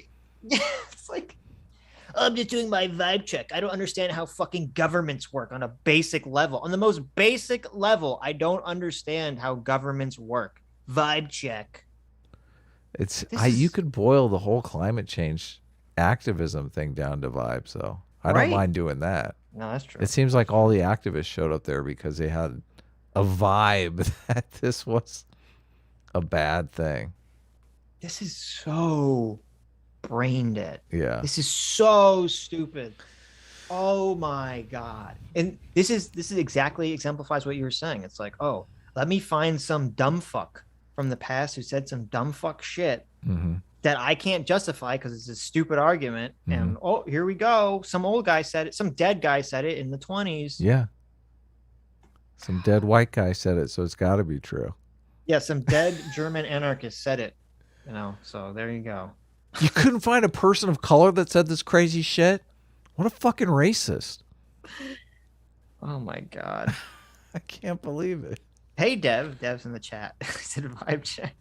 Speaker 2: It's like, I'm just doing my vibe check. I don't understand how fucking governments work on a basic level. On the most basic level, I don't understand how governments work. Vibe check.
Speaker 1: You could boil the whole climate change activism thing down to vibes, though. I don't mind doing that.
Speaker 2: No, that's true.
Speaker 1: It seems like all the activists showed up there because they had a vibe that this was a bad thing.
Speaker 2: This is so brain dead.
Speaker 1: Yeah.
Speaker 2: This is so stupid. Oh my god. And this is exactly exemplifies what you were saying. It's like, oh, let me find some dumb fuck from the past who said some dumb fuck shit that I can't justify because it's a stupid argument. And oh, here we go. Some old guy said it. Some dead guy said it in the 1920s.
Speaker 1: Yeah. Some dead white guy said it, so it's got to be true.
Speaker 2: Yeah, some dead German anarchist said it. So there you go.
Speaker 1: You couldn't find a person of color that said this crazy shit? What a fucking racist.
Speaker 2: Oh my god.
Speaker 1: I can't believe it.
Speaker 2: Hey, Dev's in the chat. I said vibe check.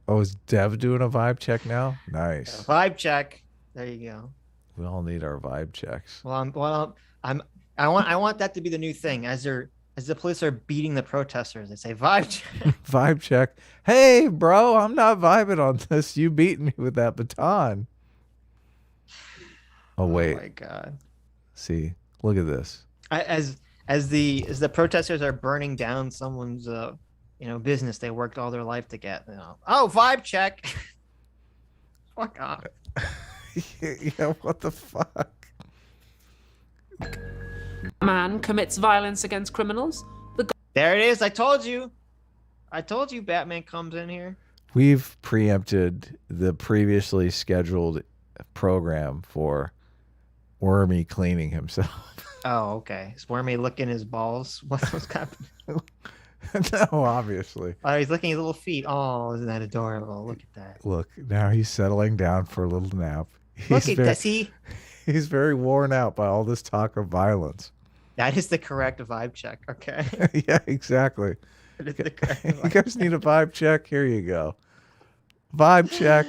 Speaker 1: Oh, is Dev doing a vibe check now? Nice.
Speaker 2: Yeah, vibe check. There you go.
Speaker 1: We all need our vibe checks.
Speaker 2: I want that to be the new thing. As the police are beating the protesters, they say vibe check.
Speaker 1: Vibe check. Hey, bro, I'm not vibing on this. You beat me with that baton. Oh wait.
Speaker 2: Oh my god.
Speaker 1: See, look at this.
Speaker 2: As the protesters are burning down someone's business they worked all their life to get. Oh, vibe check. Fuck off.
Speaker 1: Yeah, what the fuck?
Speaker 3: Man commits violence against criminals.
Speaker 2: There it is. I told you. Batman comes in here.
Speaker 1: We've preempted the previously scheduled program for Wormy cleaning himself.
Speaker 2: Oh, okay. Is Wormy licking his balls? What's happening?
Speaker 1: No, obviously.
Speaker 2: Oh, he's licking his little feet. Oh, isn't that adorable? Look at that.
Speaker 1: Look, now he's settling down for a little nap.
Speaker 2: Does he?
Speaker 1: He's very worn out by all this talk of violence.
Speaker 2: That is the correct vibe check, okay?
Speaker 1: Yeah, exactly.
Speaker 2: That is the correct vibe
Speaker 1: You guys need a vibe check? Here you go. Vibe check.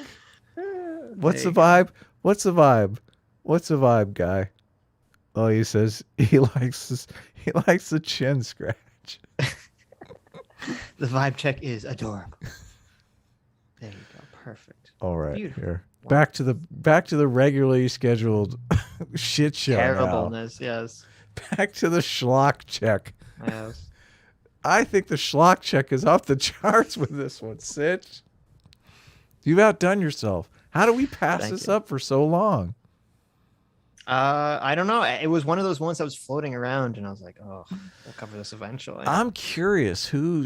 Speaker 1: What's the vibe? What's the vibe? What's the vibe, guy? Oh, he says he likes the chin scratch.
Speaker 2: The vibe check is adorable. There you go. Perfect.
Speaker 1: All right,
Speaker 2: Beautiful.
Speaker 1: here. Back to the regularly scheduled shit show.
Speaker 2: Terribleness, yes.
Speaker 1: Back to the schlock check.
Speaker 2: Yes.
Speaker 1: I think the schlock check is off the charts with this one, Sitch. You've outdone yourself. How do we pass this up for so long?
Speaker 2: I don't know. It was one of those ones that was floating around, and I was like, "Oh, we'll cover this eventually."
Speaker 1: I'm curious who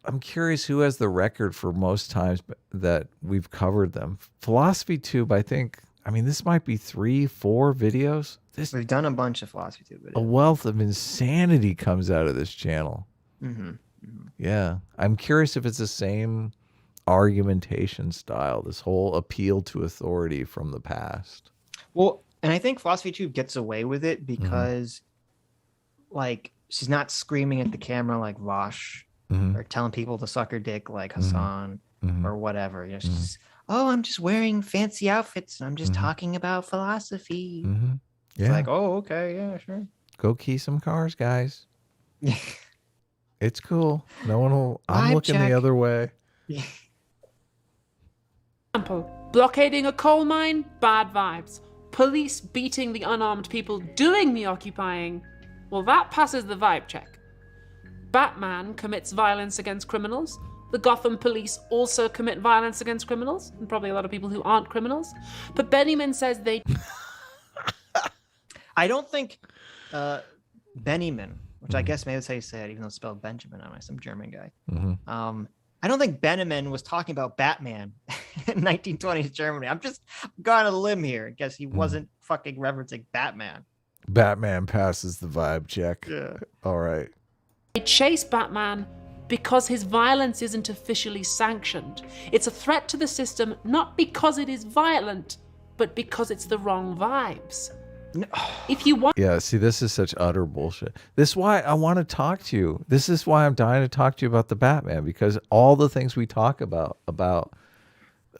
Speaker 1: has the record for most times that we've covered them. Philosophy Tube, I think. I mean, this might be 3-4 videos.
Speaker 2: We've done a bunch of Philosophy Tube videos.
Speaker 1: A wealth of insanity comes out of this channel.
Speaker 2: Mm-hmm. Mm-hmm.
Speaker 1: Yeah, I'm curious if it's the same argumentation style. This whole appeal to authority from the past.
Speaker 2: Well. And I think Philosophy Tube gets away with it because, like, she's not screaming at the camera like Vosh or telling people to suck her dick like Hassan or whatever. You know, she's just, I'm just wearing fancy outfits and I'm just talking about philosophy.
Speaker 1: Yeah.
Speaker 2: It's like, oh, okay, yeah, sure.
Speaker 1: Go key some cars, guys. It's cool. No one will. I'm looking the other way.
Speaker 3: Example: blockading a coal mine, bad vibes. Police beating the unarmed people doing the occupying, well, that passes the vibe check. Batman commits violence against criminals. The Gotham police also commit violence against criminals, and probably a lot of people who aren't criminals. But Benjamin says they...
Speaker 2: I don't think Benjamin, which I guess maybe that's how you say it, even though it's spelled Benjamin, I'm some German guy. I don't think Benjamin was talking about Batman in 1920s Germany. I'm just going on a limb here. I guess he wasn't fucking referencing Batman.
Speaker 1: Batman passes the vibe check.
Speaker 2: Yeah.
Speaker 1: All right.
Speaker 3: They chase Batman because his violence isn't officially sanctioned. It's a threat to the system, not because it is violent, but because it's the wrong vibes.
Speaker 2: No.
Speaker 3: If you want...
Speaker 1: Yeah, see, this is such utter bullshit. This is why I want to talk to you. This is why I'm dying to talk to you about the Batman, because all the things we talk about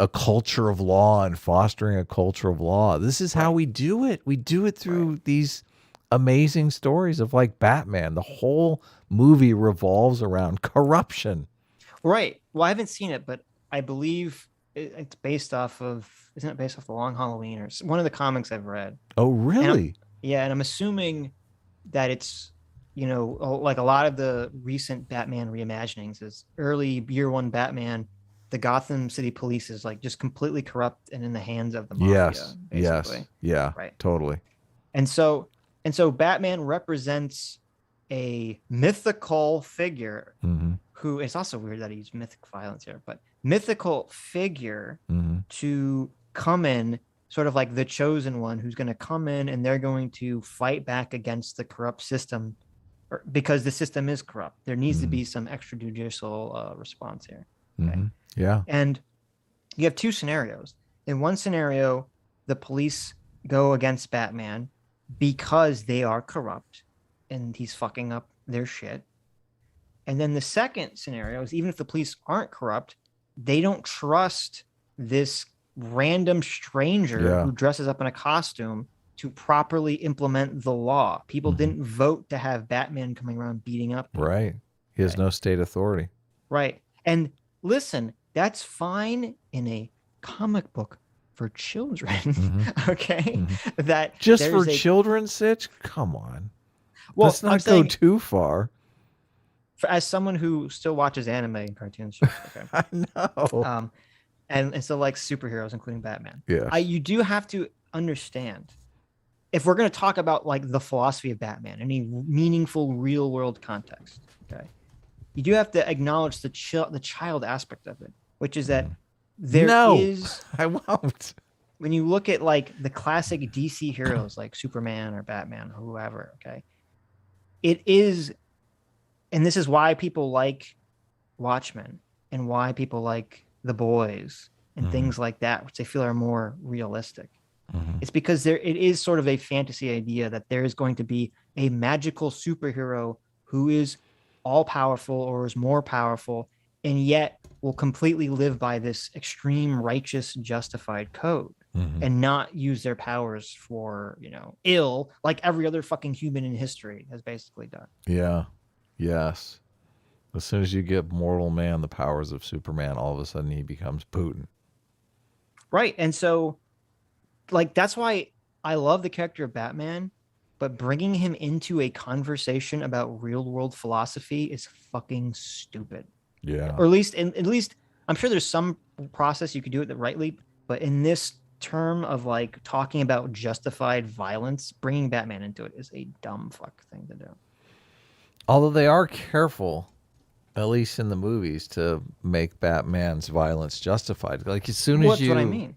Speaker 1: a culture of law and fostering a culture of law, this is how we do it. We do it through these amazing stories of like Batman. The whole movie revolves around corruption.
Speaker 2: Right. Well, I haven't seen it, but I believe it's based off of, isn't it based off The Long Halloween or one of the comics I've read?
Speaker 1: Oh, really?
Speaker 2: And I'm assuming that it's, like a lot of the recent Batman reimaginings is early year one Batman. The Gotham City police is like just completely corrupt and in the hands of the mafia. Basically.
Speaker 1: Yeah,
Speaker 2: right.
Speaker 1: Totally.
Speaker 2: And so Batman represents a mythical figure who, it's also weird that he used mythic violence here, but mythical figure to come in, sort of like the chosen one who's going to come in and they're going to fight back against the corrupt system because the system is corrupt. There needs to be some extrajudicial response here. Okay?
Speaker 1: Yeah.
Speaker 2: And you have two scenarios. In one scenario, the police go against Batman because they are corrupt and he's fucking up their shit. And then the second scenario is, even if the police aren't corrupt, they don't trust this random stranger who dresses up in a costume to properly implement the law. People didn't vote to have Batman coming around beating up people.
Speaker 1: Right. He has no state authority.
Speaker 2: Right. And listen, that's fine in a comic book for children. Okay. That
Speaker 1: just for children, Sitch? Come on.
Speaker 2: Well,
Speaker 1: let's not go too far.
Speaker 2: As someone who still watches anime and cartoons, okay.
Speaker 1: I know.
Speaker 2: And so like superheroes, including Batman.
Speaker 1: Yeah.
Speaker 2: You do have to understand, if we're going to talk about like the philosophy of Batman, any meaningful real world context, okay, you do have to acknowledge the child aspect of it, which is that there is.
Speaker 1: I won't.
Speaker 2: When you look at like the classic DC heroes like Superman or Batman or whoever, okay, it is, and this is why people like Watchmen and why people like The Boys and things like that, which they feel are more realistic. It's because it is sort of a fantasy idea that there is going to be a magical superhero who is all powerful or is more powerful, and yet will completely live by this extreme righteous justified code. and not use their powers for, ill, like every other fucking human in history has basically done.
Speaker 1: Yeah. Yes. As soon as you give mortal man the powers of Superman, all of a sudden he becomes Putin.
Speaker 2: Right. And so, like, that's why I love the character of Batman, but bringing him into a conversation about real world philosophy is fucking stupid.
Speaker 1: Yeah.
Speaker 2: Or at least I'm sure there's some process you could do it rightly, but in this term of like talking about justified violence, bringing Batman into it is a dumb fuck thing to do.
Speaker 1: Although they are careful, at least in the movies, to make Batman's violence justified. Like as soon as
Speaker 2: What I mean.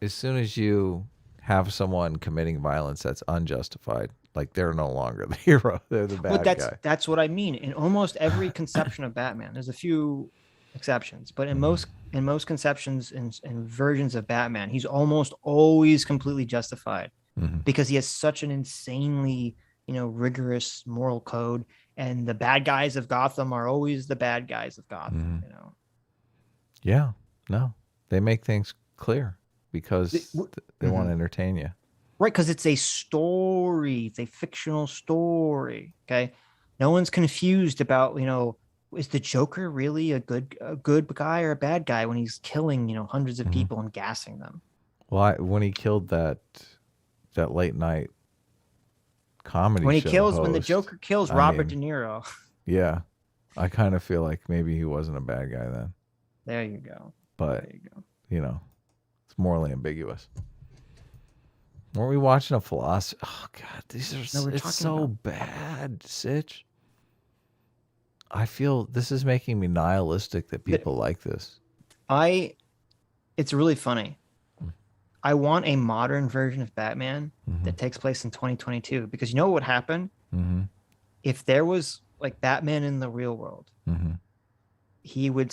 Speaker 1: As soon as you have someone committing violence that's unjustified, like they're no longer the hero, they're the bad guy.
Speaker 2: That's what I mean. In almost every conception of Batman, there's a few exceptions, but in most conceptions and versions of Batman, he's almost always completely justified because he has such an insanely, rigorous moral code, and the bad guys of Gotham are always the bad guys of Gotham.
Speaker 1: Yeah, no, they make things clear because they want to entertain you.
Speaker 2: Right, because it's a story. It's a fictional story. Okay, no one's confused about is the Joker really a good guy or a bad guy when he's killing hundreds of people and gassing them?
Speaker 1: Well, when he killed that late night comedy
Speaker 2: when
Speaker 1: the
Speaker 2: Joker kills Robert De Niro.
Speaker 1: Yeah, I kind of feel like maybe he wasn't a bad guy then.
Speaker 2: There you go.
Speaker 1: But it's morally ambiguous. Weren't we watching a philosophy? Oh God, it's so bad, Sitch. I feel this is making me nihilistic that people like this.
Speaker 2: It's really funny. I want a modern version of Batman that takes place in 2022, because you know what would happen? If there was like Batman in the real world, they would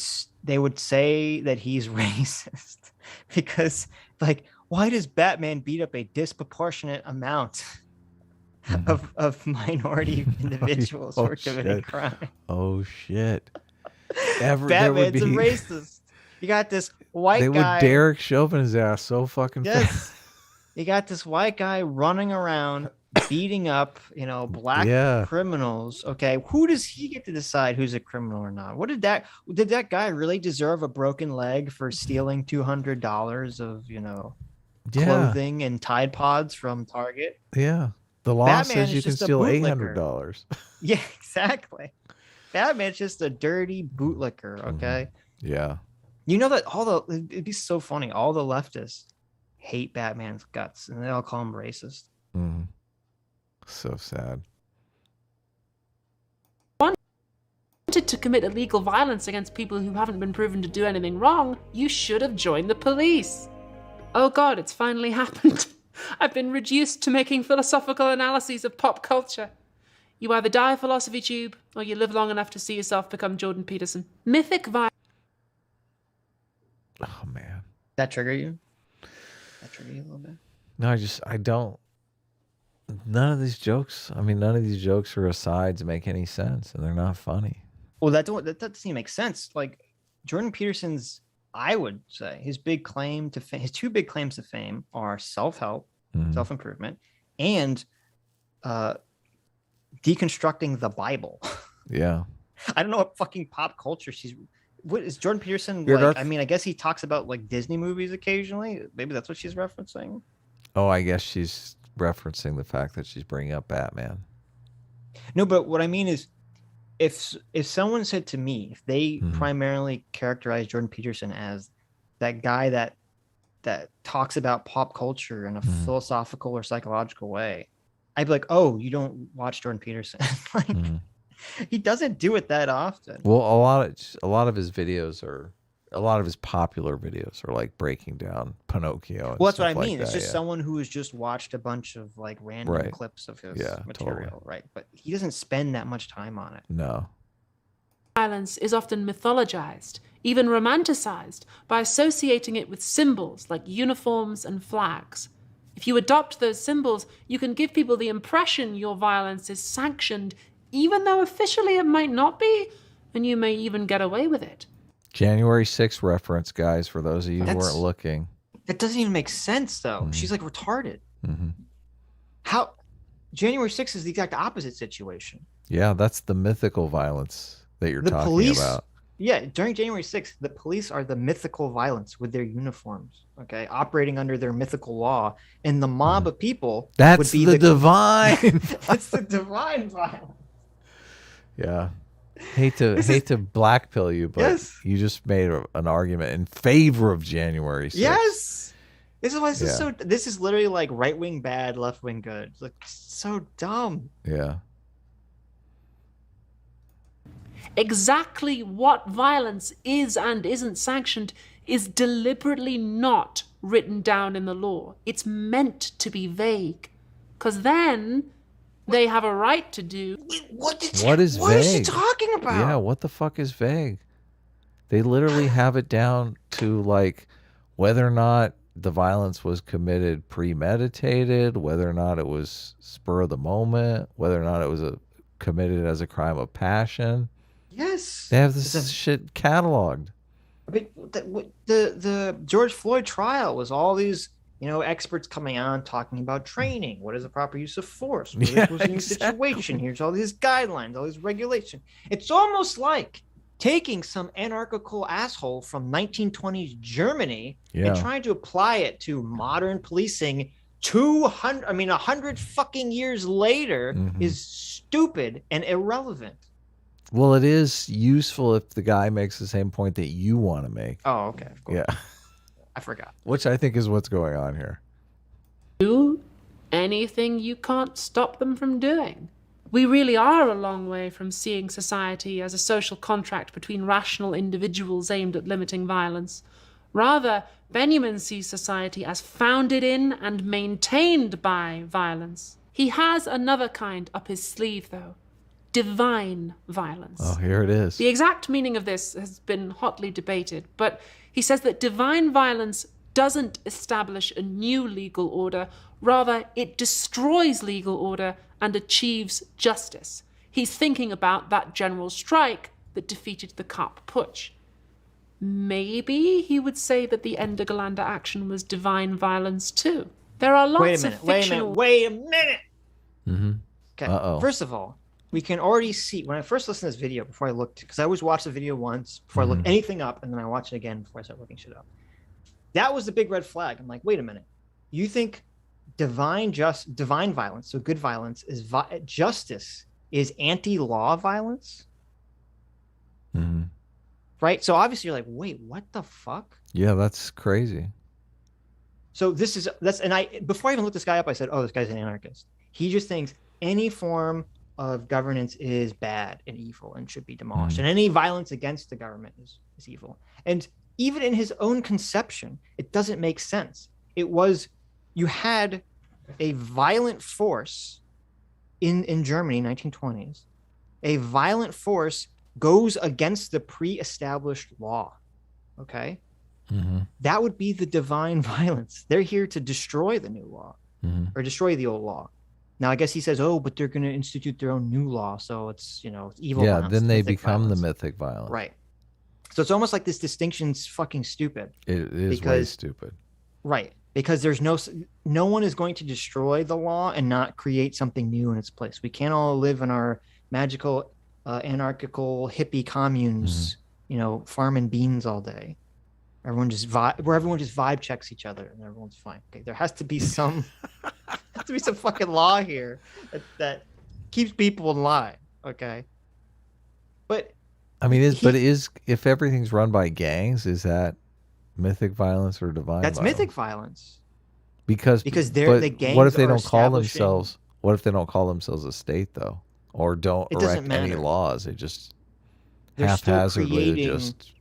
Speaker 2: say that he's racist because like, why does Batman beat up a disproportionate amount of minority individuals who are committing crime?
Speaker 1: Oh shit!
Speaker 2: Batman's a racist. You got this white guy.
Speaker 1: They would Derek Chauvin his ass so fucking fast.
Speaker 2: You got this white guy running around beating up, black criminals. Okay, who does he get to decide who's a criminal or not? Did that guy really deserve a broken leg for stealing $200 of clothing and Tide Pods from Target?
Speaker 1: Yeah, the law
Speaker 2: Batman
Speaker 1: says you can steal $800.
Speaker 2: Yeah, exactly. Batman's just a dirty bootlicker. Okay.
Speaker 1: Yeah.
Speaker 2: You know that it'd be so funny. All the leftists hate Batman's guts, and they all call him racist.
Speaker 1: So sad.
Speaker 3: Wanted to commit illegal violence against people who haven't been proven to do anything wrong, you should have joined the police. Oh God, it's finally happened. I've been reduced to making philosophical analyses of pop culture. You either die a philosophy tube, or you live long enough to see yourself become Jordan Peterson. Mythic violence.
Speaker 1: Oh man.
Speaker 2: That trigger you? That trigger you a little bit?
Speaker 1: No, I don't. None of these jokes or asides make any sense, and they're not funny.
Speaker 2: Well, that doesn't even make sense. Like Jordan Peterson's, I would say his two big claims to fame are self-help, self-improvement, and deconstructing the Bible.
Speaker 1: Yeah.
Speaker 2: I don't know what fucking pop culture what is Jordan Peterson like? I mean, I guess he talks about like Disney movies occasionally. Maybe that's what she's referencing.
Speaker 1: Oh, I guess she's referencing the fact that she's bringing up Batman.
Speaker 2: No, but what I mean is, if someone said to me, if they primarily characterize Jordan Peterson as that guy that talks about pop culture in a philosophical or psychological way, I'd be like, oh, you don't watch Jordan Peterson. Like, he doesn't do it that often.
Speaker 1: Well, a lot of his videos a lot of his popular videos are like breaking down Pinocchio.
Speaker 2: Well, that's what I mean. It's just someone who has just watched a bunch of like random clips of his material,
Speaker 1: totally.
Speaker 2: right? But he doesn't spend that much time on it.
Speaker 1: No.
Speaker 3: Violence is often mythologized, even romanticized, by associating it with symbols like uniforms and flags. If you adopt those symbols, you can give people the impression your violence is sanctioned, even though officially it might not be, and you may even get away with it.
Speaker 1: January 6th reference, guys, for those of you who weren't looking.
Speaker 2: That doesn't even make sense, though.
Speaker 1: Mhm.
Speaker 2: She's like retarded.
Speaker 1: Mm-hmm.
Speaker 2: How January 6th is the exact opposite situation.
Speaker 1: Yeah, that's the mythical violence that you're
Speaker 2: The
Speaker 1: talking
Speaker 2: police,
Speaker 1: about.
Speaker 2: yeah, during January 6th, the police are the mythical violence with their uniforms, okay, operating under their mythical law, and the mob of people
Speaker 1: That's
Speaker 2: would be
Speaker 1: the divine.
Speaker 2: That's the divine violence.
Speaker 1: Yeah. Hate to blackpill you, but
Speaker 2: Yes.
Speaker 1: you just made an argument in favor of January 6th.
Speaker 2: Yes. This is why this is
Speaker 1: Yeah.
Speaker 2: so. This is literally like right wing bad, left wing good. It's like so dumb.
Speaker 1: Yeah.
Speaker 3: Exactly what violence is and isn't sanctioned is deliberately not written down in the law. It's meant to be vague. Because then they have a right to do.
Speaker 2: What
Speaker 1: What
Speaker 2: what
Speaker 1: is
Speaker 2: is she
Speaker 1: vague?
Speaker 2: talking about?
Speaker 1: Yeah, what the fuck is vague? They literally have it down to like whether or not the violence was committed premeditated, whether or not it was spur of the moment, whether or not it was committed as a crime of passion.
Speaker 2: Yes.
Speaker 1: They have this
Speaker 2: It's a-
Speaker 1: shit cataloged.
Speaker 2: I mean, the George Floyd trial was all these experts coming on talking about training. What is the proper use of force? What
Speaker 1: Yeah,
Speaker 2: was in your situation? Here's all these guidelines, all these regulations. It's almost like taking some anarchical asshole from 1920s Germany
Speaker 1: Yeah.
Speaker 2: and trying to apply it to modern policing 100 fucking years later
Speaker 1: Mhm.
Speaker 2: is stupid and irrelevant.
Speaker 1: Well, it is useful if the guy makes the same point that you want to make.
Speaker 2: Oh, okay. Of course.
Speaker 1: Yeah.
Speaker 2: I forgot.
Speaker 1: Which I think is what's going on here.
Speaker 3: Do anything you can't stop them from doing. We really are a long way from seeing society as a social contract between rational individuals aimed at limiting violence. Rather, Benjamin sees society as founded in and maintained by violence. He has another kind up his sleeve, though. Divine violence.
Speaker 1: Oh, here it is.
Speaker 3: The exact meaning of this has been hotly debated, but he says that divine violence doesn't establish a new legal order, rather it destroys legal order and achieves justice. He's thinking about that general strike that defeated the Kapp Putsch. Maybe he would say that the Endergelande action was divine violence too. There are lots of fictional...
Speaker 2: Wait a minute.
Speaker 1: Mm-hmm.
Speaker 2: Okay.
Speaker 1: Uh-oh.
Speaker 2: First of all, we can already see when I first listened to this video before I looked, because I always watch the video once before I look anything up, and then I watch it again before I start looking shit up. That was the big red flag. I'm like, wait a minute. You think divine violence, so good violence, is justice is anti-law violence?
Speaker 1: Mm-hmm.
Speaker 2: Right? So obviously you're like, wait, what the fuck?
Speaker 1: Yeah, that's crazy.
Speaker 2: So before I even looked this guy up, I said, oh, this guy's an anarchist. He just thinks any form of governance is bad and evil and should be demolished. And any violence against the government is evil. And even in his own conception, it doesn't make sense. You had a violent force in Germany, 1920s. A violent force goes against the pre-established law. Okay?
Speaker 1: Mm-hmm.
Speaker 2: That would be the divine violence. They're here to destroy the new law or destroy the old law. Now, I guess he says, oh, but they're going to institute their own new law. So it's, it's evil.
Speaker 1: Yeah,
Speaker 2: violence,
Speaker 1: then they
Speaker 2: mythic
Speaker 1: become
Speaker 2: violence.
Speaker 1: the mythic violence.
Speaker 2: Right. So it's almost like this distinction's fucking stupid.
Speaker 1: It is way stupid.
Speaker 2: Right. Because there's no one is going to destroy the law and not create something new in its place. We can't all live in our magical, anarchical, hippie communes, farming beans all day. Everyone just vibe checks each other and everyone's fine. Okay, there has to be some fucking law here that keeps people in line. Okay, but
Speaker 1: I mean, if everything's run by gangs, is that mythic violence or divine?
Speaker 2: That's
Speaker 1: violence?
Speaker 2: mythic violence.
Speaker 1: Because
Speaker 2: the gangs.
Speaker 1: What if they
Speaker 2: are
Speaker 1: don't call
Speaker 2: establishing-
Speaker 1: themselves? What if they don't call themselves a state though, or don't
Speaker 2: It doesn't
Speaker 1: erect any
Speaker 2: matter.
Speaker 1: laws? They just
Speaker 2: They're still
Speaker 1: haphazardly
Speaker 2: creating-
Speaker 1: just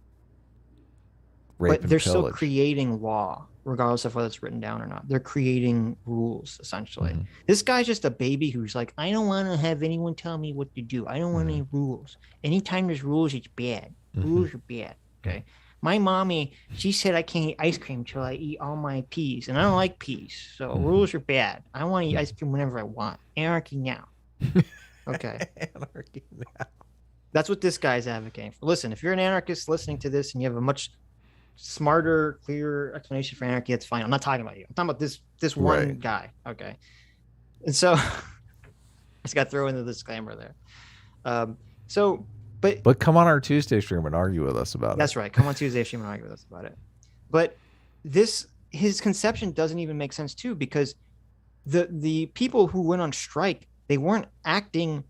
Speaker 1: rape
Speaker 2: But
Speaker 1: and
Speaker 2: they're still
Speaker 1: pillage.
Speaker 2: creating law, regardless of whether it's written down or not. They're creating rules, essentially. This guy's just a baby who's like, I don't want to have anyone tell me what to do. I don't want any rules. Anytime there's rules, it's bad. Rules are bad. Okay. My mommy, she said I can't eat ice cream till I eat all my peas, and I don't like peas, so rules are bad. I want to eat ice cream whenever I want. Anarchy now. Okay.
Speaker 1: Anarchy now.
Speaker 2: That's what this guy's advocating for. Listen, if you're an anarchist listening to this and you have a much smarter, clearer explanation for anarchy, that's fine. I'm not talking about you. I'm talking about this one guy. Okay. And so I just got to throw in the disclaimer there. But
Speaker 1: come on our Tuesday stream and argue with us about it.
Speaker 2: That's right. Come on Tuesday stream and argue with us about it. But his conception doesn't even make sense too, because the people who went on strike, they weren't acting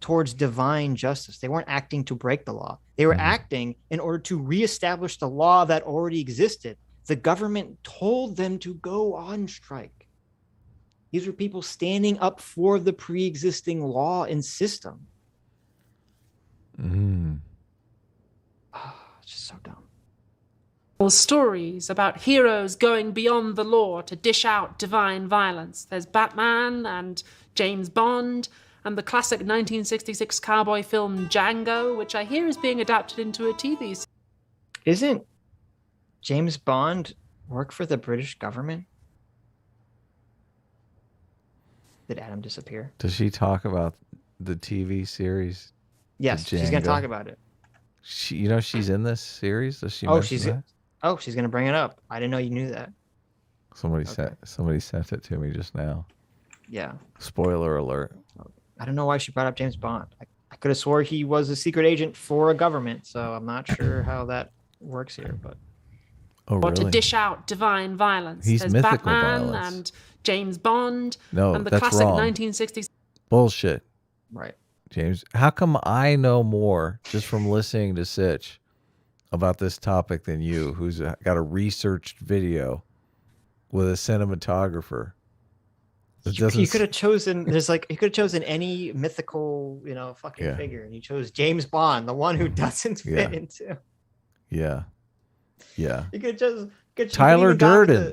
Speaker 2: towards divine justice. They weren't acting to break the law. They were acting in order to reestablish the law that already existed. The government told them to go on strike. These were people standing up for the pre-existing law and system. It's just so dumb.
Speaker 3: Stories about heroes going beyond the law to dish out divine violence. There's Batman and James Bond and the classic 1966 cowboy film Django, which I hear is being adapted into a TV series.
Speaker 2: Isn't James Bond work for the British government? Did Adam disappear?
Speaker 1: Does she talk about the TV series?
Speaker 2: Yes, she's going to talk about it.
Speaker 1: She's in this series. Does she?
Speaker 2: She's going to bring it up. I didn't know you knew that.
Speaker 1: Somebody sent it to me just now.
Speaker 2: Yeah.
Speaker 1: Spoiler alert.
Speaker 2: I don't know why she brought up James Bond. I could have swore he was a secret agent for a government, so I'm not sure how that works here. But
Speaker 3: or to dish out divine violence.
Speaker 1: He's
Speaker 3: There's
Speaker 1: mythical
Speaker 3: Batman
Speaker 1: violence.
Speaker 3: and James Bond and the
Speaker 1: that's
Speaker 3: classic
Speaker 1: wrong.
Speaker 3: 1960s.
Speaker 1: Bullshit.
Speaker 2: Right.
Speaker 1: James, how come I know more just from listening to Sitch about this topic than you, who's got a researched video with a cinematographer?
Speaker 2: You could have chosen. You could have chosen any mythical, fucking figure, and you chose James Bond, the one who doesn't fit into.
Speaker 1: Yeah.
Speaker 2: You could just
Speaker 1: Tyler Durden.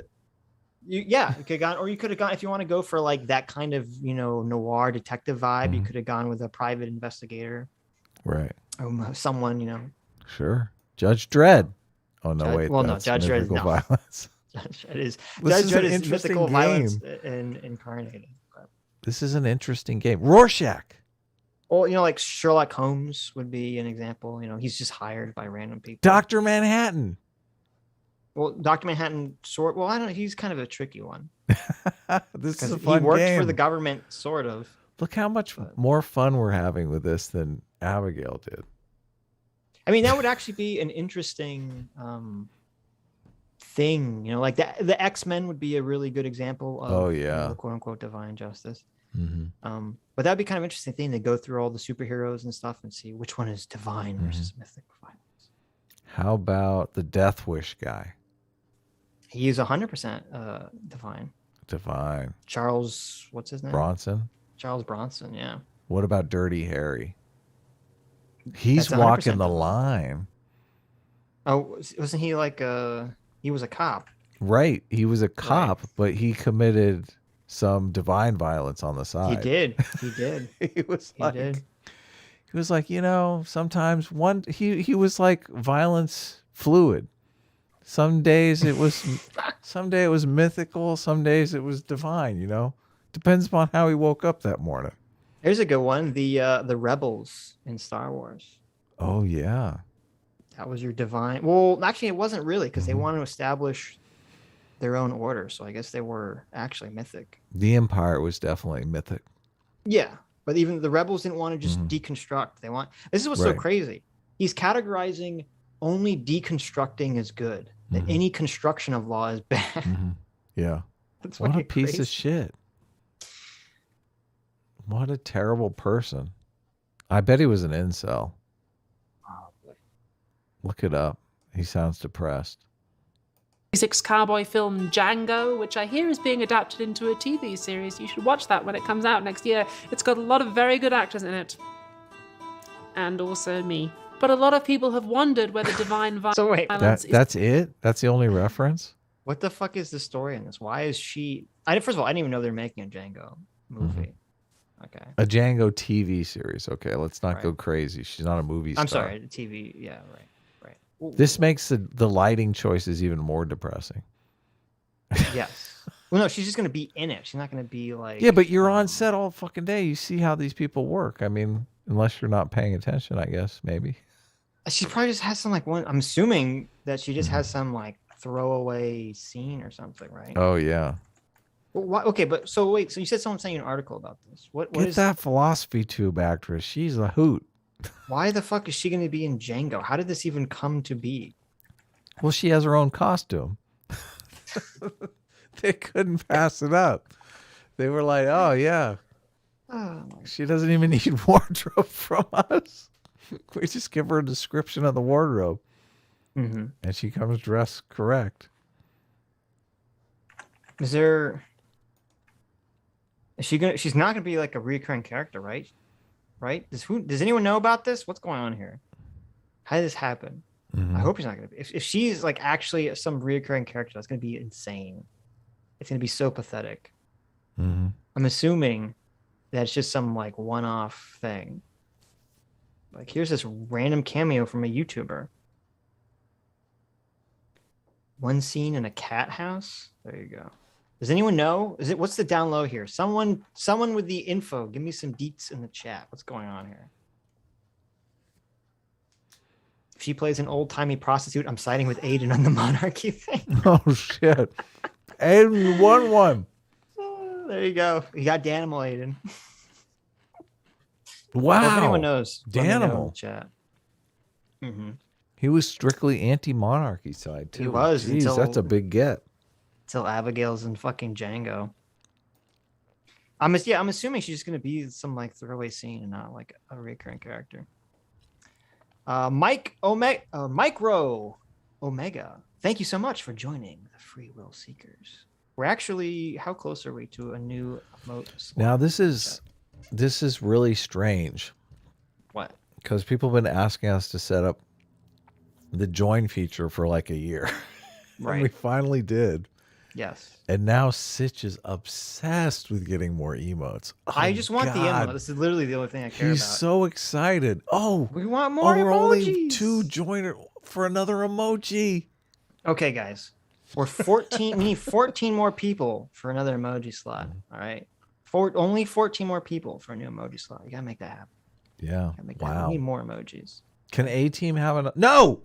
Speaker 2: You could have gone, or you could have gone if you want to go for like that kind of noir detective vibe. You could have gone with a private investigator,
Speaker 1: right?
Speaker 2: Someone
Speaker 1: Sure, Judge Dredd. Oh no, wait.
Speaker 2: Well, no, Judge Dredd is
Speaker 1: violence.
Speaker 2: Judge Dredd is mythical violence incarnated.
Speaker 1: This is an interesting game. Rorschach.
Speaker 2: Well, like Sherlock Holmes would be an example. He's just hired by random people.
Speaker 1: Dr. Manhattan.
Speaker 2: Well, Dr. Manhattan, well, I don't know. He's kind of a tricky one.
Speaker 1: This is a fun game.
Speaker 2: He worked for the government, sort of.
Speaker 1: Look how much more fun we're having with this than Abigail did.
Speaker 2: I mean, that would actually be an interesting thing. Like the X-Men would be a really good example of quote unquote divine justice. But that'd be kind of interesting thing to go through all the superheroes and stuff and see which one is divine versus mythic violence.
Speaker 1: How about the Death Wish guy?
Speaker 2: He is 100% divine.
Speaker 1: Divine.
Speaker 2: Charles, what's his name?
Speaker 1: Bronson.
Speaker 2: Charles Bronson, yeah.
Speaker 1: What about Dirty Harry? He's walking the line.
Speaker 2: Oh, wasn't he like he was a cop?
Speaker 1: Right. He was a cop, but he committed some divine violence on the side.
Speaker 2: He did.
Speaker 1: He was like, sometimes he was like violence fluid. Some days it was mythical, some days it was divine, Depends upon how he woke up that morning.
Speaker 2: Here's a good one. The rebels in Star Wars.
Speaker 1: Oh yeah.
Speaker 2: That was your divine. Well, actually it wasn't really, because they wanted to establish their own order, so I guess they were actually mythic.
Speaker 1: The Empire was definitely mythic.
Speaker 2: Yeah. But even the rebels didn't want to just deconstruct. This is what's so crazy. He's categorizing only deconstructing as good. That any construction of law is bad.
Speaker 1: Yeah. What a piece of shit. What a terrible person. I bet he was an incel.
Speaker 2: Probably.
Speaker 1: Look it up. He sounds depressed.
Speaker 3: 1966 cowboy film Django, which I hear is being adapted into a TV series. You should watch that when it comes out next year. It's got a lot of very good actors in it. And also me. But a lot of people have wondered whether divine violence
Speaker 2: so wait,
Speaker 1: that's it? That's the only reference?
Speaker 2: What the fuck is the story in this? Why is she... First of all, I didn't even know they're making a Django movie. Okay.
Speaker 1: A Django TV series. Okay, let's not go crazy. She's not a movie star.
Speaker 2: I'm sorry, TV. Yeah, right.
Speaker 1: This makes the lighting choices even more depressing.
Speaker 2: Yes. Well, no, she's just going to be in it. She's not going to be like...
Speaker 1: Yeah, but you're on set all fucking day. You see how these people work. I mean, unless you're not paying attention, I guess, maybe.
Speaker 2: She probably just has some like one. I'm assuming that she just has some like throwaway scene or something, right?
Speaker 1: Oh yeah.
Speaker 2: Well, why, okay, but so wait. So you said someone sent you an article about this. What
Speaker 1: Get
Speaker 2: is
Speaker 1: that philosophy tube actress. She's a hoot.
Speaker 2: Why the fuck is she going to be in Django? How did this even come to be?
Speaker 1: Well, she has her own costume. They couldn't pass it up. They were like, "Oh yeah,
Speaker 2: Oh,
Speaker 1: she doesn't even need wardrobe from us. We just give her a description of the wardrobe,
Speaker 2: mm-hmm.
Speaker 1: and she comes dressed correct."
Speaker 2: Is there? Is she gonna? She's not gonna be like a recurring character, right? Right? Does anyone know about this? What's going on here? How did this happen?
Speaker 1: Mm-hmm.
Speaker 2: I hope she's not gonna be. If she's like actually some recurring character, that's gonna be insane. It's gonna be so pathetic.
Speaker 1: Mm-hmm.
Speaker 2: I'm assuming that it's just some like one-off thing. Like here's this random cameo from a YouTuber. One scene in a cat house. There you go. Does anyone know? What's the down low here? Someone with the info. Give me some deets in the chat. What's going on here? If she plays an old-timey prostitute, I'm siding with Aiden on the monarchy thing.
Speaker 1: Oh shit! Aiden, you won one.
Speaker 2: There you go. You got Danimal, Aiden.
Speaker 1: Wow.
Speaker 2: Well, if anyone knows, let me know in the
Speaker 1: Danimal.
Speaker 2: chat. Mm-hmm.
Speaker 1: He was strictly anti-monarchy side too.
Speaker 2: He was
Speaker 1: Jeez,
Speaker 2: until
Speaker 1: that's a big get.
Speaker 2: Abigail's in fucking Django. I'm assuming she's just gonna be some like throwaway scene and not like a recurring character. Micro Omega. Thank you so much for joining the Free Will Seekers. We're actually, how close are we to a new emote slot?
Speaker 1: Now this is really strange.
Speaker 2: What?
Speaker 1: Because people have been asking us to set up the join feature for like a year.
Speaker 2: Right.
Speaker 1: And we finally did.
Speaker 2: Yes.
Speaker 1: And now Sitch is obsessed with getting more emotes. Oh,
Speaker 2: I just want the
Speaker 1: God.
Speaker 2: emote. This is literally the only thing I care
Speaker 1: He's
Speaker 2: about.
Speaker 1: so excited. Oh,
Speaker 2: We want more
Speaker 1: we're only
Speaker 2: emojis.
Speaker 1: 2 joiner for another emoji.
Speaker 2: Okay, guys. We're 14. We need 14 more people for another emoji slot. All right. Only 14 more people for a new emoji slot. You gotta make that happen.
Speaker 1: Yeah. Wow.
Speaker 2: We need more emojis.
Speaker 1: Can A-Team have enough? No!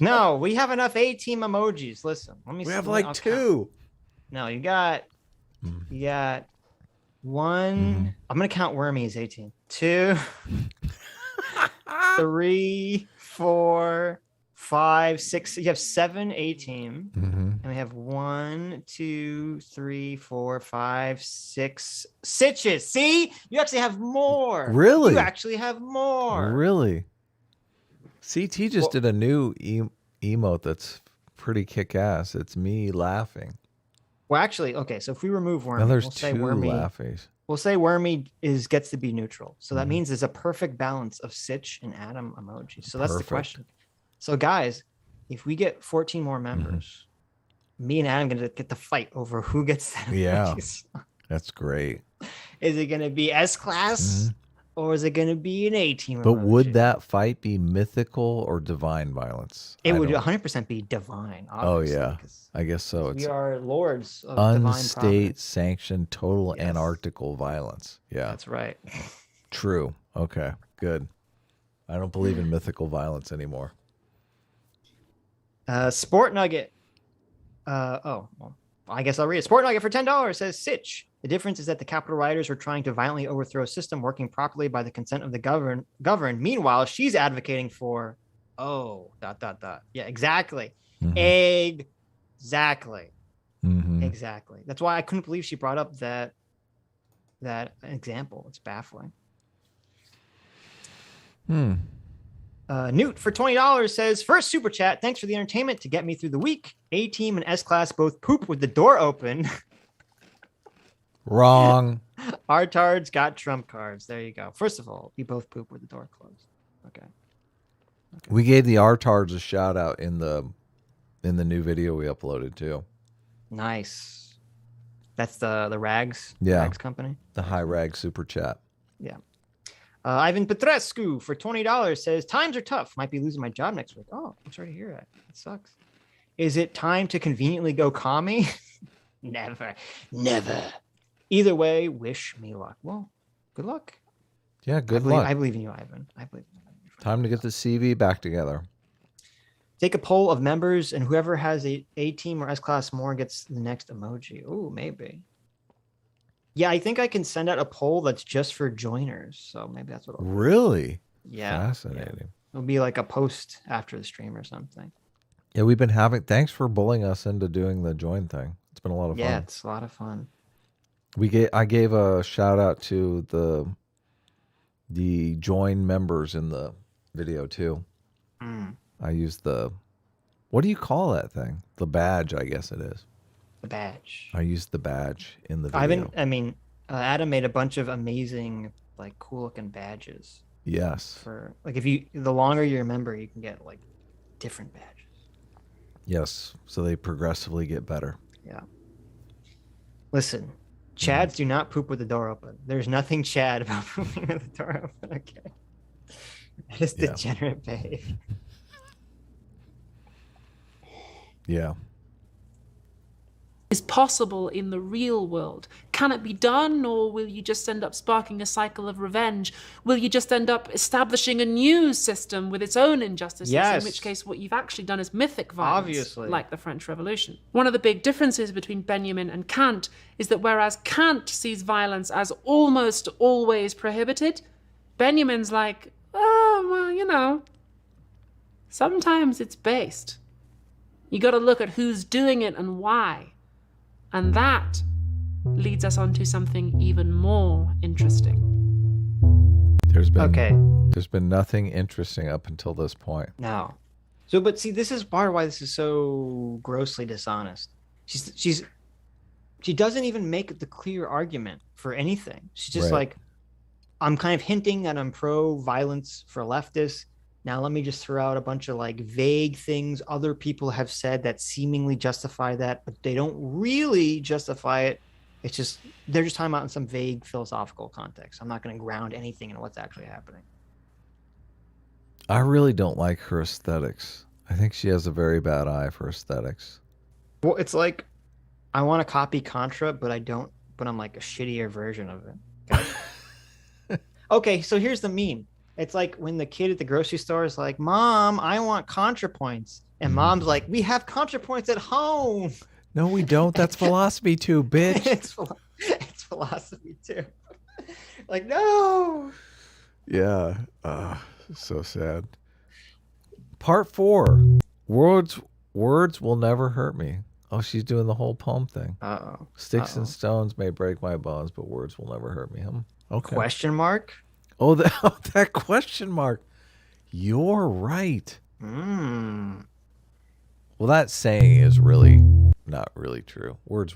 Speaker 2: No, we have enough A-Team emojis. Listen, let me.
Speaker 1: We have
Speaker 2: I'll
Speaker 1: like
Speaker 2: count.
Speaker 1: 2.
Speaker 2: No, you got one. I'm gonna count Wormy as 18. 2, 3, 4, 5, 6. You have 7 A-Team, and we have 1, 2, 3, 4, 5, 6 Sitches. See, you actually have more.
Speaker 1: Really?
Speaker 2: You actually have more.
Speaker 1: Really? CT just did a new emote that's pretty kick-ass. It's me laughing.
Speaker 2: Well, actually, okay. So if we remove Wormy,
Speaker 1: Now there's
Speaker 2: we'll
Speaker 1: 2
Speaker 2: say Wormy.
Speaker 1: laughies.
Speaker 2: We'll say Wormy gets to be neutral. So that means there's a perfect balance of Sitch and Adam emojis. So that's the question. So guys, if we get 14 more members, me and Adam gonna get to fight over who gets that.
Speaker 1: Yeah,
Speaker 2: emojis.
Speaker 1: that's great.
Speaker 2: Is it gonna be S class or is it gonna be an A-Team?
Speaker 1: But
Speaker 2: emoji?
Speaker 1: would that fight be mythical or divine violence?
Speaker 2: It would 100% be divine.
Speaker 1: Oh yeah, I guess so.
Speaker 2: We
Speaker 1: It's
Speaker 2: are lords of divine
Speaker 1: unstate
Speaker 2: providence.
Speaker 1: sanctioned total anarchical violence. Yeah,
Speaker 2: That's right.
Speaker 1: true. Okay, good. I don't believe in mythical violence anymore.
Speaker 2: Sport Nugget. Well, I guess I'll read it. Sport Nugget for $10 says Sitch. The difference is that the Capitol rioters are trying to violently overthrow a system working properly by the consent of the governed. Meanwhile, she's advocating for, Yeah, exactly. Exactly. Exactly. That's why I couldn't believe she brought up that example. It's baffling. Newt for $20 says, first super chat, thanks for the entertainment to get me through the week. A-Team and S-Class both poop with the door open.
Speaker 1: Wrong.
Speaker 2: Our tards got trump cards. There you go. First of all, we both poop with the door closed. Okay.
Speaker 1: We gave the Artards a shout out in the new video we uploaded too.
Speaker 2: Nice. That's the Rags.
Speaker 1: Yeah.
Speaker 2: Rags company.
Speaker 1: The High Rag super chat.
Speaker 2: Yeah. Ivan Petrescu for $20 says, times are tough. Might be losing my job next week. Oh, I'm sorry to hear that. It sucks. Is it time to conveniently go commie? Never. Either way, wish me luck. Well, good luck.
Speaker 1: Yeah, good luck.
Speaker 2: I believe in you, Ivan. I believe in you.
Speaker 1: Time to get the CV back together.
Speaker 2: Take a poll of members, and whoever has a team or S class more gets the next emoji. Oh, maybe. Yeah, I think I can send out a poll that's just for joiners. So maybe that's what I'll do.
Speaker 1: Really?
Speaker 2: Yeah.
Speaker 1: Fascinating.
Speaker 2: Yeah. It'll be like a post after the stream or something.
Speaker 1: Yeah, we've been having. Thanks for bullying us into doing the join thing. It's been a lot of fun.
Speaker 2: Yeah, it's a lot of fun.
Speaker 1: I gave a shout out to the join members in the video too. I used what do you call that thing? The badge, I guess it is.
Speaker 2: The badge.
Speaker 1: I used the badge in the video.
Speaker 2: Adam made a bunch of amazing, like, cool looking badges.
Speaker 1: Yes.
Speaker 2: For like, the longer you're a member, you can get like different badges.
Speaker 1: Yes. So they progressively get better.
Speaker 2: Yeah. Listen, Chads do not poop with the door open. There's nothing Chad about pooping with the door open. Okay. That is degenerate behavior.
Speaker 1: Yeah.
Speaker 3: Is possible in the real world? Can it be done, or will you just end up sparking a cycle of revenge? Will you just end up establishing a new system with its own injustices?
Speaker 2: Yes.
Speaker 3: In which case, what you've actually done is mythic violence,
Speaker 2: Obviously.
Speaker 3: like the French Revolution. One of the big differences between Benjamin and Kant is that whereas Kant sees violence as almost always prohibited, Benjamin's like, oh, well, you know, sometimes it's based. You got to look at who's doing it and why. And that leads us on to something even more interesting.
Speaker 1: There's been nothing interesting up until this point.
Speaker 2: No. So, but see, this is part of why this is so grossly dishonest. She doesn't even make the clear argument for anything. She's just like, I'm kind of hinting that I'm pro-violence for leftists. Now let me just throw out a bunch of like vague things other people have said that seemingly justify that, but they don't really justify it. It's just, they're just talking about in some vague philosophical context. I'm not going to ground anything in what's actually happening.
Speaker 1: I really don't like her aesthetics. I think she has a very bad eye for aesthetics.
Speaker 2: Well, it's like, I want to copy Contra, but I don't, but I'm like a shittier version of it. Okay, okay, so here's the meme. It's like when the kid at the grocery store is like, Mom, I want ContraPoints. And Mom's like, we have ContraPoints at home.
Speaker 1: No, we don't. That's philosophy too, bitch.
Speaker 2: It's philosophy too. Like, no.
Speaker 1: Yeah. So sad. Part 4. Words will never hurt me. Oh, she's doing the whole poem thing.
Speaker 2: Uh-oh.
Speaker 1: Sticks and stones may break my bones, but words will never hurt me. Okay.
Speaker 2: Question mark?
Speaker 1: Oh, that question mark. You're right.
Speaker 2: Mm.
Speaker 1: Well, that saying is really not really true. Words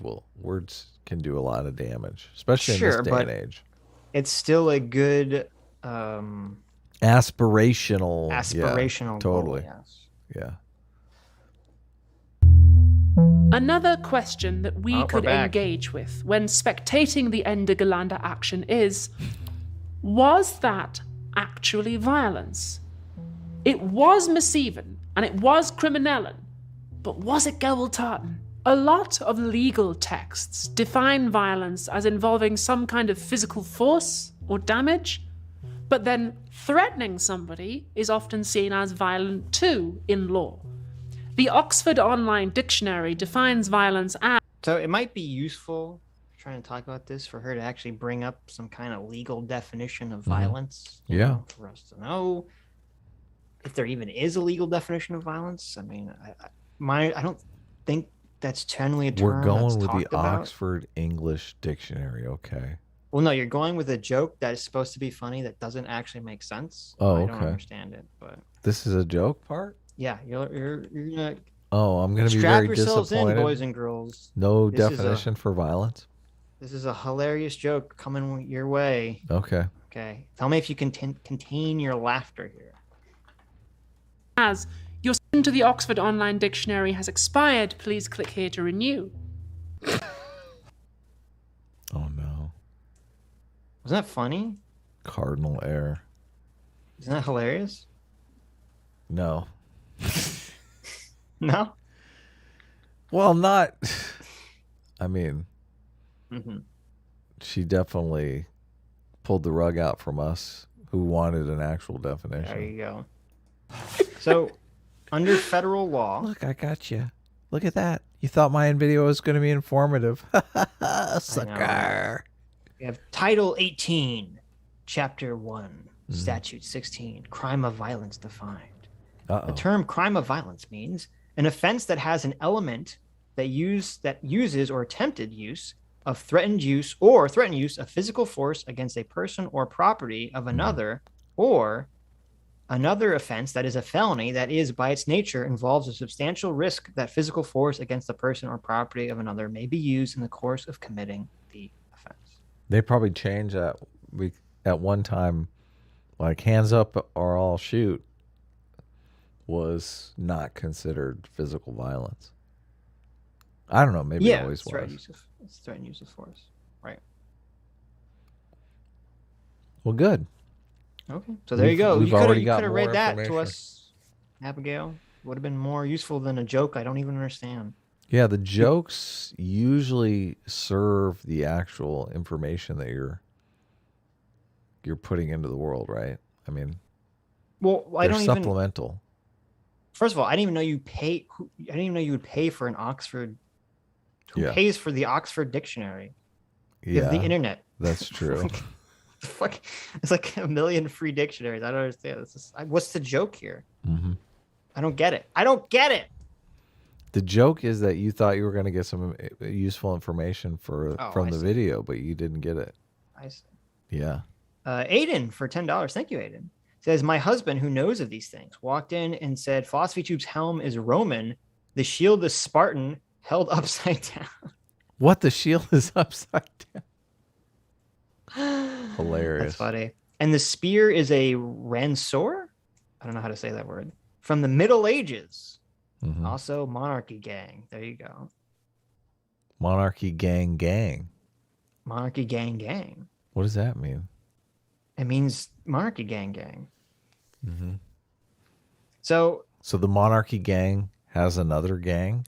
Speaker 1: can do a lot of damage, especially in this day and age.
Speaker 2: It's still a good
Speaker 1: aspirational
Speaker 2: goal,
Speaker 1: totally.
Speaker 2: Yes.
Speaker 1: Yeah.
Speaker 3: Another question that we could engage with when spectating the Ende Gelände action is, was that actually violence? It was missiven and it was criminellen, but was it Gewalttaten? A lot of legal texts define violence as involving some kind of physical force or damage, but then threatening somebody is often seen as violent too in law. The Oxford Online Dictionary defines violence as...
Speaker 2: So it might be useful, trying to talk about this, for her to actually bring up some kind of legal definition of violence. You know, for us to know if there even is a legal definition of violence. I mean, I don't think that's generally a term.
Speaker 1: We're going
Speaker 2: that's
Speaker 1: with
Speaker 2: talked
Speaker 1: the
Speaker 2: about.
Speaker 1: Oxford English Dictionary. Okay.
Speaker 2: Well, no, you're going with a joke that is supposed to be funny that doesn't actually make sense.
Speaker 1: Oh,
Speaker 2: I
Speaker 1: okay.
Speaker 2: don't understand it, but
Speaker 1: this is a joke part.
Speaker 2: Yeah, you're gonna.
Speaker 1: Oh, I'm gonna be
Speaker 2: strap
Speaker 1: very
Speaker 2: yourselves
Speaker 1: disappointed.
Speaker 2: in, boys and girls.
Speaker 1: No definition for violence.
Speaker 2: This is a hilarious joke coming your way.
Speaker 1: Okay.
Speaker 2: Okay. Tell me if you can contain your laughter here.
Speaker 3: As your subscription to the Oxford Online Dictionary has expired, please click here to renew.
Speaker 1: Oh no.
Speaker 2: Wasn't that funny?
Speaker 1: Cardinal error.
Speaker 2: Isn't that hilarious?
Speaker 1: No.
Speaker 2: No?
Speaker 1: Well, not. I mean,
Speaker 2: Mm-hmm.
Speaker 1: she definitely pulled the rug out from us who wanted an actual definition.
Speaker 2: There you go. So, under federal law...
Speaker 1: Look, I got you. Look at that. You thought my video was going to be informative. Sucker.
Speaker 2: We have Title 18, Chapter 1, Statute 16, Crime of Violence defined. The term crime of violence means an offense that has an element that uses or attempted use of threatened use of physical force against a person or property of another, or another offense that is a felony that is by its nature involves a substantial risk that physical force against the person or property of another may be used in the course of committing the offense.
Speaker 1: They probably changed that. At one time, like hands up or I'll shoot was not considered physical violence. I don't know. Maybe it always was.
Speaker 2: It's threatened use of force. Right.
Speaker 1: Well, good.
Speaker 2: Okay. So there you go. You could have read that to
Speaker 1: information.
Speaker 2: us, Abigail. Would have been more useful than a joke I don't even understand.
Speaker 1: Yeah, the jokes usually serve the actual information that you're putting into the world, right? I mean,
Speaker 2: well,
Speaker 1: they're supplemental.
Speaker 2: First of all, I didn't even know you pay. I didn't even know you would pay for an Oxford. Who pays for the Oxford Dictionary? You have the internet.
Speaker 1: That's true.
Speaker 2: Fuck, it's like a million free dictionaries. I don't understand. What's the joke here?
Speaker 1: Mm-hmm.
Speaker 2: I don't get it. I don't get it.
Speaker 1: The joke is that you thought you were going to get some useful information from the video, but you didn't get it.
Speaker 2: I see.
Speaker 1: Yeah.
Speaker 2: Aiden for $10. Thank you, Aiden. Says, my husband, who knows of these things, walked in and said, Philosophy Tube's helm is Roman. The shield is Spartan, held upside down.
Speaker 1: What? The shield is upside down? Hilarious.
Speaker 2: That's funny. And the spear is a ransor? I don't know how to say that word. From the Middle Ages.
Speaker 1: Mm-hmm.
Speaker 2: Also, Monarchy Gang. There you go.
Speaker 1: Monarchy Gang Gang.
Speaker 2: Monarchy Gang Gang.
Speaker 1: What does that mean?
Speaker 2: It means Monarchy Gang Gang.
Speaker 1: Mm-hmm.
Speaker 2: So
Speaker 1: the Monarchy Gang has another gang?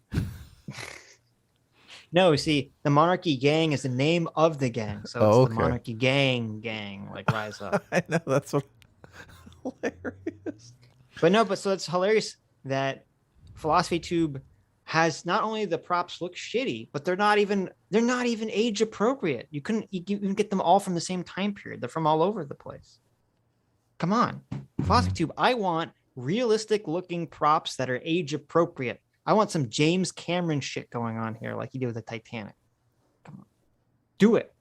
Speaker 2: No, see, the Monarchy Gang is the name of the gang. So it's the Monarchy Gang, like Rise Up.
Speaker 1: I know, that's what hilarious.
Speaker 2: But so it's hilarious that Philosophy Tube has not only the props look shitty, but they're not even age appropriate. You can get them all from the same time period. They're from all over the place. Come on. Philosophy Tube, I want realistic looking props that are age appropriate. I want some James Cameron shit going on here, like you did with the Titanic. Come on. Do it.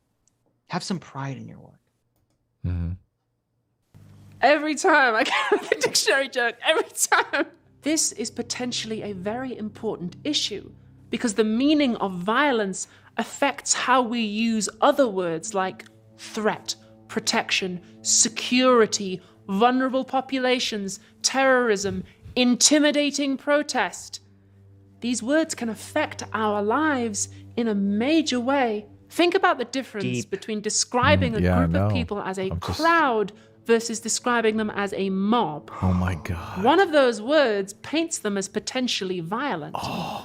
Speaker 2: Have some pride in your work.
Speaker 1: Mm-hmm.
Speaker 3: Every time I get the dictionary joke, every time. This is potentially a very important issue because the meaning of violence affects how we use other words like threat, protection, security, vulnerable populations, terrorism, intimidating protest. These words can affect our lives in a major way. Think about the difference between describing a group of people as a crowd versus describing them as a mob.
Speaker 1: Oh my God.
Speaker 3: One of those words paints them as potentially violent.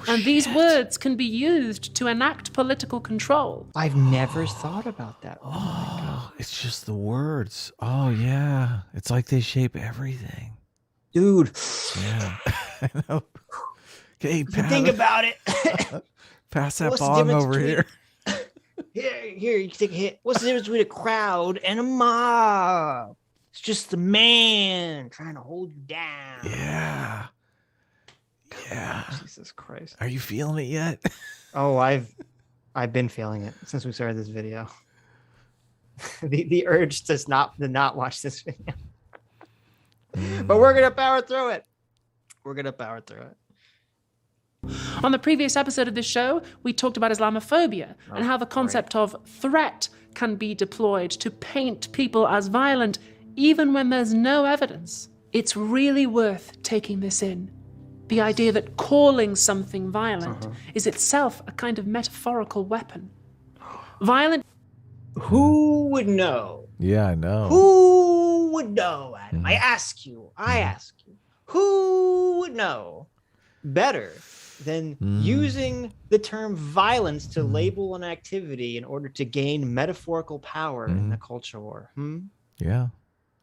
Speaker 3: And these words can be used to enact political control.
Speaker 2: I've never thought about that. Oh my God.
Speaker 1: It's just the words. Oh yeah. It's like they shape everything.
Speaker 2: Dude.
Speaker 1: Yeah. I know. Okay,
Speaker 2: think about it.
Speaker 1: Pass that bong over here.
Speaker 2: Here, you can take a hit. What's the difference between a crowd and a mob? It's just the man trying to hold you down.
Speaker 1: Yeah. Yeah.
Speaker 2: Jesus Christ.
Speaker 1: Are you feeling it yet?
Speaker 2: Oh, I've been feeling it since we started this video. the urge to not watch this video. But we're gonna power through it.
Speaker 3: On the previous episode of this show, we talked about Islamophobia and how the concept of threat can be deployed to paint people as violent even when there's no evidence. It's really worth taking this in. The idea that calling something violent is itself a kind of metaphorical weapon. Violent...
Speaker 2: Who would know?
Speaker 1: Yeah, I know.
Speaker 2: Who would know, Adam? I ask you. Who would know better than using the term violence to label an activity in order to gain metaphorical power in the culture war?
Speaker 1: Yeah.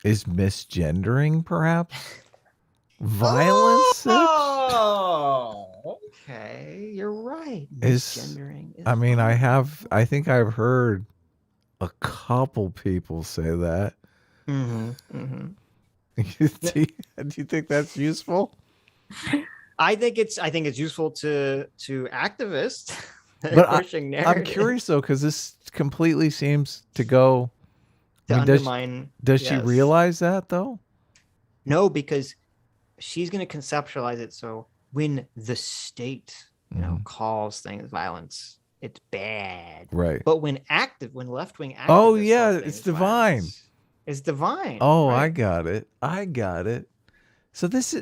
Speaker 1: Is misgendering perhaps? Violence? Sitch?
Speaker 2: Oh, okay. You're right. Misgendering.
Speaker 1: I mean, I think I've heard a couple people say that.
Speaker 2: Mm-hmm. Mm-hmm.
Speaker 1: Do you think that's useful?
Speaker 2: I think it's useful to activists.
Speaker 1: But
Speaker 2: pushing
Speaker 1: I'm
Speaker 2: narrative
Speaker 1: curious though, because this completely seems to go
Speaker 2: to undermine.
Speaker 1: Does she realize that though?
Speaker 2: No, because she's going to conceptualize it. So when the state, calls things violence, it's bad.
Speaker 1: Right.
Speaker 2: But when left-wing activists,
Speaker 1: oh yeah, it's divine.
Speaker 2: Violence, it's divine.
Speaker 1: Oh,
Speaker 2: right?
Speaker 1: I got it. So this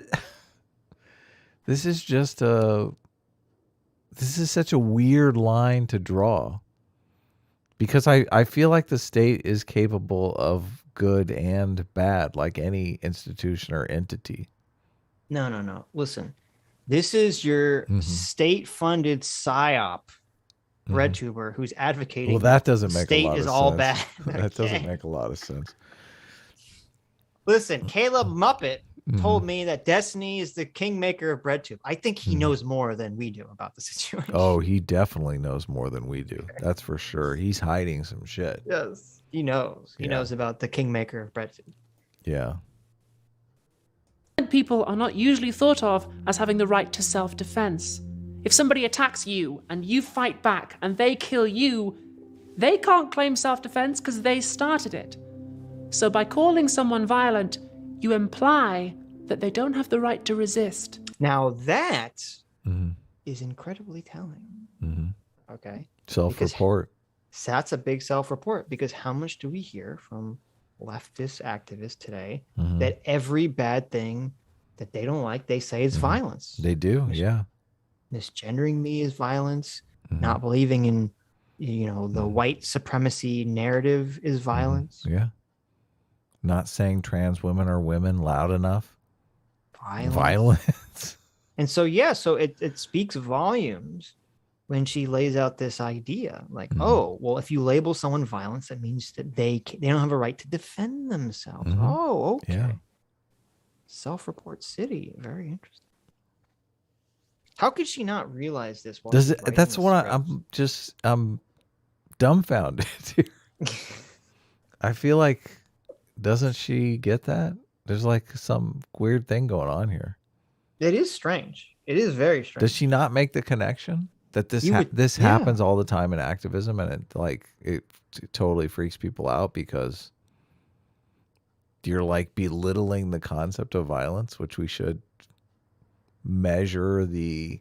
Speaker 1: is just this is such a weird line to draw. Because I feel like the state is capable of good and bad, like any institution or entity.
Speaker 2: No. Listen, this is your state-funded psyop RedTuber who's advocating.
Speaker 1: Well, that doesn't make
Speaker 2: state
Speaker 1: a lot
Speaker 2: is
Speaker 1: of
Speaker 2: all
Speaker 1: sense.
Speaker 2: bad.
Speaker 1: That doesn't make a lot of sense.
Speaker 2: Listen, Caleb Muppet told me that Destiny is the kingmaker of BreadTube. I think he knows more than we do about the situation.
Speaker 1: Oh, he definitely knows more than we do. That's for sure. He's hiding some shit.
Speaker 2: Yes, he knows. He knows about the kingmaker of BreadTube.
Speaker 1: Yeah.
Speaker 3: People are not usually thought of as having the right to self-defense. If somebody attacks you and you fight back and they kill you, they can't claim self-defense because they started it. So by calling someone violent, you imply that they don't have the right to resist.
Speaker 2: Now that is incredibly telling. Okay.
Speaker 1: Self-report.
Speaker 2: That's a big self-report, because how much do we hear from leftist activists today that every bad thing that they don't like, they say is violence?
Speaker 1: They do, yeah.
Speaker 2: Misgendering me is violence. Not believing in, the white supremacy narrative is violence.
Speaker 1: Yeah. Not saying trans women are women loud enough. Violence.
Speaker 2: And so, so it speaks volumes when she lays out this idea, like, oh, well, if you label someone violence, that means that they don't have a right to defend themselves. Oh, okay.
Speaker 1: Yeah.
Speaker 2: Self-report city. Very interesting. How could she not realize this?
Speaker 1: That's what I'm dumbfounded here. I feel like, doesn't she get that? There's like some weird thing going on here.
Speaker 2: It is strange. It is very strange.
Speaker 1: Does she not make the connection that this happens all the time in activism, and it totally freaks people out because you're like belittling the concept of violence, which we should measure the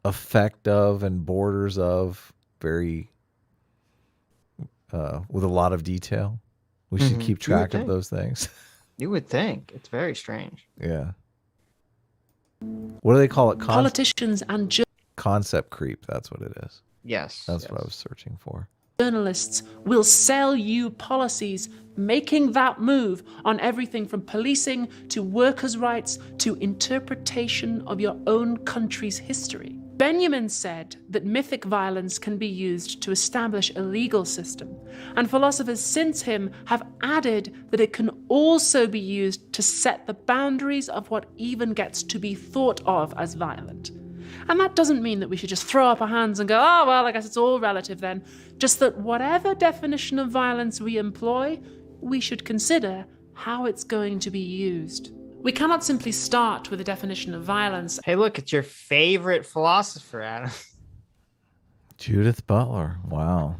Speaker 1: effect of and borders of very with a lot of detail. We should keep track of those things.
Speaker 2: You would think. It's very strange.
Speaker 1: Yeah. What do they call it?
Speaker 3: Politicians and
Speaker 1: concept creep. That's what it is.
Speaker 2: Yes.
Speaker 1: That's what I was searching for.
Speaker 3: journalists will sell you policies making that move on everything from policing to workers' rights to interpretation of your own country's history. Benjamin said that mythic violence can be used to establish a legal system, and philosophers since him have added that it can also be used to set the boundaries of what even gets to be thought of as violent. And that doesn't mean that we should just throw up our hands and go, oh, well, I guess it's all relative then. Just that whatever definition of violence we employ, we should consider how it's going to be used. We cannot simply start with a definition of violence.
Speaker 2: Hey, look, it's your favorite philosopher, Adam.
Speaker 1: Judith Butler. Wow.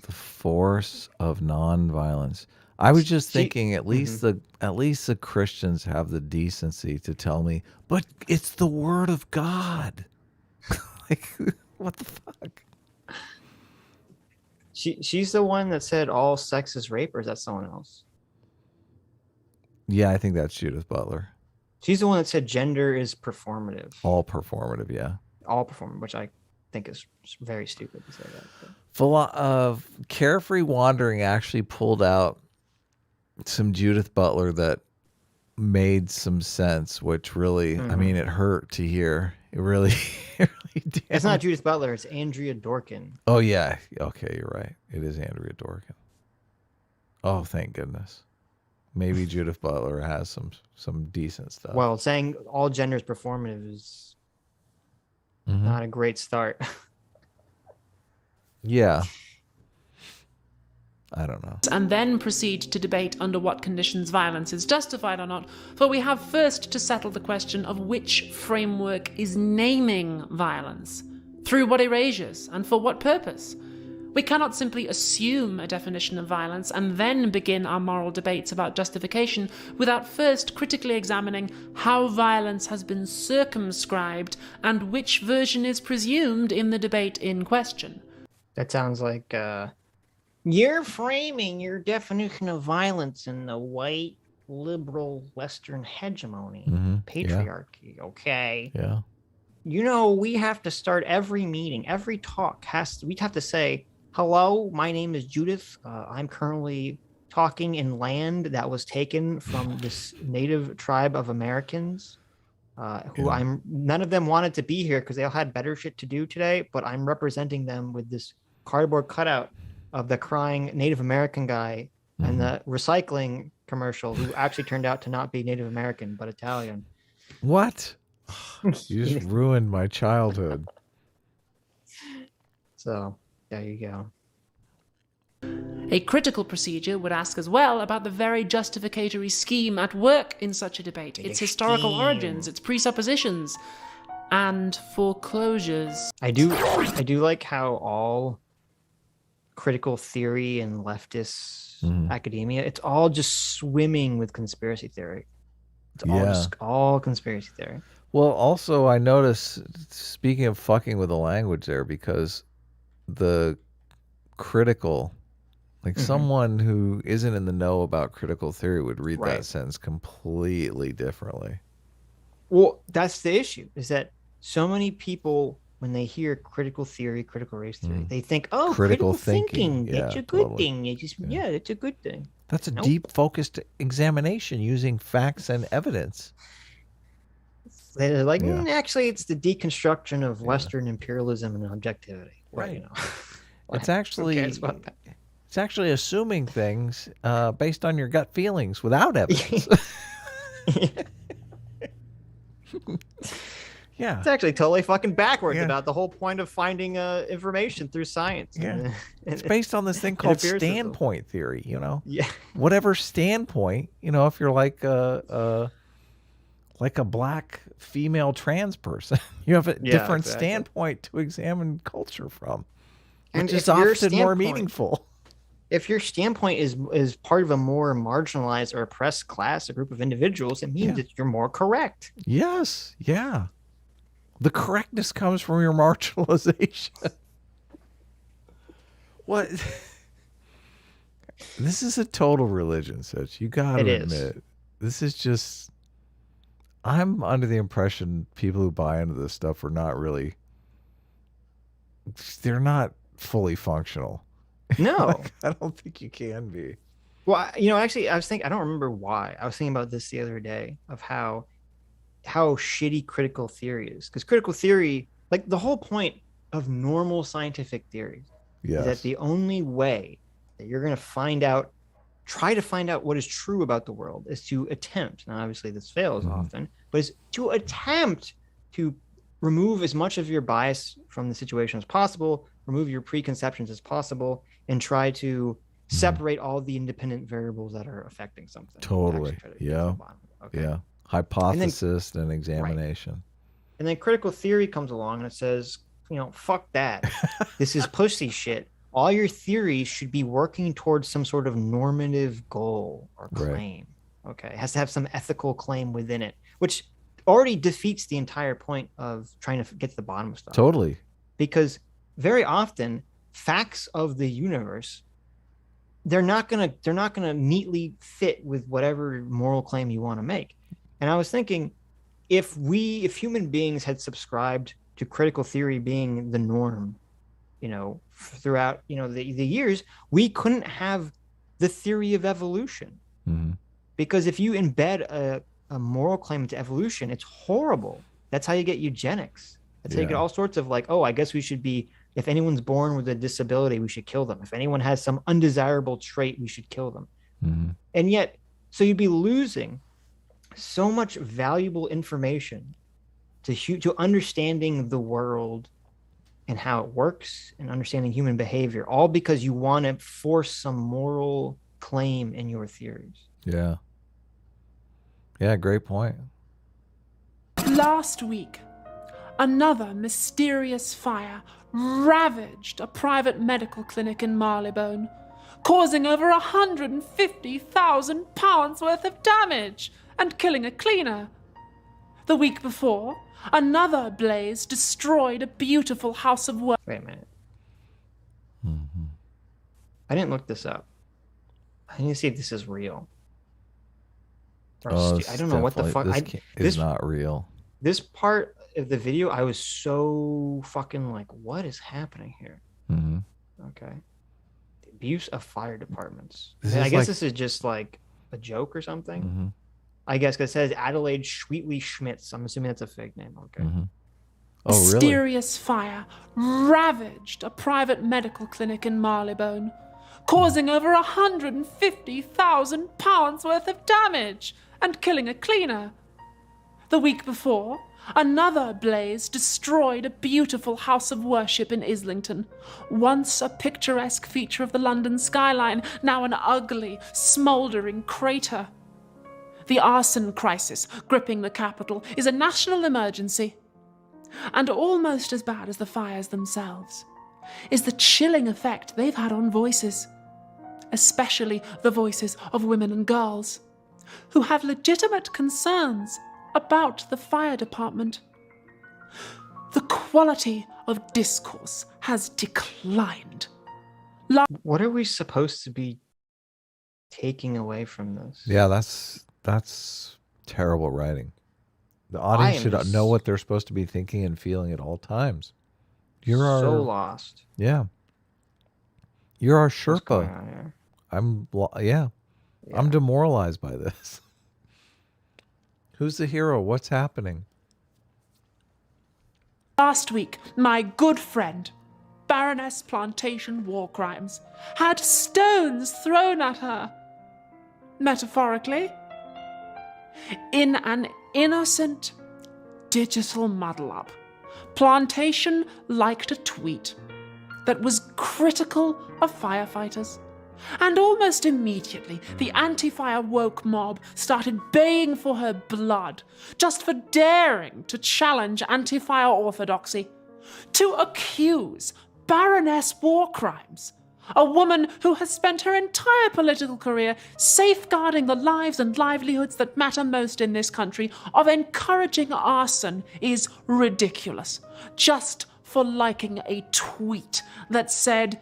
Speaker 1: The force of nonviolence. I was just thinking at least the Christians have the decency to tell me, but it's the word of God. Like, what the fuck?
Speaker 2: She's the one that said all sex is rape, or is that someone else?
Speaker 1: Yeah, I think that's Judith Butler.
Speaker 2: She's the one that said gender is performative.
Speaker 1: All performative, yeah.
Speaker 2: All performative, which I think is very stupid to say that. But.
Speaker 1: Carefree Wandering actually pulled out some Judith Butler that made some sense, which really, I mean, it hurt to hear. It really did.
Speaker 2: It's not Judith Butler, it's Andrea Dworkin.
Speaker 1: Oh, yeah. Okay, you're right. It is Andrea Dworkin. Oh, thank goodness. Maybe Judith Butler has some decent stuff.
Speaker 2: Well, saying all gender is performative is not a great start.
Speaker 1: Yeah. I don't know.
Speaker 3: And then proceed to debate under what conditions violence is justified or not, for we have first to settle the question of which framework is naming violence, through what erasures, and for what purpose. We cannot simply assume a definition of violence and then begin our moral debates about justification without first critically examining how violence has been circumscribed and which version is presumed in the debate in question.
Speaker 2: That sounds like you're framing your definition of violence in the white liberal Western hegemony, patriarchy. Yeah. Okay.
Speaker 1: Yeah.
Speaker 2: You know, we have to start every meeting, every talk we'd have to say, hello, my name is Judith. I'm currently talking in land that was taken from this native tribe of Americans who none of them wanted to be here because they all had better shit to do today, but I'm representing them with this cardboard cutout of the crying Native American guy and the recycling commercial who actually turned out to not be Native American, but Italian.
Speaker 1: What? You just ruined my childhood.
Speaker 2: So there you go.
Speaker 3: A critical procedure would ask as well about the very justificatory scheme at work in such a debate, its historical origins, its presuppositions, and foreclosures.
Speaker 2: I do like how all critical theory and leftist academia, it's all just swimming with conspiracy theory. It's all conspiracy theory.
Speaker 1: Well, also I notice, speaking of fucking with the language there, because the critical, like someone who isn't in the know about critical theory would read that sentence completely differently.
Speaker 2: Well, that's the issue, is that so many people, when they hear critical theory, critical race theory, they think, oh, critical thinking. It's a good thing. It's a good thing.
Speaker 1: That's a deep focused examination using facts and evidence.
Speaker 2: They're like, actually, it's the deconstruction of Western imperialism and objectivity.
Speaker 1: Right.
Speaker 2: You know?
Speaker 1: It's actually assuming things based on your gut feelings without evidence. Yeah.
Speaker 2: It's actually totally fucking backwards about the whole point of finding information through science.
Speaker 1: Yeah. It's based on this thing called standpoint theory, you know?
Speaker 2: Yeah.
Speaker 1: Whatever standpoint, you know, if you're like a black female trans person, you have a different standpoint to examine culture from, which is often more meaningful.
Speaker 2: If your standpoint is part of a more marginalized or oppressed class, a group of individuals, it means that you're more correct.
Speaker 1: Yes. Yeah. The correctness comes from your marginalization. What? This is a total religion, Sitch. You gotta admit. This is just... I'm under the impression people who buy into this stuff are not really... They're not fully functional.
Speaker 2: No.
Speaker 1: I don't think you can be.
Speaker 2: Well, you know, actually, I don't remember why. I was thinking about this the other day of how shitty critical theory is. Because critical theory, like the whole point of normal scientific theory is that the only way that you're going to try to find out what is true about the world is to attempt, now obviously this fails often, but is to attempt to remove as much of your bias from the situation as possible, remove your preconceptions as possible, and try to separate all the independent variables that are affecting something.
Speaker 1: Totally. Yeah.
Speaker 2: Okay.
Speaker 1: Yeah. Hypothesis and examination.
Speaker 2: Right. And then critical theory comes along and it says, you know, fuck that. This is pussy shit. All your theories should be working towards some sort of normative goal or claim. Right. Okay. It has to have some ethical claim within it, which already defeats the entire point of trying to get to the bottom of stuff.
Speaker 1: Totally.
Speaker 2: Because very often facts of the universe, they're not gonna neatly fit with whatever moral claim you want to make. And I was thinking, if human beings had subscribed to critical theory being the norm, you know, throughout, you know, the years, we couldn't have the theory of evolution. Because if you embed a moral claim to evolution, it's horrible. That's how you get eugenics. That's how you get all sorts of like, oh, I guess we should be If anyone's born with a disability, we should kill them. If anyone has some undesirable trait, we should kill them. And yet, so you'd be losing so much valuable information to understanding the world and how it works and understanding human behavior, all because you want to force some moral claim in your theories.
Speaker 1: Yeah. Yeah, great point.
Speaker 3: Last week, another mysterious fire ravaged a private medical clinic in Marylebone, causing over £150,000 worth of damage and killing a cleaner. The week before, another blaze destroyed a beautiful house of work.
Speaker 2: Wait a minute. I didn't look this up. I need to see if this is real. I don't know what the fuck.
Speaker 1: This is not real.
Speaker 2: This part of the video, I was so fucking like, what is happening here? Okay. The abuse of fire departments. I guess this is just like a joke or something. I guess because it says Adelaide Sweetly Schmitz. I'm assuming that's a fake name. Okay.
Speaker 1: Oh, really?
Speaker 3: Mysterious fire ravaged a private medical clinic in Marylebone, causing over £150,000 worth of damage and killing a cleaner. The week before, another blaze destroyed a beautiful house of worship in Islington, once a picturesque feature of the London skyline, now an ugly, smouldering crater. The arson crisis gripping the capital is a national emergency. And almost as bad as the fires themselves is the chilling effect they've had on voices, especially the voices of women and girls, who have legitimate concerns about the fire department. The quality of discourse has declined.
Speaker 2: What are we supposed to be taking away from this?
Speaker 1: Yeah, that's terrible writing. The audience should know what they're supposed to be thinking and feeling at all times. You're
Speaker 2: so lost.
Speaker 1: Yeah. You're our
Speaker 2: What's going
Speaker 1: Sherpa.
Speaker 2: on here?
Speaker 1: I'm demoralized by this. Who's the hero? What's happening?
Speaker 3: Last week, my good friend, Baroness Plantation War Crimes, had stones thrown at her. Metaphorically, in an innocent digital muddle-up, Plantation liked a tweet that was critical of firefighters. And almost immediately, the anti-fire woke mob started baying for her blood just for daring to challenge anti-fire orthodoxy, to accuse Baroness War Crimes, a woman who has spent her entire political career safeguarding the lives and livelihoods that matter most in this country, of encouraging arson is ridiculous, just for liking a tweet that said,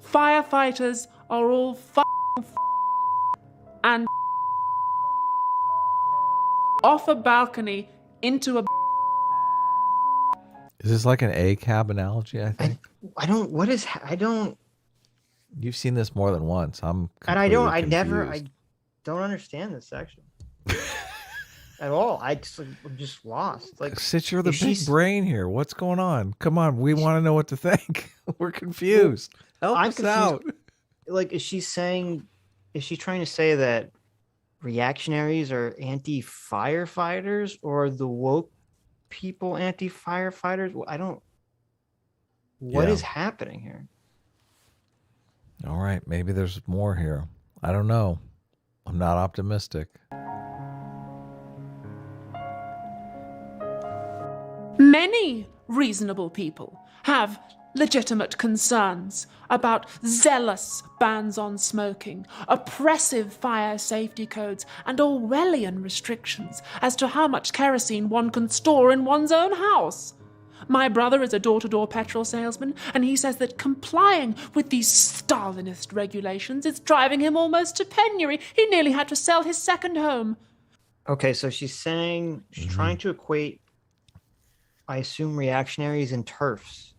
Speaker 3: firefighters are all and off a balcony into a...
Speaker 1: Is this like an A-cab analogy, I think?
Speaker 2: I don't...
Speaker 1: You've seen this more than once. I'm
Speaker 2: And I
Speaker 1: confused.
Speaker 2: don't understand this section. At all. I'm just lost. Like,
Speaker 1: Sitch, you're the big brain here. What's going on? Come on, we want to know what to think. We're confused. Help us out.
Speaker 2: Like, is she trying to say that reactionaries are anti-firefighters, or the woke people anti-firefighters? What is happening here?
Speaker 1: All right, maybe there's more here. I don't know. I'm not optimistic.
Speaker 3: Many reasonable people have legitimate concerns about zealous bans on smoking, oppressive fire safety codes, and Orwellian restrictions as to how much kerosene one can store in one's own house. My brother is a door-to-door petrol salesman, and he says that complying with these Stalinist regulations is driving him almost to penury. He nearly had to sell his second home.
Speaker 2: Okay, so she's trying to equate, I assume, reactionaries and TERFs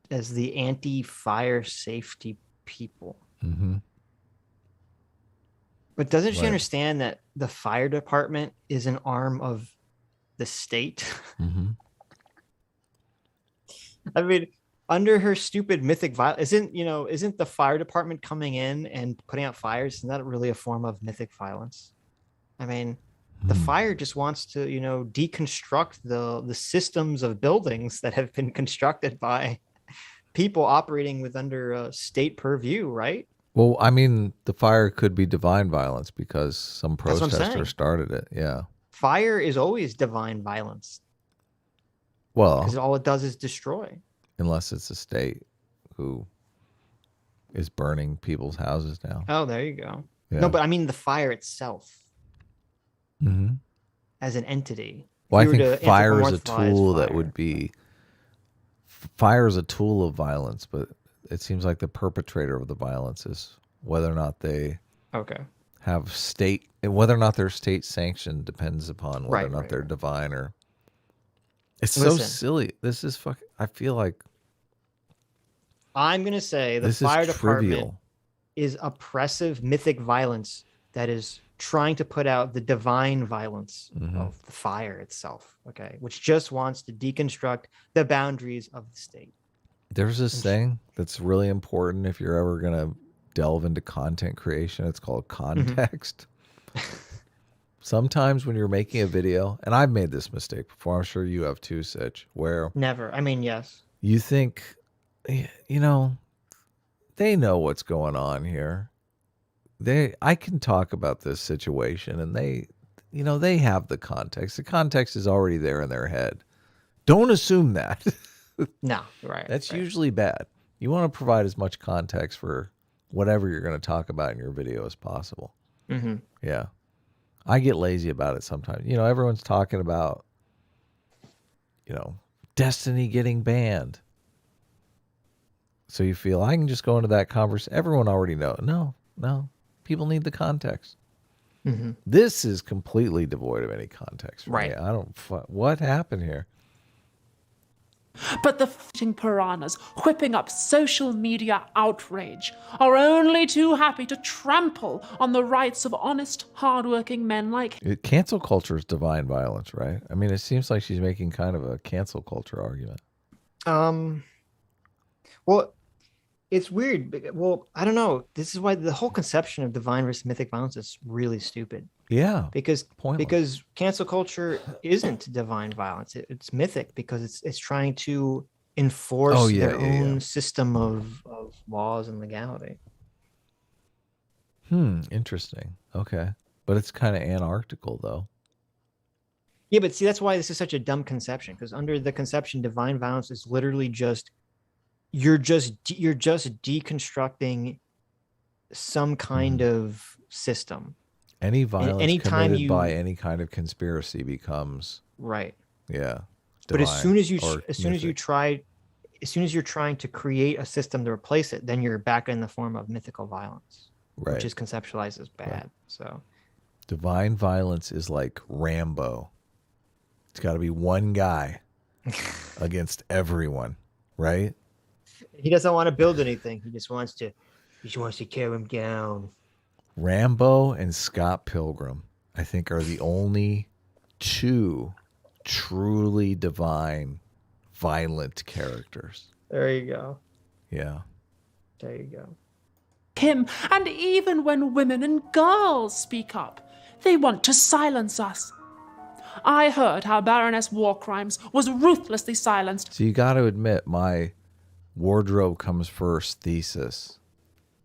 Speaker 2: as the anti-fire safety people. But doesn't she understand that the fire department is an arm of the state? I mean, under her stupid mythic violence, isn't the fire department coming in and putting out fires? Isn't that really a form of mythic violence? I mean, the fire just wants to, deconstruct the systems of buildings that have been constructed by people operating with under state purview, right?
Speaker 1: Well, I mean, the fire could be divine violence because some
Speaker 2: That's what I'm
Speaker 1: protester
Speaker 2: saying.
Speaker 1: started it. Yeah.
Speaker 2: Fire is always divine violence
Speaker 1: Well,
Speaker 2: because all it does is destroy.
Speaker 1: unless it's the state who is burning people's houses down.
Speaker 2: Oh, there you go.
Speaker 1: Yeah.
Speaker 2: No, but I mean the fire itself
Speaker 1: Mm-hmm.
Speaker 2: as an entity.
Speaker 1: Well,
Speaker 2: If
Speaker 1: I
Speaker 2: you were
Speaker 1: think
Speaker 2: to
Speaker 1: fire is a
Speaker 2: anthropomorphize
Speaker 1: tool that
Speaker 2: fire.
Speaker 1: would be. Fire is a tool of violence, but it seems like the perpetrator of the violence is whether or not they
Speaker 2: Okay.
Speaker 1: have state, and whether or not they're state sanctioned depends upon whether
Speaker 2: Right,
Speaker 1: or not
Speaker 2: right,
Speaker 1: they're
Speaker 2: right.
Speaker 1: divine or. It's so
Speaker 2: Listen.
Speaker 1: silly. This is fucking. I feel like
Speaker 2: I'm gonna say the
Speaker 1: this
Speaker 2: fire
Speaker 1: is
Speaker 2: department
Speaker 1: trivial.
Speaker 2: is oppressive mythic violence that is trying to put out the divine violence of the fire itself. Okay, which just wants to deconstruct the boundaries of the state.
Speaker 1: There's this thing that's really important if you're ever gonna delve into content creation. It's called context. Sometimes when you're making a video, and I've made this mistake before, I'm sure you have too, Sitch, where
Speaker 2: Never. I mean, yes.
Speaker 1: you think, they know what's going on here. I can talk about this situation and they have the context. The context is already there in their head. Don't assume that.
Speaker 2: No, right.
Speaker 1: That's
Speaker 2: right.
Speaker 1: usually bad. You want to provide as much context for whatever you're going to talk about in your video as possible.
Speaker 2: Mhm.
Speaker 1: Yeah. I get lazy about it sometimes. Everyone's talking about, Destiny getting banned. So you feel I can just go into that conversation. Everyone already knows. No. People need the context.
Speaker 2: Mhm.
Speaker 1: This is completely devoid of any context for me.
Speaker 2: Right.
Speaker 1: I don't. What happened here?
Speaker 3: But the f***ing piranhas whipping up social media outrage are only too happy to trample on the rights of honest, hardworking men like
Speaker 1: Cancel culture is divine violence, right? I mean, it seems like she's making kind of a cancel culture argument.
Speaker 2: Well, it's weird. Well, I don't know. This is why the whole conception of divine versus mythic violence is really stupid.
Speaker 1: Yeah.
Speaker 2: Because
Speaker 1: Pointless.
Speaker 2: cancel culture isn't divine violence. It's mythic because it's trying to enforce their own system of laws and legality.
Speaker 1: Interesting. Okay. But it's kind of anarchical though.
Speaker 2: Yeah, but see, that's why this is such a dumb conception. Because under the conception, divine violence is literally just you're just deconstructing some kind of system.
Speaker 1: Any violence
Speaker 2: anytime
Speaker 1: committed by any kind of conspiracy becomes
Speaker 2: right.
Speaker 1: Yeah.
Speaker 2: But as soon as you're trying to create a system to replace it, then you're back in the form of mythical violence, which is conceptualized as bad. Right. So
Speaker 1: divine violence is like Rambo. It's got to be one guy against everyone, right?
Speaker 2: He doesn't want to build anything. He just wants to tear him down.
Speaker 1: Rambo and Scott Pilgrim, I think, are the only two truly divine, violent characters.
Speaker 2: There you go.
Speaker 1: Yeah.
Speaker 2: There you go.
Speaker 3: him, and even when women and girls speak up, they want to silence us. I heard how Baroness Warcrimes was ruthlessly silenced.
Speaker 1: So you got to admit, my wardrobe comes first thesis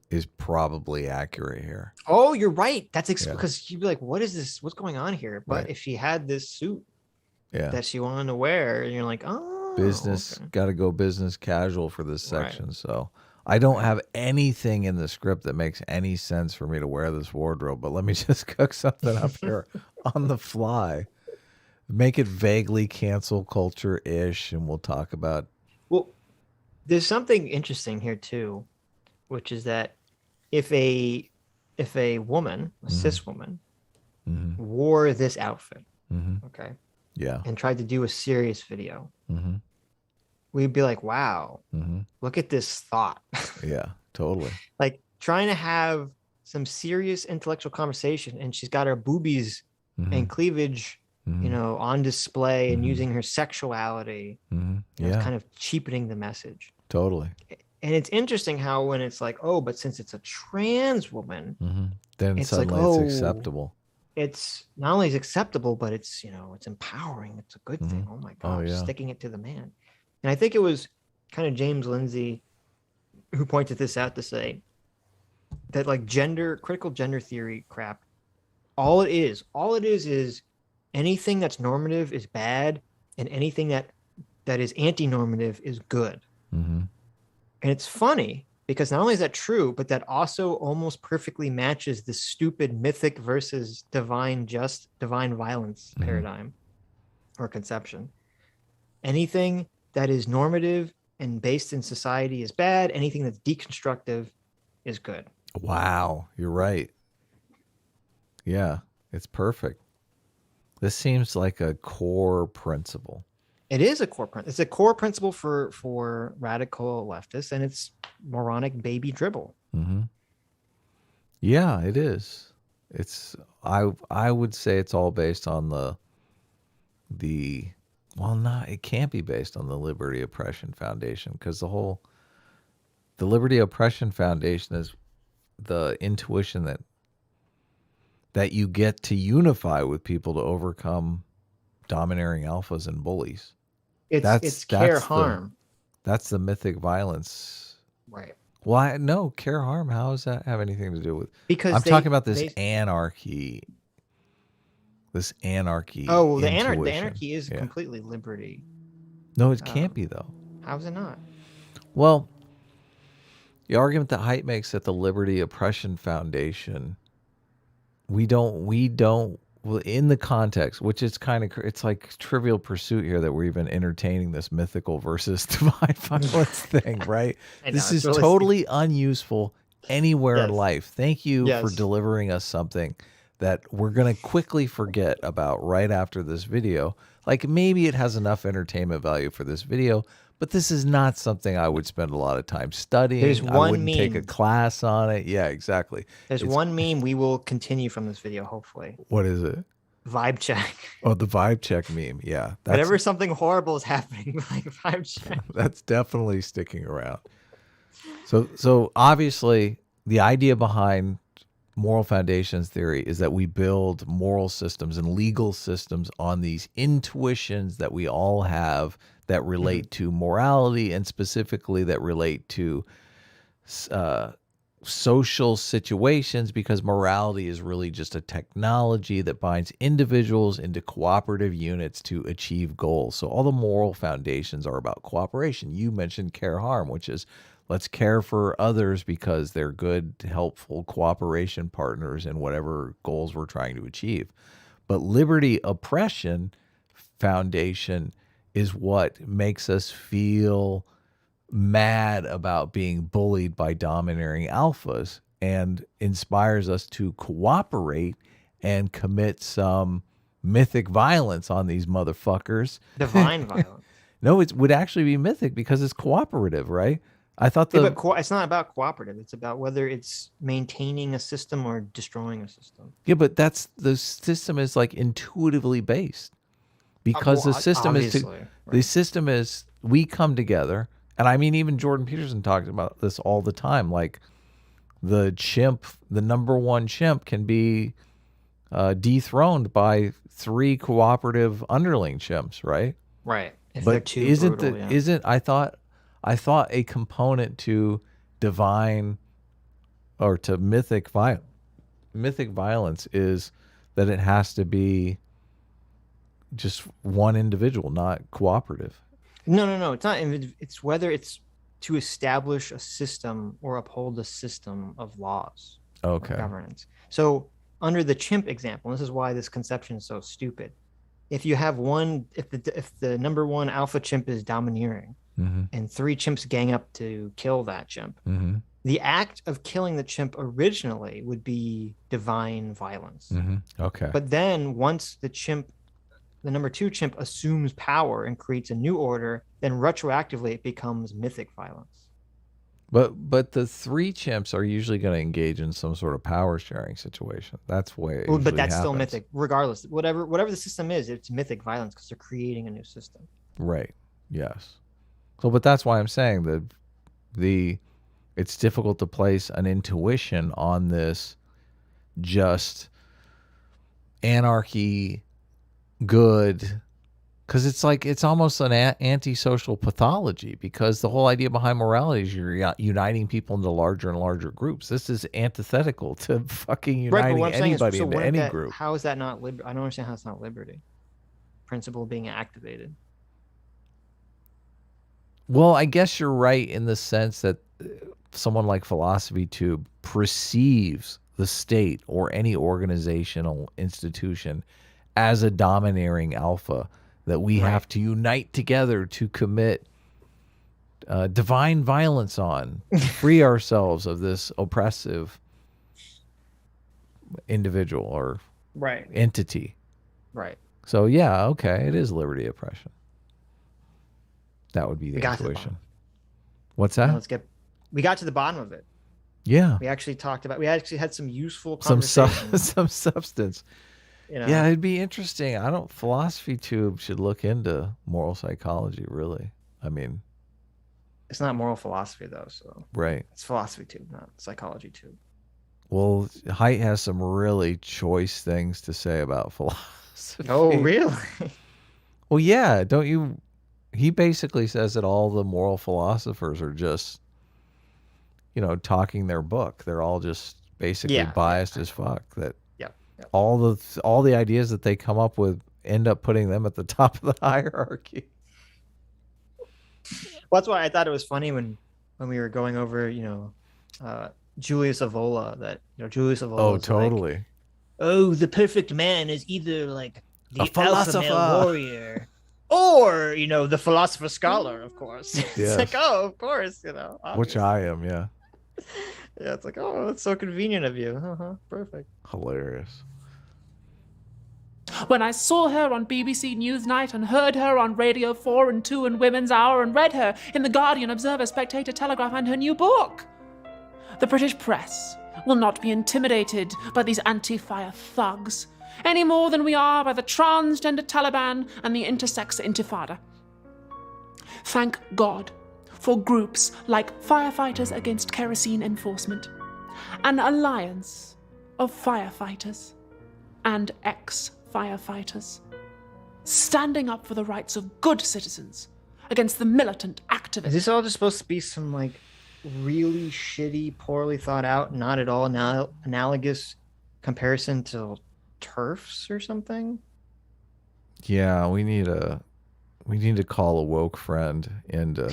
Speaker 1: is probably accurate here.
Speaker 2: Oh, you're right. That's because you'd be like, what is this? What's going on here? But if she had this suit that she wanted to wear, and you're like, oh.
Speaker 1: Business, got to go business casual for this section. Right. So I don't have anything in the script that makes any sense for me to wear this wardrobe, but let me just cook something up here on the fly. Make it vaguely cancel culture-ish, and we'll talk about...
Speaker 2: Well, there's something interesting here, too, which is that if a woman, a cis woman, wore this outfit, okay, and tried to do a serious video, we'd be like, wow, look at this thought.
Speaker 1: Yeah, totally.
Speaker 2: Like trying to have some serious intellectual conversation, and she's got her boobies and cleavage you know, on display and using her sexuality. You know, it's kind of cheapening the message.
Speaker 1: Totally.
Speaker 2: And it's interesting how when it's like, oh, but since it's a trans woman,
Speaker 1: then
Speaker 2: it's
Speaker 1: suddenly
Speaker 2: like, oh,
Speaker 1: it's acceptable.
Speaker 2: It's not only is acceptable, but it's, you know, it's empowering. It's a good thing. Oh my gosh, sticking it to the man. And I think it was kind of James Lindsay who pointed this out to say that like critical gender theory crap, all it is anything that's normative is bad, and anything that is anti-normative is good. And it's funny because not only is that true, but that also almost perfectly matches the stupid mythic versus divine violence paradigm or conception. Anything that is normative and based in society is bad. Anything that's deconstructive is good.
Speaker 1: Wow, you're right. Yeah, it's perfect. This seems like a core principle.
Speaker 2: It is a core principle. It's a core principle for radical leftists, and it's moronic baby dribble.
Speaker 1: Yeah, it is. It's I would say it's all based on it can't be based on the Liberty Oppression Foundation, because the Liberty Oppression Foundation is the intuition that you get to unify with people to overcome domineering alphas and bullies.
Speaker 2: It's care harm.
Speaker 1: That's the mythic violence.
Speaker 2: Right.
Speaker 1: Why? No, care harm. How does that have anything to do with?
Speaker 2: Because
Speaker 1: I'm talking about this anarchy. This anarchy.
Speaker 2: Oh, the anarchy is completely liberty.
Speaker 1: No, it can't be though.
Speaker 2: How's it not?
Speaker 1: Well, the argument that Haidt makes at the Liberty Oppression Foundation, we don't. Well, in the context, which is kind of, it's like Trivial Pursuit here that we're even entertaining this mythical versus divine violence thing, right? This is really totally unuseful anywhere in life. Thank you for delivering us something that we're going to quickly forget about right after this video. Like maybe it has enough entertainment value for this video, but this is not something I would spend a lot of time studying.
Speaker 2: There's one
Speaker 1: I wouldn't
Speaker 2: meme.
Speaker 1: take a class on it. Yeah, exactly.
Speaker 2: There's one meme we will continue from this video, hopefully.
Speaker 1: What is it?
Speaker 2: Vibe check.
Speaker 1: Oh, the vibe check meme. Yeah.
Speaker 2: Whenever something horrible is happening, like vibe check.
Speaker 1: That's definitely sticking around. So obviously the idea behind moral foundations theory is that we build moral systems and legal systems on these intuitions that we all have that relate to morality, and specifically that relate to social situations, because morality is really just a technology that binds individuals into cooperative units to achieve goals. So all the moral foundations are about cooperation. You mentioned care harm, which is let's care for others because they're good, helpful cooperation partners in whatever goals we're trying to achieve. But liberty oppression foundation is what makes us feel mad about being bullied by domineering alphas and inspires us to cooperate and commit some mythic violence on these motherfuckers.
Speaker 2: Divine violence.
Speaker 1: No, it would actually be mythic because it's cooperative, right? I thought
Speaker 2: but it's not about cooperative. It's about whether it's maintaining a system or destroying a system.
Speaker 1: Yeah, but the system is like intuitively based, because the system is we come together. And I mean, even Jordan Peterson talks about this all the time. Like the number one chimp can be dethroned by 3 cooperative underling chimps, right?
Speaker 2: Right. If
Speaker 1: but
Speaker 2: they're too
Speaker 1: isn't I thought a component to divine or to mythic violence is that it has to be just one individual, not cooperative.
Speaker 2: No. It's not. It's whether it's to establish a system or uphold a system of laws.
Speaker 1: Okay.
Speaker 2: Or governance. So under the chimp example, this is why this conception is so stupid. If you have if the number one alpha chimp is domineering, and 3 chimps gang up to kill that chimp, the act of killing the chimp originally would be divine violence.
Speaker 1: Okay.
Speaker 2: But then once the number 2 chimp assumes power and creates a new order, then retroactively it becomes mythic violence.
Speaker 1: But the three chimps are usually going to engage in some sort of power sharing situation. That's why it
Speaker 2: Well, but
Speaker 1: usually
Speaker 2: that's still
Speaker 1: happens.
Speaker 2: mythic, regardless. Whatever the system is, it's mythic violence because they're creating a new system.
Speaker 1: Right. Yes. So, but that's why I'm saying that it's difficult to place an intuition on this just anarchy good, because it's like it's almost an antisocial pathology, because the whole idea behind morality is you're uniting people into larger and larger groups. This is antithetical to fucking
Speaker 2: Right, but
Speaker 1: uniting
Speaker 2: what I'm saying is,
Speaker 1: anybody
Speaker 2: so
Speaker 1: into
Speaker 2: wouldn't
Speaker 1: any
Speaker 2: that?
Speaker 1: group.
Speaker 2: How is that not liberty? I don't understand how it's not liberty. Principle being activated.
Speaker 1: Well, I guess you're right in the sense that someone like Philosophy Tube perceives the state or any organizational institution as a domineering alpha that we
Speaker 2: Right.
Speaker 1: have to unite together to commit divine violence on, free ourselves of this oppressive individual or
Speaker 2: Right.
Speaker 1: entity.
Speaker 2: Right.
Speaker 1: So yeah, okay, it is liberty oppression. That would be the
Speaker 2: We got to the
Speaker 1: intuition.
Speaker 2: bottom.
Speaker 1: What's
Speaker 2: Now
Speaker 1: that?
Speaker 2: we got to the bottom of it.
Speaker 1: Yeah.
Speaker 2: We actually had some useful
Speaker 1: Some
Speaker 2: conversations.
Speaker 1: some substance.
Speaker 2: You know?
Speaker 1: Yeah, it'd be interesting. Philosophy Tube should look into moral psychology, really. I mean,
Speaker 2: It's not moral philosophy though, so
Speaker 1: right.
Speaker 2: it's philosophy tube, not psychology tube.
Speaker 1: Well, Height has some really choice things to say about philosophy.
Speaker 2: Oh, really?
Speaker 1: Well, yeah, don't you? He basically says that all the moral philosophers are just, talking their book. They're all just basically biased as fuck. That all the ideas that they come up with end up putting them at the top of the hierarchy.
Speaker 2: Well, that's why I thought it was funny when we were going over, Julius Evola. That Julius Evola.
Speaker 1: Oh, totally.
Speaker 2: Like, oh, the perfect man is either like the alpha male warrior, or the philosopher scholar, of course. It's
Speaker 1: Yes.
Speaker 2: like, oh, of course,
Speaker 1: Which
Speaker 2: obviously.
Speaker 1: I am, yeah.
Speaker 2: Yeah, it's like, oh, that's so convenient of you. Perfect.
Speaker 1: Hilarious.
Speaker 3: When I saw her on BBC Newsnight and heard her on Radio 4 and 2 and Women's Hour and read her in The Guardian, Observer, Spectator, Telegraph and her new book. The British press will not be intimidated by these anti-fire thugs any more than we are by the transgender Taliban and the intersex intifada. Thank God for groups like Firefighters Against Kerosene Enforcement, an alliance of firefighters and ex-firefighters, standing up for the rights of good citizens against the militant activists.
Speaker 2: Is this all just supposed to be some like really shitty, poorly thought out, not at all analogous comparison to TERFs or something?
Speaker 1: Yeah, we need to call a woke friend and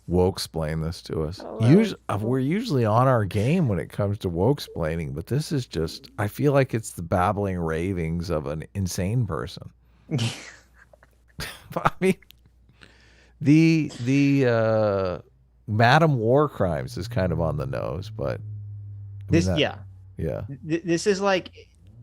Speaker 1: woke explain this to us. We're usually on our game when it comes to woke explaining, but this is just, I feel like it's the babbling ravings of an insane person. I mean, the Madam War Crimes is kind of on the nose, but
Speaker 2: This is like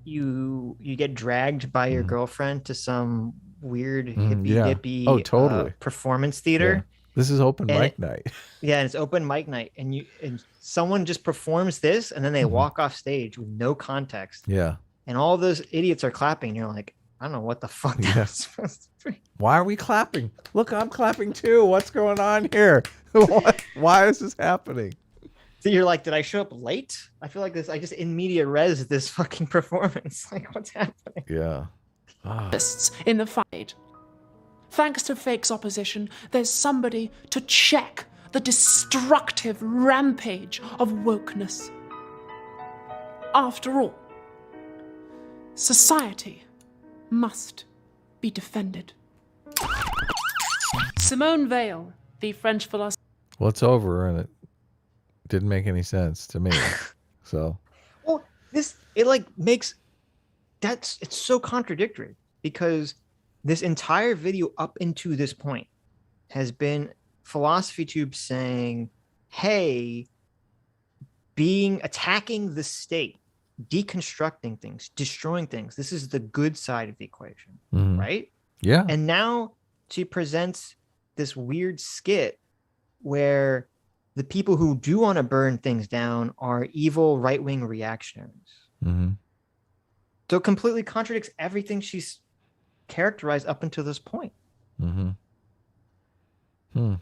Speaker 2: you get dragged by your girlfriend to some weird hippie
Speaker 1: totally.
Speaker 2: Performance theater.
Speaker 1: Yeah. This is open mic night.
Speaker 2: Yeah, and it's open mic night, and someone just performs this, and then they walk off stage with no context.
Speaker 1: Yeah, and
Speaker 2: all those idiots are clapping. And you're like, I don't know what the fuck that's supposed to be.
Speaker 1: Why are we clapping? Look, I'm clapping too. What's going on here? Why is this happening?
Speaker 2: So you're like, did I show up late? I feel like this. I just in media res this fucking performance. Like, what's happening?
Speaker 1: Yeah.
Speaker 3: In the fight. Thanks to Fake's opposition, there's somebody to check the destructive rampage of wokeness. After all, society must be defended. Simone Weil, the French philosopher.
Speaker 1: Well, it's over, and it didn't make any sense to me. So.
Speaker 2: Well, it's so contradictory, because this entire video up into this point has been Philosophy Tube saying, hey, attacking the state, deconstructing things, destroying things. This is the good side of the equation, right?
Speaker 1: Yeah.
Speaker 2: And now she presents this weird skit where the people who do want to burn things down are evil right-wing reactionaries.
Speaker 1: Mm-hmm.
Speaker 2: So it completely contradicts everything she's characterized up until this point.
Speaker 1: Mm-hmm. Hmm.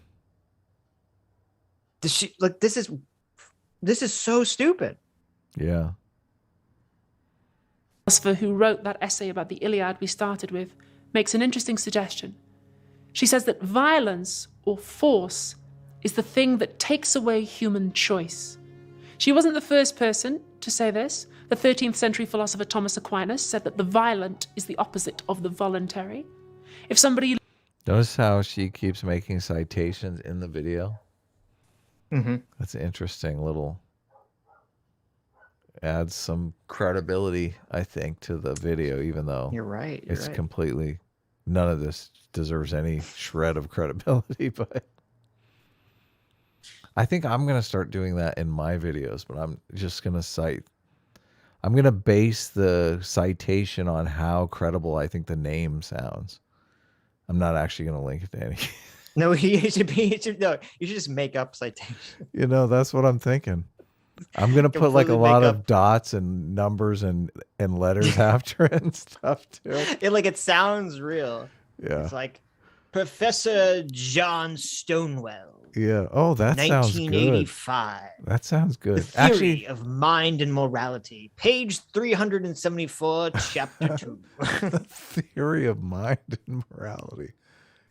Speaker 2: This is so stupid.
Speaker 1: Yeah.
Speaker 3: Philosopher who wrote that essay about the Iliad we started with makes an interesting suggestion. She says that violence or force is the thing that takes away human choice. She wasn't the first person to say this. The 13th century philosopher Thomas Aquinas said that the violent is the opposite of the voluntary. If somebody...
Speaker 1: Notice how she keeps making citations in the video?
Speaker 2: Mm-hmm.
Speaker 1: That's an interesting little... Adds some credibility, I think, to the video, even though
Speaker 2: You're right.
Speaker 1: it's completely... None of this deserves any shred of credibility, but... I think I'm going to start doing that in my videos, but I'm just going to cite... I'm going to base the citation on how credible I think the name sounds. I'm not actually going to link it to any.
Speaker 2: No, you should just make up citations.
Speaker 1: You know, that's what I'm thinking. I'm going to put like a lot of dots and numbers and letters after it and stuff too.
Speaker 2: It sounds real.
Speaker 1: Yeah.
Speaker 2: It's like Professor John Stonewell.
Speaker 1: Yeah. Oh, that sounds good.
Speaker 2: 1985.
Speaker 1: That sounds good.
Speaker 2: The Theory of Mind and Morality. Page 374, Chapter 2.
Speaker 1: The Theory of Mind and Morality.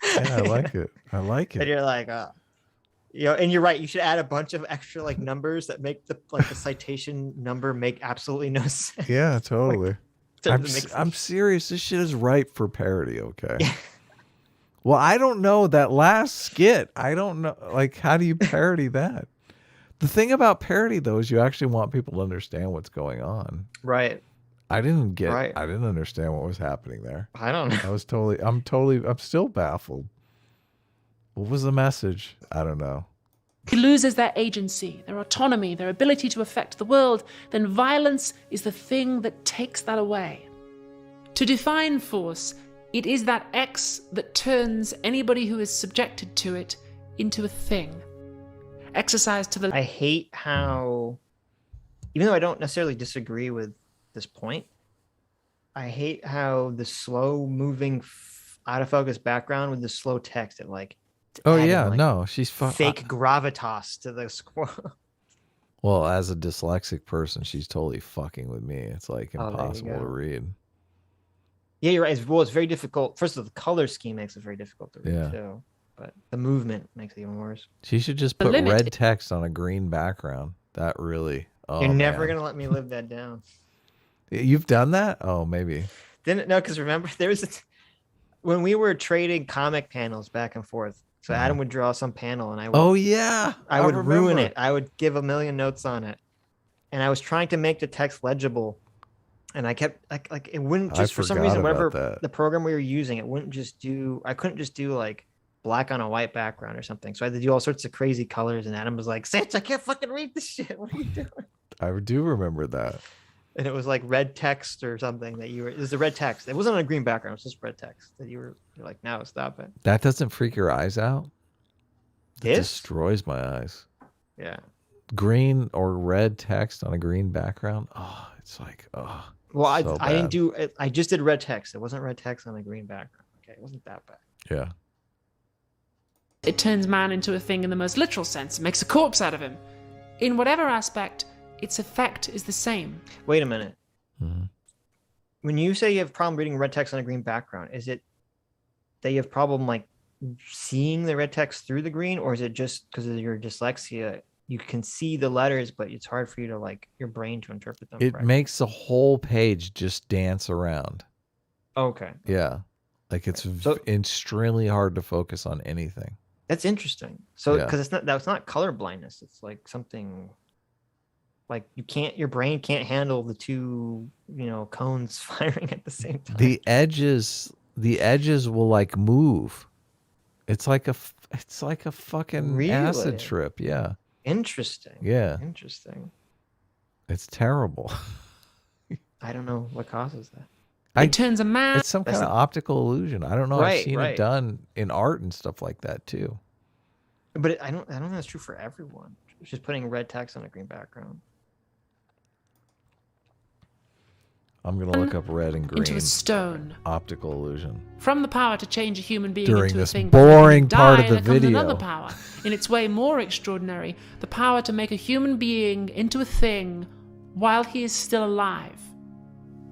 Speaker 1: Yeah, I like it. I like it.
Speaker 2: And you're like, and you're right. You should add a bunch of extra like numbers that make the citation number make absolutely no sense.
Speaker 1: Yeah, totally. I'm serious. This shit is ripe for parody. Okay.
Speaker 2: Yeah.
Speaker 1: Well, I don't know that last skit. I don't know. Like, how do you parody that? The thing about parody, though, is you actually want people to understand what's going on.
Speaker 2: Right.
Speaker 1: I didn't understand what was happening there.
Speaker 2: I don't know.
Speaker 1: I'm still baffled. What was the message? I don't know.
Speaker 3: He loses their agency, their autonomy, their ability to affect the world, then violence is the thing that takes that away. To define force, it is that X that turns anybody who is subjected to it into a thing. Exercised to the...
Speaker 2: I hate how, even though I don't necessarily disagree with this point, I hate how the slow moving out of focus background with the slow text, it like...
Speaker 1: Oh yeah, no, she's
Speaker 2: fake gravitas to the squirrel.
Speaker 1: Well, as a dyslexic person, she's totally fucking with me. It's like impossible to read.
Speaker 2: Yeah, you're right. It's very difficult. First of all, the color scheme makes it very difficult to read too. But the movement makes it even worse.
Speaker 1: She should just put red text on a green background. That really...
Speaker 2: You're never going to let me live that down.
Speaker 1: You've done that? Oh, maybe.
Speaker 2: No, because remember, when we were trading comic panels back and forth, so Adam would draw some panel and I would...
Speaker 1: Oh, yeah.
Speaker 2: I would ruin it. I would give a million notes on it. And I was trying to make the text legible. And I kept like it wouldn't just for some reason, whatever the program we were using, it wouldn't just do, I couldn't just do like black on a white background or something. So I had to do all sorts of crazy colors. And Adam was like, Sitch, I can't fucking read this shit. What are you doing?
Speaker 1: I do remember that.
Speaker 2: And it was like red text or something it was the red text. It wasn't on a green background. It was just red text that you're like, no, stop it.
Speaker 1: That doesn't freak your eyes out? It
Speaker 2: This
Speaker 1: destroys my eyes.
Speaker 2: Yeah.
Speaker 1: Green or red text on a green background. Oh, it's like, oh.
Speaker 2: Well, I didn't do it. I just did red text. It wasn't red text on a green background. Okay. It wasn't that bad.
Speaker 1: Yeah.
Speaker 3: It turns man into a thing in the most literal sense. It makes a corpse out of him. In whatever aspect, its effect is the same.
Speaker 2: Wait a minute.
Speaker 1: Mm-hmm.
Speaker 2: When you say you have a problem reading red text on a green background, is it that you have problem like seeing the red text through the green, or is it just because of your dyslexia? You can see the letters, but it's hard for you to like your brain to interpret them.
Speaker 1: It makes the whole page just dance around.
Speaker 2: Okay.
Speaker 1: Yeah. Like it's extremely hard to focus on anything.
Speaker 2: That's interesting. So, because that's not color blindness. It's like something like your brain can't handle the two, cones firing at the same time.
Speaker 1: The edges will like move. It's like a fucking acid trip. Yeah.
Speaker 2: Interesting.
Speaker 1: Yeah.
Speaker 2: Interesting.
Speaker 1: It's terrible.
Speaker 2: I don't know what causes that.
Speaker 3: It turns a man.
Speaker 1: It's some kind of optical illusion. I don't know.
Speaker 2: Right,
Speaker 1: I've seen it done in art and stuff like that too.
Speaker 2: But I don't think that's true for everyone. It's just putting red text on a green background.
Speaker 1: I'm gonna look up red and green
Speaker 3: Into a stone.
Speaker 1: optical illusion.
Speaker 3: From the power to change a human being
Speaker 1: During
Speaker 3: into
Speaker 1: this
Speaker 3: a thing
Speaker 1: boring
Speaker 3: die,
Speaker 1: part of the
Speaker 3: there comes
Speaker 1: video.
Speaker 3: another power, in its way more extraordinary, the power to make a human being into a thing while he is still alive.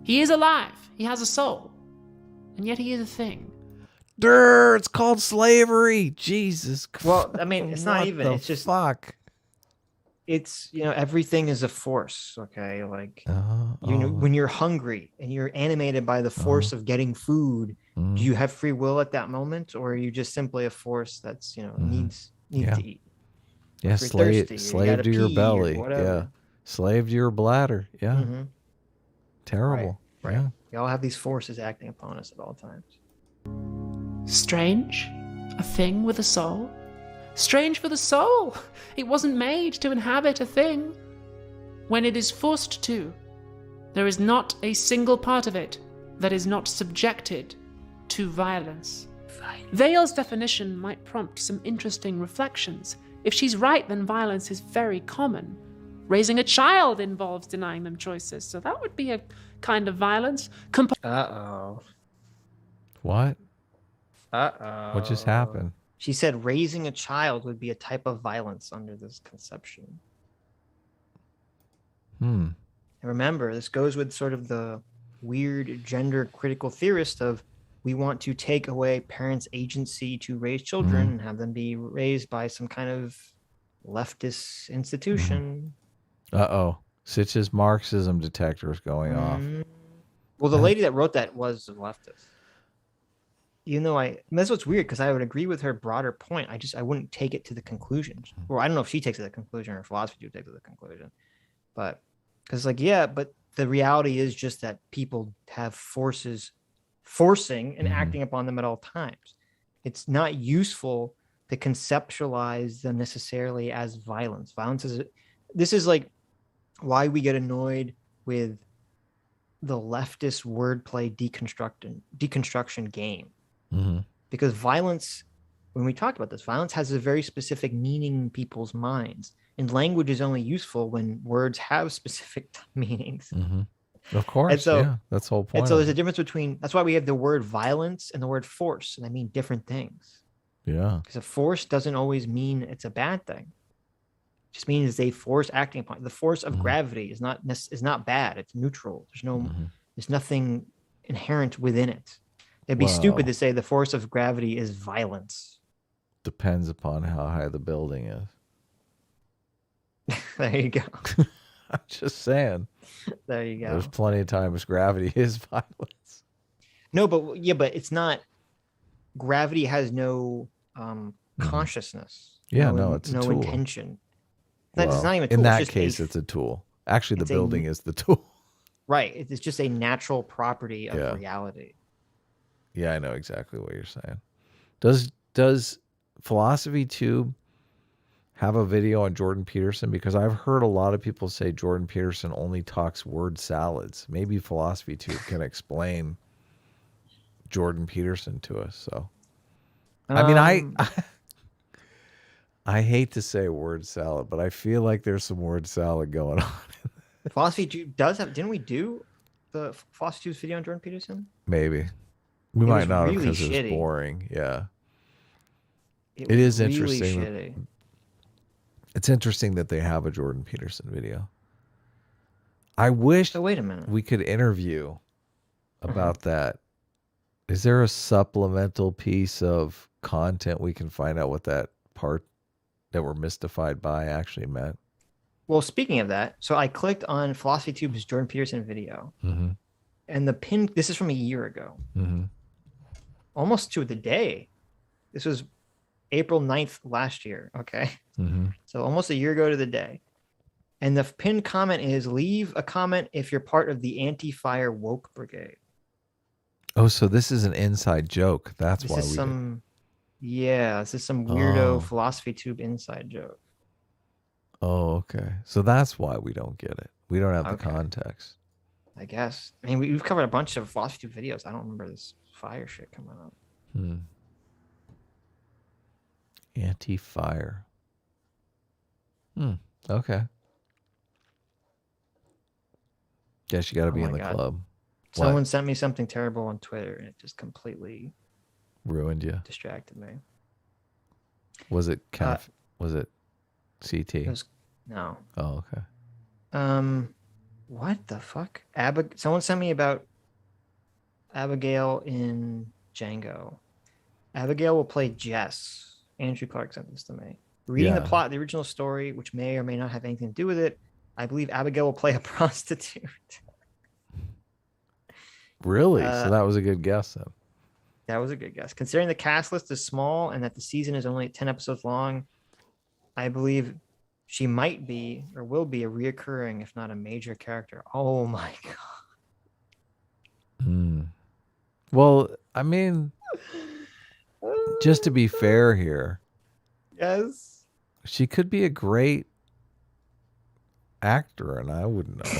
Speaker 3: He is alive. He has a soul. And yet he is a thing.
Speaker 1: Durr, it's called slavery. Jesus.
Speaker 2: Well, I mean, it's not
Speaker 1: What
Speaker 2: even.
Speaker 1: the
Speaker 2: It's just
Speaker 1: fuck.
Speaker 2: it's everything is a force. Okay, like when you're hungry and you're animated by the force of getting food, do you have free will at that moment, or are you just simply a force that's needs
Speaker 1: Yeah.
Speaker 2: to eat?
Speaker 1: Yeah,
Speaker 2: If you're thirsty, or you
Speaker 1: slave
Speaker 2: gotta
Speaker 1: to your
Speaker 2: pee or
Speaker 1: belly. Yeah.
Speaker 2: whatever.
Speaker 1: Slave to your bladder. Yeah.
Speaker 2: Mhm.
Speaker 1: Terrible.
Speaker 2: Right.
Speaker 1: Yeah.
Speaker 2: We all have these forces acting upon us at all times.
Speaker 3: Strange? A thing with a soul? Strange for the soul! It wasn't made to inhabit a thing. When it is forced to, there is not a single part of it that is not subjected to violence. Vale's definition might prompt some interesting reflections. If she's right, then violence is very common. Raising a child involves denying them choices, so that would be a kind of violence.
Speaker 2: Uh-oh.
Speaker 1: What?
Speaker 2: Uh-oh.
Speaker 1: What just happened?
Speaker 2: She said raising a child would be a type of violence under this conception. And remember, this goes with sort of the weird gender critical theorist of we want to take away parents' agency to raise children and have them be raised by some kind of leftist institution.
Speaker 1: Uh-oh. Sitch's Marxism detector is going off.
Speaker 2: Well, the lady that wrote that was a leftist. Even though that's what's weird, because I would agree with her broader point. I wouldn't take it to the conclusion. Or I don't know if she takes it to the conclusion or philosophy would take it to the conclusion. But because but the reality is just that people have forces forcing and acting upon them at all times. It's not useful to conceptualize them necessarily as violence. This is like why we get annoyed with the leftist wordplay deconstruction game. Because violence, when we talk about this, violence has a very specific meaning in people's minds, and language is only useful when words have specific meanings.
Speaker 1: Of course.
Speaker 2: And so,
Speaker 1: yeah, that's the whole point.
Speaker 2: And so there's a difference between, that's why we have the word violence and the word force, and they mean different things.
Speaker 1: Yeah.
Speaker 2: Because a force doesn't always mean it's a bad thing. It just means it's a force acting upon. The force of gravity is not bad. It's neutral. There's nothing inherent within it. It'd be stupid to say the force of gravity is violence.
Speaker 1: Depends upon how high the building is.
Speaker 2: There you go.
Speaker 1: I'm just saying.
Speaker 2: There you go.
Speaker 1: There's plenty of times gravity is violence.
Speaker 2: No, but it's not. Gravity has no consciousness.
Speaker 1: Yeah, it's a
Speaker 2: no
Speaker 1: tool.
Speaker 2: intention.
Speaker 1: Well,
Speaker 2: it's not even a tool.
Speaker 1: In that case, it's a tool. Actually, the building is the tool.
Speaker 2: Right. It's just a natural property of reality.
Speaker 1: Yeah, I know exactly what you're saying. Does Philosophy Tube have a video on Jordan Peterson? Because I've heard a lot of people say Jordan Peterson only talks word salads. Maybe Philosophy Tube can explain Jordan Peterson to us. So, I mean, I hate to say word salad, but I feel like there's some word salad going on.
Speaker 2: Philosophy Tube does have. Didn't we do the Philosophy Tube's video on Jordan Peterson?
Speaker 1: Maybe. We might not have because it was boring. Yeah. It is really interesting.
Speaker 2: Shitty.
Speaker 1: It's interesting that they have a Jordan Peterson video. I wish
Speaker 2: wait a minute.
Speaker 1: We could interview about that. Is there a supplemental piece of content we can find out what that part that we're mystified by actually meant?
Speaker 2: Well, speaking of that, so I clicked on Philosophy Tube's Jordan Peterson video. And the pin, this is from a year ago. Almost to the day. This was April 9th last year. Okay. So almost a year ago to the day. And the pinned comment is, leave a comment if you're part of the anti-fire woke brigade.
Speaker 1: Oh, so this is an inside joke. That's why
Speaker 2: this is some weirdo Philosophy Tube inside joke.
Speaker 1: Oh, okay. So that's why we don't get it. We don't have the context.
Speaker 2: I guess. I mean, we've covered a bunch of Philosophy Tube videos. I don't remember this fire shit coming up.
Speaker 1: Anti-fire. Okay. Guess you got to be
Speaker 2: my
Speaker 1: in the
Speaker 2: God.
Speaker 1: club.
Speaker 2: Someone sent me something terrible on Twitter, and it just completely
Speaker 1: Ruined you.
Speaker 2: distracted me.
Speaker 1: Was it was it CT?
Speaker 2: No.
Speaker 1: Oh, okay.
Speaker 2: What the fuck? Someone sent me about Abigail in Django. Abigail will play Jess. Andrew Clark sent this to me. Reading the plot of the original story, which may or may not have anything to do with it, I believe Abigail will play a prostitute.
Speaker 1: Really? So that was a good guess then.
Speaker 2: That was a good guess. Considering the cast list is small and that the season is only 10 episodes long, I believe she might be or will be a reoccurring, if not a major character. Oh my God.
Speaker 1: Well, I mean, just to be fair here.
Speaker 2: Yes.
Speaker 1: She could be a great actor, and I wouldn't know.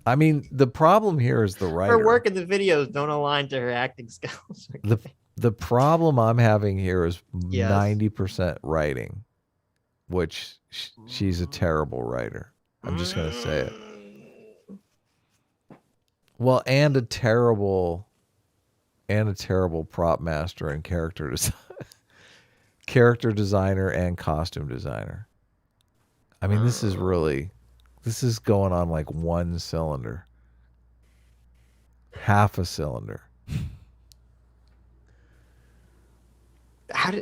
Speaker 1: I mean, the problem here is the writer.
Speaker 2: Her work in the videos don't align to her acting skills.
Speaker 1: The problem I'm having here is 90% writing, which she's a terrible writer. I'm just going to say it. Well, and a terrible prop master and character designer and costume designer. I mean, this is going on like one cylinder. Half a cylinder.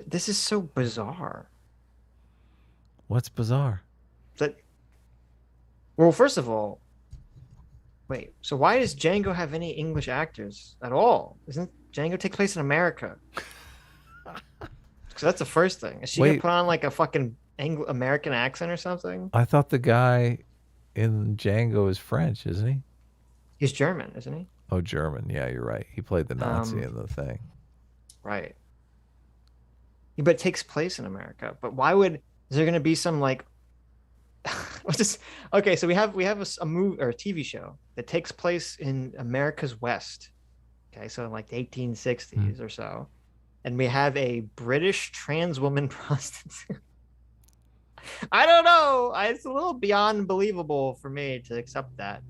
Speaker 2: This is so bizarre.
Speaker 1: What's bizarre?
Speaker 2: Well, first of all, wait, so why does Django have any English actors at all? Doesn't Django take place in America? Because that's the first thing. Is she going to put on like a fucking American accent or something?
Speaker 1: I thought the guy in Django is French, isn't he?
Speaker 2: He's German, isn't he?
Speaker 1: Oh, German. Yeah, you're right. He played the Nazi in the thing.
Speaker 2: Right. Yeah, but it takes place in America. But why would... Is there going to be some like... Okay, so we have a movie or a TV show that takes place in America's West. Okay, so in like the 1860s or so. And we have a British trans woman prostitute. I don't know. It's a little beyond believable for me to accept that.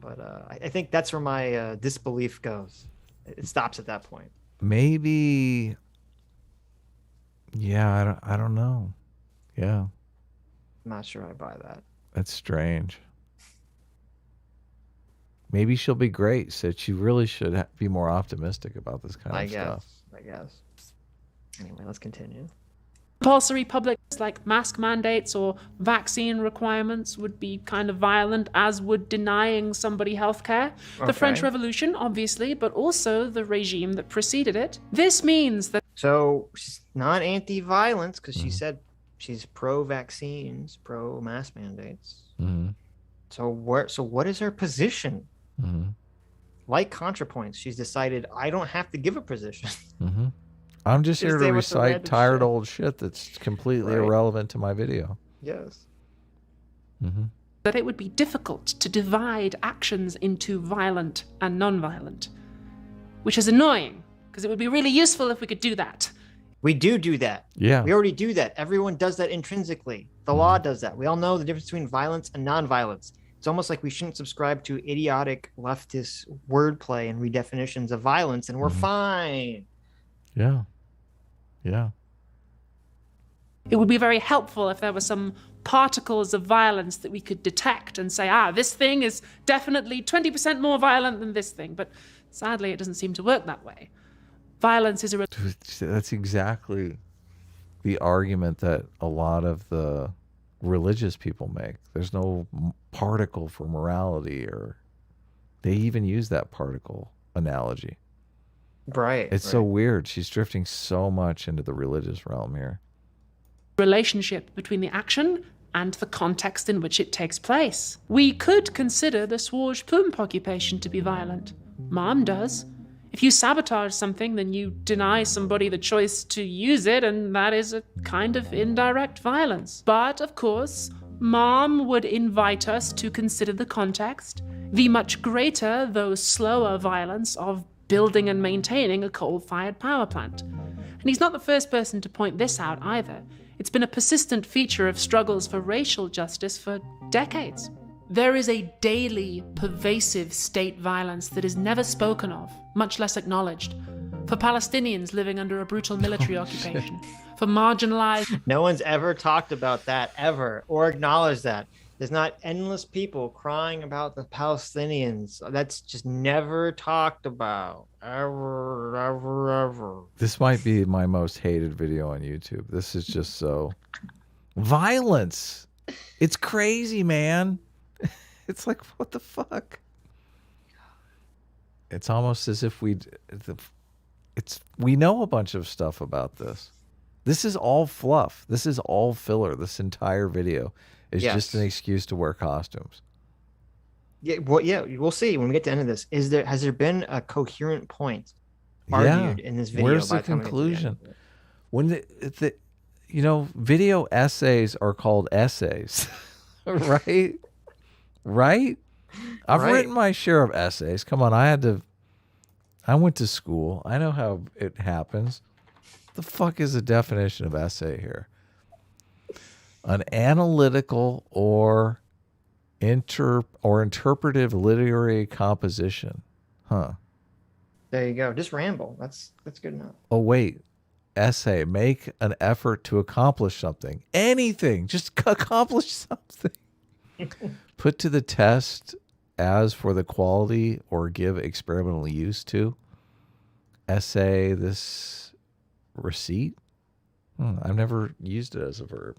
Speaker 2: But I think that's where my disbelief goes. It stops at that point.
Speaker 1: Maybe. Yeah, I don't know. Yeah.
Speaker 2: I'm not sure I buy that.
Speaker 1: That's strange. Maybe she'll be great, Sitch. You really should be more optimistic about this kind of stuff.
Speaker 2: I guess. Anyway, let's continue.
Speaker 3: Compulsory public like mask mandates or vaccine requirements would be kind of violent, as would denying somebody healthcare. The French Revolution, obviously, but also the regime that preceded it. This means that...
Speaker 2: So she's not anti-violence because she said she's pro-vaccines, pro-mask mandates. So what is her position? Like ContraPoints, she's decided I don't have to give a position.
Speaker 1: I'm just here to recite tired old shit that's completely irrelevant to my video.
Speaker 2: Yes.
Speaker 3: That it would be difficult to divide actions into violent and non-violent, which is annoying because it would be really useful if we could do that.
Speaker 2: We do that.
Speaker 1: Yeah.
Speaker 2: We already do that. Everyone does that intrinsically. The law does that. We all know the difference between violence and non-violence. It's almost like we shouldn't subscribe to idiotic leftist wordplay and redefinitions of violence, and we're fine.
Speaker 1: Yeah. Yeah.
Speaker 3: It would be very helpful if there were some particles of violence that we could detect and say, this thing is definitely 20% more violent than this thing. But sadly, it doesn't seem to work that way. Violence is
Speaker 1: That's exactly the argument that a lot of the religious people make. There's no particle for morality, or they even use that particle analogy.
Speaker 2: Right.
Speaker 1: It's so weird. She's drifting so much into the religious realm here.
Speaker 3: Relationship between the action and the context in which it takes place. We could consider the Swage Pump occupation to be violent. Mom does. If you sabotage something, then you deny somebody the choice to use it, and that is a kind of indirect violence. But, of course, Mom would invite us to consider the context, the much greater, though slower, violence of building and maintaining a coal-fired power plant. And he's not the first person to point this out either. It's been a persistent feature of struggles for racial justice for decades. There is a daily, pervasive state violence that is never spoken of, much less acknowledged. For Palestinians living under a brutal military occupation, for marginalized...
Speaker 2: No one's ever talked about that, ever, or acknowledged that. There's not endless people crying about the Palestinians. That's just never talked about. Ever.
Speaker 1: This might be my most hated video on YouTube. This is just so... Violence! It's crazy, man. It's like, what the fuck? It's almost as if we know a bunch of stuff about this. This is all fluff. This is all filler. This entire video is just an excuse to wear costumes.
Speaker 2: Yeah, well, yeah, we'll see when we get to the end of this. Has there been a coherent point argued in this video?
Speaker 1: Where's the conclusion? When the video essays are called essays, right? Right? I've written my share of essays. Come on, I went to school. I know how it happens. The fuck is the definition of essay here? An analytical or interpretive literary composition. Huh.
Speaker 2: There you go. Just ramble. That's good enough.
Speaker 1: Oh, wait. Essay. Make an effort to accomplish something. Anything. Just accomplish something. Put to the test as for the quality or give experimental use to. Essay this receipt. I've never used it as a verb.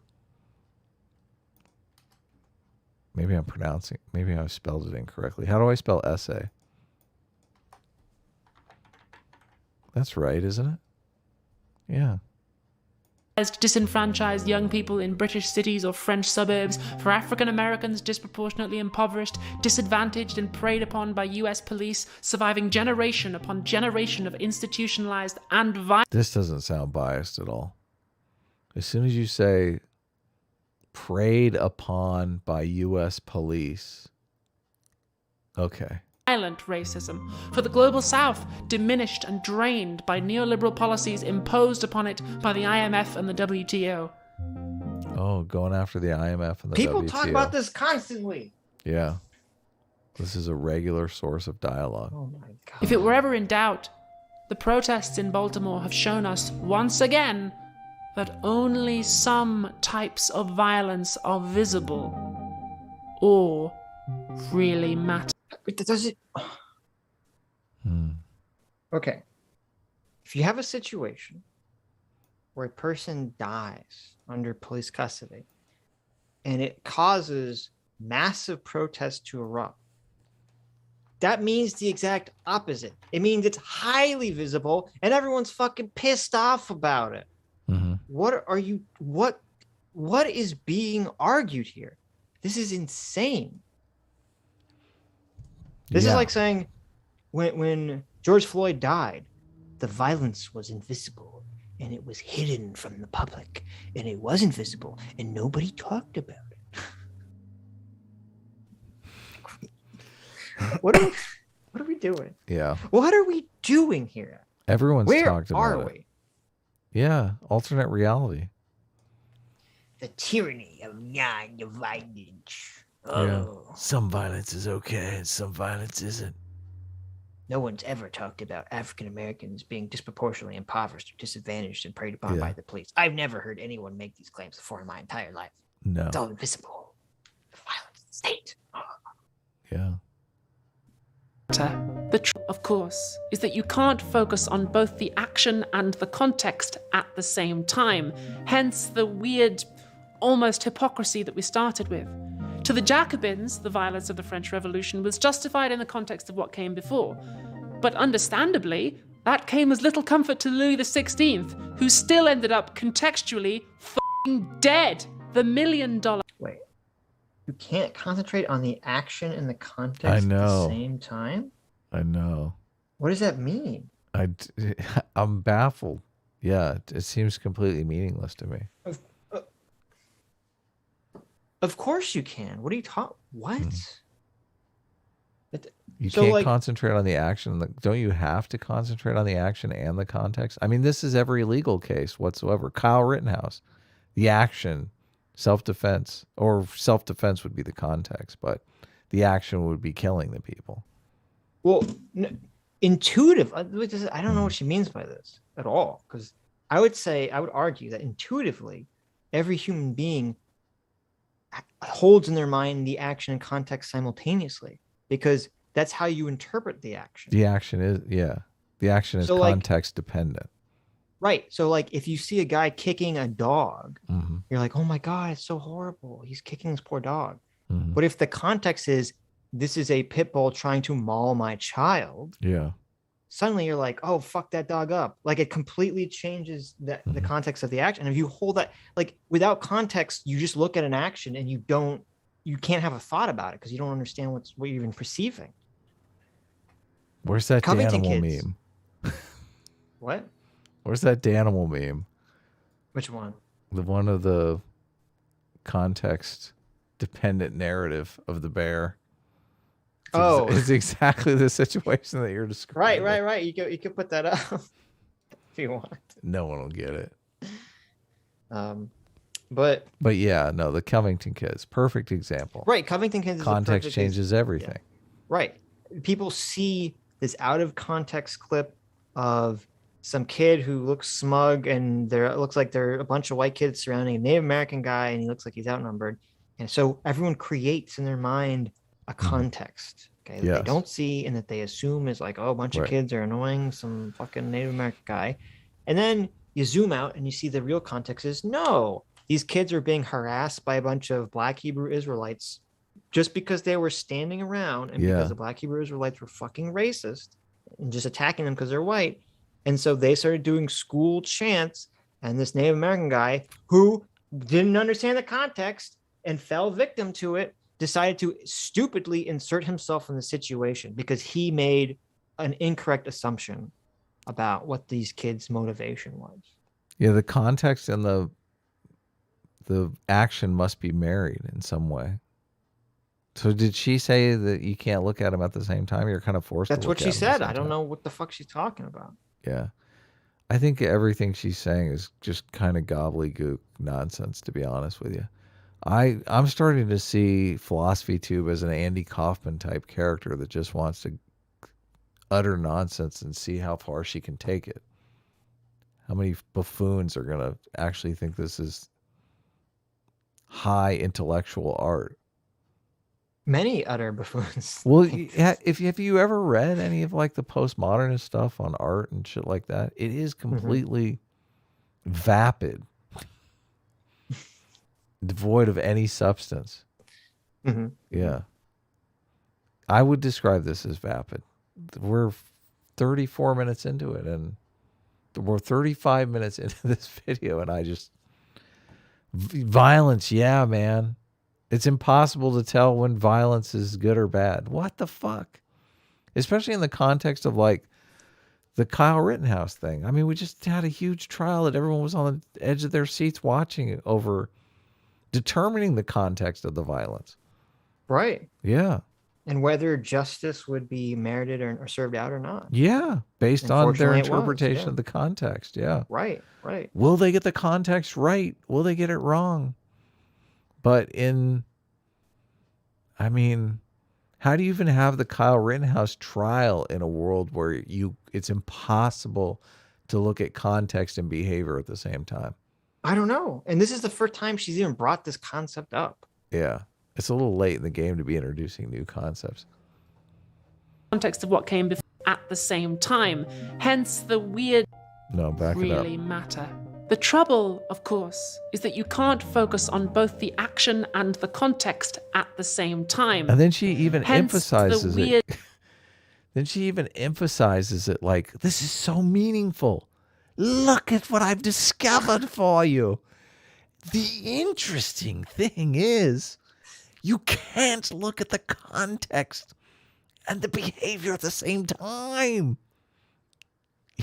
Speaker 1: Maybe I spelled it incorrectly. How do I spell essay? That's right, isn't it? Yeah.
Speaker 3: Disenfranchised young people in British cities or French suburbs, for African Americans disproportionately impoverished, disadvantaged and preyed upon by US police, surviving generation upon generation of institutionalized and violent...
Speaker 1: This doesn't sound biased at all. As soon as you say preyed upon by US police. Okay.
Speaker 3: Violent racism, for the global south diminished and drained by neoliberal policies imposed upon it by the IMF and the WTO.
Speaker 1: Oh, going after the IMF and the WTO.
Speaker 2: People talk about this constantly.
Speaker 1: Yeah. This is a regular source of dialogue.
Speaker 2: Oh my God.
Speaker 3: If it were ever in doubt, the protests in Baltimore have shown us once again that only some types of violence are visible or really matter.
Speaker 2: Does it? Okay. If you have a situation where a person dies under police custody and it causes massive protests to erupt, that means the exact opposite. It means it's highly visible and everyone's fucking pissed off about it.
Speaker 1: Mm-hmm.
Speaker 2: What is being argued here? This is insane. This is like saying when George Floyd died, the violence was invisible and it was hidden from the public and it was invisible and nobody talked about it. What are we doing?
Speaker 1: Yeah.
Speaker 2: What are we doing here?
Speaker 1: Everyone's talked about it.
Speaker 2: Where are we?
Speaker 1: Yeah, alternate reality.
Speaker 2: The tyranny of non-violence.
Speaker 1: Yeah. Some violence is okay and some violence isn't.
Speaker 2: No one's ever talked about African Americans being disproportionately impoverished or disadvantaged and preyed upon by the police. I've never heard anyone make these claims before in my entire life.
Speaker 1: No.
Speaker 2: It's all invisible. The violence of the state.
Speaker 1: Yeah.
Speaker 3: The truth, of course, is that you can't focus on both the action and the context at the same time. Hence the weird, almost hypocrisy that we started with. To the Jacobins, the violence of the French Revolution was justified in the context of what came before. But understandably, that came as little comfort to Louis XVI, who still ended up contextually f***ing dead. The $1 million...
Speaker 2: Wait. You can't concentrate on the action and the context at the same time?
Speaker 1: I know.
Speaker 2: What does that mean?
Speaker 1: I'm baffled. Yeah, it seems completely meaningless to me.
Speaker 2: Of course you can. What are you talking? What?
Speaker 1: You
Speaker 2: So,
Speaker 1: can't
Speaker 2: like-
Speaker 1: concentrate on the action. Don't you have to concentrate on the action and the context? I mean, this is every legal case whatsoever. Kyle Rittenhouse, the action, self-defense, or self-defense would be the context, but the action would be killing the people.
Speaker 2: Well, intuitive. I don't know what she means by this at all. Because I would argue that intuitively, every human being holds in their mind the action and context simultaneously, because that's how you interpret the action.
Speaker 1: The action is
Speaker 2: So, like-
Speaker 1: context dependent.
Speaker 2: Right. So, like, if you see a guy kicking a dog,
Speaker 1: Mm-hmm.
Speaker 2: you're like, oh my God, it's so horrible. He's kicking this poor dog.
Speaker 1: Mm-hmm.
Speaker 2: But if the context is, this is a pit bull trying to maul my child,
Speaker 1: Yeah.
Speaker 2: suddenly you're like, oh, fuck that dog up. Like, it completely changes the
Speaker 1: Mhm.
Speaker 2: context of the action. And if you hold that, like, without context, you just look at an action and you can't have a thought about it because you don't understand what you're even perceiving.
Speaker 1: Where's that
Speaker 2: Covington
Speaker 1: Danimal
Speaker 2: kids.
Speaker 1: meme?
Speaker 2: What?
Speaker 1: Where's that Danimal meme?
Speaker 2: Which one?
Speaker 1: The one of the context dependent narrative of the bear. It's exactly the situation that you're describing.
Speaker 2: Right. You could put that up if you want.
Speaker 1: No one will get it.
Speaker 2: But
Speaker 1: yeah, no, the Covington kids, perfect example.
Speaker 2: right, Covington kids.
Speaker 1: Context
Speaker 2: is
Speaker 1: changes everything.
Speaker 2: Right. People see this out of context clip of some kid who looks smug, and it looks like there are a bunch of white kids surrounding a Native American guy, and he looks like he's outnumbered. And so everyone creates in their mind a context, okay, that they don't see and that they assume is like, oh, a bunch of kids are annoying some fucking Native American guy. And then you zoom out and you see the real context is, no, these kids are being harassed by a bunch of Black Hebrew Israelites just because they were standing around and because the Black Hebrew Israelites were fucking racist and just attacking them because they're white. And so they started doing school chants, and this Native American guy who didn't understand the context and fell victim to it decided to stupidly insert himself in the situation because he made an incorrect assumption about what these kids' motivation was.
Speaker 1: Yeah, the context and the action must be married in some way. So did she say that you can't look at them at the same time? You're kind of forced
Speaker 2: That's
Speaker 1: to
Speaker 2: what
Speaker 1: look at
Speaker 2: she
Speaker 1: them at the
Speaker 2: said.
Speaker 1: same
Speaker 2: I don't
Speaker 1: time.
Speaker 2: know what the fuck she's talking about.
Speaker 1: Yeah. I think everything she's saying is just kind of gobbledygook nonsense, to be honest with you. I'm starting to see Philosophy Tube as an Andy Kaufman type character that just wants to utter nonsense and see how far she can take it. How many buffoons are going to actually think this is high intellectual art?
Speaker 2: Many utter buffoons.
Speaker 1: Well, if you ever read any of like the postmodernist stuff on art and shit like that, it is completely vapid, devoid of any substance. Yeah, I would describe this as vapid. We're 34 minutes into it, and we're 35 minutes into this video, and I just violence. Yeah, man. It's impossible to tell when violence is good or bad. What the fuck? Especially in the context of like the Kyle Rittenhouse thing. I mean, we just had a huge trial that everyone was on the edge of their seats watching it over determining the context of the violence.
Speaker 2: Right.
Speaker 1: Yeah.
Speaker 2: And whether justice would be merited or served out or not.
Speaker 1: Yeah. Based on their
Speaker 2: Unfortunately, it was,
Speaker 1: interpretation
Speaker 2: yeah.
Speaker 1: of the context. Yeah.
Speaker 2: Right.
Speaker 1: Will they get the context right? Will they get it wrong? But how do you even have the Kyle Rittenhouse trial in a world where it's impossible to look at context and behavior at the same time?
Speaker 2: I don't know. And this is the first time she's even brought this concept up.
Speaker 1: Yeah. It's a little late in the game to be introducing new concepts.
Speaker 3: Context of what came before at the same time. Hence the weird
Speaker 1: No, back it up.
Speaker 3: really matter. The trouble, of course, is that you can't focus on both the action and the context at the same time.
Speaker 1: And then she even
Speaker 3: Hence
Speaker 1: emphasizes
Speaker 3: the weird...
Speaker 1: it. Then she even emphasizes it like, this is so meaningful. Look at what I've discovered for you. The interesting thing is, you can't look at the context and the behavior at the same time.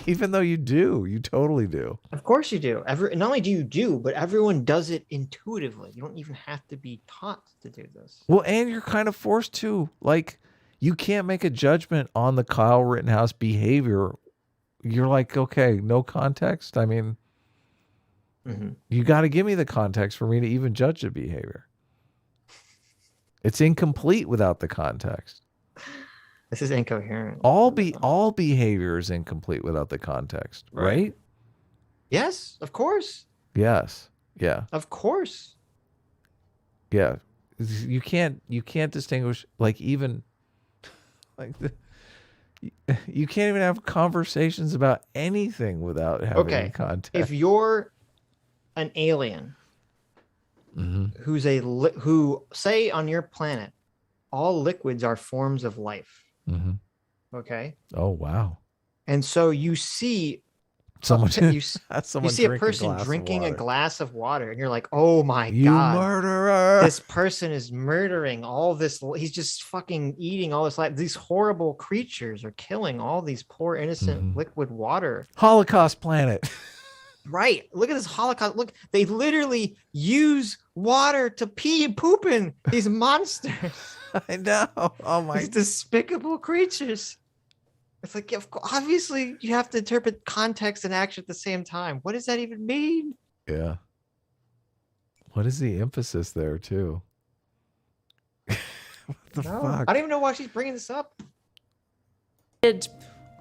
Speaker 1: Even though you do, you totally do.
Speaker 2: Of course you do. Not only do you do, but everyone does it intuitively. You don't even have to be taught to do this.
Speaker 1: Well, and you're kind of forced to. Like, You can't make a judgment on the Kyle Rittenhouse behavior. You're like, okay, no context. I mean, you got to give me the context for me to even judge the behavior. It's incomplete without the context.
Speaker 2: This is incoherent.
Speaker 1: All behavior is incomplete without the context, right?
Speaker 2: Yes, of course.
Speaker 1: Yes. Yeah.
Speaker 2: Of course.
Speaker 1: Yeah. You can't distinguish, like, even like you can't even have conversations about anything without having context.
Speaker 2: If you're an alien who's who say on your planet all liquids are forms of life. Okay.
Speaker 1: Oh wow.
Speaker 2: And so you see
Speaker 1: someone
Speaker 2: you see a person drinking a glass of water, and you're like, oh my
Speaker 1: you
Speaker 2: God,
Speaker 1: murderer.
Speaker 2: this person is murdering all this. He's just fucking eating all this life. These horrible creatures are killing all these poor innocent liquid water.
Speaker 1: Holocaust planet.
Speaker 2: Right. Look at this Holocaust. Look, they literally use water to pee and poop in, these monsters.
Speaker 1: I know. Oh my.
Speaker 2: These despicable creatures. It's like, yeah, obviously you have to interpret context and action at the same time. What does that even mean?
Speaker 1: Yeah. What is the emphasis there too? What the fuck?
Speaker 2: I don't even know why she's bringing this up.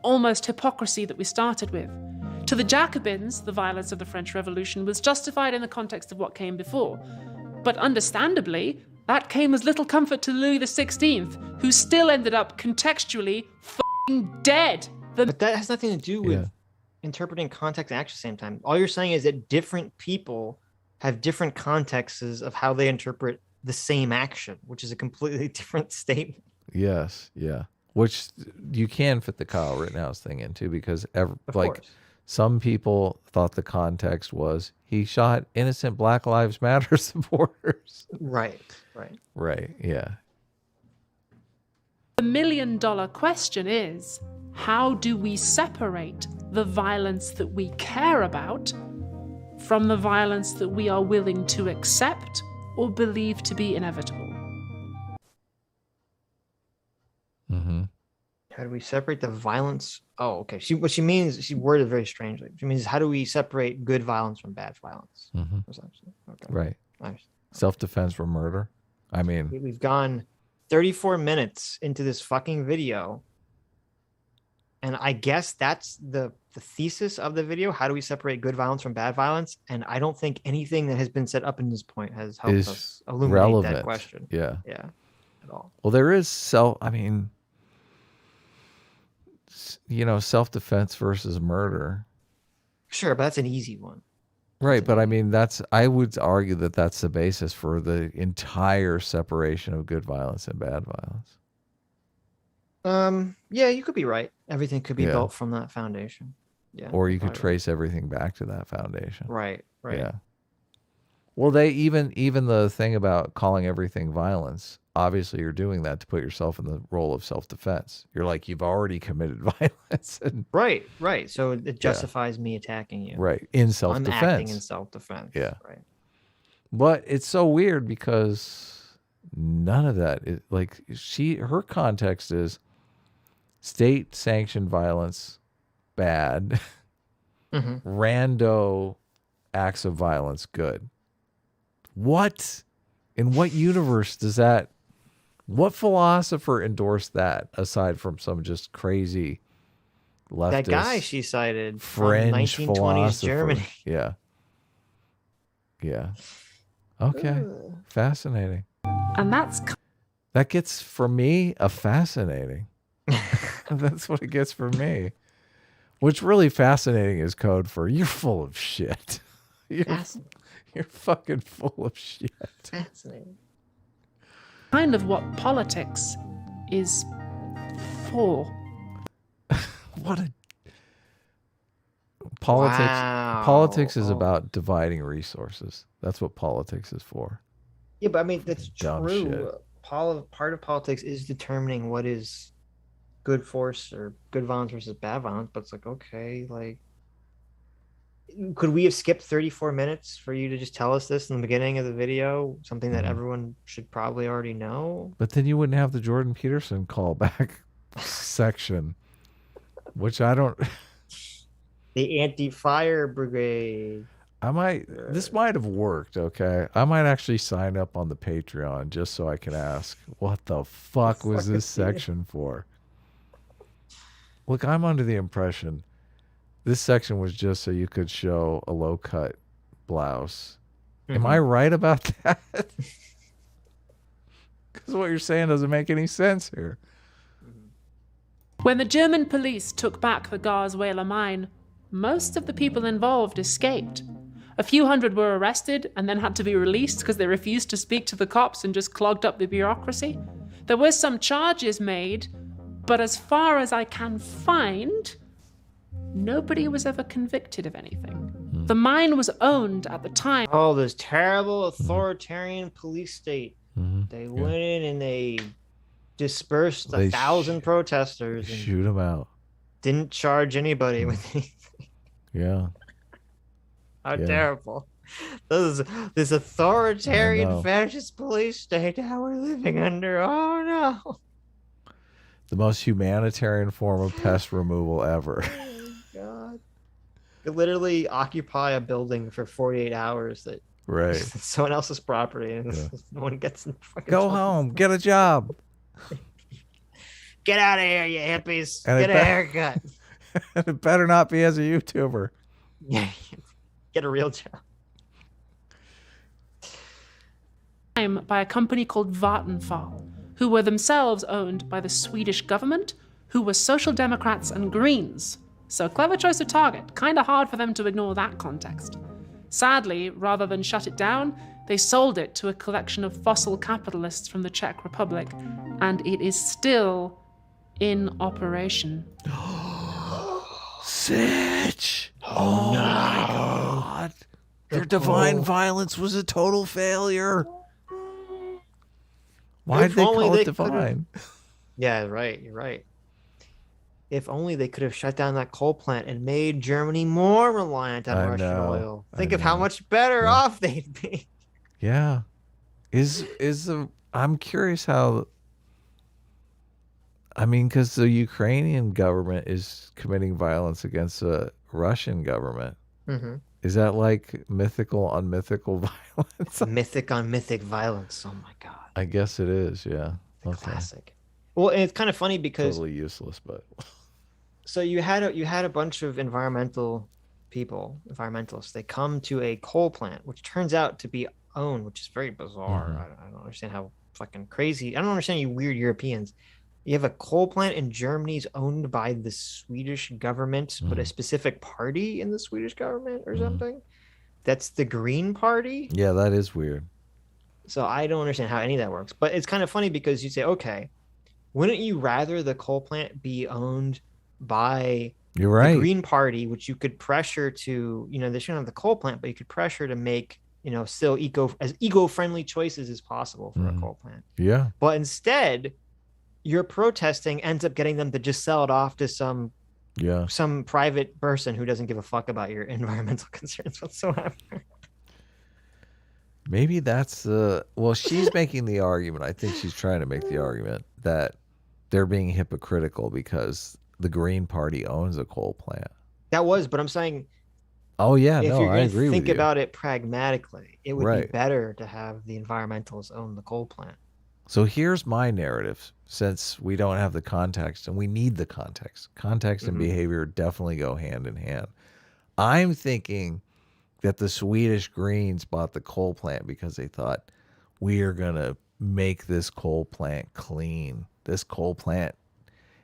Speaker 3: Almost hypocrisy that we started with. To the Jacobins, the violence of the French Revolution was justified in the context of what came before. But understandably, that came as little comfort to Louis XVI, who still ended up contextually dead.
Speaker 2: But that has nothing to do with interpreting context and action at the same time. All you're saying is that different people have different contexts of how they interpret the same action, which is a completely different statement.
Speaker 1: Yes, yeah. Which you can fit the Kyle Rittenhouse thing into, because
Speaker 2: Of course.
Speaker 1: some people thought the context was he shot innocent Black Lives Matter supporters.
Speaker 2: Right.
Speaker 1: Right, yeah.
Speaker 3: The $1 million question is, how do we separate the violence that we care about from the violence that we are willing to accept or believe to be inevitable?
Speaker 2: How do we separate the violence? Oh, okay. What she means, she worded it very strangely. She means, how do we separate good violence from bad violence? Essentially. Okay.
Speaker 1: Right.
Speaker 2: Nice.
Speaker 1: Self-defense from murder. I mean,
Speaker 2: we've gone 34 minutes into this fucking video, and I guess that's the thesis of the video. How do we separate good violence from bad violence? And I don't think anything that has been set up in this point has helped us illuminate that question.
Speaker 1: Yeah.
Speaker 2: At all.
Speaker 1: Well, there is self-defense versus murder.
Speaker 2: Sure, but that's an easy one.
Speaker 1: Right, but I mean, I would argue that that's the basis for the entire separation of good violence and bad violence.
Speaker 2: Yeah, you could be right. Everything could be built from that foundation. Yeah.
Speaker 1: Or you could trace everything back to that foundation.
Speaker 2: Right.
Speaker 1: Yeah. Well, they even the thing about calling everything violence, obviously you're doing that to put yourself in the role of self-defense. You're like, you've already committed violence. And,
Speaker 2: right. So it justifies me attacking you.
Speaker 1: Right. In self-defense.
Speaker 2: I'm acting in self-defense.
Speaker 1: Yeah.
Speaker 2: Right.
Speaker 1: But it's so weird because none of that is like her context is state sanctioned violence, bad, rando acts of violence, good. What? In what universe does that? What philosopher endorsed that aside from some just crazy leftist?
Speaker 2: That guy she cited
Speaker 1: French
Speaker 2: from 1920s
Speaker 1: philosopher.
Speaker 2: Germany.
Speaker 1: Yeah. Okay. Fascinating.
Speaker 3: And
Speaker 1: that gets for me a fascinating. That's what it gets for me. What's really fascinating is code for you're full of shit. You're fucking full of shit.
Speaker 2: Fascinating.
Speaker 3: Kind of what politics is for.
Speaker 1: What a politics.
Speaker 2: Wow.
Speaker 1: Politics is about dividing resources. That's what politics is for.
Speaker 2: Yeah, but I mean that's
Speaker 1: Dumb
Speaker 2: true.
Speaker 1: shit.
Speaker 2: Part of politics is determining what is good force or good violence versus bad violence. But it's like, okay, like could we have skipped 34 minutes for you to just tell us this in the beginning of the video? Something that everyone should probably already know.
Speaker 1: But then you wouldn't have the Jordan Peterson callback section, which I don't.
Speaker 2: The anti-fire brigade.
Speaker 1: This might have worked, okay? I might actually sign up on the Patreon just so I can ask, what the fuck was this section for? Look, I'm under the impression this section was just so you could show a low-cut blouse. Am I right about that? Because what you're saying doesn't make any sense here.
Speaker 3: When the German police took back the Garsweiler mine, most of the people involved escaped. A few hundred were arrested and then had to be released because they refused to speak to the cops and just clogged up the bureaucracy. There were some charges made, but as far as I can find, nobody was ever convicted of anything. The mine was owned at the time.
Speaker 2: Oh, this terrible authoritarian police state. They went in and they dispersed 1,000 protesters and
Speaker 1: shoot them out.
Speaker 2: Didn't charge anybody with anything.
Speaker 1: Yeah.
Speaker 2: How terrible. This authoritarian fascist police state that we're living under. Oh no.
Speaker 1: The most humanitarian form of pest removal ever.
Speaker 2: Oh God. You literally occupy a building for 48 hours that it's someone else's property and no one gets in fucking
Speaker 1: Go home, get a job.
Speaker 2: Get out of here, you hippies. Get a haircut.
Speaker 1: It better not be as a YouTuber.
Speaker 2: Yeah. Get a real job.
Speaker 3: By a company called Vattenfall, who were themselves owned by the Swedish government, who were Social Democrats and Greens. So clever choice of target. Kind of hard for them to ignore that context. Sadly, rather than shut it down, they sold it to a collection of fossil capitalists from the Czech Republic, and it is still in operation.
Speaker 1: Sitch! Oh my God. Their divine violence was a total failure. Why'd they call it divine?
Speaker 2: Yeah, right. You're right. If only they could have shut down that coal plant and made Germany more reliant on Russian oil. Think of how much better off they'd be.
Speaker 1: Yeah. I'm curious how. I mean, because the Ukrainian government is committing violence against the Russian government. Is that like mythical on mythical violence?
Speaker 2: Mythic on mythic violence. Oh my God.
Speaker 1: I guess it is. Yeah.
Speaker 2: Classic. Well, and it's kind of funny because
Speaker 1: totally useless, but
Speaker 2: so you had a bunch of environmentalists. They come to a coal plant, which turns out to be owned, which is very bizarre. I don't understand how fucking crazy. I don't understand you weird Europeans. You have a coal plant in Germany's owned by the Swedish government, but a specific party in the Swedish government or something. That's the Green Party.
Speaker 1: Yeah, that is weird.
Speaker 2: So I don't understand how any of that works. But it's kind of funny because you say, okay, wouldn't you rather the coal plant be owned by the Green Party, which you could pressure to, they shouldn't have the coal plant, but you could pressure to make, still eco-friendly choices as possible for a coal plant.
Speaker 1: Yeah.
Speaker 2: But instead, your protesting ends up getting them to just sell it off to some private person who doesn't give a fuck about your environmental concerns whatsoever.
Speaker 1: Maybe that's she's making the argument. I think she's trying to make the argument that they're being hypocritical because the Green Party owns a coal plant.
Speaker 2: But I'm saying,
Speaker 1: oh yeah,
Speaker 2: if
Speaker 1: no,
Speaker 2: you're
Speaker 1: I agree with you.
Speaker 2: Think about it pragmatically. It would be better to have the environmentalists own the coal plant.
Speaker 1: So here's my narrative, since we don't have the context, and we need the context. Context and behavior definitely go hand in hand. I'm thinking that the Swedish Greens bought the coal plant because they thought, we are going to make this coal plant clean. This coal plant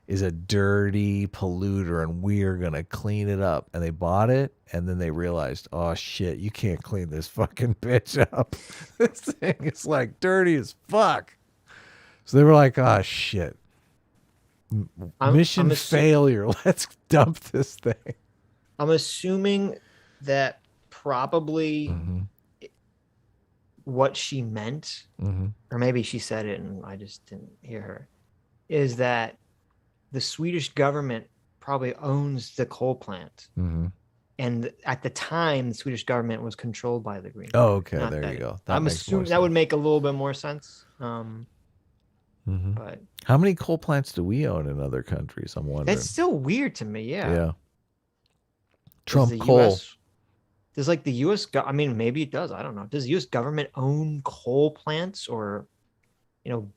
Speaker 1: is a dirty polluter, and we are going to clean it up. And they bought it, and then they realized, oh, shit, you can't clean this fucking bitch up. This thing is, like, dirty as fuck. So they were like, oh, shit. Mission failure. Let's dump this thing.
Speaker 2: I'm assuming that probably what she meant, or maybe she said it and I just didn't hear her, is that the Swedish government probably owns the coal plant. And at the time, the Swedish government was controlled by the Green
Speaker 1: Oh,
Speaker 2: Party.
Speaker 1: okay.
Speaker 2: Not
Speaker 1: There
Speaker 2: that
Speaker 1: you go.
Speaker 2: I'm assuming that would make a little bit more sense. But
Speaker 1: How many coal plants do we own in other countries? I'm wondering.
Speaker 2: that's still weird to me. Yeah.
Speaker 1: Yeah.
Speaker 2: Does
Speaker 1: Trump
Speaker 2: the
Speaker 1: coal.
Speaker 2: US, does like the U.S. I mean, maybe it does. I don't know. Does the U.S. government own coal plants or,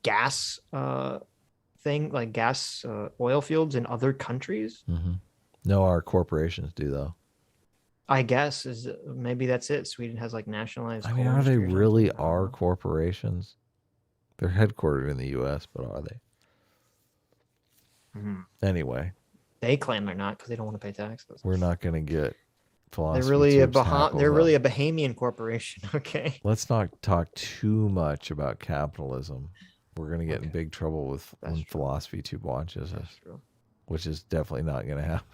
Speaker 2: gas gas oil fields in other countries?
Speaker 1: No, our corporations do though.
Speaker 2: I guess maybe that's it. Sweden has like nationalized.
Speaker 1: I mean,
Speaker 2: coal
Speaker 1: are they
Speaker 2: industry or
Speaker 1: really
Speaker 2: something. I don't
Speaker 1: our
Speaker 2: know.
Speaker 1: corporations? They're headquartered in the U.S., but are they? Anyway,
Speaker 2: They claim they're not because they don't want to pay taxes.
Speaker 1: we're not going to get philosophy.
Speaker 2: They're really a
Speaker 1: tubes hackled
Speaker 2: they're
Speaker 1: up.
Speaker 2: really a Bahamian corporation. Okay.
Speaker 1: Let's not talk too much about capitalism. We're going to get in big trouble with when philosophy tube watches us, which is definitely not going to happen.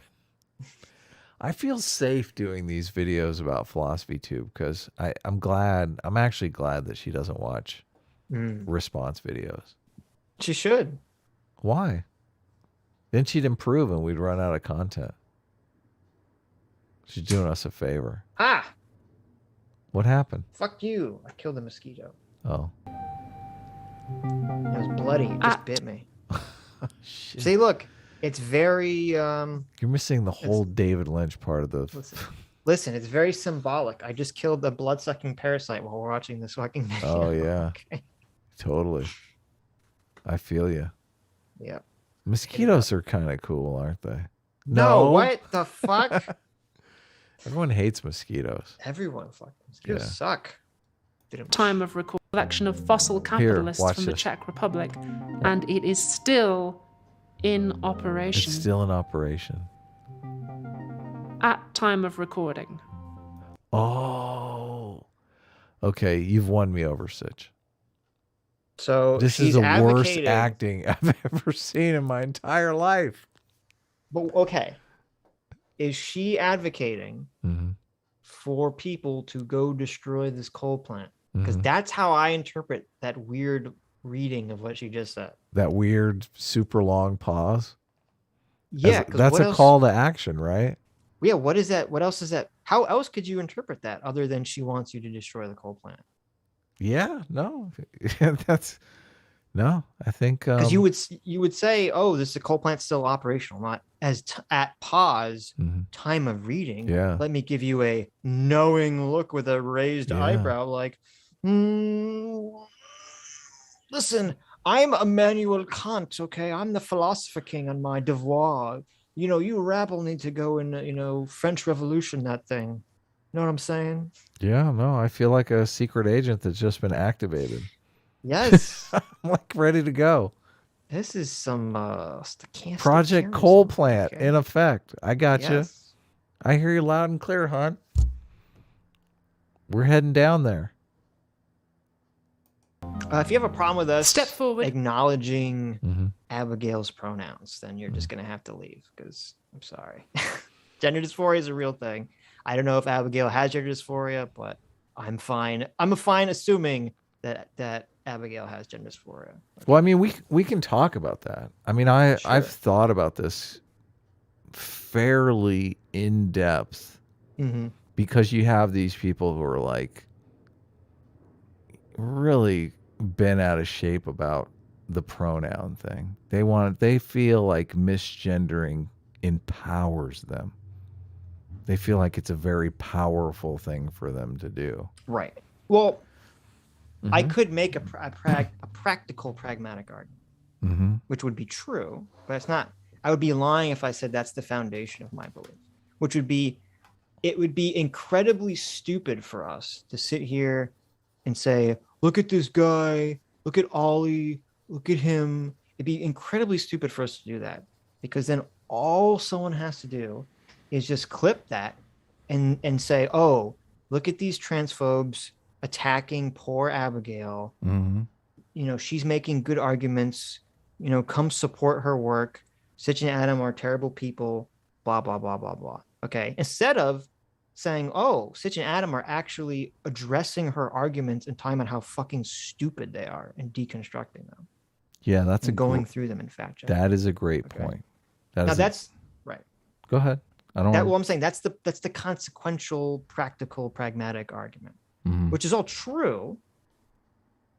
Speaker 1: I feel safe doing these videos about philosophy tube because I'm actually glad that she doesn't watch response videos.
Speaker 2: She should.
Speaker 1: Why? Then she'd improve and we'd run out of content. She's doing us a favor.
Speaker 2: Ah,
Speaker 1: What happened?
Speaker 2: fuck you. I killed a mosquito.
Speaker 1: Oh.
Speaker 2: It was bloody. It just bit me.
Speaker 1: Shit.
Speaker 2: See, look, it's very
Speaker 1: You're missing the whole David Lynch part of the...
Speaker 2: listen, it's very symbolic. I just killed a blood-sucking parasite while we're watching this fucking video.
Speaker 1: Oh, yeah.
Speaker 2: Okay.
Speaker 1: Totally. I feel you.
Speaker 2: Yeah.
Speaker 1: Mosquitoes are kind of cool, aren't they?
Speaker 2: No, what the fuck?
Speaker 1: Everyone hates mosquitoes.
Speaker 2: Everyone fucking mosquitoes suck.
Speaker 3: Time of record collection of fossil capitalists
Speaker 1: watch
Speaker 3: from the
Speaker 1: this.
Speaker 3: Czech Republic, and it is still in operation
Speaker 1: It's still in operation.
Speaker 3: at time of recording.
Speaker 1: Oh. Okay, you've won me over, Sitch.
Speaker 2: So
Speaker 1: This
Speaker 2: she's
Speaker 1: is the worst
Speaker 2: advocating-
Speaker 1: acting I've ever seen in my entire life.
Speaker 2: But okay, is she advocating for people to go destroy this coal plant? Because that's how I interpret that weird reading of what she just said.
Speaker 1: That weird, super long pause.
Speaker 2: Yeah,
Speaker 1: That's a call to action, right?
Speaker 2: Yeah, what is that? What else is that? How else could you interpret that other than she wants you to destroy the coal plant?
Speaker 1: Yeah, no, that's no. I think
Speaker 2: Because you would say, oh, this coal plant's still operational, not as at pause time of reading.
Speaker 1: Yeah.
Speaker 2: Let me give you a knowing look with a raised eyebrow, like, listen, I'm Immanuel Kant, okay? I'm the philosopher king on my devoir. You rabble need to go and French Revolution that thing. You know what I'm saying?
Speaker 1: Yeah, no, I feel like a secret agent that's just been activated.
Speaker 2: Yes.
Speaker 1: I'm like ready to go.
Speaker 2: This is some stochastic
Speaker 1: Project
Speaker 2: theory
Speaker 1: Coal
Speaker 2: stuff,
Speaker 1: Plant
Speaker 2: okay?
Speaker 1: in effect. I got you.
Speaker 2: Yes.
Speaker 1: I hear you loud and clear, hon. We're heading down there.
Speaker 2: If you have a problem with us
Speaker 3: Step forward.
Speaker 2: acknowledging Abigail's pronouns, then you're just going to have to leave because I'm sorry. Gender dysphoria is a real thing. I don't know if Abigail has gender dysphoria, but I'm fine. I'm fine assuming that Abigail has gender dysphoria.
Speaker 1: Well, I mean, we can talk about that. I mean, I've thought about this fairly in depth because you have these people who are like really bent out of shape about the pronoun thing. They feel like misgendering empowers them. They feel like it's a very powerful thing for them to do.
Speaker 2: Right. Well, I could make a practical, pragmatic argument, which would be true, but it's not. I would be lying if I said that's the foundation of my belief, which would be, it would be incredibly stupid for us to sit here and say, look at this guy, look at Ollie, look at him. It'd be incredibly stupid for us to do that, because then all someone has to do is just clip that and say, oh, look at these transphobes attacking poor Abigail. She's making good arguments. Come support her work. Sitch and Adam are terrible people. Blah, blah, blah, blah, blah. Okay. Instead of saying, oh, Sitch and Adam are actually addressing her arguments and talking about how fucking stupid they are and deconstructing them.
Speaker 1: Yeah, that's
Speaker 2: going through them in fact check.
Speaker 1: That is a great point.
Speaker 2: That's right.
Speaker 1: Go ahead. I don't.
Speaker 2: Well, I'm saying that's the consequential, practical, pragmatic argument,
Speaker 1: Mhm.
Speaker 2: which is all true.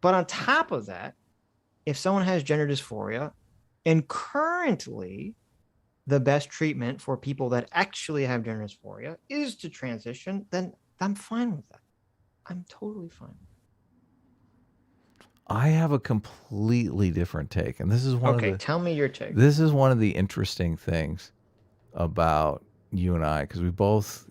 Speaker 2: But on top of that, if someone has gender dysphoria, and currently the best treatment for people that actually have gender dysphoria is to transition, then I'm fine with that. I'm totally fine.
Speaker 1: I have a completely different take, and this is one of the.
Speaker 2: Tell me your take.
Speaker 1: This is one of the interesting things about you and I, because we both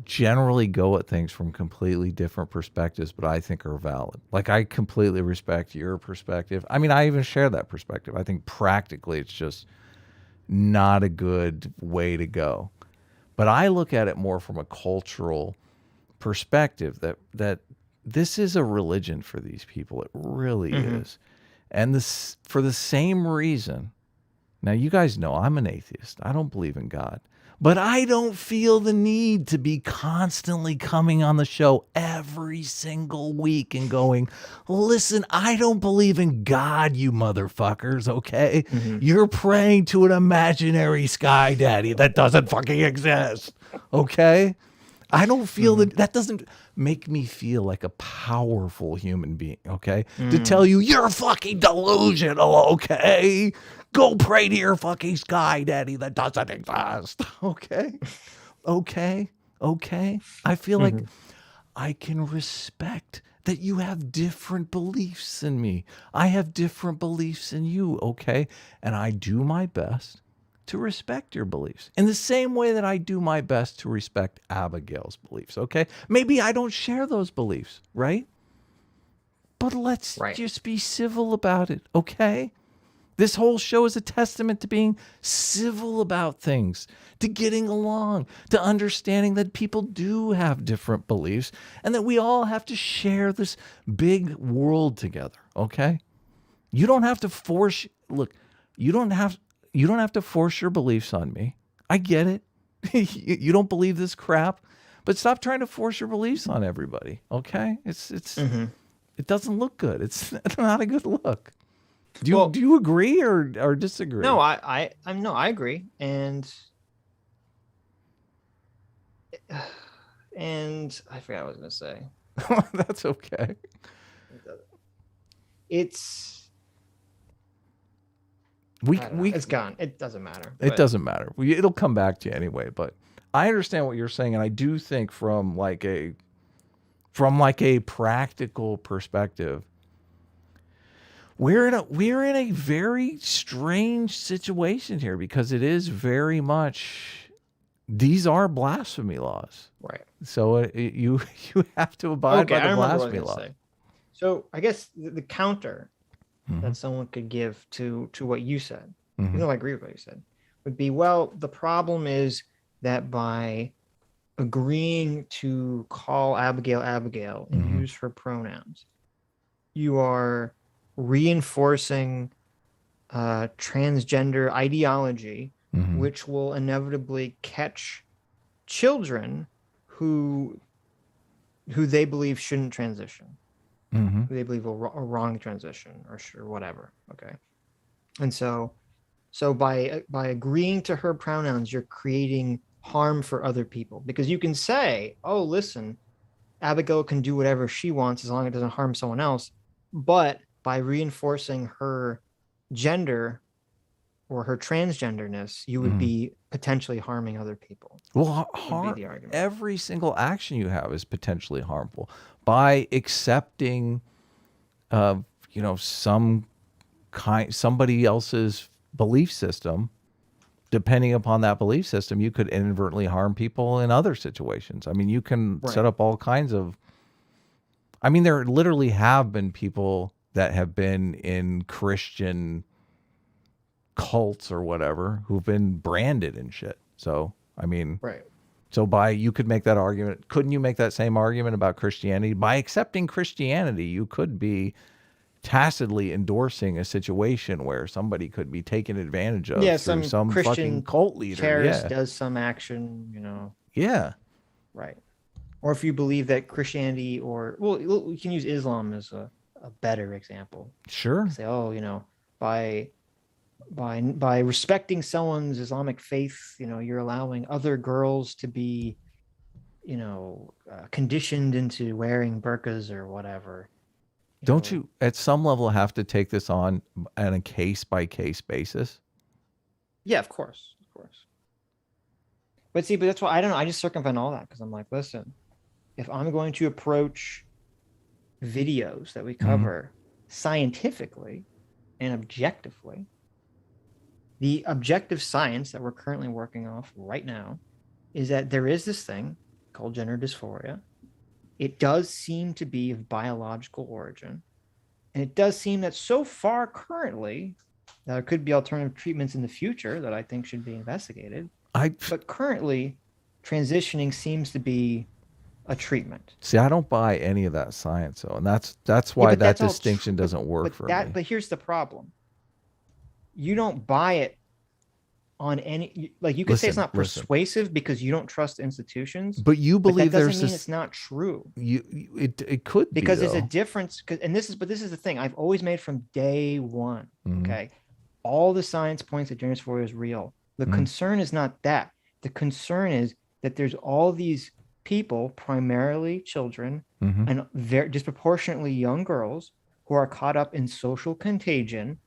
Speaker 1: generally go at things from completely different perspectives, but I think are valid. Like, I completely respect your perspective. I mean, I even share that perspective. I think practically it's just not a good way to go. But I look at it more from a cultural perspective that this is a religion for these people. It really is. And this, for the same reason. Now, you guys know I'm an atheist. I don't believe in God. But I don't feel the need to be constantly coming on the show every single week and going, listen, I don't believe in God, you motherfuckers, okay? You're praying to an imaginary sky daddy that doesn't fucking exist, okay? I don't feel that doesn't make me feel like a powerful human being, okay? To tell you, you're fucking delusional, okay? Go pray to your fucking sky daddy that doesn't exist, okay? Okay? I feel like I can respect that you have different beliefs than me. I have different beliefs than you, okay? And I do my best to respect your beliefs in the same way that I do my best to respect Abigail's beliefs, okay? Maybe I don't share those beliefs, right? But let's just be civil about it, okay? This whole show is a testament to being civil about things, to getting along, to understanding that people do have different beliefs and that we all have to share this big world together, okay? You don't have to force, look, you don't have to force your beliefs on me. I get it. You don't believe this crap, but stop trying to force your beliefs on everybody, okay? It doesn't look good. It's not a good look. Do you agree or disagree?
Speaker 2: No, I agree, and I forgot what I was gonna say.
Speaker 1: That's okay.
Speaker 2: It's gone. It doesn't matter.
Speaker 1: It doesn't matter. It'll come back to you anyway. But I understand what you're saying, and I do think from like a practical perspective, we're in a very strange situation here, because it is very much, these are blasphemy laws,
Speaker 2: right?
Speaker 1: So you have to abide by the blasphemy law.
Speaker 2: So I guess the counter that someone could give to what you said, even though I agree with what you said, would be, well, the problem is that by agreeing to call Abigail and use her pronouns, you are reinforcing transgender ideology, which will inevitably catch children who they believe shouldn't transition, who they believe are wrong transition or whatever. Okay, and so by agreeing to her pronouns, you're creating harm for other people, because you can say, oh, listen, Abigail can do whatever she wants as long as it doesn't harm someone else, but by reinforcing her gender or her transgenderness, you would be potentially harming other people.
Speaker 1: Well, every single action you have is potentially harmful. By accepting, somebody else's belief system, depending upon that belief system, you could inadvertently harm people in other situations. I mean, you can set up all kinds of. I mean, there literally have been people that have been in Christian cults or whatever who've been branded and shit. So, I mean, so you could make that argument. Couldn't you make that same argument about Christianity? By accepting Christianity, you could be tacitly endorsing a situation where somebody could be taken advantage of through some
Speaker 2: Christian
Speaker 1: fucking cult leader.
Speaker 2: Terrorist does some action,
Speaker 1: Yeah.
Speaker 2: Right. Or if you believe that Christianity we can use Islam as a better example.
Speaker 1: Sure.
Speaker 2: Say, by by respecting someone's Islamic faith, you're allowing other girls to be, conditioned into wearing burqas or whatever.
Speaker 1: Don't you, at some level, have to take this on a case-by-case basis?
Speaker 2: Yeah, of course. But that's why I don't know. I just circumvent all that because I'm like, listen, if I'm going to approach videos that we cover scientifically and objectively, the objective science that we're currently working off right now is that there is this thing called gender dysphoria. It does seem to be of biological origin. And it does seem that so far currently, there could be alternative treatments in the future that I think should be investigated. But currently, transitioning seems to be a treatment.
Speaker 1: See, I don't buy any of that science, though. And that's why that distinction doesn't work for me.
Speaker 2: But here's the problem. You don't buy it on any, like you could say it's not persuasive because you don't trust institutions.
Speaker 1: But you believe
Speaker 2: that doesn't mean it's not true.
Speaker 1: It could be,
Speaker 2: because there's a difference. And this is the thing I've always made from day one. Okay, all the science points that gender dysphoria is real. The concern is not that. The concern is that there's all these people, primarily children, and very disproportionately young girls, who are caught up in social contagion.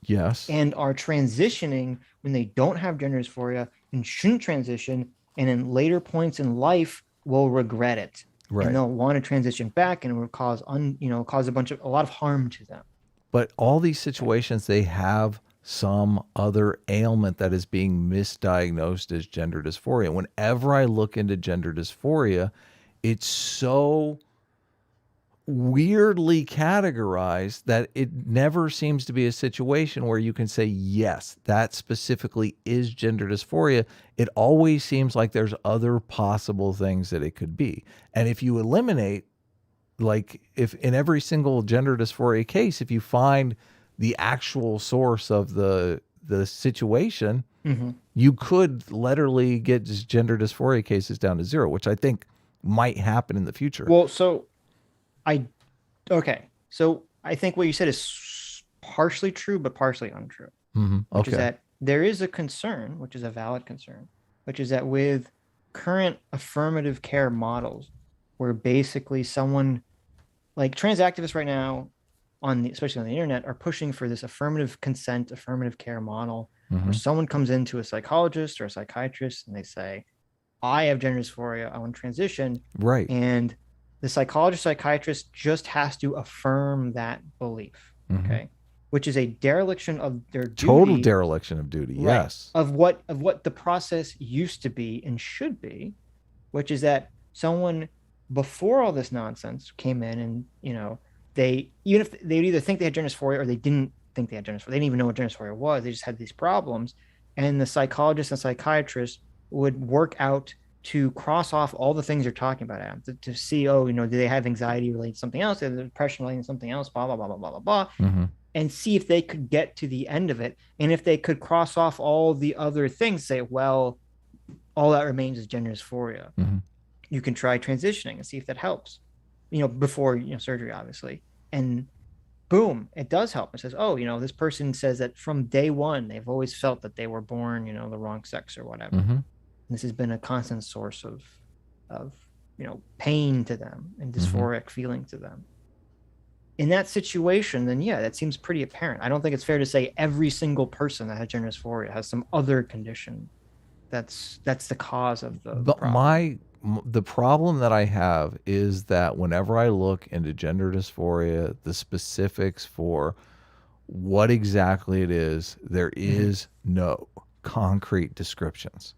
Speaker 1: Yes.
Speaker 2: And are transitioning when they don't have gender dysphoria and shouldn't transition, and in later points in life will regret it.
Speaker 1: Right.
Speaker 2: And they'll want to transition back, and it will cause a lot of harm to them.
Speaker 1: But all these situations, they have some other ailment that is being misdiagnosed as gender dysphoria. Whenever I look into gender dysphoria, it's so weirdly categorized that it never seems to be a situation where you can say, yes, that specifically is gender dysphoria. It always seems like there's other possible things that it could be. And if you eliminate, like if in every single gender dysphoria case, if you find the actual source of the situation, you could literally get gender dysphoria cases down to zero, which I think might happen in the future.
Speaker 2: Well, so I think what you said is partially true, but partially untrue. Which is that there is a concern, which is a valid concern, which is that with current affirmative care models, where basically someone like trans activists right now, especially on the internet, are pushing for this affirmative consent, affirmative care model, where someone comes into a psychologist or a psychiatrist and they say, I have gender dysphoria, I want to transition.
Speaker 1: Right.
Speaker 2: And the psychiatrist just has to affirm that belief, okay? Which is a dereliction of their duty.
Speaker 1: Total dereliction of duty,
Speaker 2: right,
Speaker 1: yes.
Speaker 2: Of what the process used to be and should be, which is that someone before all this nonsense came in and, they would either think they had gender dysphoria or they didn't think they had gender dysphoria. They didn't even know what gender dysphoria was. They just had these problems. And the psychologist and psychiatrist would work out to cross off all the things you're talking about, Adam, to see, do they have anxiety related to something else? Do they have depression related to something else? Blah, blah, blah, blah, blah, blah, blah. And see if they could get to the end of it. And if they could cross off all the other things, say, well, all that remains is gender dysphoria. You can try transitioning and see if that helps, before, surgery, obviously. And boom, it does help. It says, this person says that from day one, they've always felt that they were born, the wrong sex or whatever. This has been a constant source of pain to them and dysphoric feeling to them. In that situation, then yeah, that seems pretty apparent. I don't think it's fair to say every single person that has gender dysphoria has some other condition that's the cause of the problem.
Speaker 1: The problem that I have is that whenever I look into gender dysphoria, the specifics for what exactly it is, there is no concrete descriptions.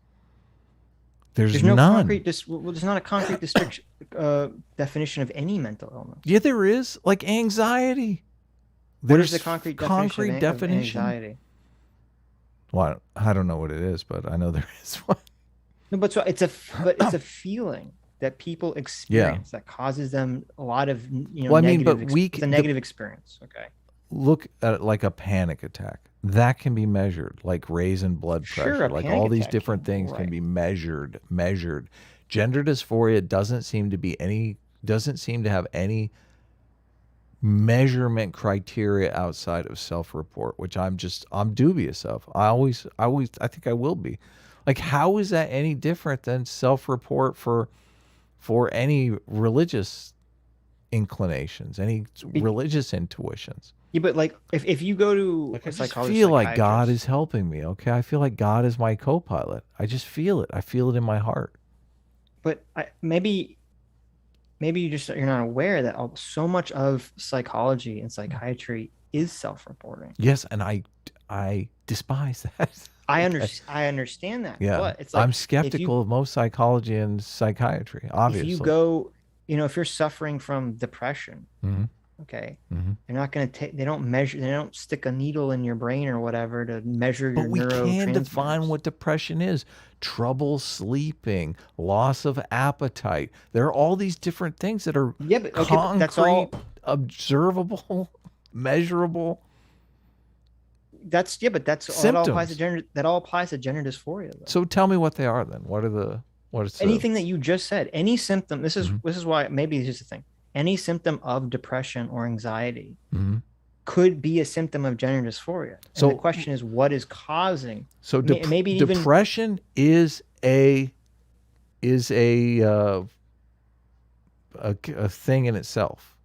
Speaker 1: There's
Speaker 2: no
Speaker 1: none.
Speaker 2: There's not a concrete definition of any mental illness.
Speaker 1: Yeah, there is, like anxiety.
Speaker 2: What is the concrete definition of anxiety?
Speaker 1: Well, I don't know what it is, but I know there is one.
Speaker 2: No, but it's a feeling that people experience that causes them a lot of it's a negative experience. Okay.
Speaker 1: Look at it like a panic attack. That can be measured, like raising blood pressure. Like all these different things can be measured. Gender dysphoria doesn't seem to have any measurement criteria outside of self-report, which I'm dubious of. I think I will be. Like, how is that any different than self-report for any religious inclinations, any religious intuitions?
Speaker 2: Yeah, but like if you go to
Speaker 1: Like,
Speaker 2: a
Speaker 1: I just
Speaker 2: psychologist,
Speaker 1: feel like God
Speaker 2: psychiatrist-
Speaker 1: is helping me. Okay, I feel like God is my co-pilot. I just feel it. I feel it in my heart.
Speaker 2: but maybe you're not aware that so much of psychology and psychiatry is self-reporting.
Speaker 1: Yes, and I despise that.
Speaker 2: I
Speaker 1: Okay.
Speaker 2: understand that.
Speaker 1: Yeah,
Speaker 2: But it's like
Speaker 1: I'm skeptical of most psychology and psychiatry. Obviously,
Speaker 2: if you go, if you're suffering from depression,
Speaker 1: Mhm.
Speaker 2: okay,
Speaker 1: Mhm.
Speaker 2: they're not going to take. They don't stick a needle in your brain or whatever to measure your
Speaker 1: But we can define
Speaker 2: neurotransmitters.
Speaker 1: what depression is: trouble sleeping, loss of appetite. There are all these different things that are
Speaker 2: Yeah, but okay, but
Speaker 1: concrete,
Speaker 2: that's all.
Speaker 1: observable, measurable.
Speaker 2: That's that all applies to
Speaker 1: Symptoms.
Speaker 2: gender dysphoria. Though.
Speaker 1: So tell me what they are then. What is
Speaker 2: Anything that you just said, any symptom. This is
Speaker 1: Mhm.
Speaker 2: why maybe it's just a thing. Any symptom of depression or anxiety
Speaker 1: Mhm.
Speaker 2: could be a symptom of gender dysphoria. And
Speaker 1: So-
Speaker 2: the question is, what is causing?
Speaker 1: So
Speaker 2: Maybe even
Speaker 1: depression is a thing in itself.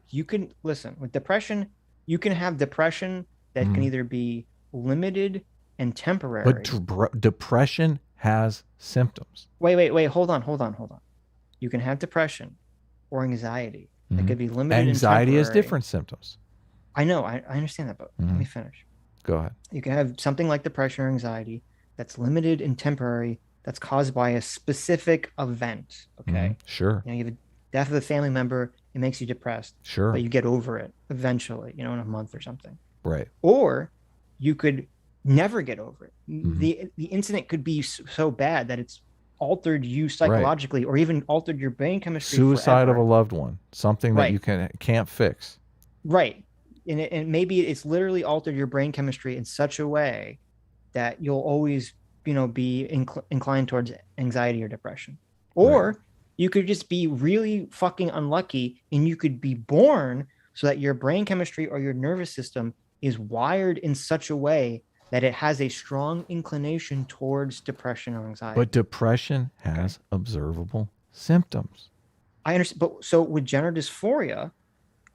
Speaker 2: You can listen with depression. You can have depression that can either be limited and temporary.
Speaker 1: But depression has symptoms.
Speaker 2: Wait. Hold on. You can have depression or anxiety that could be limited.
Speaker 1: Anxiety
Speaker 2: and
Speaker 1: has
Speaker 2: temporary.
Speaker 1: different symptoms.
Speaker 2: I know. I understand that, but let me finish.
Speaker 1: Go ahead.
Speaker 2: You can have something like depression or anxiety that's limited and temporary, that's caused by a specific event. Okay.
Speaker 1: Sure.
Speaker 2: You have a death of a family member. It makes you depressed.
Speaker 1: Sure.
Speaker 2: But you get over it eventually, in a month or something.
Speaker 1: Right.
Speaker 2: Or you could never get over it. The incident could be so bad that it's altered you psychologically, or even altered your brain chemistry.
Speaker 1: Suicide
Speaker 2: forever.
Speaker 1: of a loved one, something that
Speaker 2: Right.
Speaker 1: you can't fix.
Speaker 2: Right. And maybe it's literally altered your brain chemistry in such a way that you'll always, be inclined towards anxiety or depression. Or you could just be really fucking unlucky and you could be born so that your brain chemistry or your nervous system is wired in such a way that it has a strong inclination towards depression or anxiety.
Speaker 1: But depression has observable symptoms.
Speaker 2: I understand. But so with gender dysphoria,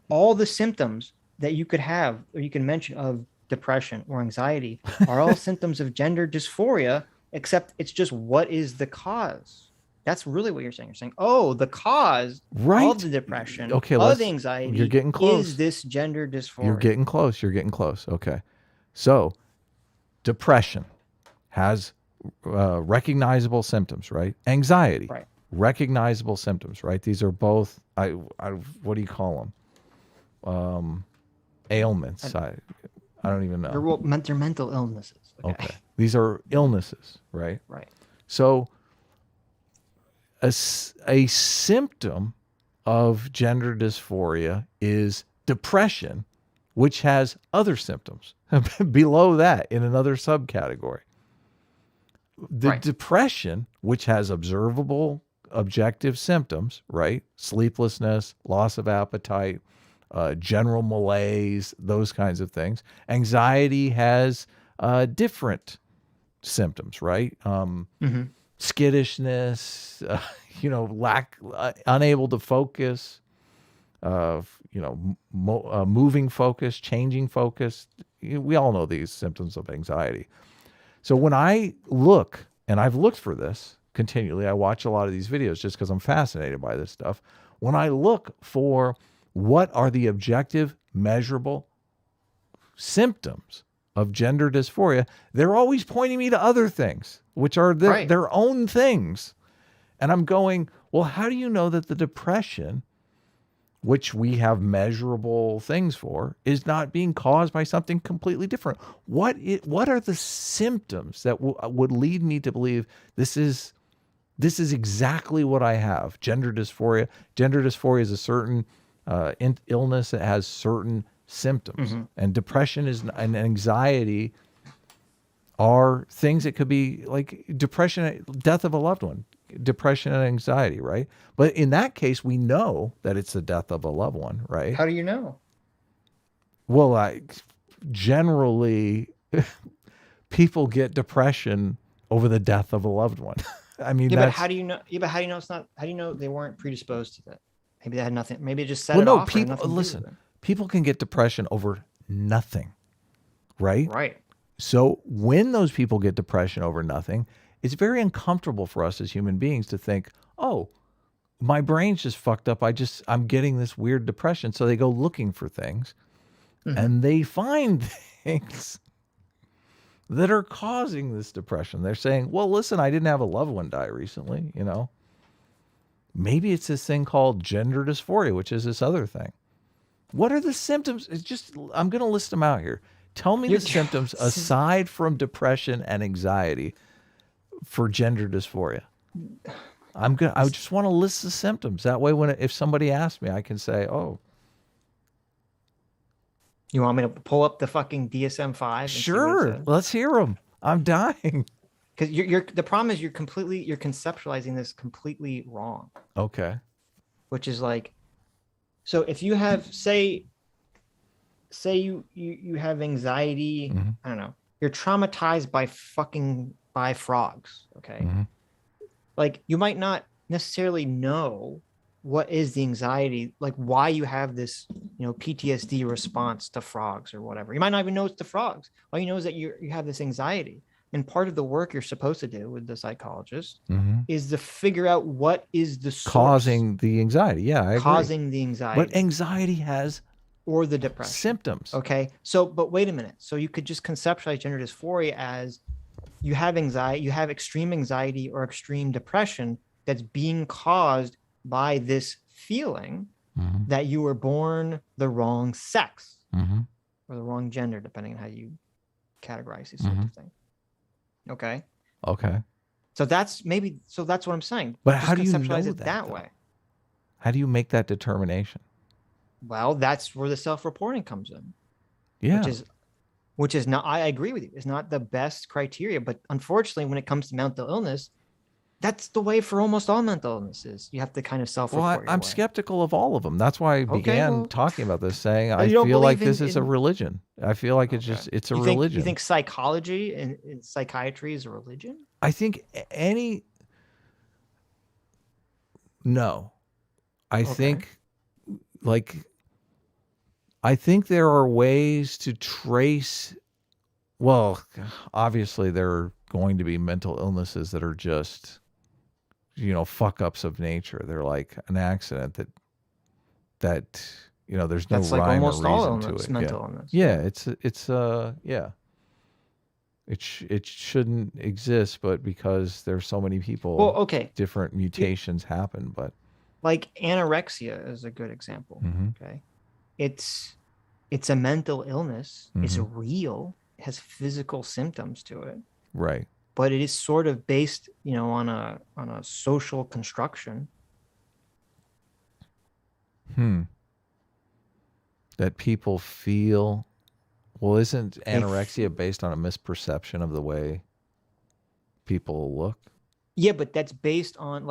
Speaker 2: all the symptoms that you could have or you can mention of depression or anxiety are all symptoms of gender dysphoria, except it's just what is the cause? That's really what you're saying. You're saying, oh, the cause of the depression, of the anxiety,
Speaker 1: you're getting close.
Speaker 2: is this gender dysphoria.
Speaker 1: You're getting close. Okay. So depression has recognizable symptoms, right? Anxiety,
Speaker 2: Right.
Speaker 1: recognizable symptoms, right? These are both, what do you call them? Ailments. I don't even know.
Speaker 2: They're mental illnesses.
Speaker 1: Okay. These are illnesses, right?
Speaker 2: Right.
Speaker 1: So a symptom of gender dysphoria is depression, which has other symptoms below that in another subcategory. The depression, which has observable, objective symptoms, right? Sleeplessness, loss of appetite, general malaise, those kinds of things. Anxiety has different symptoms, right? Skittishness, unable to focus, moving focus, changing focus. We all know these symptoms of anxiety. So when I look, and I've looked for this continually, I watch a lot of these videos just because I'm fascinated by this stuff. When I look for what are the objective, measurable symptoms of gender dysphoria, they're always pointing me to other things, which are their own things. And I'm going, well, how do you know that the depression, which we have measurable things for, is not being caused by something completely different? What are the symptoms that would lead me to believe this is exactly what I have? Gender dysphoria. Gender dysphoria is a certain illness that has certain symptoms, and depression and anxiety are things that could be like depression, death of a loved one. depression and anxiety, right? But in that case, we know that it's the death of a loved one, right?
Speaker 2: How do you know?
Speaker 1: Well, generally, people get depression over the death of a loved one. I mean,
Speaker 2: yeah, but how do you know? Yeah, but how do you know it's not? How do you know they weren't predisposed to that? Maybe they had nothing. Maybe it just set it off.
Speaker 1: People listen. People can get depression over nothing, right?
Speaker 2: Right.
Speaker 1: So when those people get depression over nothing, it's very uncomfortable for us as human beings to think, oh, my brain's just fucked up. I'm getting this weird depression. So they go looking for things and they find things that are causing this depression. They're saying, well, listen, I didn't have a loved one die recently, you know. Maybe it's this thing called gender dysphoria, which is this other thing. What are the symptoms? I'm going to list them out here. Tell me the symptoms aside from depression and anxiety for gender dysphoria. I just want to list the symptoms. That way, if somebody asks me, I can say, oh.
Speaker 2: You want me to pull up the fucking DSM-5?
Speaker 1: Sure. Let's hear them. I'm dying.
Speaker 2: Because the problem is you're conceptualizing this completely wrong.
Speaker 1: Okay. Which
Speaker 2: is like, so if you have, say you have anxiety, I don't know, you're traumatized by frogs, okay? Like you might not necessarily know what is the anxiety, like why you have this, PTSD response to frogs or whatever. You might not even know it's the frogs. All you know is that you have this anxiety. And part of the work you're supposed to do with the psychologist is to figure out what is the source
Speaker 1: causing the anxiety. Yeah, I agree.
Speaker 2: Causing the anxiety.
Speaker 1: But anxiety has
Speaker 2: or the depression
Speaker 1: symptoms.
Speaker 2: Okay. So, but wait a minute. So you could just conceptualize gender dysphoria as you have anxiety, you have extreme anxiety or extreme depression that's being caused by this feeling that you were born the wrong sex or the wrong gender, depending on how you categorize these sorts of things. Okay. So that's what I'm saying.
Speaker 1: But how do you know
Speaker 2: that way?
Speaker 1: How do you make that determination?
Speaker 2: Well, that's where the self-reporting comes in.
Speaker 1: Yeah.
Speaker 2: Which is not, I agree with you, it's not the best criteria, but unfortunately when it comes to mental illness, that's the way for almost all mental illnesses. You have to kind of self-report.
Speaker 1: Well, I'm skeptical of all of them. That's why I began talking about this, saying I feel like this is a religion. I feel like it's a religion.
Speaker 2: You think psychology and psychiatry is a religion?
Speaker 1: I think no. I think there are ways to trace. Well, obviously there are going to be mental illnesses that are just, fuck ups of nature. They're like an accident that there's no rhyme or reason to it.
Speaker 2: Mental illness.
Speaker 1: Yeah, it shouldn't exist, but because there's so many people, different mutations happen. But
Speaker 2: like anorexia is a good example. Okay, it's a mental illness. It's real. It has physical symptoms to it.
Speaker 1: Right.
Speaker 2: But it is sort of based, on a social construction.
Speaker 1: That people feel. Well, isn't anorexia based on a misperception of the way people look?
Speaker 2: Yeah, but that's based on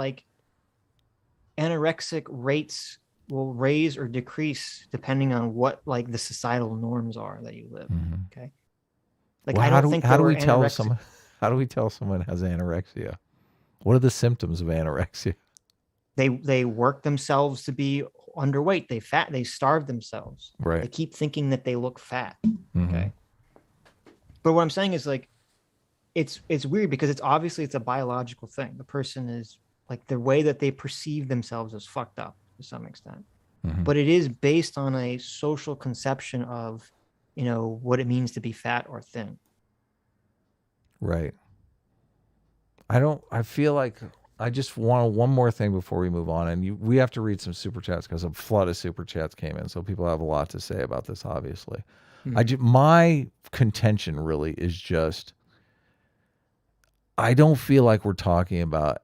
Speaker 2: anorexic rates will raise or decrease depending on what the societal norms are that you live. Okay.
Speaker 1: How do we tell someone has anorexia? What are the symptoms of anorexia?
Speaker 2: They work themselves to be underweight. They starve themselves.
Speaker 1: Right.
Speaker 2: They keep thinking that they look fat. Okay. But what I'm saying is it's weird because it's a biological thing. The person is the way that they perceive themselves is fucked up to some extent. But it is based on a social conception of, what it means to be fat or thin.
Speaker 1: Right. I feel like I just want one more thing before we move on. And we have to read some super chats because a flood of super chats came in. So people have a lot to say about this, obviously. My contention really is just, I don't feel like we're talking about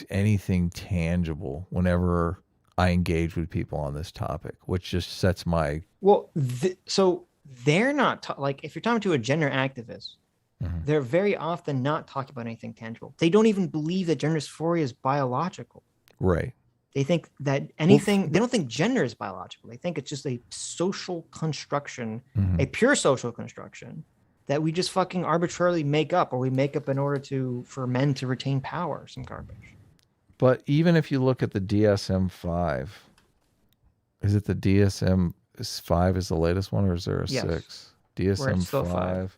Speaker 1: anything tangible whenever I engage with people on this topic, which just sets my...
Speaker 2: Well, so they're not... if you're talking to a gender activist, they're very often not talking about anything tangible. They don't even believe that gender dysphoria is biological.
Speaker 1: Right.
Speaker 2: They think that anything, they don't think gender is biological. They think it's just a social construction, a pure social construction that we just fucking arbitrarily make up, or we make up in order for men to retain power, some garbage.
Speaker 1: But even if you look at the DSM-5, is it the DSM-5 is the latest one, or is there a 6? DSM-5.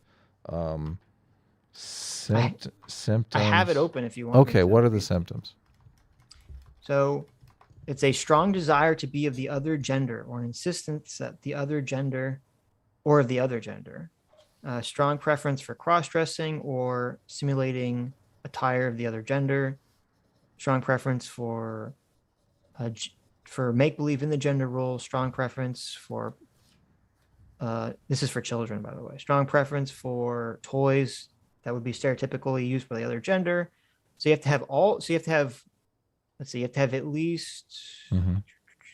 Speaker 1: Symptoms.
Speaker 2: I have it open if you want.
Speaker 1: Okay, what are the symptoms?
Speaker 2: So it's a strong desire to be of the other gender, or an insistence that the other gender, or of the other gender. Strong preference for cross-dressing or simulating attire of the other gender. Strong preference for make-believe in the gender role. Strong preference for this is for children, by the way. Strong preference for toys that would be stereotypically used by the other gender. So you have to have let's see, you have to have at least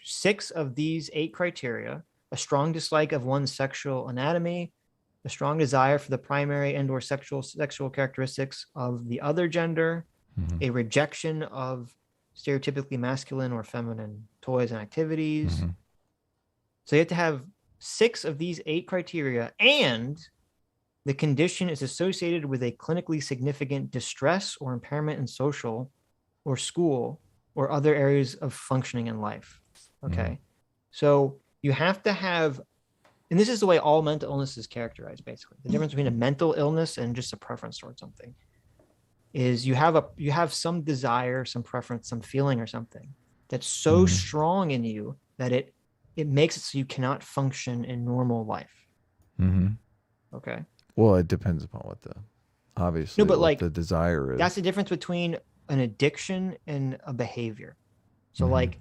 Speaker 2: 6 of these 8 criteria: a strong dislike of one's sexual anatomy, a strong desire for the primary and/or sexual characteristics of the other gender, a rejection of stereotypically masculine or feminine toys and activities. So you have to have 6 of these 8 criteria, and the condition is associated with a clinically significant distress or impairment in social or school or other areas of functioning in life. Okay. So you have to have, and this is the way all mental illness is characterized, basically. The difference between a mental illness and just a preference towards something is you have some desire, some preference, some feeling or something that's so strong in you that it makes it so you cannot function in normal life. Okay.
Speaker 1: Well, it depends upon what obviously
Speaker 2: no, but
Speaker 1: what the desire is.
Speaker 2: That's the difference between an addiction and a behavior. So like,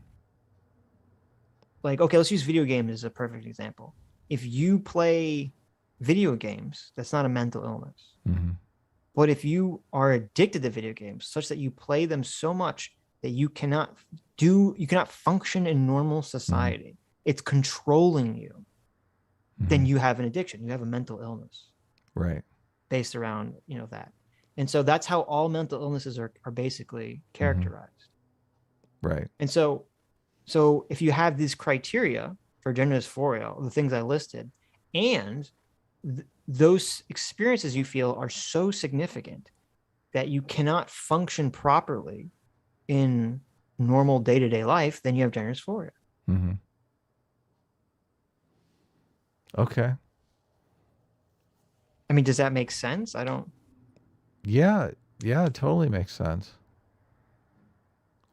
Speaker 2: okay, let's use video games as a perfect example. If you play video games, that's not a mental illness. But if you are addicted to video games such that you play them so much that you cannot function in normal society, it's controlling you, then you have an addiction. You have a mental illness.
Speaker 1: Right.
Speaker 2: Based around, that. And so that's how all mental illnesses are basically characterized.
Speaker 1: Right.
Speaker 2: And so if you have these criteria for gender dysphoria, the things I listed, and those experiences you feel are so significant that you cannot function properly in normal day-to-day life, then you have gender dysphoria.
Speaker 1: Okay.
Speaker 2: I mean, does that make sense?
Speaker 1: Yeah, it totally makes sense.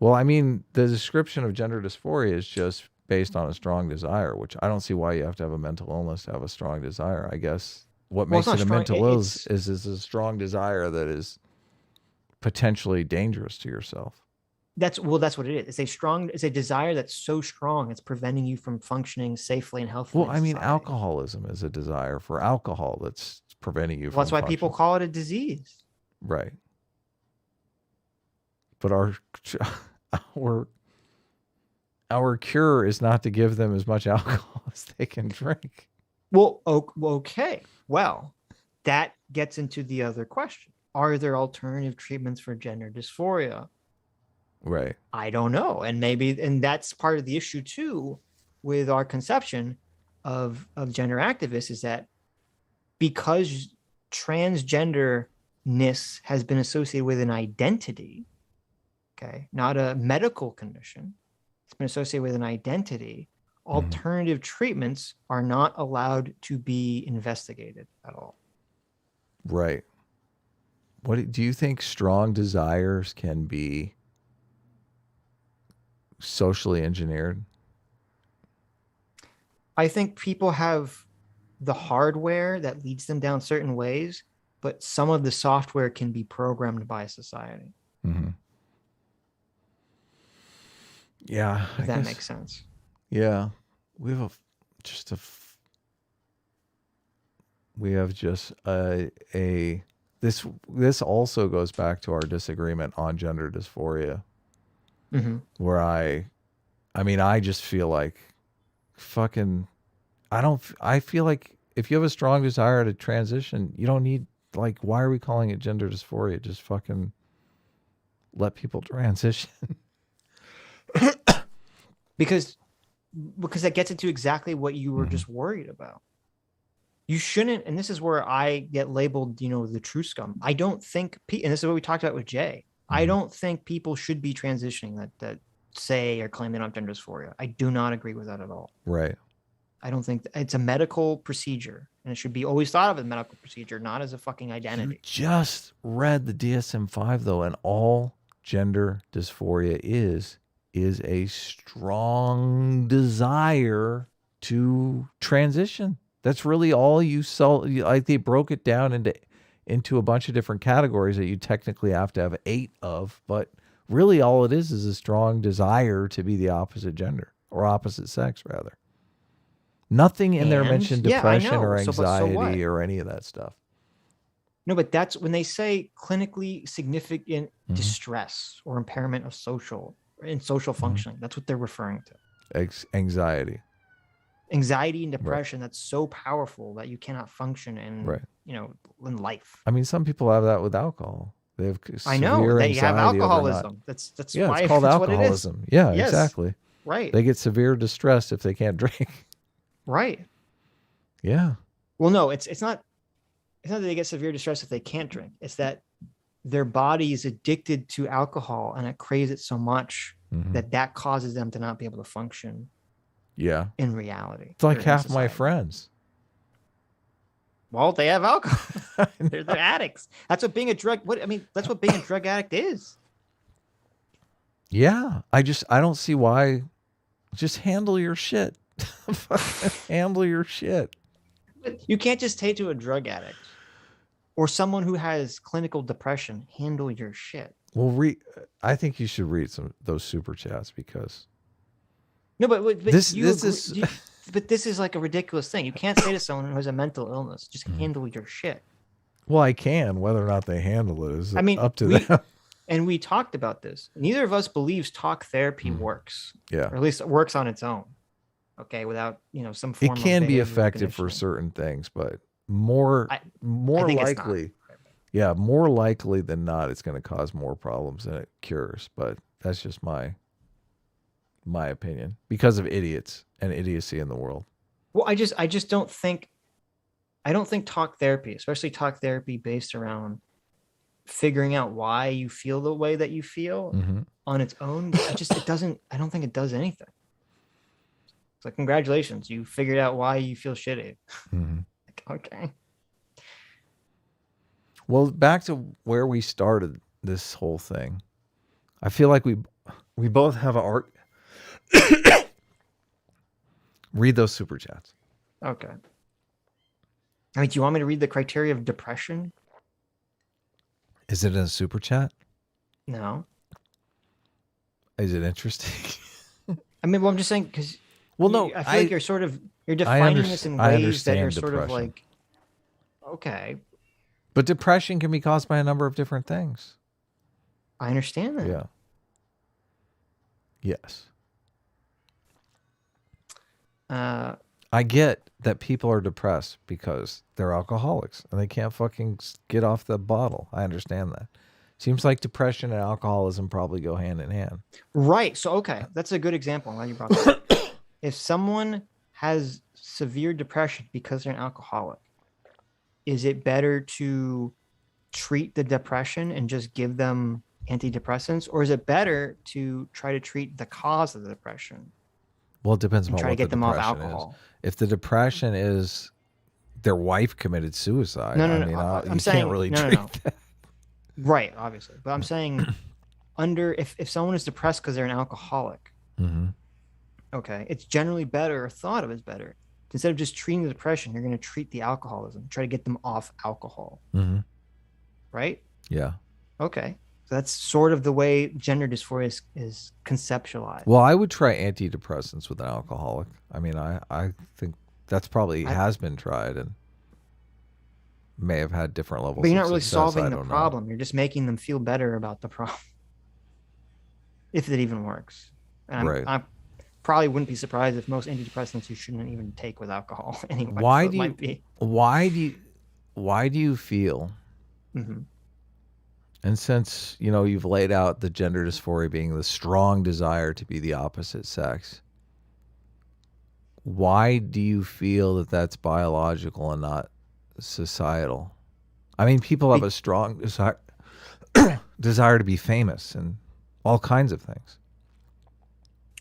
Speaker 1: Well, I mean, the description of gender dysphoria is just based on a strong desire, which I don't see why you have to have a mental illness to have a strong desire. I guess what makes it a mental illness is a strong desire that is potentially dangerous to yourself.
Speaker 2: That's what it is. It's a desire that's so strong it's preventing you from functioning safely and healthily.
Speaker 1: Well, I mean, alcoholism is a desire for alcohol that's preventing you from
Speaker 2: that's why
Speaker 1: functioning.
Speaker 2: People call it a disease.
Speaker 1: Right. But our cure is not to give them as much alcohol as they can drink.
Speaker 2: Well, okay. Well, that gets into the other question. Are there alternative treatments for gender dysphoria?
Speaker 1: Right.
Speaker 2: I don't know. And that's part of the issue too with our conception of gender activists, is that because transgenderness has been associated with an identity, okay, not a medical condition, it's been associated with an identity, alternative treatments are not allowed to be investigated at all.
Speaker 1: Right. What do you think strong desires can be socially engineered?
Speaker 2: I think people have the hardware that leads them down certain ways, but some of the software can be programmed by society.
Speaker 1: Yeah.
Speaker 2: If that makes sense.
Speaker 1: Yeah. We have this also goes back to our disagreement on gender dysphoria, where I just feel like I feel like if you have a strong desire to transition, you don't need like, why are we calling it gender dysphoria? Just fucking let people transition.
Speaker 2: Because that gets into exactly what you were just worried about. You shouldn't, and this is where I get labeled, the true scum. I don't think, and this is what we talked about with Jay. I don't think people should be transitioning that say or claim they don't have gender dysphoria. I do not agree with that at all.
Speaker 1: Right.
Speaker 2: I don't think it's a medical procedure, and it should be always thought of as a medical procedure, not as a fucking identity.
Speaker 1: You just read the DSM-5 though, and all gender dysphoria is a strong desire to transition. That's really all you saw. Like, they broke it down into a bunch of different categories that you technically have to have 8 of, but really all it is a strong desire to be the opposite gender, or opposite sex rather. Nothing in there mentioned depression or anxiety or any of that stuff.
Speaker 2: No, but that's when they say clinically significant distress or impairment of social functioning. That's what they're referring to.
Speaker 1: Anxiety
Speaker 2: And depression. That's so powerful that you cannot function in life.
Speaker 1: I mean, some people have that with alcohol. They have
Speaker 2: I know that you have alcoholism. That's why
Speaker 1: it's called alcoholism.
Speaker 2: What it is.
Speaker 1: Yeah, yes. Exactly.
Speaker 2: Right.
Speaker 1: They get severe distress if they can't drink.
Speaker 2: Right.
Speaker 1: Yeah.
Speaker 2: Well, no, it's not that they get severe distress if they can't drink. It's that their body is addicted to alcohol and it craves it so much that causes them to not be able to function.
Speaker 1: Yeah.
Speaker 2: In reality.
Speaker 1: It's like half my friends.
Speaker 2: Well, they have alcohol. They're addicts. That's what being a drug addict is.
Speaker 1: Yeah. I don't see why. Just handle your shit. Handle your shit.
Speaker 2: You can't just say to a drug addict or someone who has clinical depression, handle your shit.
Speaker 1: Well, I think you should read those super chats because.
Speaker 2: No, but this is like a ridiculous thing. You can't say to someone who has a mental illness, just handle your shit.
Speaker 1: Well, I can. Whether or not they handle it is up to them.
Speaker 2: And we talked about this. Neither of us believes talk therapy works.
Speaker 1: Yeah.
Speaker 2: Or at least it works on its own. Okay, without some form.
Speaker 1: It can be effective for certain things, but more likely, more likely than not, it's going to cause more problems than it cures. But that's just my opinion because of idiots and idiocy in the world.
Speaker 2: Well, I just don't think talk therapy, especially talk therapy based around figuring out why you feel the way that you feel on its own. I don't think it does anything. It's like, congratulations, you figured out why you feel shitty. Okay.
Speaker 1: Well, back to where we started this whole thing. I feel like we both have an art. Read those super chats.
Speaker 2: Okay. I mean, do you want me to read the criteria of depression?
Speaker 1: Is it in a super chat?
Speaker 2: No.
Speaker 1: Is it interesting?
Speaker 2: I mean, well, I'm just saying because.
Speaker 1: Well, no,
Speaker 2: I feel like you're defining this in ways that you're sort of like, okay.
Speaker 1: But depression can be caused by a number of different things.
Speaker 2: I understand that.
Speaker 1: Yeah. Yes. I get that people are depressed because they're alcoholics and they can't fucking get off the bottle. I understand that. Seems like depression and alcoholism probably go hand in hand.
Speaker 2: Right. So, okay. That's a good example. I'm glad you brought that up. If someone has severe depression because they're an alcoholic, is it better to treat the depression and just give them antidepressants? Or is it better to try to treat the cause of the depression?
Speaker 1: Well, it depends on
Speaker 2: try to get them off alcohol.
Speaker 1: If the depression is their wife committed suicide, I'm saying, can't really treat that.
Speaker 2: Right, obviously. But I'm saying if someone is depressed because they're an alcoholic, okay, it's generally better or thought of as better. Instead of just treating the depression, you're going to treat the alcoholism, try to get them off alcohol. Right?
Speaker 1: Yeah.
Speaker 2: Okay. So that's sort of the way gender dysphoria is conceptualized.
Speaker 1: Well, I would try antidepressants with an alcoholic. I mean, I think that's probably has been tried and may have had different levels.
Speaker 2: But you're not really
Speaker 1: success.
Speaker 2: solving the problem. You're just making them feel better about the problem. If it even works. And
Speaker 1: right.
Speaker 2: I probably wouldn't be surprised if most antidepressants you shouldn't even take with alcohol anyway.
Speaker 1: Why do you feel
Speaker 2: Mm-hmm.
Speaker 1: And since, you've laid out the gender dysphoria being the strong desire to be the opposite sex, why do you feel that that's biological and not societal? I mean, people have a strong desire to be famous and all kinds of things.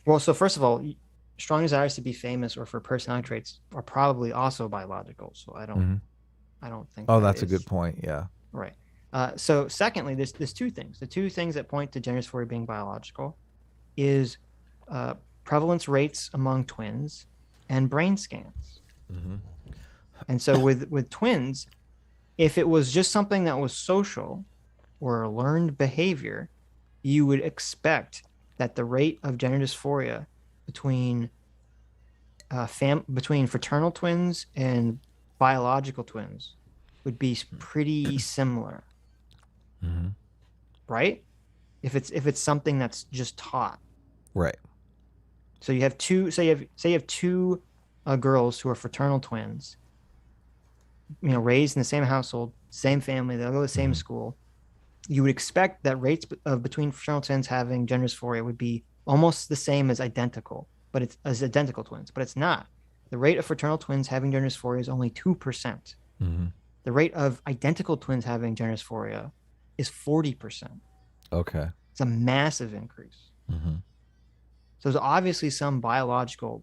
Speaker 2: Well, so first of all, strong desires to be famous or for personality traits are probably also biological. So I don't think.
Speaker 1: Oh, that's a good point. Yeah.
Speaker 2: Right. So secondly, there's two things. The two things that point to gender dysphoria being biological is prevalence rates among twins and brain scans.
Speaker 1: Mm-hmm.
Speaker 2: And so with twins, if it was just something that was social or a learned behavior, you would expect that the rate of gender dysphoria between between fraternal twins and biological twins would be pretty similar.
Speaker 1: Mm-hmm.
Speaker 2: Right? If it's something that's just taught.
Speaker 1: Right.
Speaker 2: So you have two, say you have two girls who are fraternal twins, raised in the same household, same family, they'll go to the same school. You would expect that rates of between fraternal twins having gender dysphoria would be almost the same as identical twins, but it's not. The rate of fraternal twins having gender dysphoria is only 2%.
Speaker 1: Mm-hmm.
Speaker 2: The rate of identical twins having gender dysphoria is 40%.
Speaker 1: Okay.
Speaker 2: It's a massive increase.
Speaker 1: Mm-hmm.
Speaker 2: So there's obviously some biological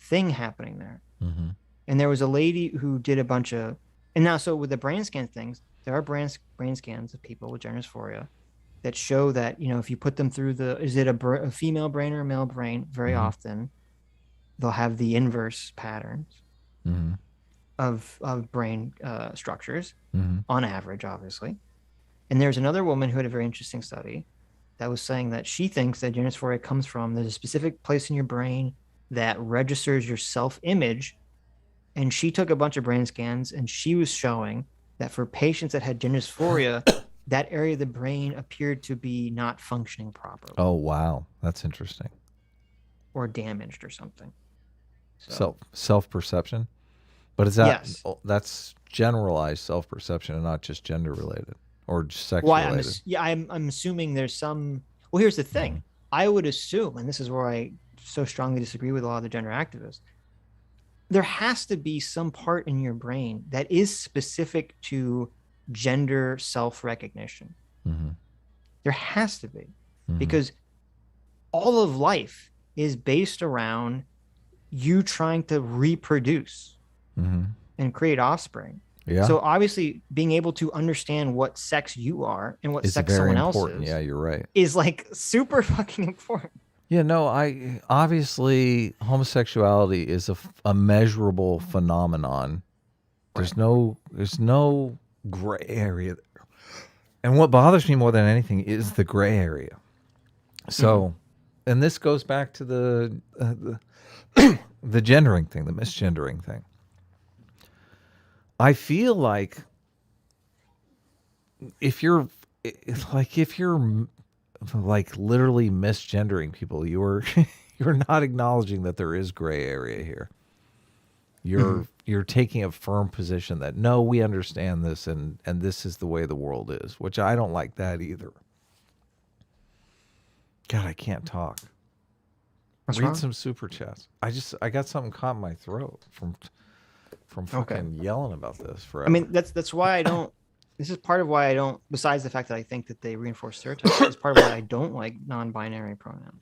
Speaker 2: thing happening there.
Speaker 1: Mm-hmm.
Speaker 2: And there was a lady who did a bunch of, and now, so with the brain scan things, there are brain scans of people with gender dysphoria that show that, if you put them through is it a female brain or a male brain? Very often they'll have the inverse patterns of brain structures on average, obviously. And there's another woman who had a very interesting study that was saying that she thinks that gender dysphoria comes from, there's a specific place in your brain that registers your self-image. And she took a bunch of brain scans and she was showing that for patients that had gender dysphoria, that area of the brain appeared to be not functioning properly.
Speaker 1: Oh, wow. That's interesting.
Speaker 2: Or damaged or something.
Speaker 1: Self-perception? But is that, that's generalized self-perception and not just gender related or just sex related?
Speaker 2: I'm assuming there's some, well, here's the thing. I would assume, and this is where I so strongly disagree with a lot of the gender activists, there has to be some part in your brain that is specific to gender self-recognition. There has to be, because all of life is based around you trying to reproduce and create offspring.
Speaker 1: Yeah.
Speaker 2: So obviously being able to understand what sex you are and what sex someone else is.
Speaker 1: Yeah, you're right.
Speaker 2: Is like super fucking important.
Speaker 1: Yeah, no, obviously homosexuality is a measurable phenomenon. There's no gray area there. And what bothers me more than anything is the gray area. So, and this goes back to the gendering thing, the misgendering thing. I feel like if you're like literally misgendering people, you're not acknowledging that there is gray area here. You're taking a firm position that no, we understand this and this is the way the world is, which I don't like that either. God, I can't talk. Read some super chats. I got something caught in my throat from fucking yelling about this forever.
Speaker 2: I mean, that's why I don't. This is part of why I don't. Besides the fact that I think that they reinforce stereotypes, it's part of why I don't like non-binary pronouns.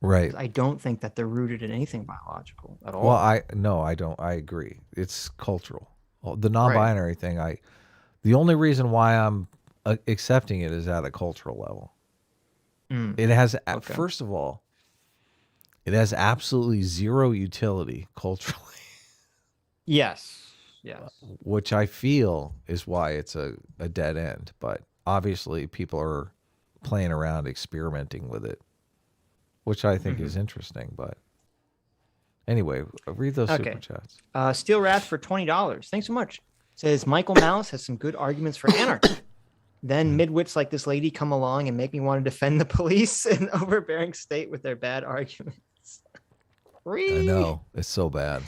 Speaker 1: Right.
Speaker 2: I don't think that they're rooted in anything biological at all.
Speaker 1: Well, I don't. I agree. It's cultural. The non-binary thing. The only reason why I'm accepting it is at a cultural level. It has, first of all, it has absolutely zero utility culturally. Yes. Which I feel is why it's a dead end. But obviously people are playing around, experimenting with it, which I think is interesting. But anyway, read those super chats.
Speaker 2: Steel Wrath for $20. Thanks so much. Says Michael Malice has some good arguments for anarchy. Then midwits like this lady come along and make me want to defend the police and overbearing state with their bad arguments.
Speaker 1: I know. It's so bad.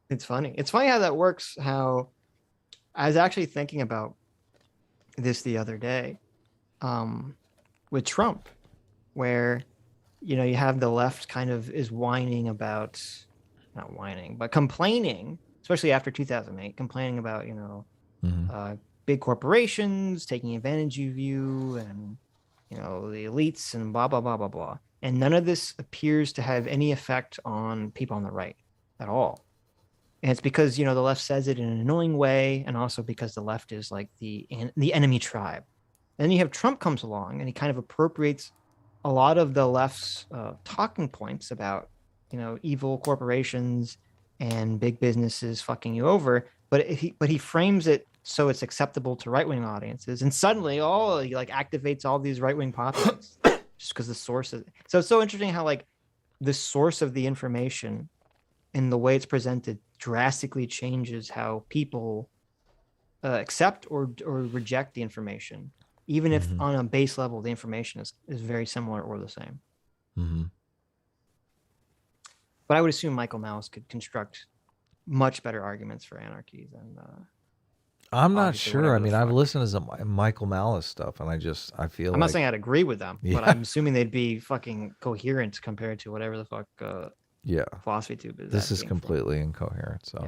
Speaker 2: It's funny. It's funny how that works. How I was actually thinking about this the other day with Trump, where you have the left kind of is whining about, not whining, but complaining, especially after 2008, complaining about big corporations taking advantage of you and the elites and blah blah blah blah blah. And none of this appears to have any effect on people on the right at all. And it's because the left says it in an annoying way, and also because the left is like the enemy tribe. And then you have Trump comes along and he kind of appropriates a lot of the left's talking points about evil corporations and big businesses fucking you over, but he frames it so it's acceptable to right-wing audiences, and suddenly he like activates all these right-wing populists just because the source is. So it's so interesting how like the source of the information and the way it's presented drastically changes how people accept or reject the information, even if on a base level the information is very similar or the same. But I would assume Michael Malice could construct much better arguments for anarchy than
Speaker 1: I'm not sure. I mean, I've listened to some Michael Malice stuff, and I feel
Speaker 2: I'm not saying I'd agree with them, but I'm assuming they'd be fucking coherent compared to whatever the fuck philosophy tube is.
Speaker 1: This is completely incoherent. So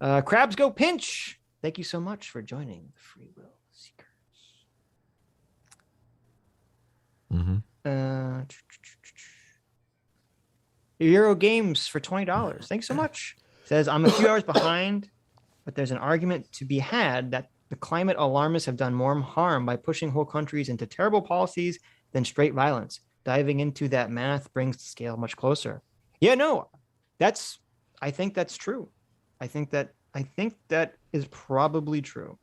Speaker 2: yeah. Crabs Go Pinch, thank you so much for joining the Free Will Seekers. Euro Games for $20. Thanks so much. Says, I'm a few hours behind, but there's an argument to be had that the climate alarmists have done more harm by pushing whole countries into terrible policies than straight violence. Diving into that math brings the scale much closer. Yeah, no, I think that's true. I think that is probably true.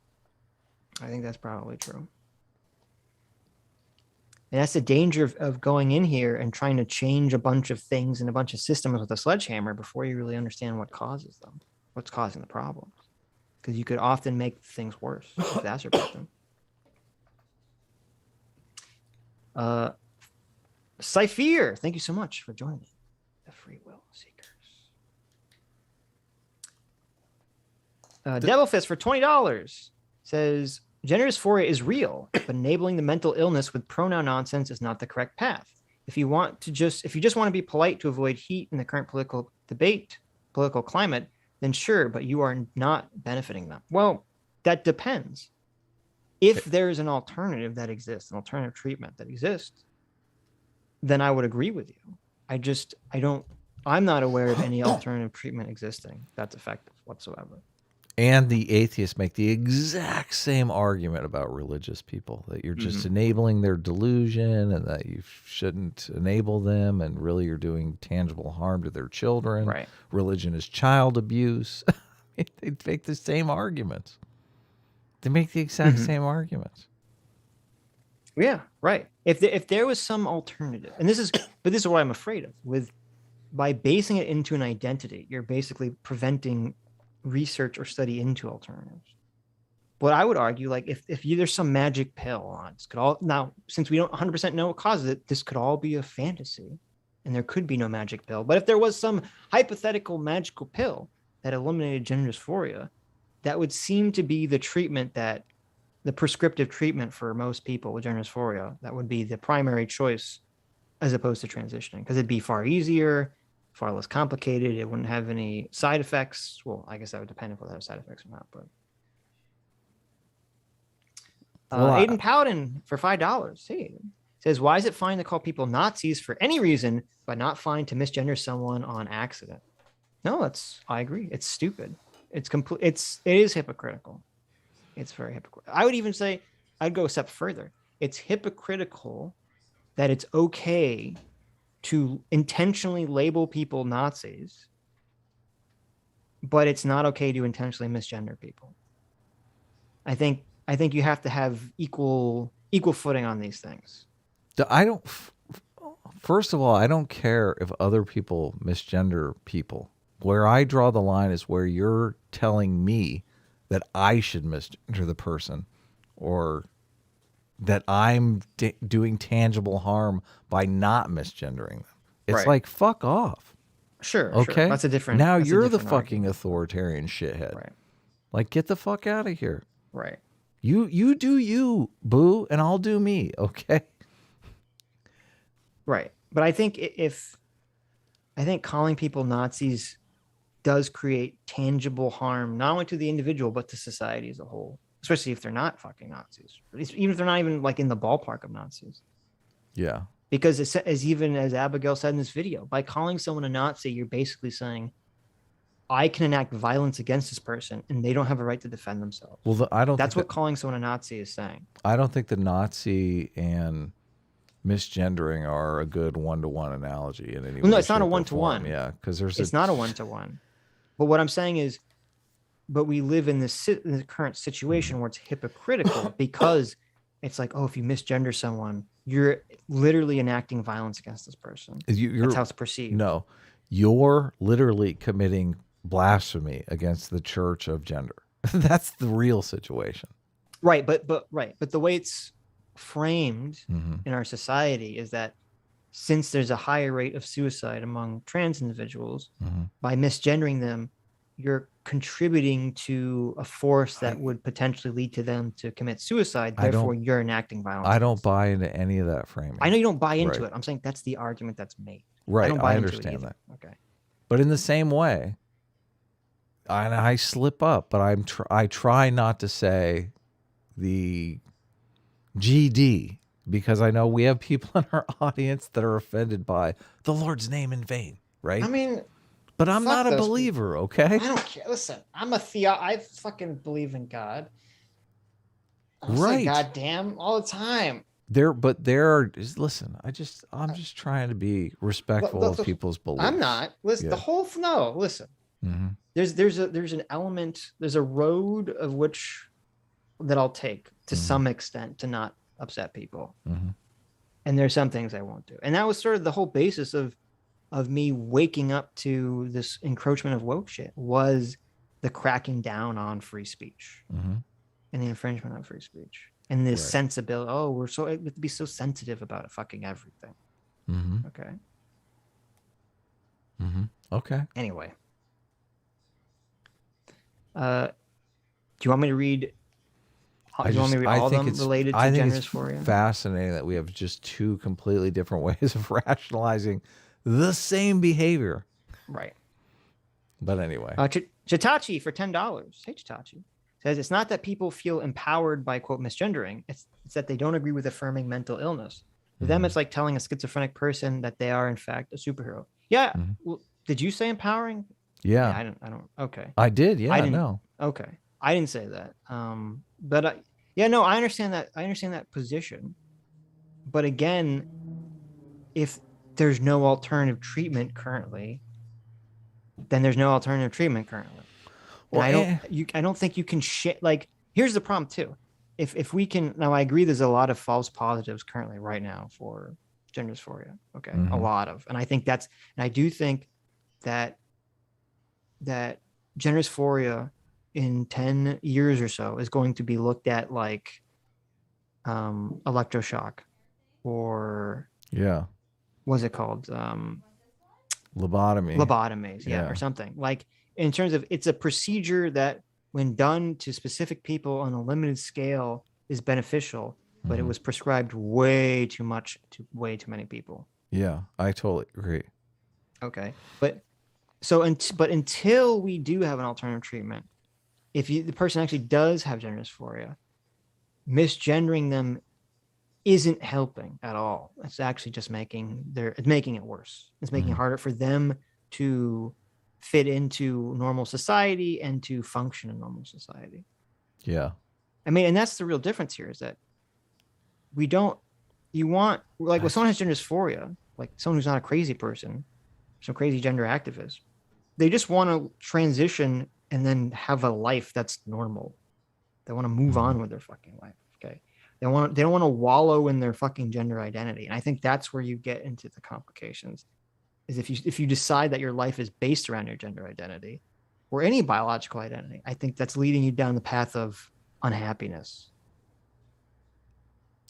Speaker 2: I think that's probably true. And that's the danger of going in here and trying to change a bunch of things and a bunch of systems with a sledgehammer before you really understand what causes them, what's causing the problems. Because you could often make things worse, exacerbate them. Cypher, thank you so much for joining the Free Will Seekers. Devil Fist for $20 says, gender dysphoria is real, but enabling the mental illness with pronoun nonsense is not the correct path. If you just want to be polite to avoid heat in the current political climate, then sure, but you are not benefiting them. Well, that depends. If there is an alternative that exists, an alternative treatment that exists, then I would agree with you. I'm not aware of any alternative treatment existing that's effective whatsoever.
Speaker 1: And the atheists make the exact same argument about religious people, that you're just enabling their delusion and that you shouldn't enable them, and really you're doing tangible harm to their children.
Speaker 2: Right.
Speaker 1: Religion is child abuse. They make the same arguments. They make the exact same arguments.
Speaker 2: Yeah, right. If there was some alternative, and this is what I'm afraid of, by basing it into an identity, you're basically preventing research or study into alternatives. But I would argue, like, if there's some magic pill on this, now, since we don't 100% know what causes it, this could all be a fantasy, and there could be no magic pill. But if there was some hypothetical magical pill that eliminated gender dysphoria, that would seem to be the prescriptive treatment for most people with gender dysphoria. That would be the primary choice as opposed to transitioning, because it'd be far easier, far less complicated. It wouldn't have any side effects. Well, I guess that would depend if it has side effects or not. But Aiden Paladin for $5. Hey, says, why is it fine to call people Nazis for any reason, but not fine to misgender someone on accident? No, I agree. It's stupid. It is hypocritical. It's very hypocritical. I would even say, I'd go a step further. It's hypocritical that it's okay to intentionally label people Nazis, but it's not okay to intentionally misgender people. I think you have to have equal footing on these things.
Speaker 1: First of all, I don't care if other people misgender people. Where I draw the line is where you're telling me that I should misgender the person, or that I'm doing tangible harm by not misgendering them. It's like, fuck off.
Speaker 2: Sure.
Speaker 1: Okay.
Speaker 2: Sure. That's a different.
Speaker 1: Now you're the
Speaker 2: fucking
Speaker 1: fucking authoritarian shithead.
Speaker 2: Right.
Speaker 1: Like, get the fuck out of here.
Speaker 2: Right.
Speaker 1: You do you, boo, and I'll do me, okay?
Speaker 2: Right. But I think I think calling people Nazis does create tangible harm, not only to the individual, but to society as a whole, especially if they're not fucking Nazis, even if they're not even like in the ballpark of Nazis.
Speaker 1: Yeah.
Speaker 2: Because as Abigail said in this video, by calling someone a Nazi, you're basically saying, I can enact violence against this person and they don't have a right to defend themselves.
Speaker 1: Well,
Speaker 2: That's what calling someone a Nazi is saying.
Speaker 1: I don't think the Nazi and misgendering are a good one-to-one analogy in any way.
Speaker 2: No, it's not a
Speaker 1: shape, or
Speaker 2: one-to-one.
Speaker 1: form. Yeah, because
Speaker 2: it's not a one-to-one. But what I'm saying is, but we live in this in the current situation where it's hypocritical because it's like, oh, if you misgender someone, you're literally enacting violence against this person. That's how it's perceived.
Speaker 1: No, you're literally committing blasphemy against the church of gender. That's the real situation.
Speaker 2: Right, but the way it's framed in our society is that since there's a higher rate of suicide among trans individuals, by misgendering them, you're contributing to a force that would potentially lead to them to commit suicide. Therefore, you're enacting violence.
Speaker 1: I don't buy into any of that framing.
Speaker 2: I know you don't buy into it. I'm saying that's the argument that's made.
Speaker 1: Right,
Speaker 2: I don't buy
Speaker 1: understand
Speaker 2: into it
Speaker 1: that.
Speaker 2: Okay.
Speaker 1: But in the same way, I slip up, but I try not to say the GD, because I know we have people in our audience that are offended by the Lord's name in vain, right?
Speaker 2: I mean,
Speaker 1: but I'm not a believer, okay?
Speaker 2: I don't care. Listen, I'm a I fucking believe in God. I say goddamn all the time.
Speaker 1: Listen, I'm just trying to be respectful of people's beliefs.
Speaker 2: I'm not. Listen, listen. There's an element, there's a road of which that I'll take to some extent to not upset people. And there's some things I won't do. And that was sort of the whole basis of me waking up to this encroachment of woke shit, was the cracking down on free speech and the infringement of free speech. And this sensibility, we have to be so sensitive about fucking everything. Okay.
Speaker 1: Okay.
Speaker 2: Anyway. Do you want me to read? Do you want me to read all of them related to gender dysphoria?
Speaker 1: Fascinating that we have just two completely different ways of rationalizing the same behavior.
Speaker 2: Right.
Speaker 1: But anyway.
Speaker 2: Chitachi for $10. Hey, Chitachi. Says it's not that people feel empowered by, quote, misgendering. It's that they don't agree with affirming mental illness. For them, it's like telling a schizophrenic person that they are, in fact, a superhero. Yeah. Well, did you say empowering?
Speaker 1: Yeah.
Speaker 2: I don't. Okay.
Speaker 1: I did. Yeah.
Speaker 2: I didn't
Speaker 1: know.
Speaker 2: Okay. I didn't say that. But I understand that. I understand that position. But again, if there's no alternative treatment currently, then there's no alternative treatment currently. Well, I don't think you can like, here's the problem too. If we can, now I agree there's a lot of false positives currently right now for gender dysphoria. Okay. A lot of, and I do think that gender dysphoria in 10 years or so is going to be looked at like electroshock, or what's it called? Lobotomies, or something. Like, in terms of, it's a procedure that when done to specific people on a limited scale is beneficial, but it was prescribed way too much to way too many people.
Speaker 1: Yeah, I totally agree.
Speaker 2: Okay. But until we do have an alternative treatment, if the person actually does have gender dysphoria, misgendering them isn't helping at all. It's actually just making it worse. It's making it harder for them to fit into normal society and to function in normal society.
Speaker 1: Yeah.
Speaker 2: I mean, and that's the real difference here, is that when someone has gender dysphoria, like someone who's not a crazy person, some crazy gender activist, they just want to transition and then have a life that's normal. They want to move on with their fucking life. Okay. They don't want to wallow in their fucking gender identity. And I think that's where you get into the complications, is if you decide that your life is based around your gender identity or any biological identity, I think that's leading you down the path of unhappiness.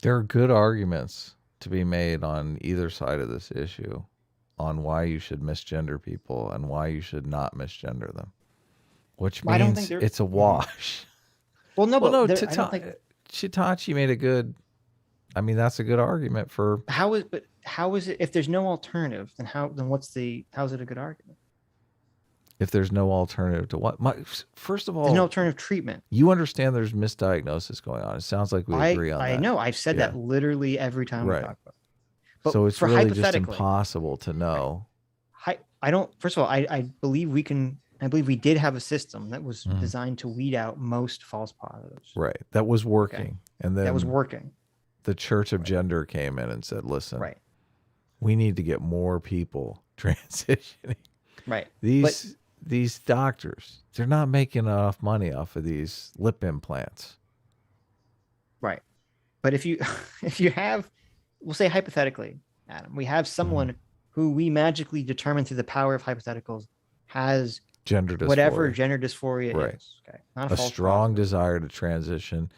Speaker 1: There are good arguments to be made on either side of this issue on why you should misgender people and why you should not misgender them, which means it's a wash.
Speaker 2: Well, no,
Speaker 1: Well, no,
Speaker 2: but I don't think.
Speaker 1: Chitachi made a good. I mean, that's a good argument for.
Speaker 2: How is it if there's no alternative? Then how's it a good argument?
Speaker 1: If there's no alternative to what? First of all,
Speaker 2: There's no alternative treatment.
Speaker 1: you understand there's misdiagnosis going on. It sounds like we agree on that.
Speaker 2: I know. I've said that literally every time we talk about it. But
Speaker 1: so it's really just impossible to know.
Speaker 2: I don't. First of all, I believe we can. I believe we did have a system that was designed to weed out most false positives.
Speaker 1: Right. That was working. Okay. And then
Speaker 2: that was working.
Speaker 1: The Church of Gender came in and said, listen, we need to get more people transitioning.
Speaker 2: Right.
Speaker 1: These doctors, they're not making enough money off of these lip implants.
Speaker 2: Right. But if you have, we'll say hypothetically, Adam, we have someone who we magically determine through the power of hypotheticals has
Speaker 1: gender dysphoria.
Speaker 2: Whatever gender dysphoria is. Okay.
Speaker 1: Not a strong desire to transition,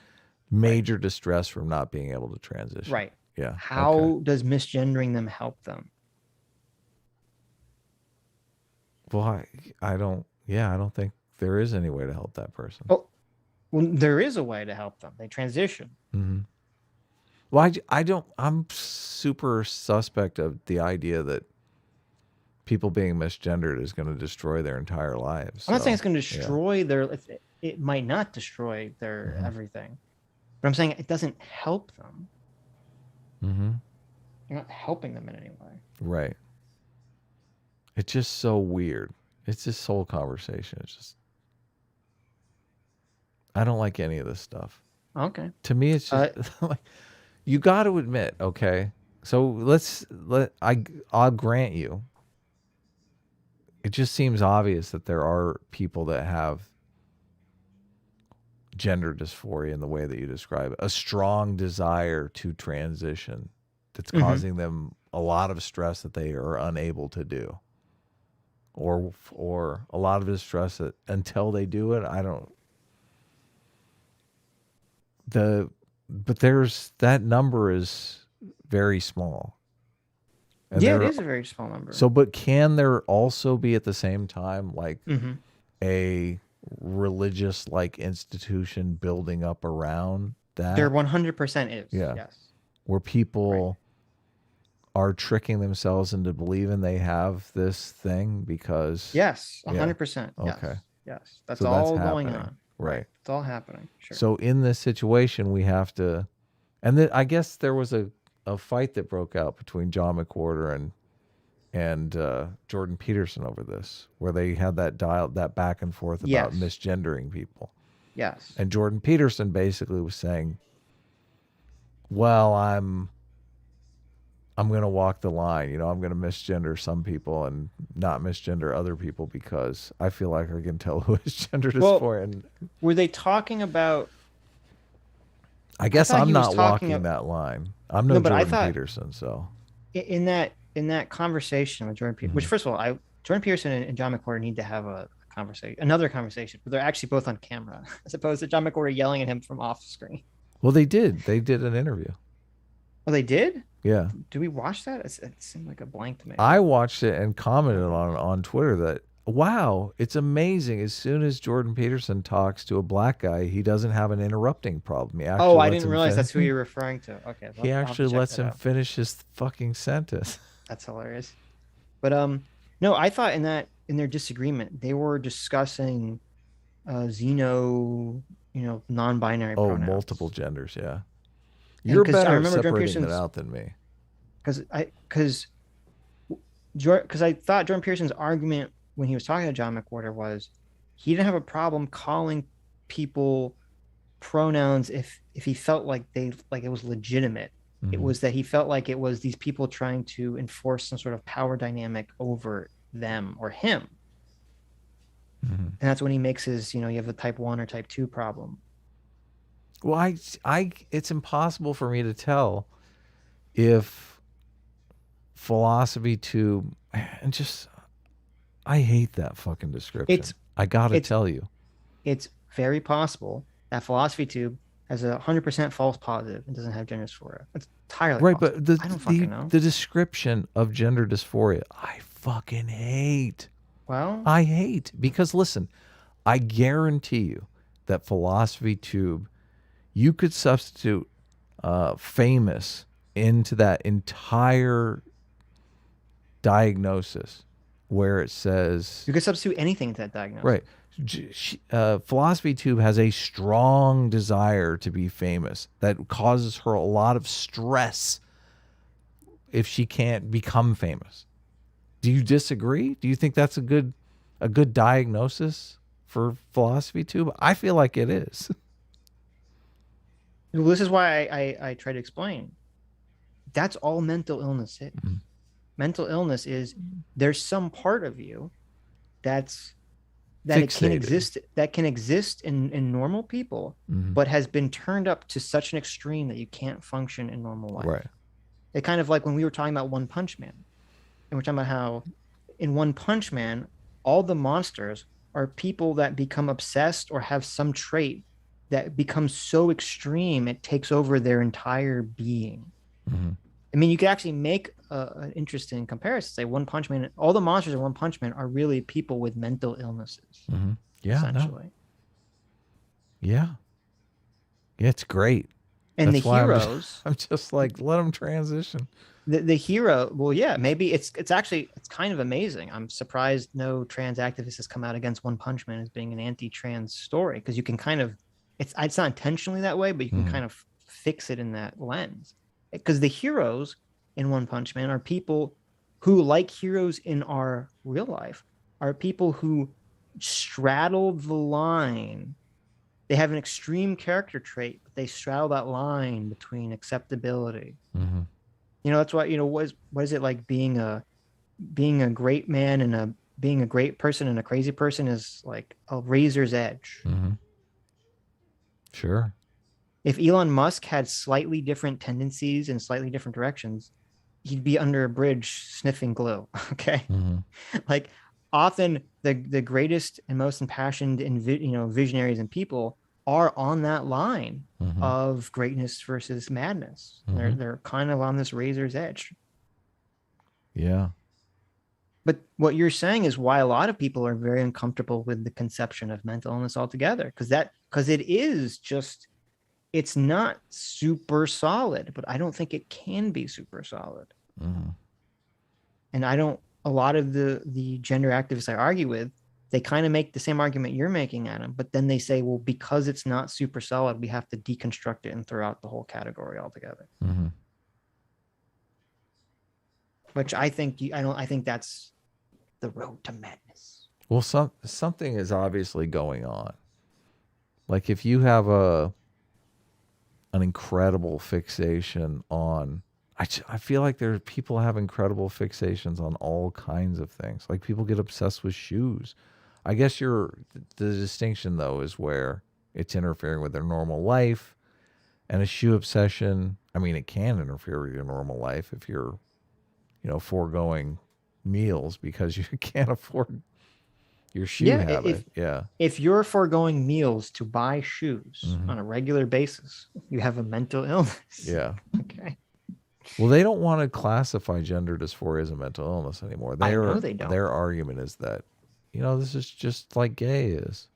Speaker 1: major distress from not being able to transition.
Speaker 2: Right.
Speaker 1: Yeah.
Speaker 2: How does misgendering them help them?
Speaker 1: Well, I don't think there is any way to help that person.
Speaker 2: Oh, well, there is a way to help them. They transition.
Speaker 1: Mm-hmm. Well, I'm super suspect of the idea that people being misgendered is going to destroy their entire lives.
Speaker 2: I'm not saying it's going to destroy their, it might not destroy their everything, but I'm saying it doesn't help them.
Speaker 1: Mm-hmm.
Speaker 2: You're not helping them in any way.
Speaker 1: Right. It's just so weird. It's this whole conversation. It's just, I don't like any of this stuff.
Speaker 2: Okay.
Speaker 1: To me, it's just like, you got to admit, okay. So I'll grant you. It just seems obvious that there are people that have gender dysphoria in the way that you describe it, a strong desire to transition that's causing them a lot of stress that they are unable to do. Or a lot of distress that until they do it, but there's that number is very small.
Speaker 2: And it is a very small number.
Speaker 1: So, but can there also be at the same time like a religious like institution building up around that?
Speaker 2: There 100% is.
Speaker 1: Yeah.
Speaker 2: Yes.
Speaker 1: Where people are tricking themselves into believing they have this thing because...
Speaker 2: Yes, 100%.
Speaker 1: Okay.
Speaker 2: Yes. That's all going on.
Speaker 1: Right.
Speaker 2: It's all happening. Sure.
Speaker 1: So in this situation, we have to... And I guess there was a fight that broke out between John McWhorter and Jordan Peterson over this, where they had that back and forth about misgendering people.
Speaker 2: Yes.
Speaker 1: And Jordan Peterson basically was saying, well, I'm going to walk the line. You know, I'm going to misgender some people and not misgender other people because I feel like I can tell who his gender dysphoria. And
Speaker 2: were they talking about...
Speaker 1: I guess I'm not walking that line. I'm no Jordan Peterson, so...
Speaker 2: In that conversation with Jordan Peterson, which first of all, Jordan Peterson and John McWhorter need to have another conversation, but they're actually both on camera, as opposed to John McWhorter yelling at him from off screen.
Speaker 1: Well, they did. They did an interview.
Speaker 2: Oh, they did?
Speaker 1: Yeah.
Speaker 2: Do we watch that? It seemed like a blank to me.
Speaker 1: I watched it and commented on Twitter that, wow, it's amazing. As soon as Jordan Peterson talks to a black guy, he doesn't have an interrupting problem.
Speaker 2: I didn't realize that's who you're referring to. Okay.
Speaker 1: He actually lets him finish his fucking sentence.
Speaker 2: That's hilarious. But no, I thought in their disagreement, they were discussing non-binary pronouns.
Speaker 1: Oh, multiple genders, yeah. You're better at separating that out than me.
Speaker 2: Because I thought Jordan Peterson's argument when he was talking to John McWhorter was he didn't have a problem calling people pronouns if he felt like it was legitimate. It was that he felt like it was these people trying to enforce some sort of power dynamic over them or him. And that's when he makes his, you have the type 1 or type 2 problem.
Speaker 1: Well, it's impossible for me to tell if philosophy tube, and just, I hate that fucking description. I gotta tell you. It's
Speaker 2: very possible that philosophy tube has 100% false positive and doesn't have gender dysphoria. It's entirely
Speaker 1: right,
Speaker 2: possible.
Speaker 1: but
Speaker 2: I don't fucking know.
Speaker 1: The description of gender dysphoria, I fucking hate.
Speaker 2: Well,
Speaker 1: I hate because listen, I guarantee you, that philosophy tube, you could substitute famous into that entire diagnosis where it says
Speaker 2: You could substitute anything to that diagnosis.
Speaker 1: right. Philosophy tube has a strong desire to be famous that causes her a lot of stress if she can't become famous. Do you disagree? Do you think that's a good diagnosis for philosophy tube? I feel like it is.
Speaker 2: Well, this is why I try to explain. That's all mental illness is.
Speaker 1: Mm-hmm.
Speaker 2: Mental illness is there's some part of you that
Speaker 1: Fixated.
Speaker 2: it can exist in normal people,
Speaker 1: Mm-hmm.
Speaker 2: but has been turned up to such an extreme that you can't function in normal life.
Speaker 1: Right.
Speaker 2: It kind of like when we were talking about One Punch Man, and we're talking about how in One Punch Man, all the monsters are people that become obsessed or have some trait that becomes so extreme it takes over their entire being.
Speaker 1: Mm-hmm.
Speaker 2: I mean, you could actually make an interesting comparison. Say One Punch Man, all the monsters in One Punch Man are really people with mental illnesses.
Speaker 1: Mm-hmm. Yeah.
Speaker 2: Essentially.
Speaker 1: Yeah. Yeah, it's great.
Speaker 2: And
Speaker 1: That's
Speaker 2: the
Speaker 1: why
Speaker 2: heroes,
Speaker 1: I'm just like, let them transition.
Speaker 2: the hero, well, yeah, maybe it's kind of amazing. I'm surprised no trans activist has come out against One Punch Man as being an anti-trans story, because you can kind of, it's not intentionally that way, but you can kind of fix it in that lens. Because the heroes in One Punch Man are people who, like heroes in our real life, are people who straddle the line. They have an extreme character trait, but they straddle that line between acceptability.
Speaker 1: Mm-hmm.
Speaker 2: You know, that's why, you know, what is it like being a great man and being a great person and a crazy person is like a razor's edge.
Speaker 1: Mm-hmm. Sure.
Speaker 2: If Elon Musk had slightly different tendencies and slightly different directions, he'd be under a bridge sniffing glue. Okay.
Speaker 1: Mm-hmm.
Speaker 2: Like often the greatest and most impassioned visionaries and people are on that line of greatness versus madness. They're kind of on this razor's edge.
Speaker 1: Yeah.
Speaker 2: But what you're saying is why a lot of people are very uncomfortable with the conception of mental illness altogether, because it is just, it's not super solid, but I don't think it can be super solid.
Speaker 1: Mm-hmm.
Speaker 2: And a lot of the gender activists I argue with, they kind of make the same argument you're making, Adam, but then they say, well, because it's not super solid, we have to deconstruct it and throw out the whole category altogether.
Speaker 1: Mm-hmm.
Speaker 2: Which I think I think that's the road to madness.
Speaker 1: Well, something is obviously going on. Like if you have an incredible fixation on, I feel like there are people have incredible fixations on all kinds of things. Like people get obsessed with shoes. I guess the distinction though is where it's interfering with their normal life, and a shoe obsession. I mean, it can interfere with your normal life if you're, foregoing meals because you can't afford your shoe habit.
Speaker 2: If you're foregoing meals to buy shoes on a regular basis, you have a mental illness.
Speaker 1: Yeah.
Speaker 2: Okay.
Speaker 1: Well, they don't want to classify gender dysphoria as a mental illness anymore.
Speaker 2: I know they don't.
Speaker 1: Their argument is that, this is just like gay is.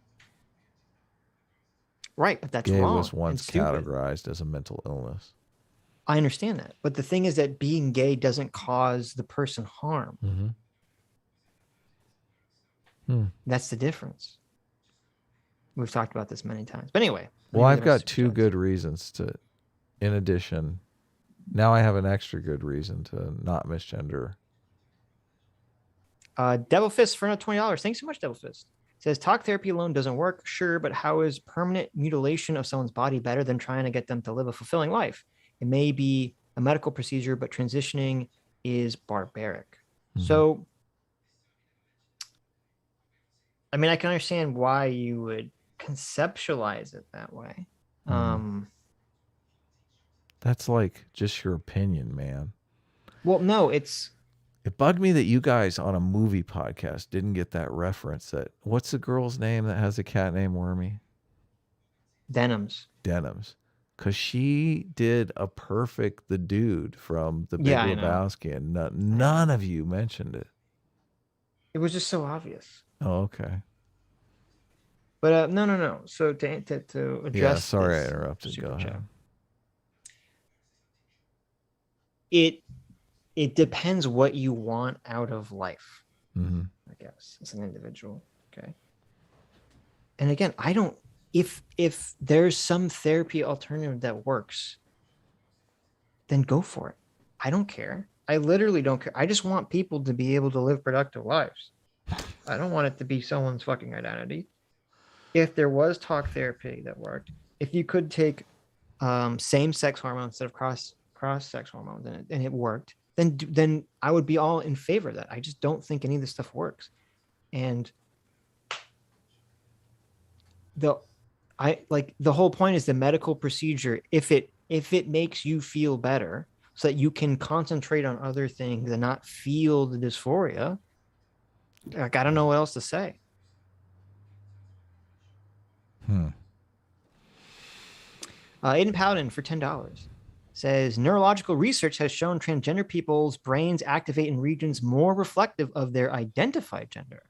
Speaker 2: Right, but that's
Speaker 1: gay
Speaker 2: wrong.
Speaker 1: Was once categorized as a mental illness.
Speaker 2: I understand that. But the thing is that being gay doesn't cause the person harm. That's the difference. We've talked about this many times. But anyway.
Speaker 1: Well, I've got two good reasons in addition, now I have an extra good reason to not misgender.
Speaker 2: Devil Fist for another $20. Thanks so much, Devil Fist. Says talk therapy alone doesn't work. Sure, but how is permanent mutilation of someone's body better than trying to get them to live a fulfilling life? It may be a medical procedure, but transitioning is barbaric. So, I mean, I can understand why you would conceptualize it that way.
Speaker 1: That's like just your opinion, man.
Speaker 2: Well, no, It
Speaker 1: bugged me that you guys on a movie podcast didn't get that reference. What's the girl's name that has a cat named Wormy?
Speaker 2: Denims.
Speaker 1: Because she did a perfect The Dude from The Big Lebowski, and none of you mentioned it.
Speaker 2: It was just so obvious.
Speaker 1: Oh, okay.
Speaker 2: But no. So to address
Speaker 1: Yeah, sorry I
Speaker 2: this
Speaker 1: interrupted.
Speaker 2: super
Speaker 1: Go
Speaker 2: chat,
Speaker 1: ahead.
Speaker 2: it depends what you want out of life.
Speaker 1: Mm-hmm.
Speaker 2: I guess as an individual. Okay. And again, I don't. If there's some therapy alternative that works, then go for it. I don't care. I literally don't care. I just want people to be able to live productive lives. I don't want it to be someone's fucking identity. If there was talk therapy that worked, if you could take same-sex hormones instead of cross-sex hormones and it worked, then I would be all in favor of that. I just don't think any of this stuff works. And the whole point is the medical procedure. If it makes you feel better so that you can concentrate on other things and not feel the dysphoria, like, I don't know what else to say. Aiden Paladin for $10 says neurological research has shown transgender people's brains activate in regions more reflective of their identified gender.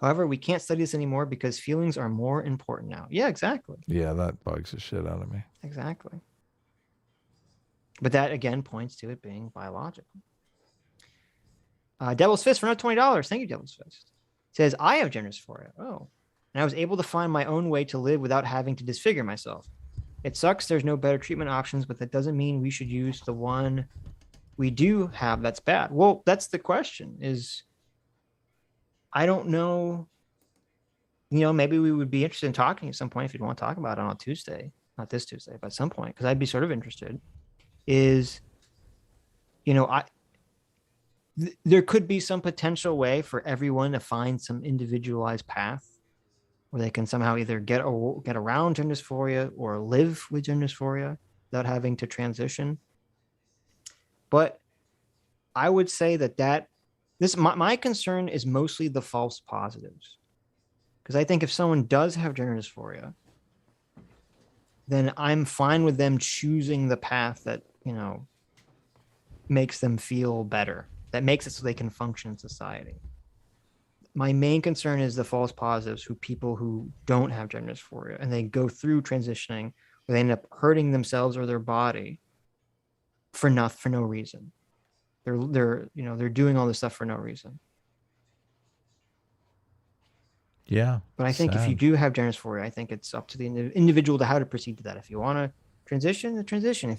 Speaker 2: However, we can't study this anymore because feelings are more important now. Yeah, exactly.
Speaker 1: Yeah, that bugs the shit out of me.
Speaker 2: Exactly. But that again points to it being biological. Devil's Fist for another $20. Thank you, Devil's Fist. Says, I have gender dysphoria. Oh. And I was able to find my own way to live without having to disfigure myself. It sucks there's no better treatment options, but that doesn't mean we should use the one we do have that's bad. Well, that's the question is, I don't know. Maybe we would be interested in talking at some point if you'd want to talk about it on a Tuesday. Not this Tuesday, but at some point, because I'd be sort of interested. There could be some potential way for everyone to find some individualized path where they can somehow either get around gender dysphoria or live with gender dysphoria without having to transition. But I would say my concern is mostly the false positives. Because I think if someone does have gender dysphoria, then I'm fine with them choosing the path that, makes them feel better, that makes it so they can function in society. My main concern is the false positives, people who don't have gender dysphoria and they go through transitioning where they end up hurting themselves or their body for no reason. They're doing all this stuff for no reason.
Speaker 1: Yeah.
Speaker 2: But I think if you do have gender dysphoria, I think it's up to the individual to how to proceed to that. If you want to transition.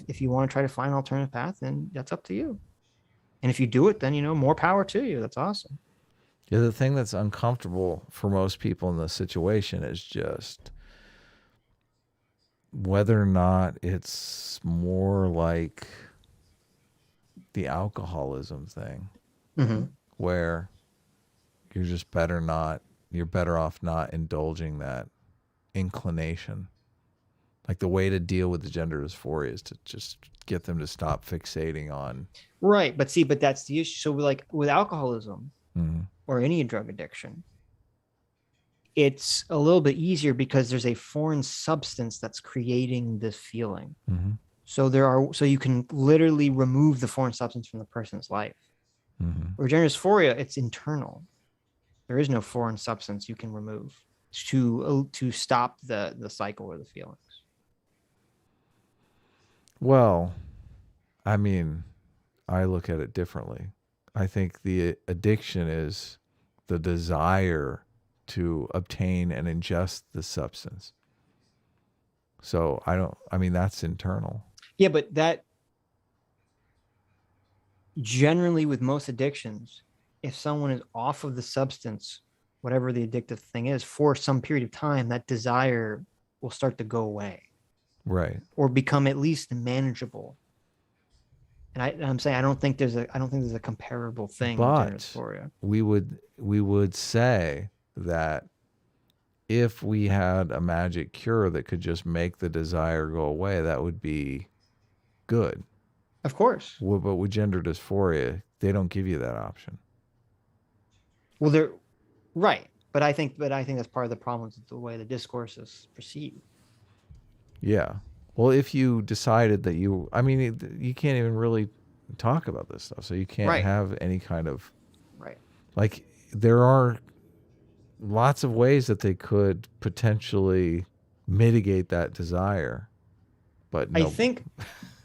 Speaker 2: If you want to try to find an alternative path, then that's up to you. And if you do it, then, more power to you. That's awesome.
Speaker 1: Yeah, the thing that's uncomfortable for most people in this situation is just whether or not it's more like the alcoholism thing, where you're better off not indulging that inclination. Like the way to deal with the gender dysphoria is to just get them to stop fixating on.
Speaker 2: Right. But that's the issue. So like with alcoholism or any drug addiction, it's a little bit easier because there's a foreign substance that's creating this feeling. So you can literally remove the foreign substance from the person's life. Or gender dysphoria, it's internal. There is no foreign substance you can remove to stop the cycle or the feelings.
Speaker 1: Well, I mean, I look at it differently. I think the addiction is the desire to obtain and ingest the substance. So that's internal.
Speaker 2: Yeah, but that generally with most addictions, if someone is off of the substance, whatever the addictive thing is, for some period of time, that desire will start to go away.
Speaker 1: Right.
Speaker 2: Or become at least manageable. And I'm saying I don't think there's a comparable thing.
Speaker 1: But we would say that if we had a magic cure that could just make the desire go away, that would be good.
Speaker 2: Of course.
Speaker 1: Well, but with gender dysphoria, they don't give you that option.
Speaker 2: Well, they're right, but I think that's part of the problem with the way the discourse is perceived.
Speaker 1: Yeah. Well, if you decided that you can't even really talk about this stuff, so you can't have any kind of
Speaker 2: right.
Speaker 1: Like there are lots of ways that they could potentially mitigate that desire, but no,
Speaker 2: I think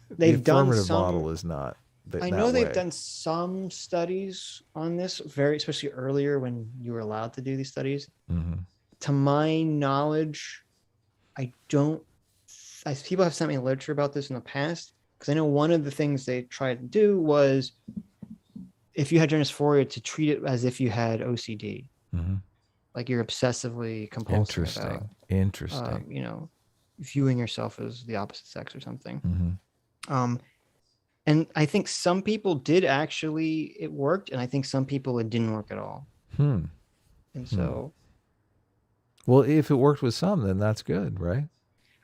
Speaker 1: the
Speaker 2: they've done
Speaker 1: affirmative
Speaker 2: some.
Speaker 1: model is not
Speaker 2: I
Speaker 1: that
Speaker 2: know they've
Speaker 1: way.
Speaker 2: done some studies on this, especially earlier when you were allowed to do these studies.
Speaker 1: Mm-hmm.
Speaker 2: To my knowledge, people have sent me literature about this in the past, because I know one of the things they tried to do was, if you had gender dysphoria, to treat it as if you had OCD,
Speaker 1: Mm-hmm.
Speaker 2: like you're obsessively compulsive about,
Speaker 1: Interesting.
Speaker 2: viewing yourself as the opposite sex or something.
Speaker 1: Mm-hmm.
Speaker 2: And I think some people did actually, it worked, and I think some people it didn't work at all. And so,
Speaker 1: well, if it worked with some, then that's good, right?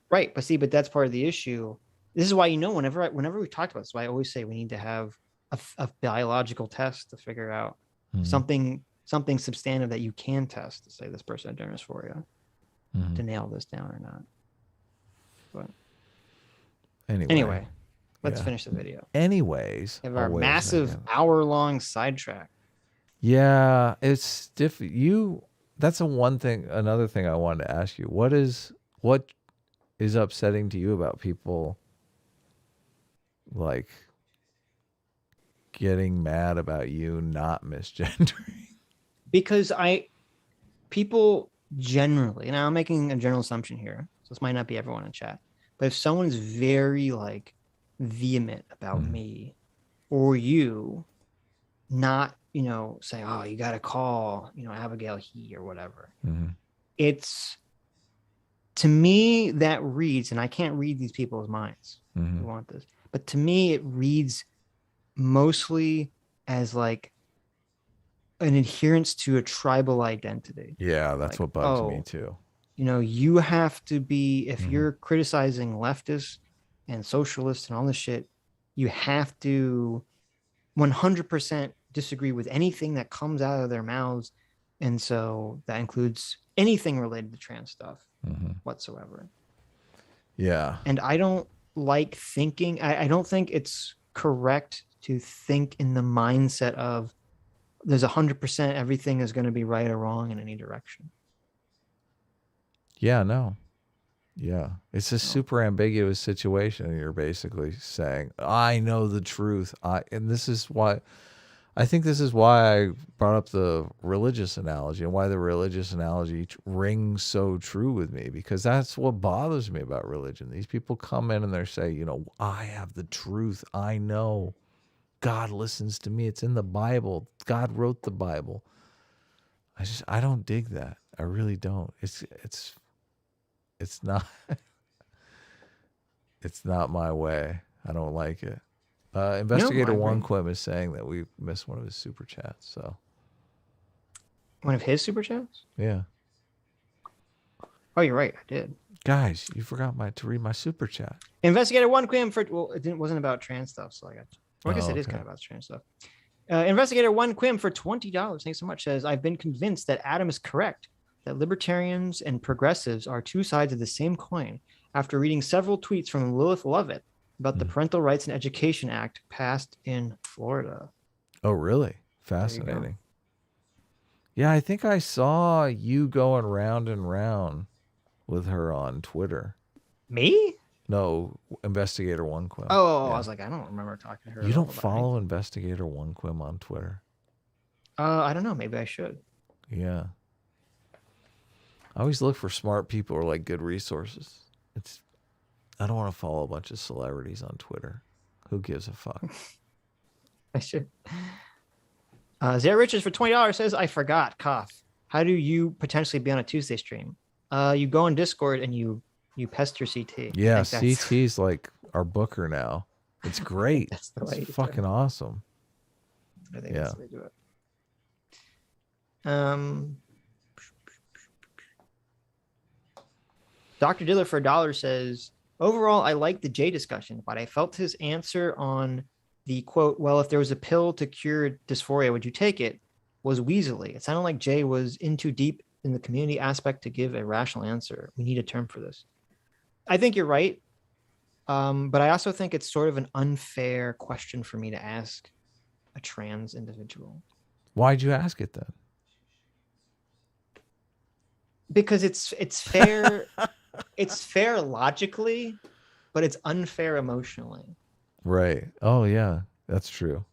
Speaker 2: right. But that's part of the issue. This is why, whenever we talked about this, why I always say we need to have a biological test to figure out something substantive that you can test to say this person had gender dysphoria, to nail this down or not. But anyway, let's finish the video.
Speaker 1: Anyways,
Speaker 2: we have our massive hour-long sidetrack.
Speaker 1: Yeah, it's different. That's another thing I wanted to ask you. What is upsetting to you about people like getting mad about you not misgendering?
Speaker 2: Because people generally, and I'm making a general assumption here, so this might not be everyone in chat, but if someone's very like vehement about me or you, not, say, oh, you got to call, Abigail he or whatever. It's, to me, that reads, and I can't read these people's minds who want this, but to me, it reads mostly as like an adherence to a tribal identity.
Speaker 1: Yeah, that's what bugs me too.
Speaker 2: You have to be, if you're criticizing leftists and socialists and all this shit, you have to 100% disagree with anything that comes out of their mouths. And so that includes anything related to trans stuff whatsoever.
Speaker 1: Yeah.
Speaker 2: And I don't like thinking, I don't think it's correct to think in the mindset of there's 100% everything is going to be right or wrong in any direction.
Speaker 1: Yeah, no. Yeah. It's a super ambiguous situation. You're basically saying, I know the truth. And this is why I I brought up the religious analogy, and why the religious analogy rings so true with me, because that's what bothers me about religion. These people come in and they say, I have the truth. I know. God listens to me. It's in the Bible. God wrote the Bible. I don't dig that. I really don't. It's not it's not my way. I don't like it. Investigator One Quim is saying that we missed one of his super chats. So
Speaker 2: one of his super chats?
Speaker 1: Yeah.
Speaker 2: Oh, you're right. I did.
Speaker 1: Guys, you forgot to read my super chat.
Speaker 2: Investigator One Quim wasn't about trans stuff, so I got you. Well, I guess it is kind of about trans stuff. Investigator One Quim for $20. Thanks so much. Says, I've been convinced that Adam is correct, that libertarians and progressives are two sides of the same coin after reading several tweets from Lilith Lovett about the Parental Rights and Education Act passed in Florida.
Speaker 1: Oh, really? Fascinating. Yeah, I think I saw you going round and round with her on Twitter.
Speaker 2: Me?
Speaker 1: No, Investigator One Quim.
Speaker 2: Oh, yeah. I was like, I don't remember talking to her.
Speaker 1: You don't follow Investigator One Quim on Twitter?
Speaker 2: I don't know. Maybe I should.
Speaker 1: Yeah. I always look for smart people or like good resources. I don't want to follow a bunch of celebrities on Twitter. Who gives a fuck?
Speaker 2: I should. Zara Richards for $20 says, I forgot. Cough. How do you potentially be on a Tuesday stream? You go on Discord and you pester CT.
Speaker 1: Yeah, CT's like our booker now. It's great.
Speaker 2: That's the way
Speaker 1: it's fucking awesome.
Speaker 2: I think that's the way to do it. Dr. Diller for $1 says, overall, I like the Jay discussion, but I felt his answer on the quote, well, if there was a pill to cure dysphoria, would you take it? Was weaselly. It sounded like Jay was in too deep in the community aspect to give a rational answer. We need a term for this. I think you're right. But I also think it's sort of an unfair question for me to ask a trans individual.
Speaker 1: Why'd you ask it then?
Speaker 2: because it's fair. It's fair logically, but it's unfair emotionally.
Speaker 1: Right. Oh yeah, that's true.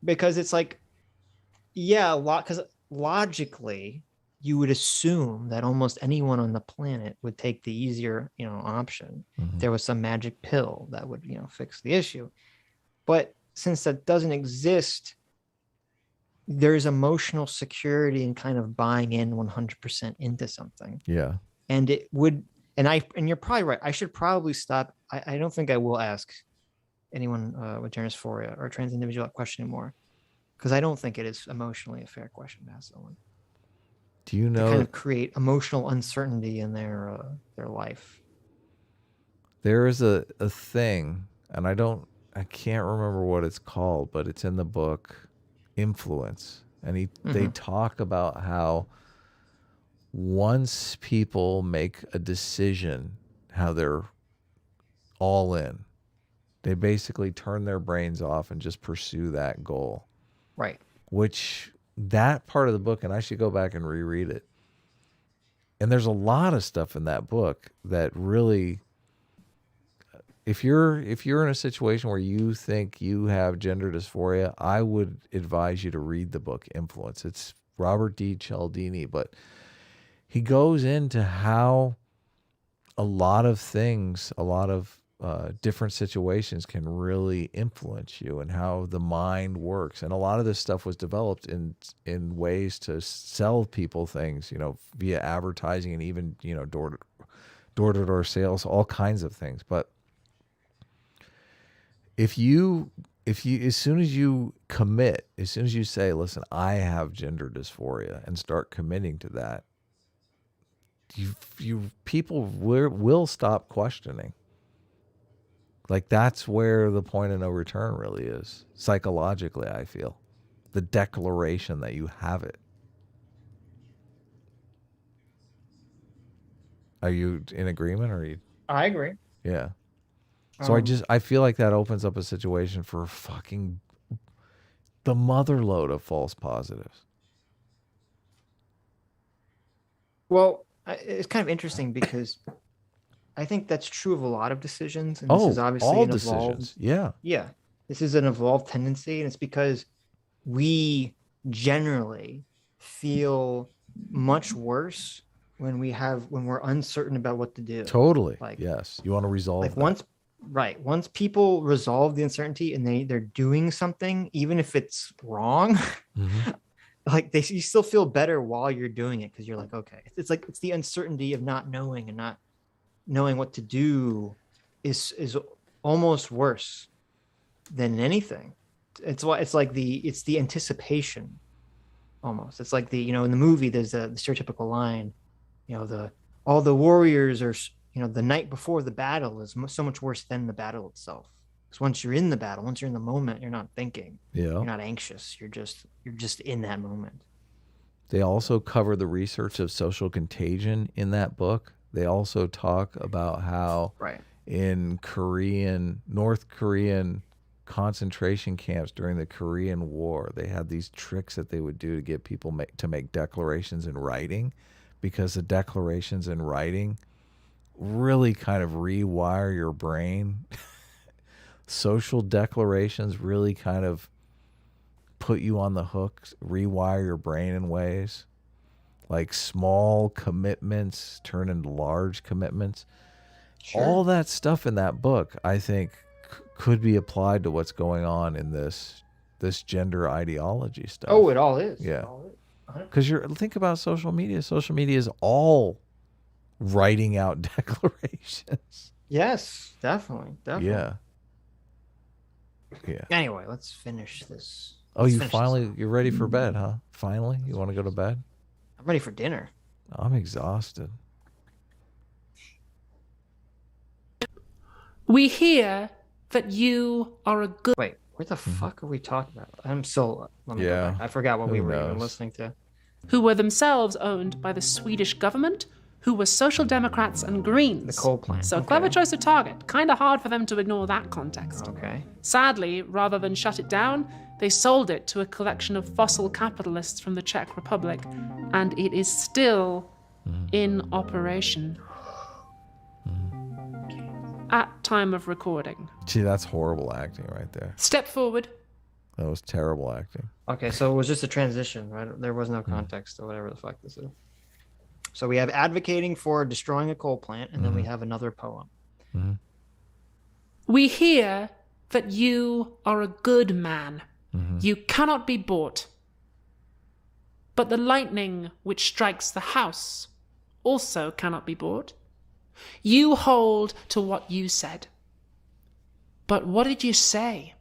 Speaker 2: Because it's like, yeah, because logically you would assume that almost anyone on the planet would take the easier, option.
Speaker 1: Mhm.
Speaker 2: There was some magic pill that would, fix the issue. But since that doesn't exist, there's emotional security in kind of buying in 100% into something.
Speaker 1: Yeah.
Speaker 2: And it would, and you're probably right. I should probably stop. I don't think I will ask anyone with gender dysphoria or trans individual that question anymore, because I don't think it is emotionally a fair question to ask someone.
Speaker 1: Do you know?
Speaker 2: To kind of create emotional uncertainty in their life.
Speaker 1: There is a thing, and I can't remember what it's called, but it's in the book, Influence, and they talk about how once people make a decision, how they're all in, they basically turn their brains off and just pursue that goal.
Speaker 2: Right.
Speaker 1: Which that part of the book, and I should go back and reread it. And there's a lot of stuff in that book that really, if you're in a situation where you think you have gender dysphoria, I would advise you to read the book Influence. It's Robert D. Cialdini, but he goes into how a lot of things, a lot of different situations can really influence you, and how the mind works. And a lot of this stuff was developed in ways to sell people things, via advertising and even, door-to-door sales, all kinds of things. But if you, as soon as you commit, as soon as you say, listen, I have gender dysphoria, and start committing to that, people will stop questioning. Like, that's where the point of no return really is. Psychologically, I feel. The declaration that you have it. Are you in agreement, or are you?
Speaker 2: I agree.
Speaker 1: Yeah. So I feel like that opens up a situation for fucking the mother load of false positives.
Speaker 2: Well, it's kind of interesting because I think that's true of a lot of decisions. And this is obviously
Speaker 1: all
Speaker 2: an
Speaker 1: decisions.
Speaker 2: evolved, yeah. This is an evolved tendency, and it's because we generally feel much worse when we're uncertain about what to do.
Speaker 1: Totally. Yes. You want to resolve that.
Speaker 2: Once people resolve the uncertainty and they're doing something, even if it's wrong, you still feel better while you're doing it, because you're like, okay, it's the uncertainty of not knowing and not knowing what to do is almost worse than anything. It's the anticipation almost. It's like in the movie there's the stereotypical line, all the warriors are, the night before the battle is so much worse than the battle itself. Because once you're in the battle, once you're in the moment, you're not thinking. Yeah. You're not anxious. You're just in that moment.
Speaker 1: They also cover the research of social contagion in that book. They also talk about how in North Korean concentration camps during the Korean War, they had these tricks that they would do to get people to make declarations in writing, because the declarations in writing really kind of rewire your brain. Social declarations really kind of put you on the hook, rewire your brain in ways. Like small commitments turn into large commitments. Sure. All that stuff in that book, I think, could be applied to what's going on in this gender ideology stuff.
Speaker 2: Oh, it all is.
Speaker 1: Yeah. Because think about social media. Social media is all writing out declarations.
Speaker 2: Yes, definitely.
Speaker 1: Yeah.
Speaker 2: Anyway, let's finish this.
Speaker 1: You're ready for bed, huh? Finally? You want to go to bed?
Speaker 2: I'm ready for dinner.
Speaker 1: I'm exhausted.
Speaker 3: We hear that you are a good...
Speaker 2: Wait, what the fuck are we talking about? I'm so... I forgot what we were even listening to.
Speaker 3: Who were themselves owned by the Swedish government, who were Social Democrats and Greens.
Speaker 2: The coal plant.
Speaker 3: So clever choice of target. Kind of hard for them to ignore that context.
Speaker 2: Okay.
Speaker 3: Sadly, rather than shut it down, They sold it to a collection of fossil capitalists from the Czech Republic, and it is still in operation at time of recording.
Speaker 1: Gee, that's horrible acting right there.
Speaker 3: Step forward.
Speaker 1: That was terrible acting.
Speaker 2: Okay, so it was just a transition, right? There was no context to whatever the fuck this is. So we have advocating for destroying a coal plant, and then we have another poem.
Speaker 3: We hear that you are a good man. You cannot be bought. But the lightning which strikes the house also cannot be bought. You hold to what you said. But what did you say?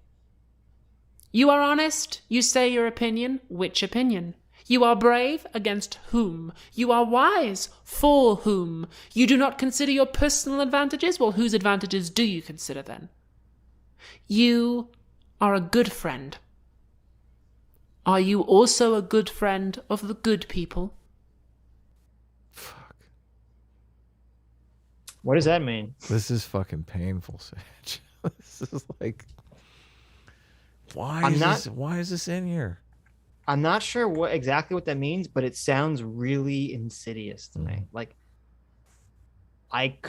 Speaker 3: You are honest, you say your opinion. Which opinion? You are brave, against whom? You are wise, for whom? You do not consider your personal advantages? Well, whose advantages do you consider then? You are a good friend. Are you also a good friend of the good people?
Speaker 1: Fuck.
Speaker 2: What does that mean?
Speaker 1: This is fucking painful, Sitch. This is like, why is this in here?
Speaker 2: I'm not sure exactly what that means, but it sounds really insidious to me. Like,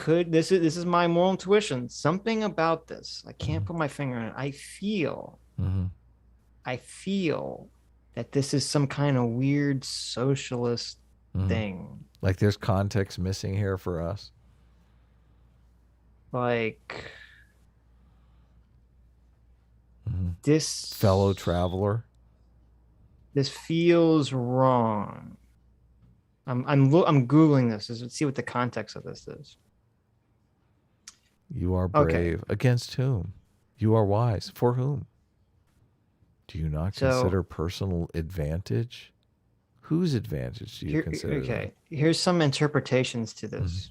Speaker 2: this is my moral intuition. Something about this, I can't put my finger on it. I feel that this is some kind of weird socialist thing.
Speaker 1: Like there's context missing here for us.
Speaker 2: Like this
Speaker 1: fellow traveler.
Speaker 2: This feels wrong. I'm googling this to see what the context of this is.
Speaker 1: You are brave.
Speaker 2: Okay.
Speaker 1: Against whom? You are wise. For whom? Do you not consider personal advantage? Whose advantage do you consider?
Speaker 2: Okay, here's some interpretations to this.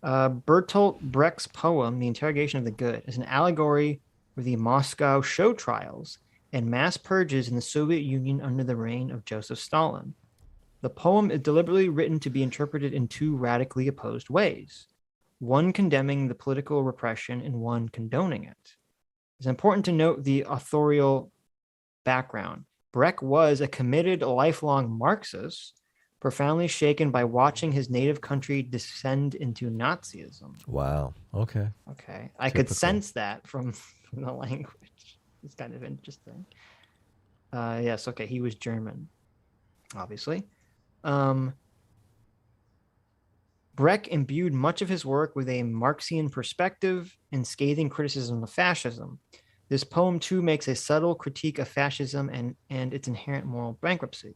Speaker 2: Bertolt Brecht's poem, The Interrogation of the Good, is an allegory for the Moscow show trials and mass purges in the Soviet Union under the reign of Joseph Stalin. The poem is deliberately written to be interpreted in two radically opposed ways, one condemning the political repression and one condoning it. It's important to note the authorial background. Brecht was a committed, lifelong Marxist, profoundly shaken by watching his native country descend into Nazism.
Speaker 1: Wow. Okay.
Speaker 2: Okay. I could sense that from the language. It's kind of interesting. Yes, okay, he was German, obviously. Brecht imbued much of his work with a Marxian perspective and scathing criticism of fascism. This poem, too, makes a subtle critique of fascism and its inherent moral bankruptcy.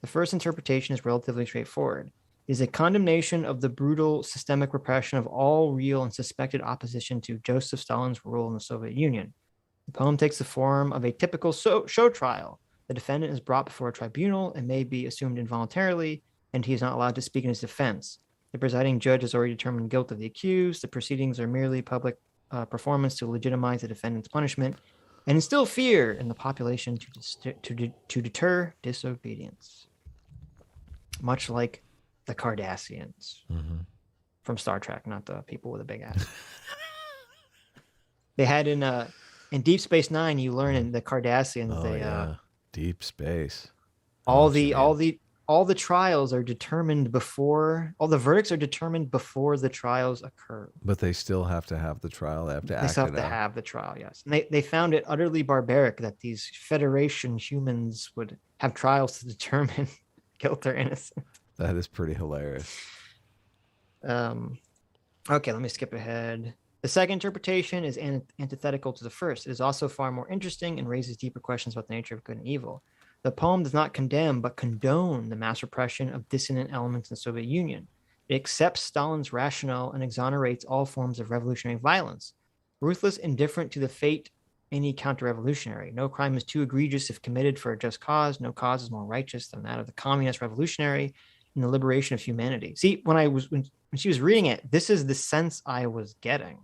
Speaker 2: The first interpretation is relatively straightforward. It is a condemnation of the brutal systemic repression of all real and suspected opposition to Joseph Stalin's rule in the Soviet Union. The poem takes the form of a typical show trial. The defendant is brought before a tribunal and may be assumed involuntarily, and he is not allowed to speak in his defense. The presiding judge has already determined guilt of the accused. The proceedings are merely public performance to legitimize the defendant's punishment and instill fear in the population to deter disobedience. Much like the Cardassians from Star Trek, not the people with a big ass. They had in Deep Space Nine, you learn in the Cardassians,
Speaker 1: Deep Space.
Speaker 2: All the trials are determined before, all the verdicts are determined before the trials occur.
Speaker 1: But they still have to have the trial. They have to
Speaker 2: They still have to have the trial, yes. And they found it utterly barbaric that these Federation humans would have trials to determine guilt or innocence.
Speaker 1: That is pretty hilarious.
Speaker 2: Okay, let me skip ahead. The second interpretation is antithetical to the first. It is also far more interesting and raises deeper questions about the nature of good and evil. The poem does not condemn but condone the mass repression of dissident elements in the Soviet Union. It accepts Stalin's rationale and exonerates all forms of revolutionary violence. Ruthless, indifferent to the fate any counter-revolutionary. No crime is too egregious if committed for a just cause. No cause is more righteous than that of the communist revolutionary in the liberation of humanity. See, when she was reading it, this is the sense I was getting.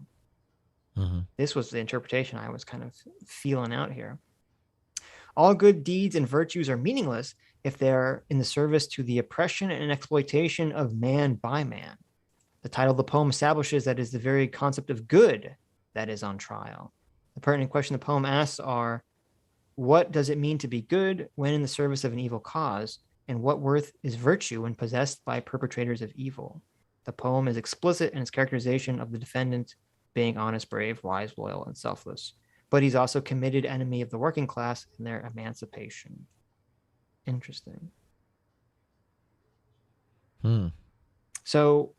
Speaker 2: This was the interpretation I was kind of feeling out here. All good deeds and virtues are meaningless if they're in the service to the oppression and exploitation of man by man. The title of the poem establishes that it is the very concept of good that is on trial. The pertinent question the poem asks are, What does it mean to be good when in the service of an evil cause? And what worth is virtue when possessed by perpetrators of evil? The poem is explicit in its characterization of the defendant being honest, brave, wise, loyal, and selfless. But he's also committed enemy of the working class and their emancipation. Interesting. So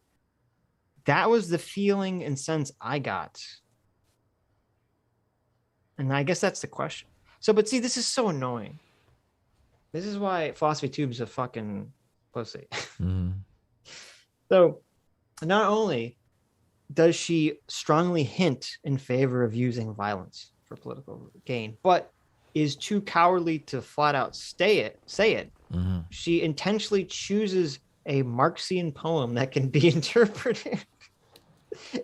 Speaker 2: that was the feeling and sense I got. And I guess that's the question. So, but see, this is so annoying. This is why Philosophy Tube's a fucking pussy. So, not only does she strongly hint in favor of using violence for political gain, but is too cowardly to flat out say it. She intentionally chooses a Marxian poem that can be interpreted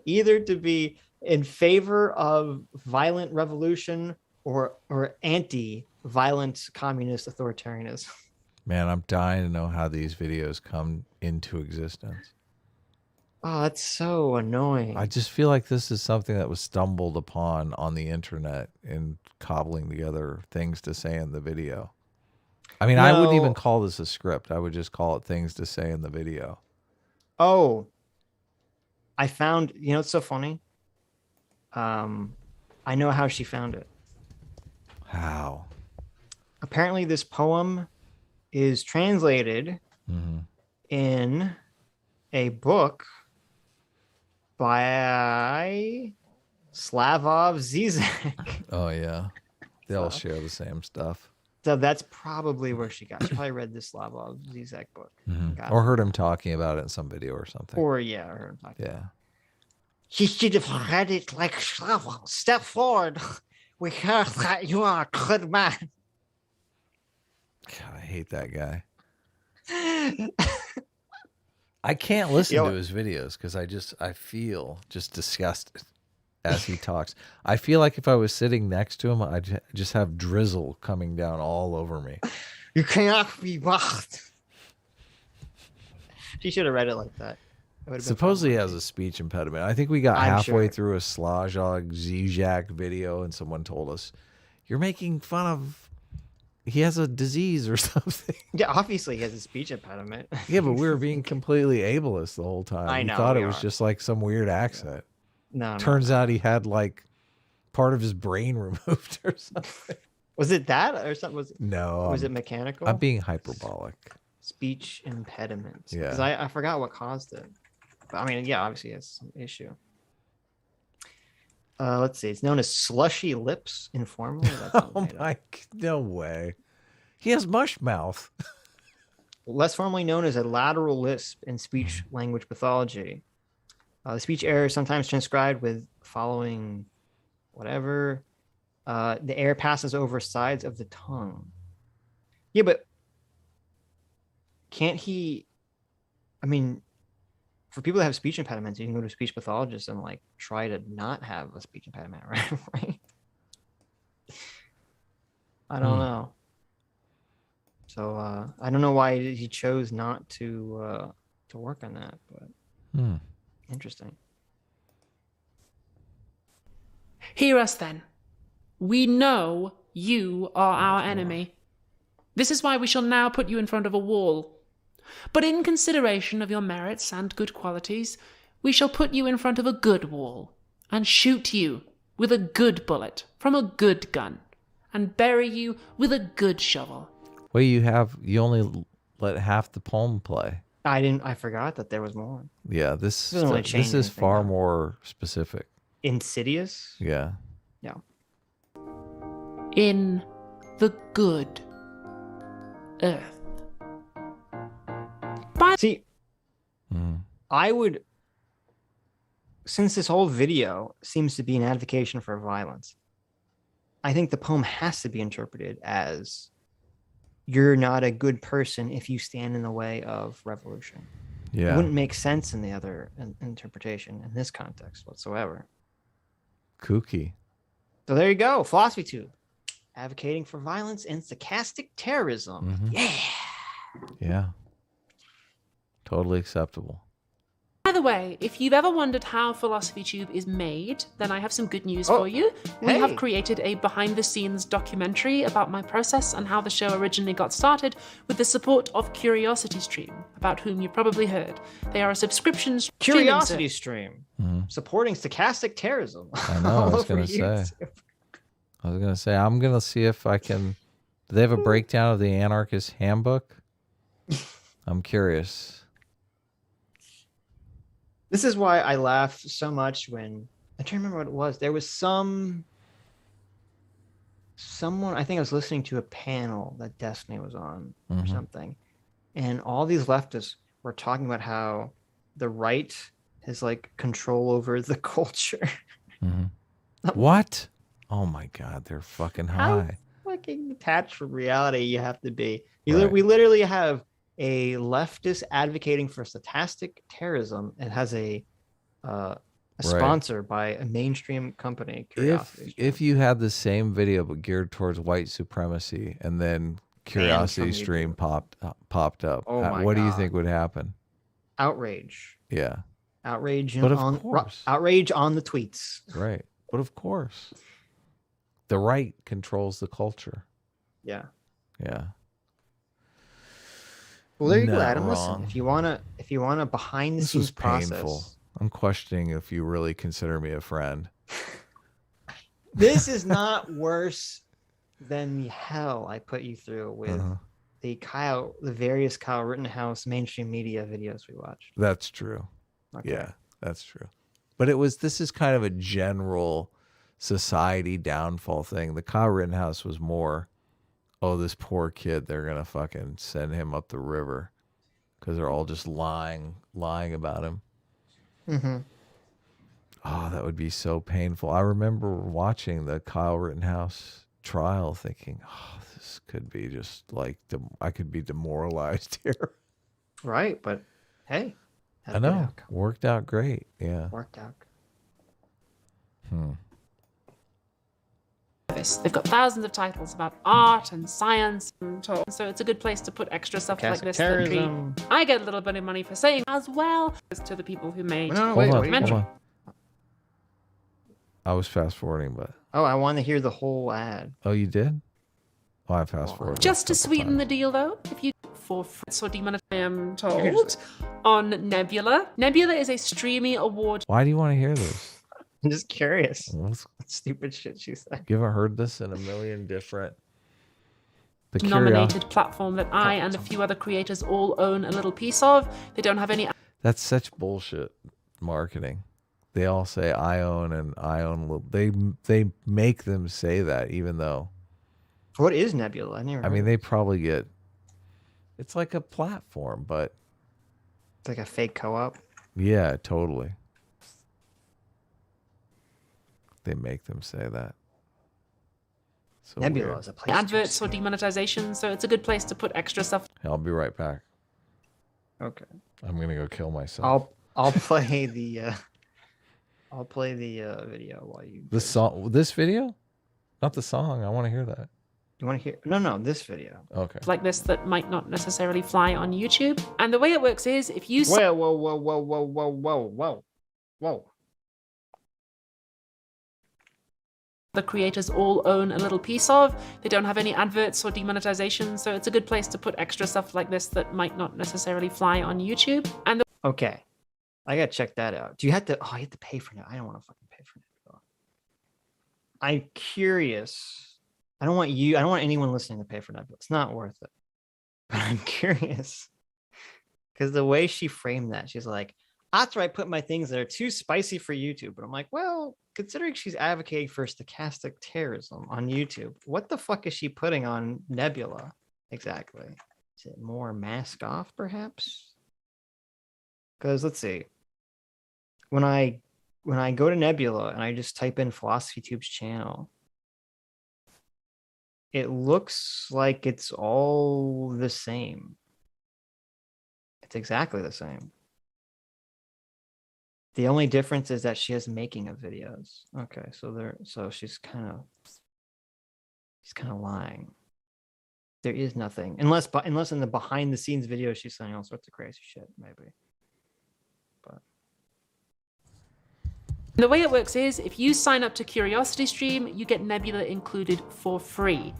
Speaker 2: either to be in favor of violent revolution or anti-violent communist authoritarianism.
Speaker 1: Man, I'm dying to know how these videos come into existence.
Speaker 2: Oh, that's so annoying.
Speaker 1: I just feel like this is something that was stumbled upon on the internet in cobbling together things to say in the video. I mean, I wouldn't even call this a script. I would just call it things to say in the video.
Speaker 2: Oh, I found, you know, it's so funny. I know how she found it.
Speaker 1: How?
Speaker 2: Apparently this poem is translated in a book by Slavoj Zizek.
Speaker 1: Oh, yeah. They all share the same stuff.
Speaker 2: So that's probably where she got. She probably read this Slavoj Zizek book.
Speaker 1: Or heard him talking about it in some video or something.
Speaker 2: Or, yeah, I heard him talking about it.
Speaker 1: Yeah.
Speaker 2: He should have read it like Slavoj. Step forward. We heard that you are a good man.
Speaker 1: God, I hate that guy. I can't listen to his videos because I feel just disgusted as he talks. I feel like if I was sitting next to him, I'd just have drizzle coming down all over me.
Speaker 2: You cannot be mocked. She should have read it like that.
Speaker 1: Supposedly he has a speech impediment. I think we got halfway through a Slavoj Zizek video and someone told us, you're making fun of, he has a disease or something.
Speaker 2: Yeah, obviously he has a speech impediment.
Speaker 1: Yeah, but we were being completely ableist the whole time.
Speaker 2: I know.
Speaker 1: We thought it was just like some weird accent.
Speaker 2: No.
Speaker 1: Turns out he had like part of his brain removed or something.
Speaker 2: Was it that or something? Was it,
Speaker 1: no.
Speaker 2: Was it mechanical?
Speaker 1: I'm being hyperbolic.
Speaker 2: Speech impediment.
Speaker 1: Yeah.
Speaker 2: Because I forgot what caused it. But, I mean, yeah, obviously it's some issue. Let's see. It's known as slushy lips informally.
Speaker 1: Oh my, no way. He has mush mouth.
Speaker 2: Less formally known as a lateral lisp in speech language pathology. The speech error is sometimes transcribed with following whatever. The air passes over sides of the tongue. Yeah, but can't he? I mean, for people that have speech impediments, you can go to a speech pathologist and like try to not have a speech impediment, right? I don't know. So I don't know why he chose not to work on that, but interesting.
Speaker 3: Hear us then. We know you are our enemy. This is why we shall now put you in front of a wall. But in consideration of your merits and good qualities, we shall put you in front of a good wall and shoot you with a good bullet from a good gun and bury you with a good shovel.
Speaker 1: Well, you only let half the poem play.
Speaker 2: I forgot that there was more.
Speaker 1: Yeah, this is far more specific.
Speaker 2: Insidious?
Speaker 1: Yeah.
Speaker 2: Yeah.
Speaker 3: In the good earth.
Speaker 2: See, I would, since this whole video seems to be an advocation for violence, I think the poem has to be interpreted as you're not a good person if you stand in the way of revolution.
Speaker 1: Yeah.
Speaker 2: It wouldn't make sense in the other interpretation in this context whatsoever.
Speaker 1: Kooky.
Speaker 2: So there you go. Philosophy Tube. Advocating for violence and stochastic terrorism. Yeah.
Speaker 1: Yeah. Totally acceptable.
Speaker 3: By the the way, if you've ever wondered how Philosophy Tube is made, then I have some good news
Speaker 2: Oh,
Speaker 3: for you. We
Speaker 2: hey.
Speaker 3: have created a behind-the-scenes documentary about my process and how the show originally got started with the support of Curiosity Stream, about whom you probably heard. They are a subscription streaming
Speaker 2: Curiosity
Speaker 3: service.
Speaker 2: Stream
Speaker 1: Mm-hmm.
Speaker 2: supporting stochastic terrorism.
Speaker 1: I know. I was gonna say. I'm gonna see if I can. Do they have a breakdown of the Anarchist Handbook? I'm curious.
Speaker 2: This is why I laugh so much when I can't remember what it was. There was someone, I think I was listening to a panel that Destiny was on or something, and all these leftists were talking about how the right has like control over the culture.
Speaker 1: What? Oh my God, they're fucking high.
Speaker 2: How fucking detached from reality you have to be.
Speaker 1: Right.
Speaker 2: We literally have a leftist advocating for stochastic terrorism and has a sponsor by a mainstream company.
Speaker 1: If you had the same video but geared towards white supremacy, and then Curiosity Stream popped up, what do you think would happen?
Speaker 2: Outrage.
Speaker 1: Yeah.
Speaker 2: Outrage
Speaker 1: But of
Speaker 2: on
Speaker 1: course.
Speaker 2: outrage on the tweets.
Speaker 1: Right. But of course, the right controls the culture.
Speaker 2: Yeah.
Speaker 1: Yeah.
Speaker 2: Well, there you go,
Speaker 1: Not
Speaker 2: Adam.
Speaker 1: wrong.
Speaker 2: Listen, if you wanna behind the
Speaker 1: This
Speaker 2: scenes
Speaker 1: was painful.
Speaker 2: process.
Speaker 1: I'm questioning if you really consider me a friend.
Speaker 2: This is not worse than the hell I put you through with the various Kyle Rittenhouse mainstream media videos we watched.
Speaker 1: That's true.
Speaker 2: Okay.
Speaker 1: Yeah, that's true. But this is kind of a general society downfall thing. The Kyle Rittenhouse was more, oh, this poor kid, they're going to fucking send him up the river because they're all just lying about him. Oh, that would be so painful. I remember watching the Kyle Rittenhouse trial thinking, oh, this could be just like, I could be demoralized here.
Speaker 2: Right, but hey.
Speaker 1: I know. Worked out great. Yeah.
Speaker 2: Worked out.
Speaker 3: They've got thousands of titles about art and science and talk, so it's a good place to put extra stuff like this.
Speaker 2: Terrorism.
Speaker 3: I get a little bit of money for saying as well as to the people who made
Speaker 2: No,
Speaker 3: the
Speaker 2: wait,
Speaker 3: documentary.
Speaker 1: Hold on. I was fast forwarding, but
Speaker 2: I want to hear the whole ad.
Speaker 1: oh, you did? Oh, I fast forwarded.
Speaker 3: Just to sweeten the deal, though, if you for free or demonetized, I am told on Nebula. Nebula is a streamy award.
Speaker 1: Why do you want to hear this?
Speaker 2: I'm just curious.
Speaker 1: What
Speaker 2: Stupid shit she said.
Speaker 1: You haven't heard this in a million different.
Speaker 3: Nominated platform that I and a few other creators all own a little piece of. They don't have any.
Speaker 1: That's such bullshit marketing. They all say I own and I own. They make them say that even though.
Speaker 2: What is Nebula?
Speaker 1: I mean, they probably get. It's like a platform, but.
Speaker 2: It's like a fake co-op.
Speaker 1: Yeah, totally. They make them say that. So
Speaker 2: Nebula
Speaker 1: weird.
Speaker 2: is a place.
Speaker 3: Adverts or demonetization, so it's a good place to put extra stuff.
Speaker 1: I'll be right back.
Speaker 2: Okay.
Speaker 1: I'm gonna go kill myself.
Speaker 2: I'll play the video while you.
Speaker 1: This video, not the song. I want to hear that.
Speaker 2: You want to hear? No, this video.
Speaker 1: Okay.
Speaker 3: Like this that might not necessarily fly on YouTube. And the way it works is if you
Speaker 2: Whoa.
Speaker 3: the creators all own a little piece of, they don't have any adverts or demonetization, so it's a good place to put extra stuff like this that might not necessarily fly on YouTube. And
Speaker 2: Okay. I gotta check that out. Do you have to? Oh, you have to pay for it. I don't want to fucking pay for it. I'm curious. I don't want anyone listening to pay for Nebula. It's not worth it. But I'm curious because the way she framed that, she's like, "After I put my things that are too spicy for YouTube," but I'm like, well, considering she's advocating for stochastic terrorism on YouTube, what the fuck is she putting on Nebula exactly? Is it more mask off, perhaps? Because let's see. When I go to Nebula and I just type in Philosophy Tube's channel, it looks like it's all the same. It's exactly the same. The only difference is that she has making of videos. Okay, so she's kind of lying. There is nothing, unless in the behind the scenes video she's saying all sorts of crazy shit, maybe. But
Speaker 3: The way it works is, if you sign up to CuriosityStream, you get Nebula included for free.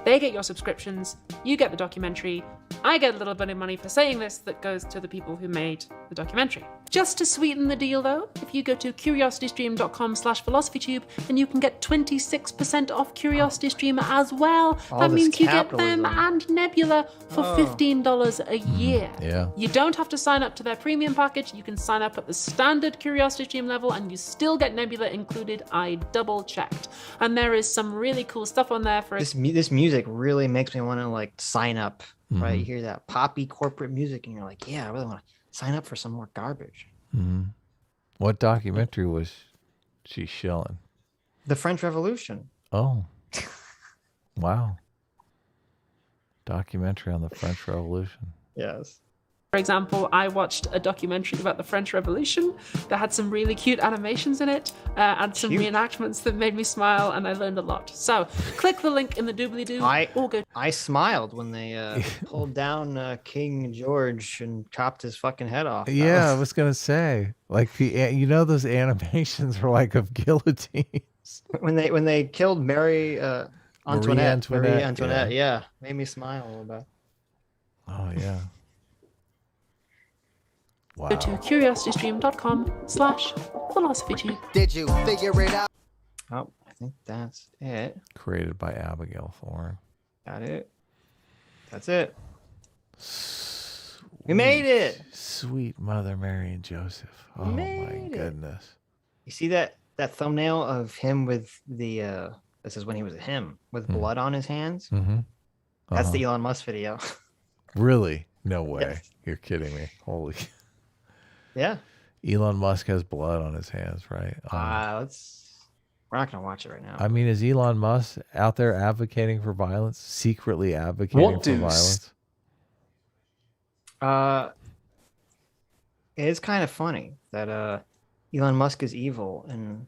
Speaker 3: They get your subscriptions, you get the documentary, I get a little bit of money for saying this that goes to the people who made the documentary. Just to sweeten the deal though, if you go to curiositystream.com/philosophytube, then you can get 26% off CuriosityStream as well. That means you get them and Nebula for $15 a year.
Speaker 1: Yeah.
Speaker 3: You don't have to sign up to their premium package. You can sign up at the standard CuriosityStream level and you still get Nebula included. I double checked. And there is some really cool stuff on there for
Speaker 2: this music really makes me want to like sign up. Right, you hear that poppy corporate music and you're like, yeah, I really want to sign up for some more garbage.
Speaker 1: What documentary was she shilling?
Speaker 2: The French Revolution.
Speaker 1: Oh, wow. Documentary on the French Revolution.
Speaker 2: Yes.
Speaker 3: For example, I watched a documentary about the French Revolution that had some really cute animations in it and some reenactments that made me smile, and I learned a lot. So click the link in the doobly-doo or go.
Speaker 2: I smiled when they pulled down King George and chopped his fucking head off.
Speaker 1: I was going to say, like, those animations are like of guillotines.
Speaker 2: When they killed Marie Antoinette, yeah, made me smile a little bit.
Speaker 1: Oh, yeah. Wow.
Speaker 3: Go to curiositystream.com/philosophytube.
Speaker 4: Did you figure it out?
Speaker 2: Oh, I think that's it.
Speaker 1: Created by Abigail Thorne.
Speaker 2: Got it. That's it. We made it.
Speaker 1: Sweet Mother Mary and Joseph. Oh my goodness.
Speaker 2: You see that thumbnail of him with the this is when he was a him with blood on his hands? That's the Elon Musk video.
Speaker 1: Really? No way.
Speaker 2: Yes.
Speaker 1: You're kidding me. Holy.
Speaker 2: Yeah.
Speaker 1: Elon Musk has blood on his hands, right?
Speaker 2: We're not gonna watch it right now.
Speaker 1: I mean, is Elon Musk out there advocating for violence? Secretly advocating for violence?
Speaker 2: It is kind of funny that Elon Musk is evil and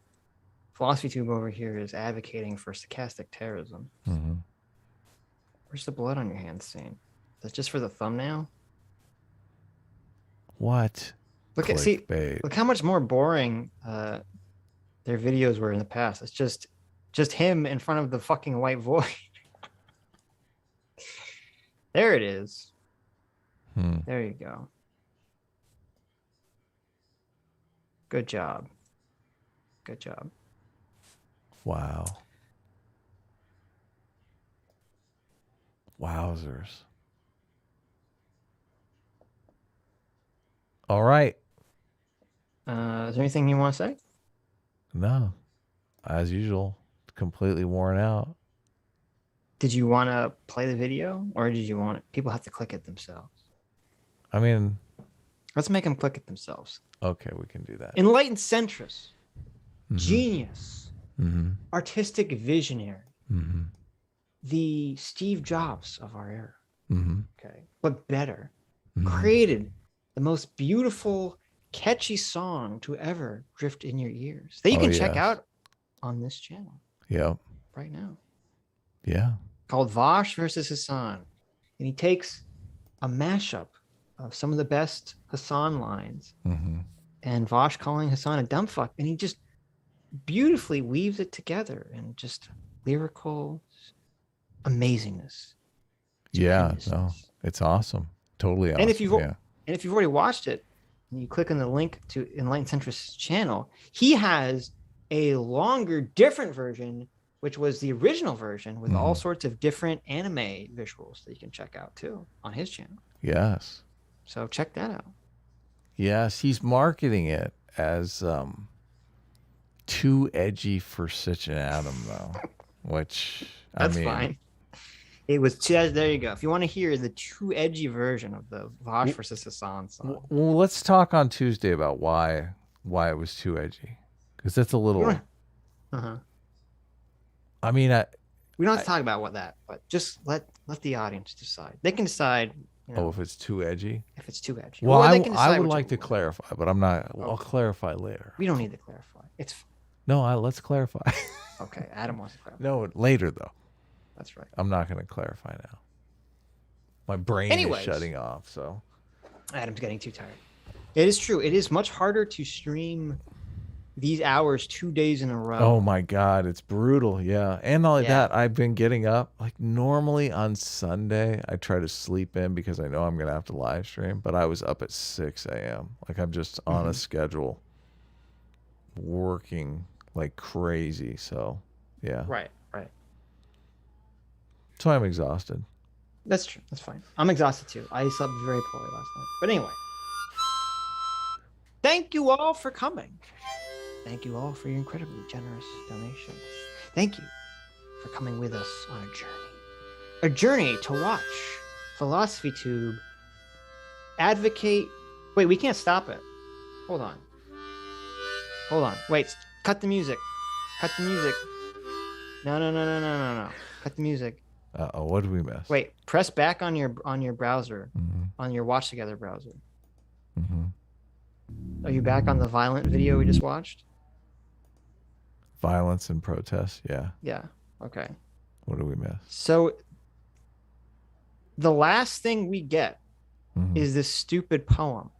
Speaker 2: PhilosophyTube over here is advocating for stochastic terrorism. Where's the blood on your hands scene? That's just for the thumbnail?
Speaker 1: What?
Speaker 2: Look how much more boring their videos were in the past. It's just him in front of the fucking white void. There it is. There you go. Good job. Good job.
Speaker 1: Wow. Wowzers. All right.
Speaker 2: Is there anything you want to say?
Speaker 1: No. As usual, completely worn out.
Speaker 2: Did you want to play the video or did you want people have to click it themselves?
Speaker 1: I mean,
Speaker 2: let's make them click it themselves.
Speaker 1: Okay, we can do that.
Speaker 2: Enlightened centrist, genius, artistic visionary, the Steve Jobs of our era. Okay, but better, created the most beautiful, catchy song to ever drift in your ears that you can check out on this channel.
Speaker 1: Yeah.
Speaker 2: Right now.
Speaker 1: Yeah.
Speaker 2: Called Vosh versus Hassan. And he takes a mashup of some of the best Hassan lines and Vosh calling Hassan a dumb fuck. And he just beautifully weaves it together in just lyrical amazingness.
Speaker 1: Yeah. No, it's awesome. Totally awesome.
Speaker 2: And if you've already watched it, and you click on the link to Enlightened Centrist's channel, he has a longer, different version, which was the original version with all sorts of different anime visuals that you can check out too on his channel.
Speaker 1: Yes.
Speaker 2: So check that out.
Speaker 1: Yes, he's marketing it as too edgy for Sitch and Adam, though, which
Speaker 2: That's fine. It was there you go. If you want to hear the too edgy version of the Vosh versus Hassan song.
Speaker 1: Well, let's talk on Tuesday about why it was too edgy, because that's a little. I mean,
Speaker 2: we don't have to talk about but just let the audience decide. They can decide.
Speaker 1: If it's too edgy.
Speaker 2: If it's too edgy.
Speaker 1: Well, I would like to clarify, but I'm not. I'll clarify later.
Speaker 2: We don't need to clarify. It's
Speaker 1: no. Let's clarify.
Speaker 2: Okay, Adam wants to clarify.
Speaker 1: No, later though.
Speaker 2: That's right.
Speaker 1: I'm not going to clarify now. My brain is shutting off. So
Speaker 2: Adam's getting too tired. It is true. It is much harder to stream these hours 2 days in a row.
Speaker 1: Oh my God, it's brutal. Yeah. And not only
Speaker 2: Yeah.
Speaker 1: that, I've been getting up like normally on Sunday. I try to sleep in because I know I'm going to have to live stream, but I was up at 6 a.m. Like I'm just on a schedule working like crazy. So yeah.
Speaker 2: Right.
Speaker 1: So I'm exhausted.
Speaker 2: That's true. That's fine. I'm exhausted too. I slept very poorly last night. But anyway, thank you all for coming. Thank you all for your incredibly generous donations. Thank you for coming with us on a journey. A journey to watch Philosophy Tube advocate. Wait, we can't stop it. Hold on. Wait, cut the music. No. Cut the music.
Speaker 1: Uh-oh, what did we miss?
Speaker 2: Wait, press back on your browser, on your Watch Together browser. Are you back on the violent video we just watched?
Speaker 1: Violence and protest. Yeah.
Speaker 2: Yeah. Okay.
Speaker 1: What did we miss?
Speaker 2: So the last thing we get is this stupid poem.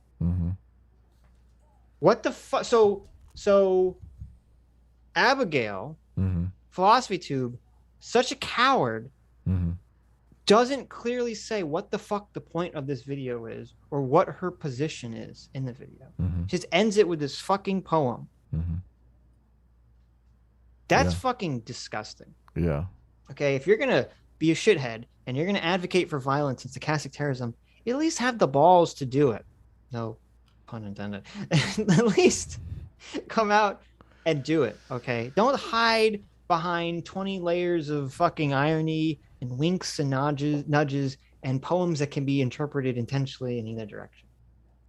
Speaker 2: What the fuck? So Abigail, Philosophy Tube, such a coward, doesn't clearly say what the fuck the point of this video is or what her position is in the video. Just ends it with this fucking poem. That's fucking disgusting.
Speaker 1: Yeah.
Speaker 2: Okay, if you're gonna be a shithead and you're gonna advocate for violence and stochastic terrorism, at least have the balls to do it. No pun intended. At least come out and do it. Okay, don't hide behind 20 layers of fucking irony and winks and nudges and poems that can be interpreted intentionally in either direction.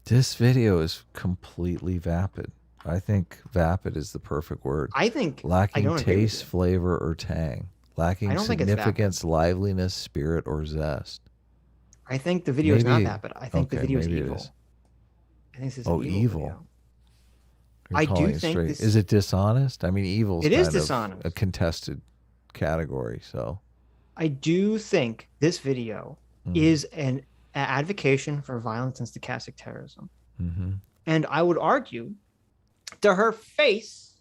Speaker 1: This video is completely vapid. I think vapid is the perfect word.
Speaker 2: I think
Speaker 1: lacking taste, flavor, or tang. Lacking significance, liveliness, spirit, or zest.
Speaker 2: I think the video is not vapid. I think the video is evil. I think this is an evil. Video. I do think this...
Speaker 1: Is it dishonest? I mean, evil
Speaker 2: is dishonest.
Speaker 1: A contested category. So
Speaker 2: I do think this video is an advocation for violence and stochastic terrorism. And I would argue to her face,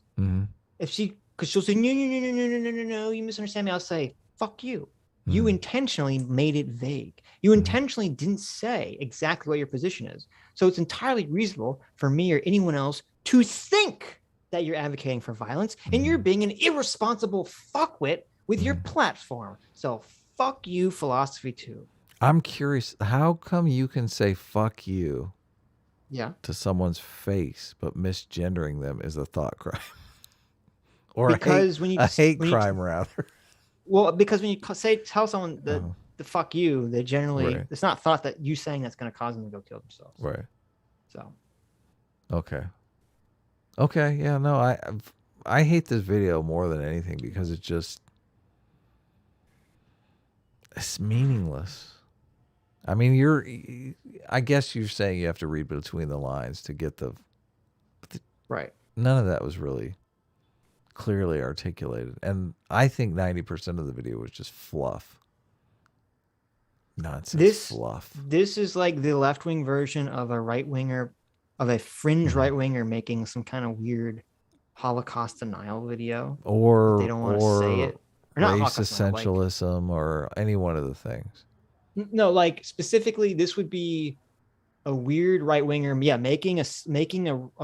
Speaker 2: if she, because she'll say, no, you misunderstand me. I'll say, fuck you. You intentionally made it vague. You intentionally didn't say exactly what your position is. So it's entirely reasonable for me or anyone else to think that you're advocating for violence and you're being an irresponsible fuckwit with your platform. So fuck you, Philosophy Tube.
Speaker 1: I'm curious, how come you can say fuck you
Speaker 2: to
Speaker 1: someone's face, but misgendering them is a thought crime? Or
Speaker 2: because
Speaker 1: a hate crime, rather.
Speaker 2: Well, because when you tell someone the fuck you, they generally, it's not thought that you saying that's going to cause them to go kill themselves.
Speaker 1: Right.
Speaker 2: So.
Speaker 1: Okay. Yeah, no, I hate this video more than anything because it's meaningless. I mean, I guess you're saying you have to read between the lines to get the
Speaker 2: right.
Speaker 1: None of that was really clearly articulated. And I think 90% of the video was just fluff. Nonsense fluff.
Speaker 2: This is like the left-wing version of a right-winger, of a fringe right-winger making some kind of weird Holocaust denial video.
Speaker 1: Or
Speaker 2: they don't want to say it. Or not
Speaker 1: race essentialism or any one of the things.
Speaker 2: No, like specifically, this would be a weird right-winger, making a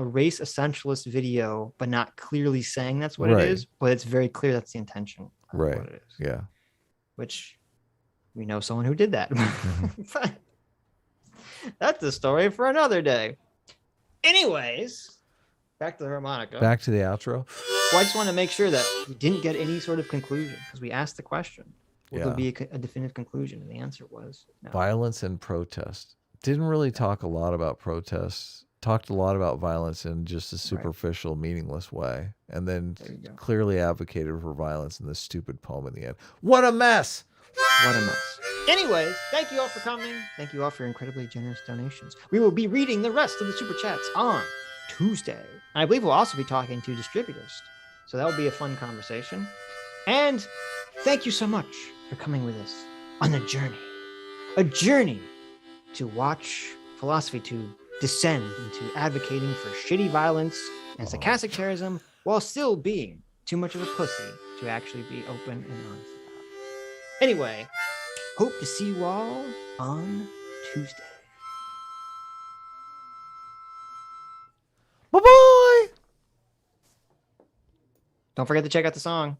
Speaker 2: race essentialist video, but not clearly saying that's what it is. But it's very clear that's the intention of what it is.
Speaker 1: Yeah.
Speaker 2: Which we know someone who did that. But that's a story for another day. Anyways, back to the harmonica.
Speaker 1: Back to the outro.
Speaker 2: Well, I just want to make sure that we didn't get any sort of conclusion because we asked the question. Will there be a definitive conclusion? And the answer was no.
Speaker 1: Violence and protest. Didn't really talk a lot about protests. Talked a lot about violence in just a superficial, meaningless way. And then clearly advocated for violence in this stupid poem in the end. What a mess!
Speaker 2: What a mess. Anyways, thank you all for coming. Thank you all for your incredibly generous donations. We will be reading the rest of the super chats on Tuesday. And I believe we'll also be talking to distributors. So that will be a fun conversation. And thank you so much for coming with us on a journey to watch Philosophy Tube descend into advocating for shitty violence and sarcastic terrorism while still being too much of a pussy to actually be open and honest about it. Anyway, hope to see you all on Tuesday.
Speaker 1: Bye-bye.
Speaker 2: Don't forget to check out the song.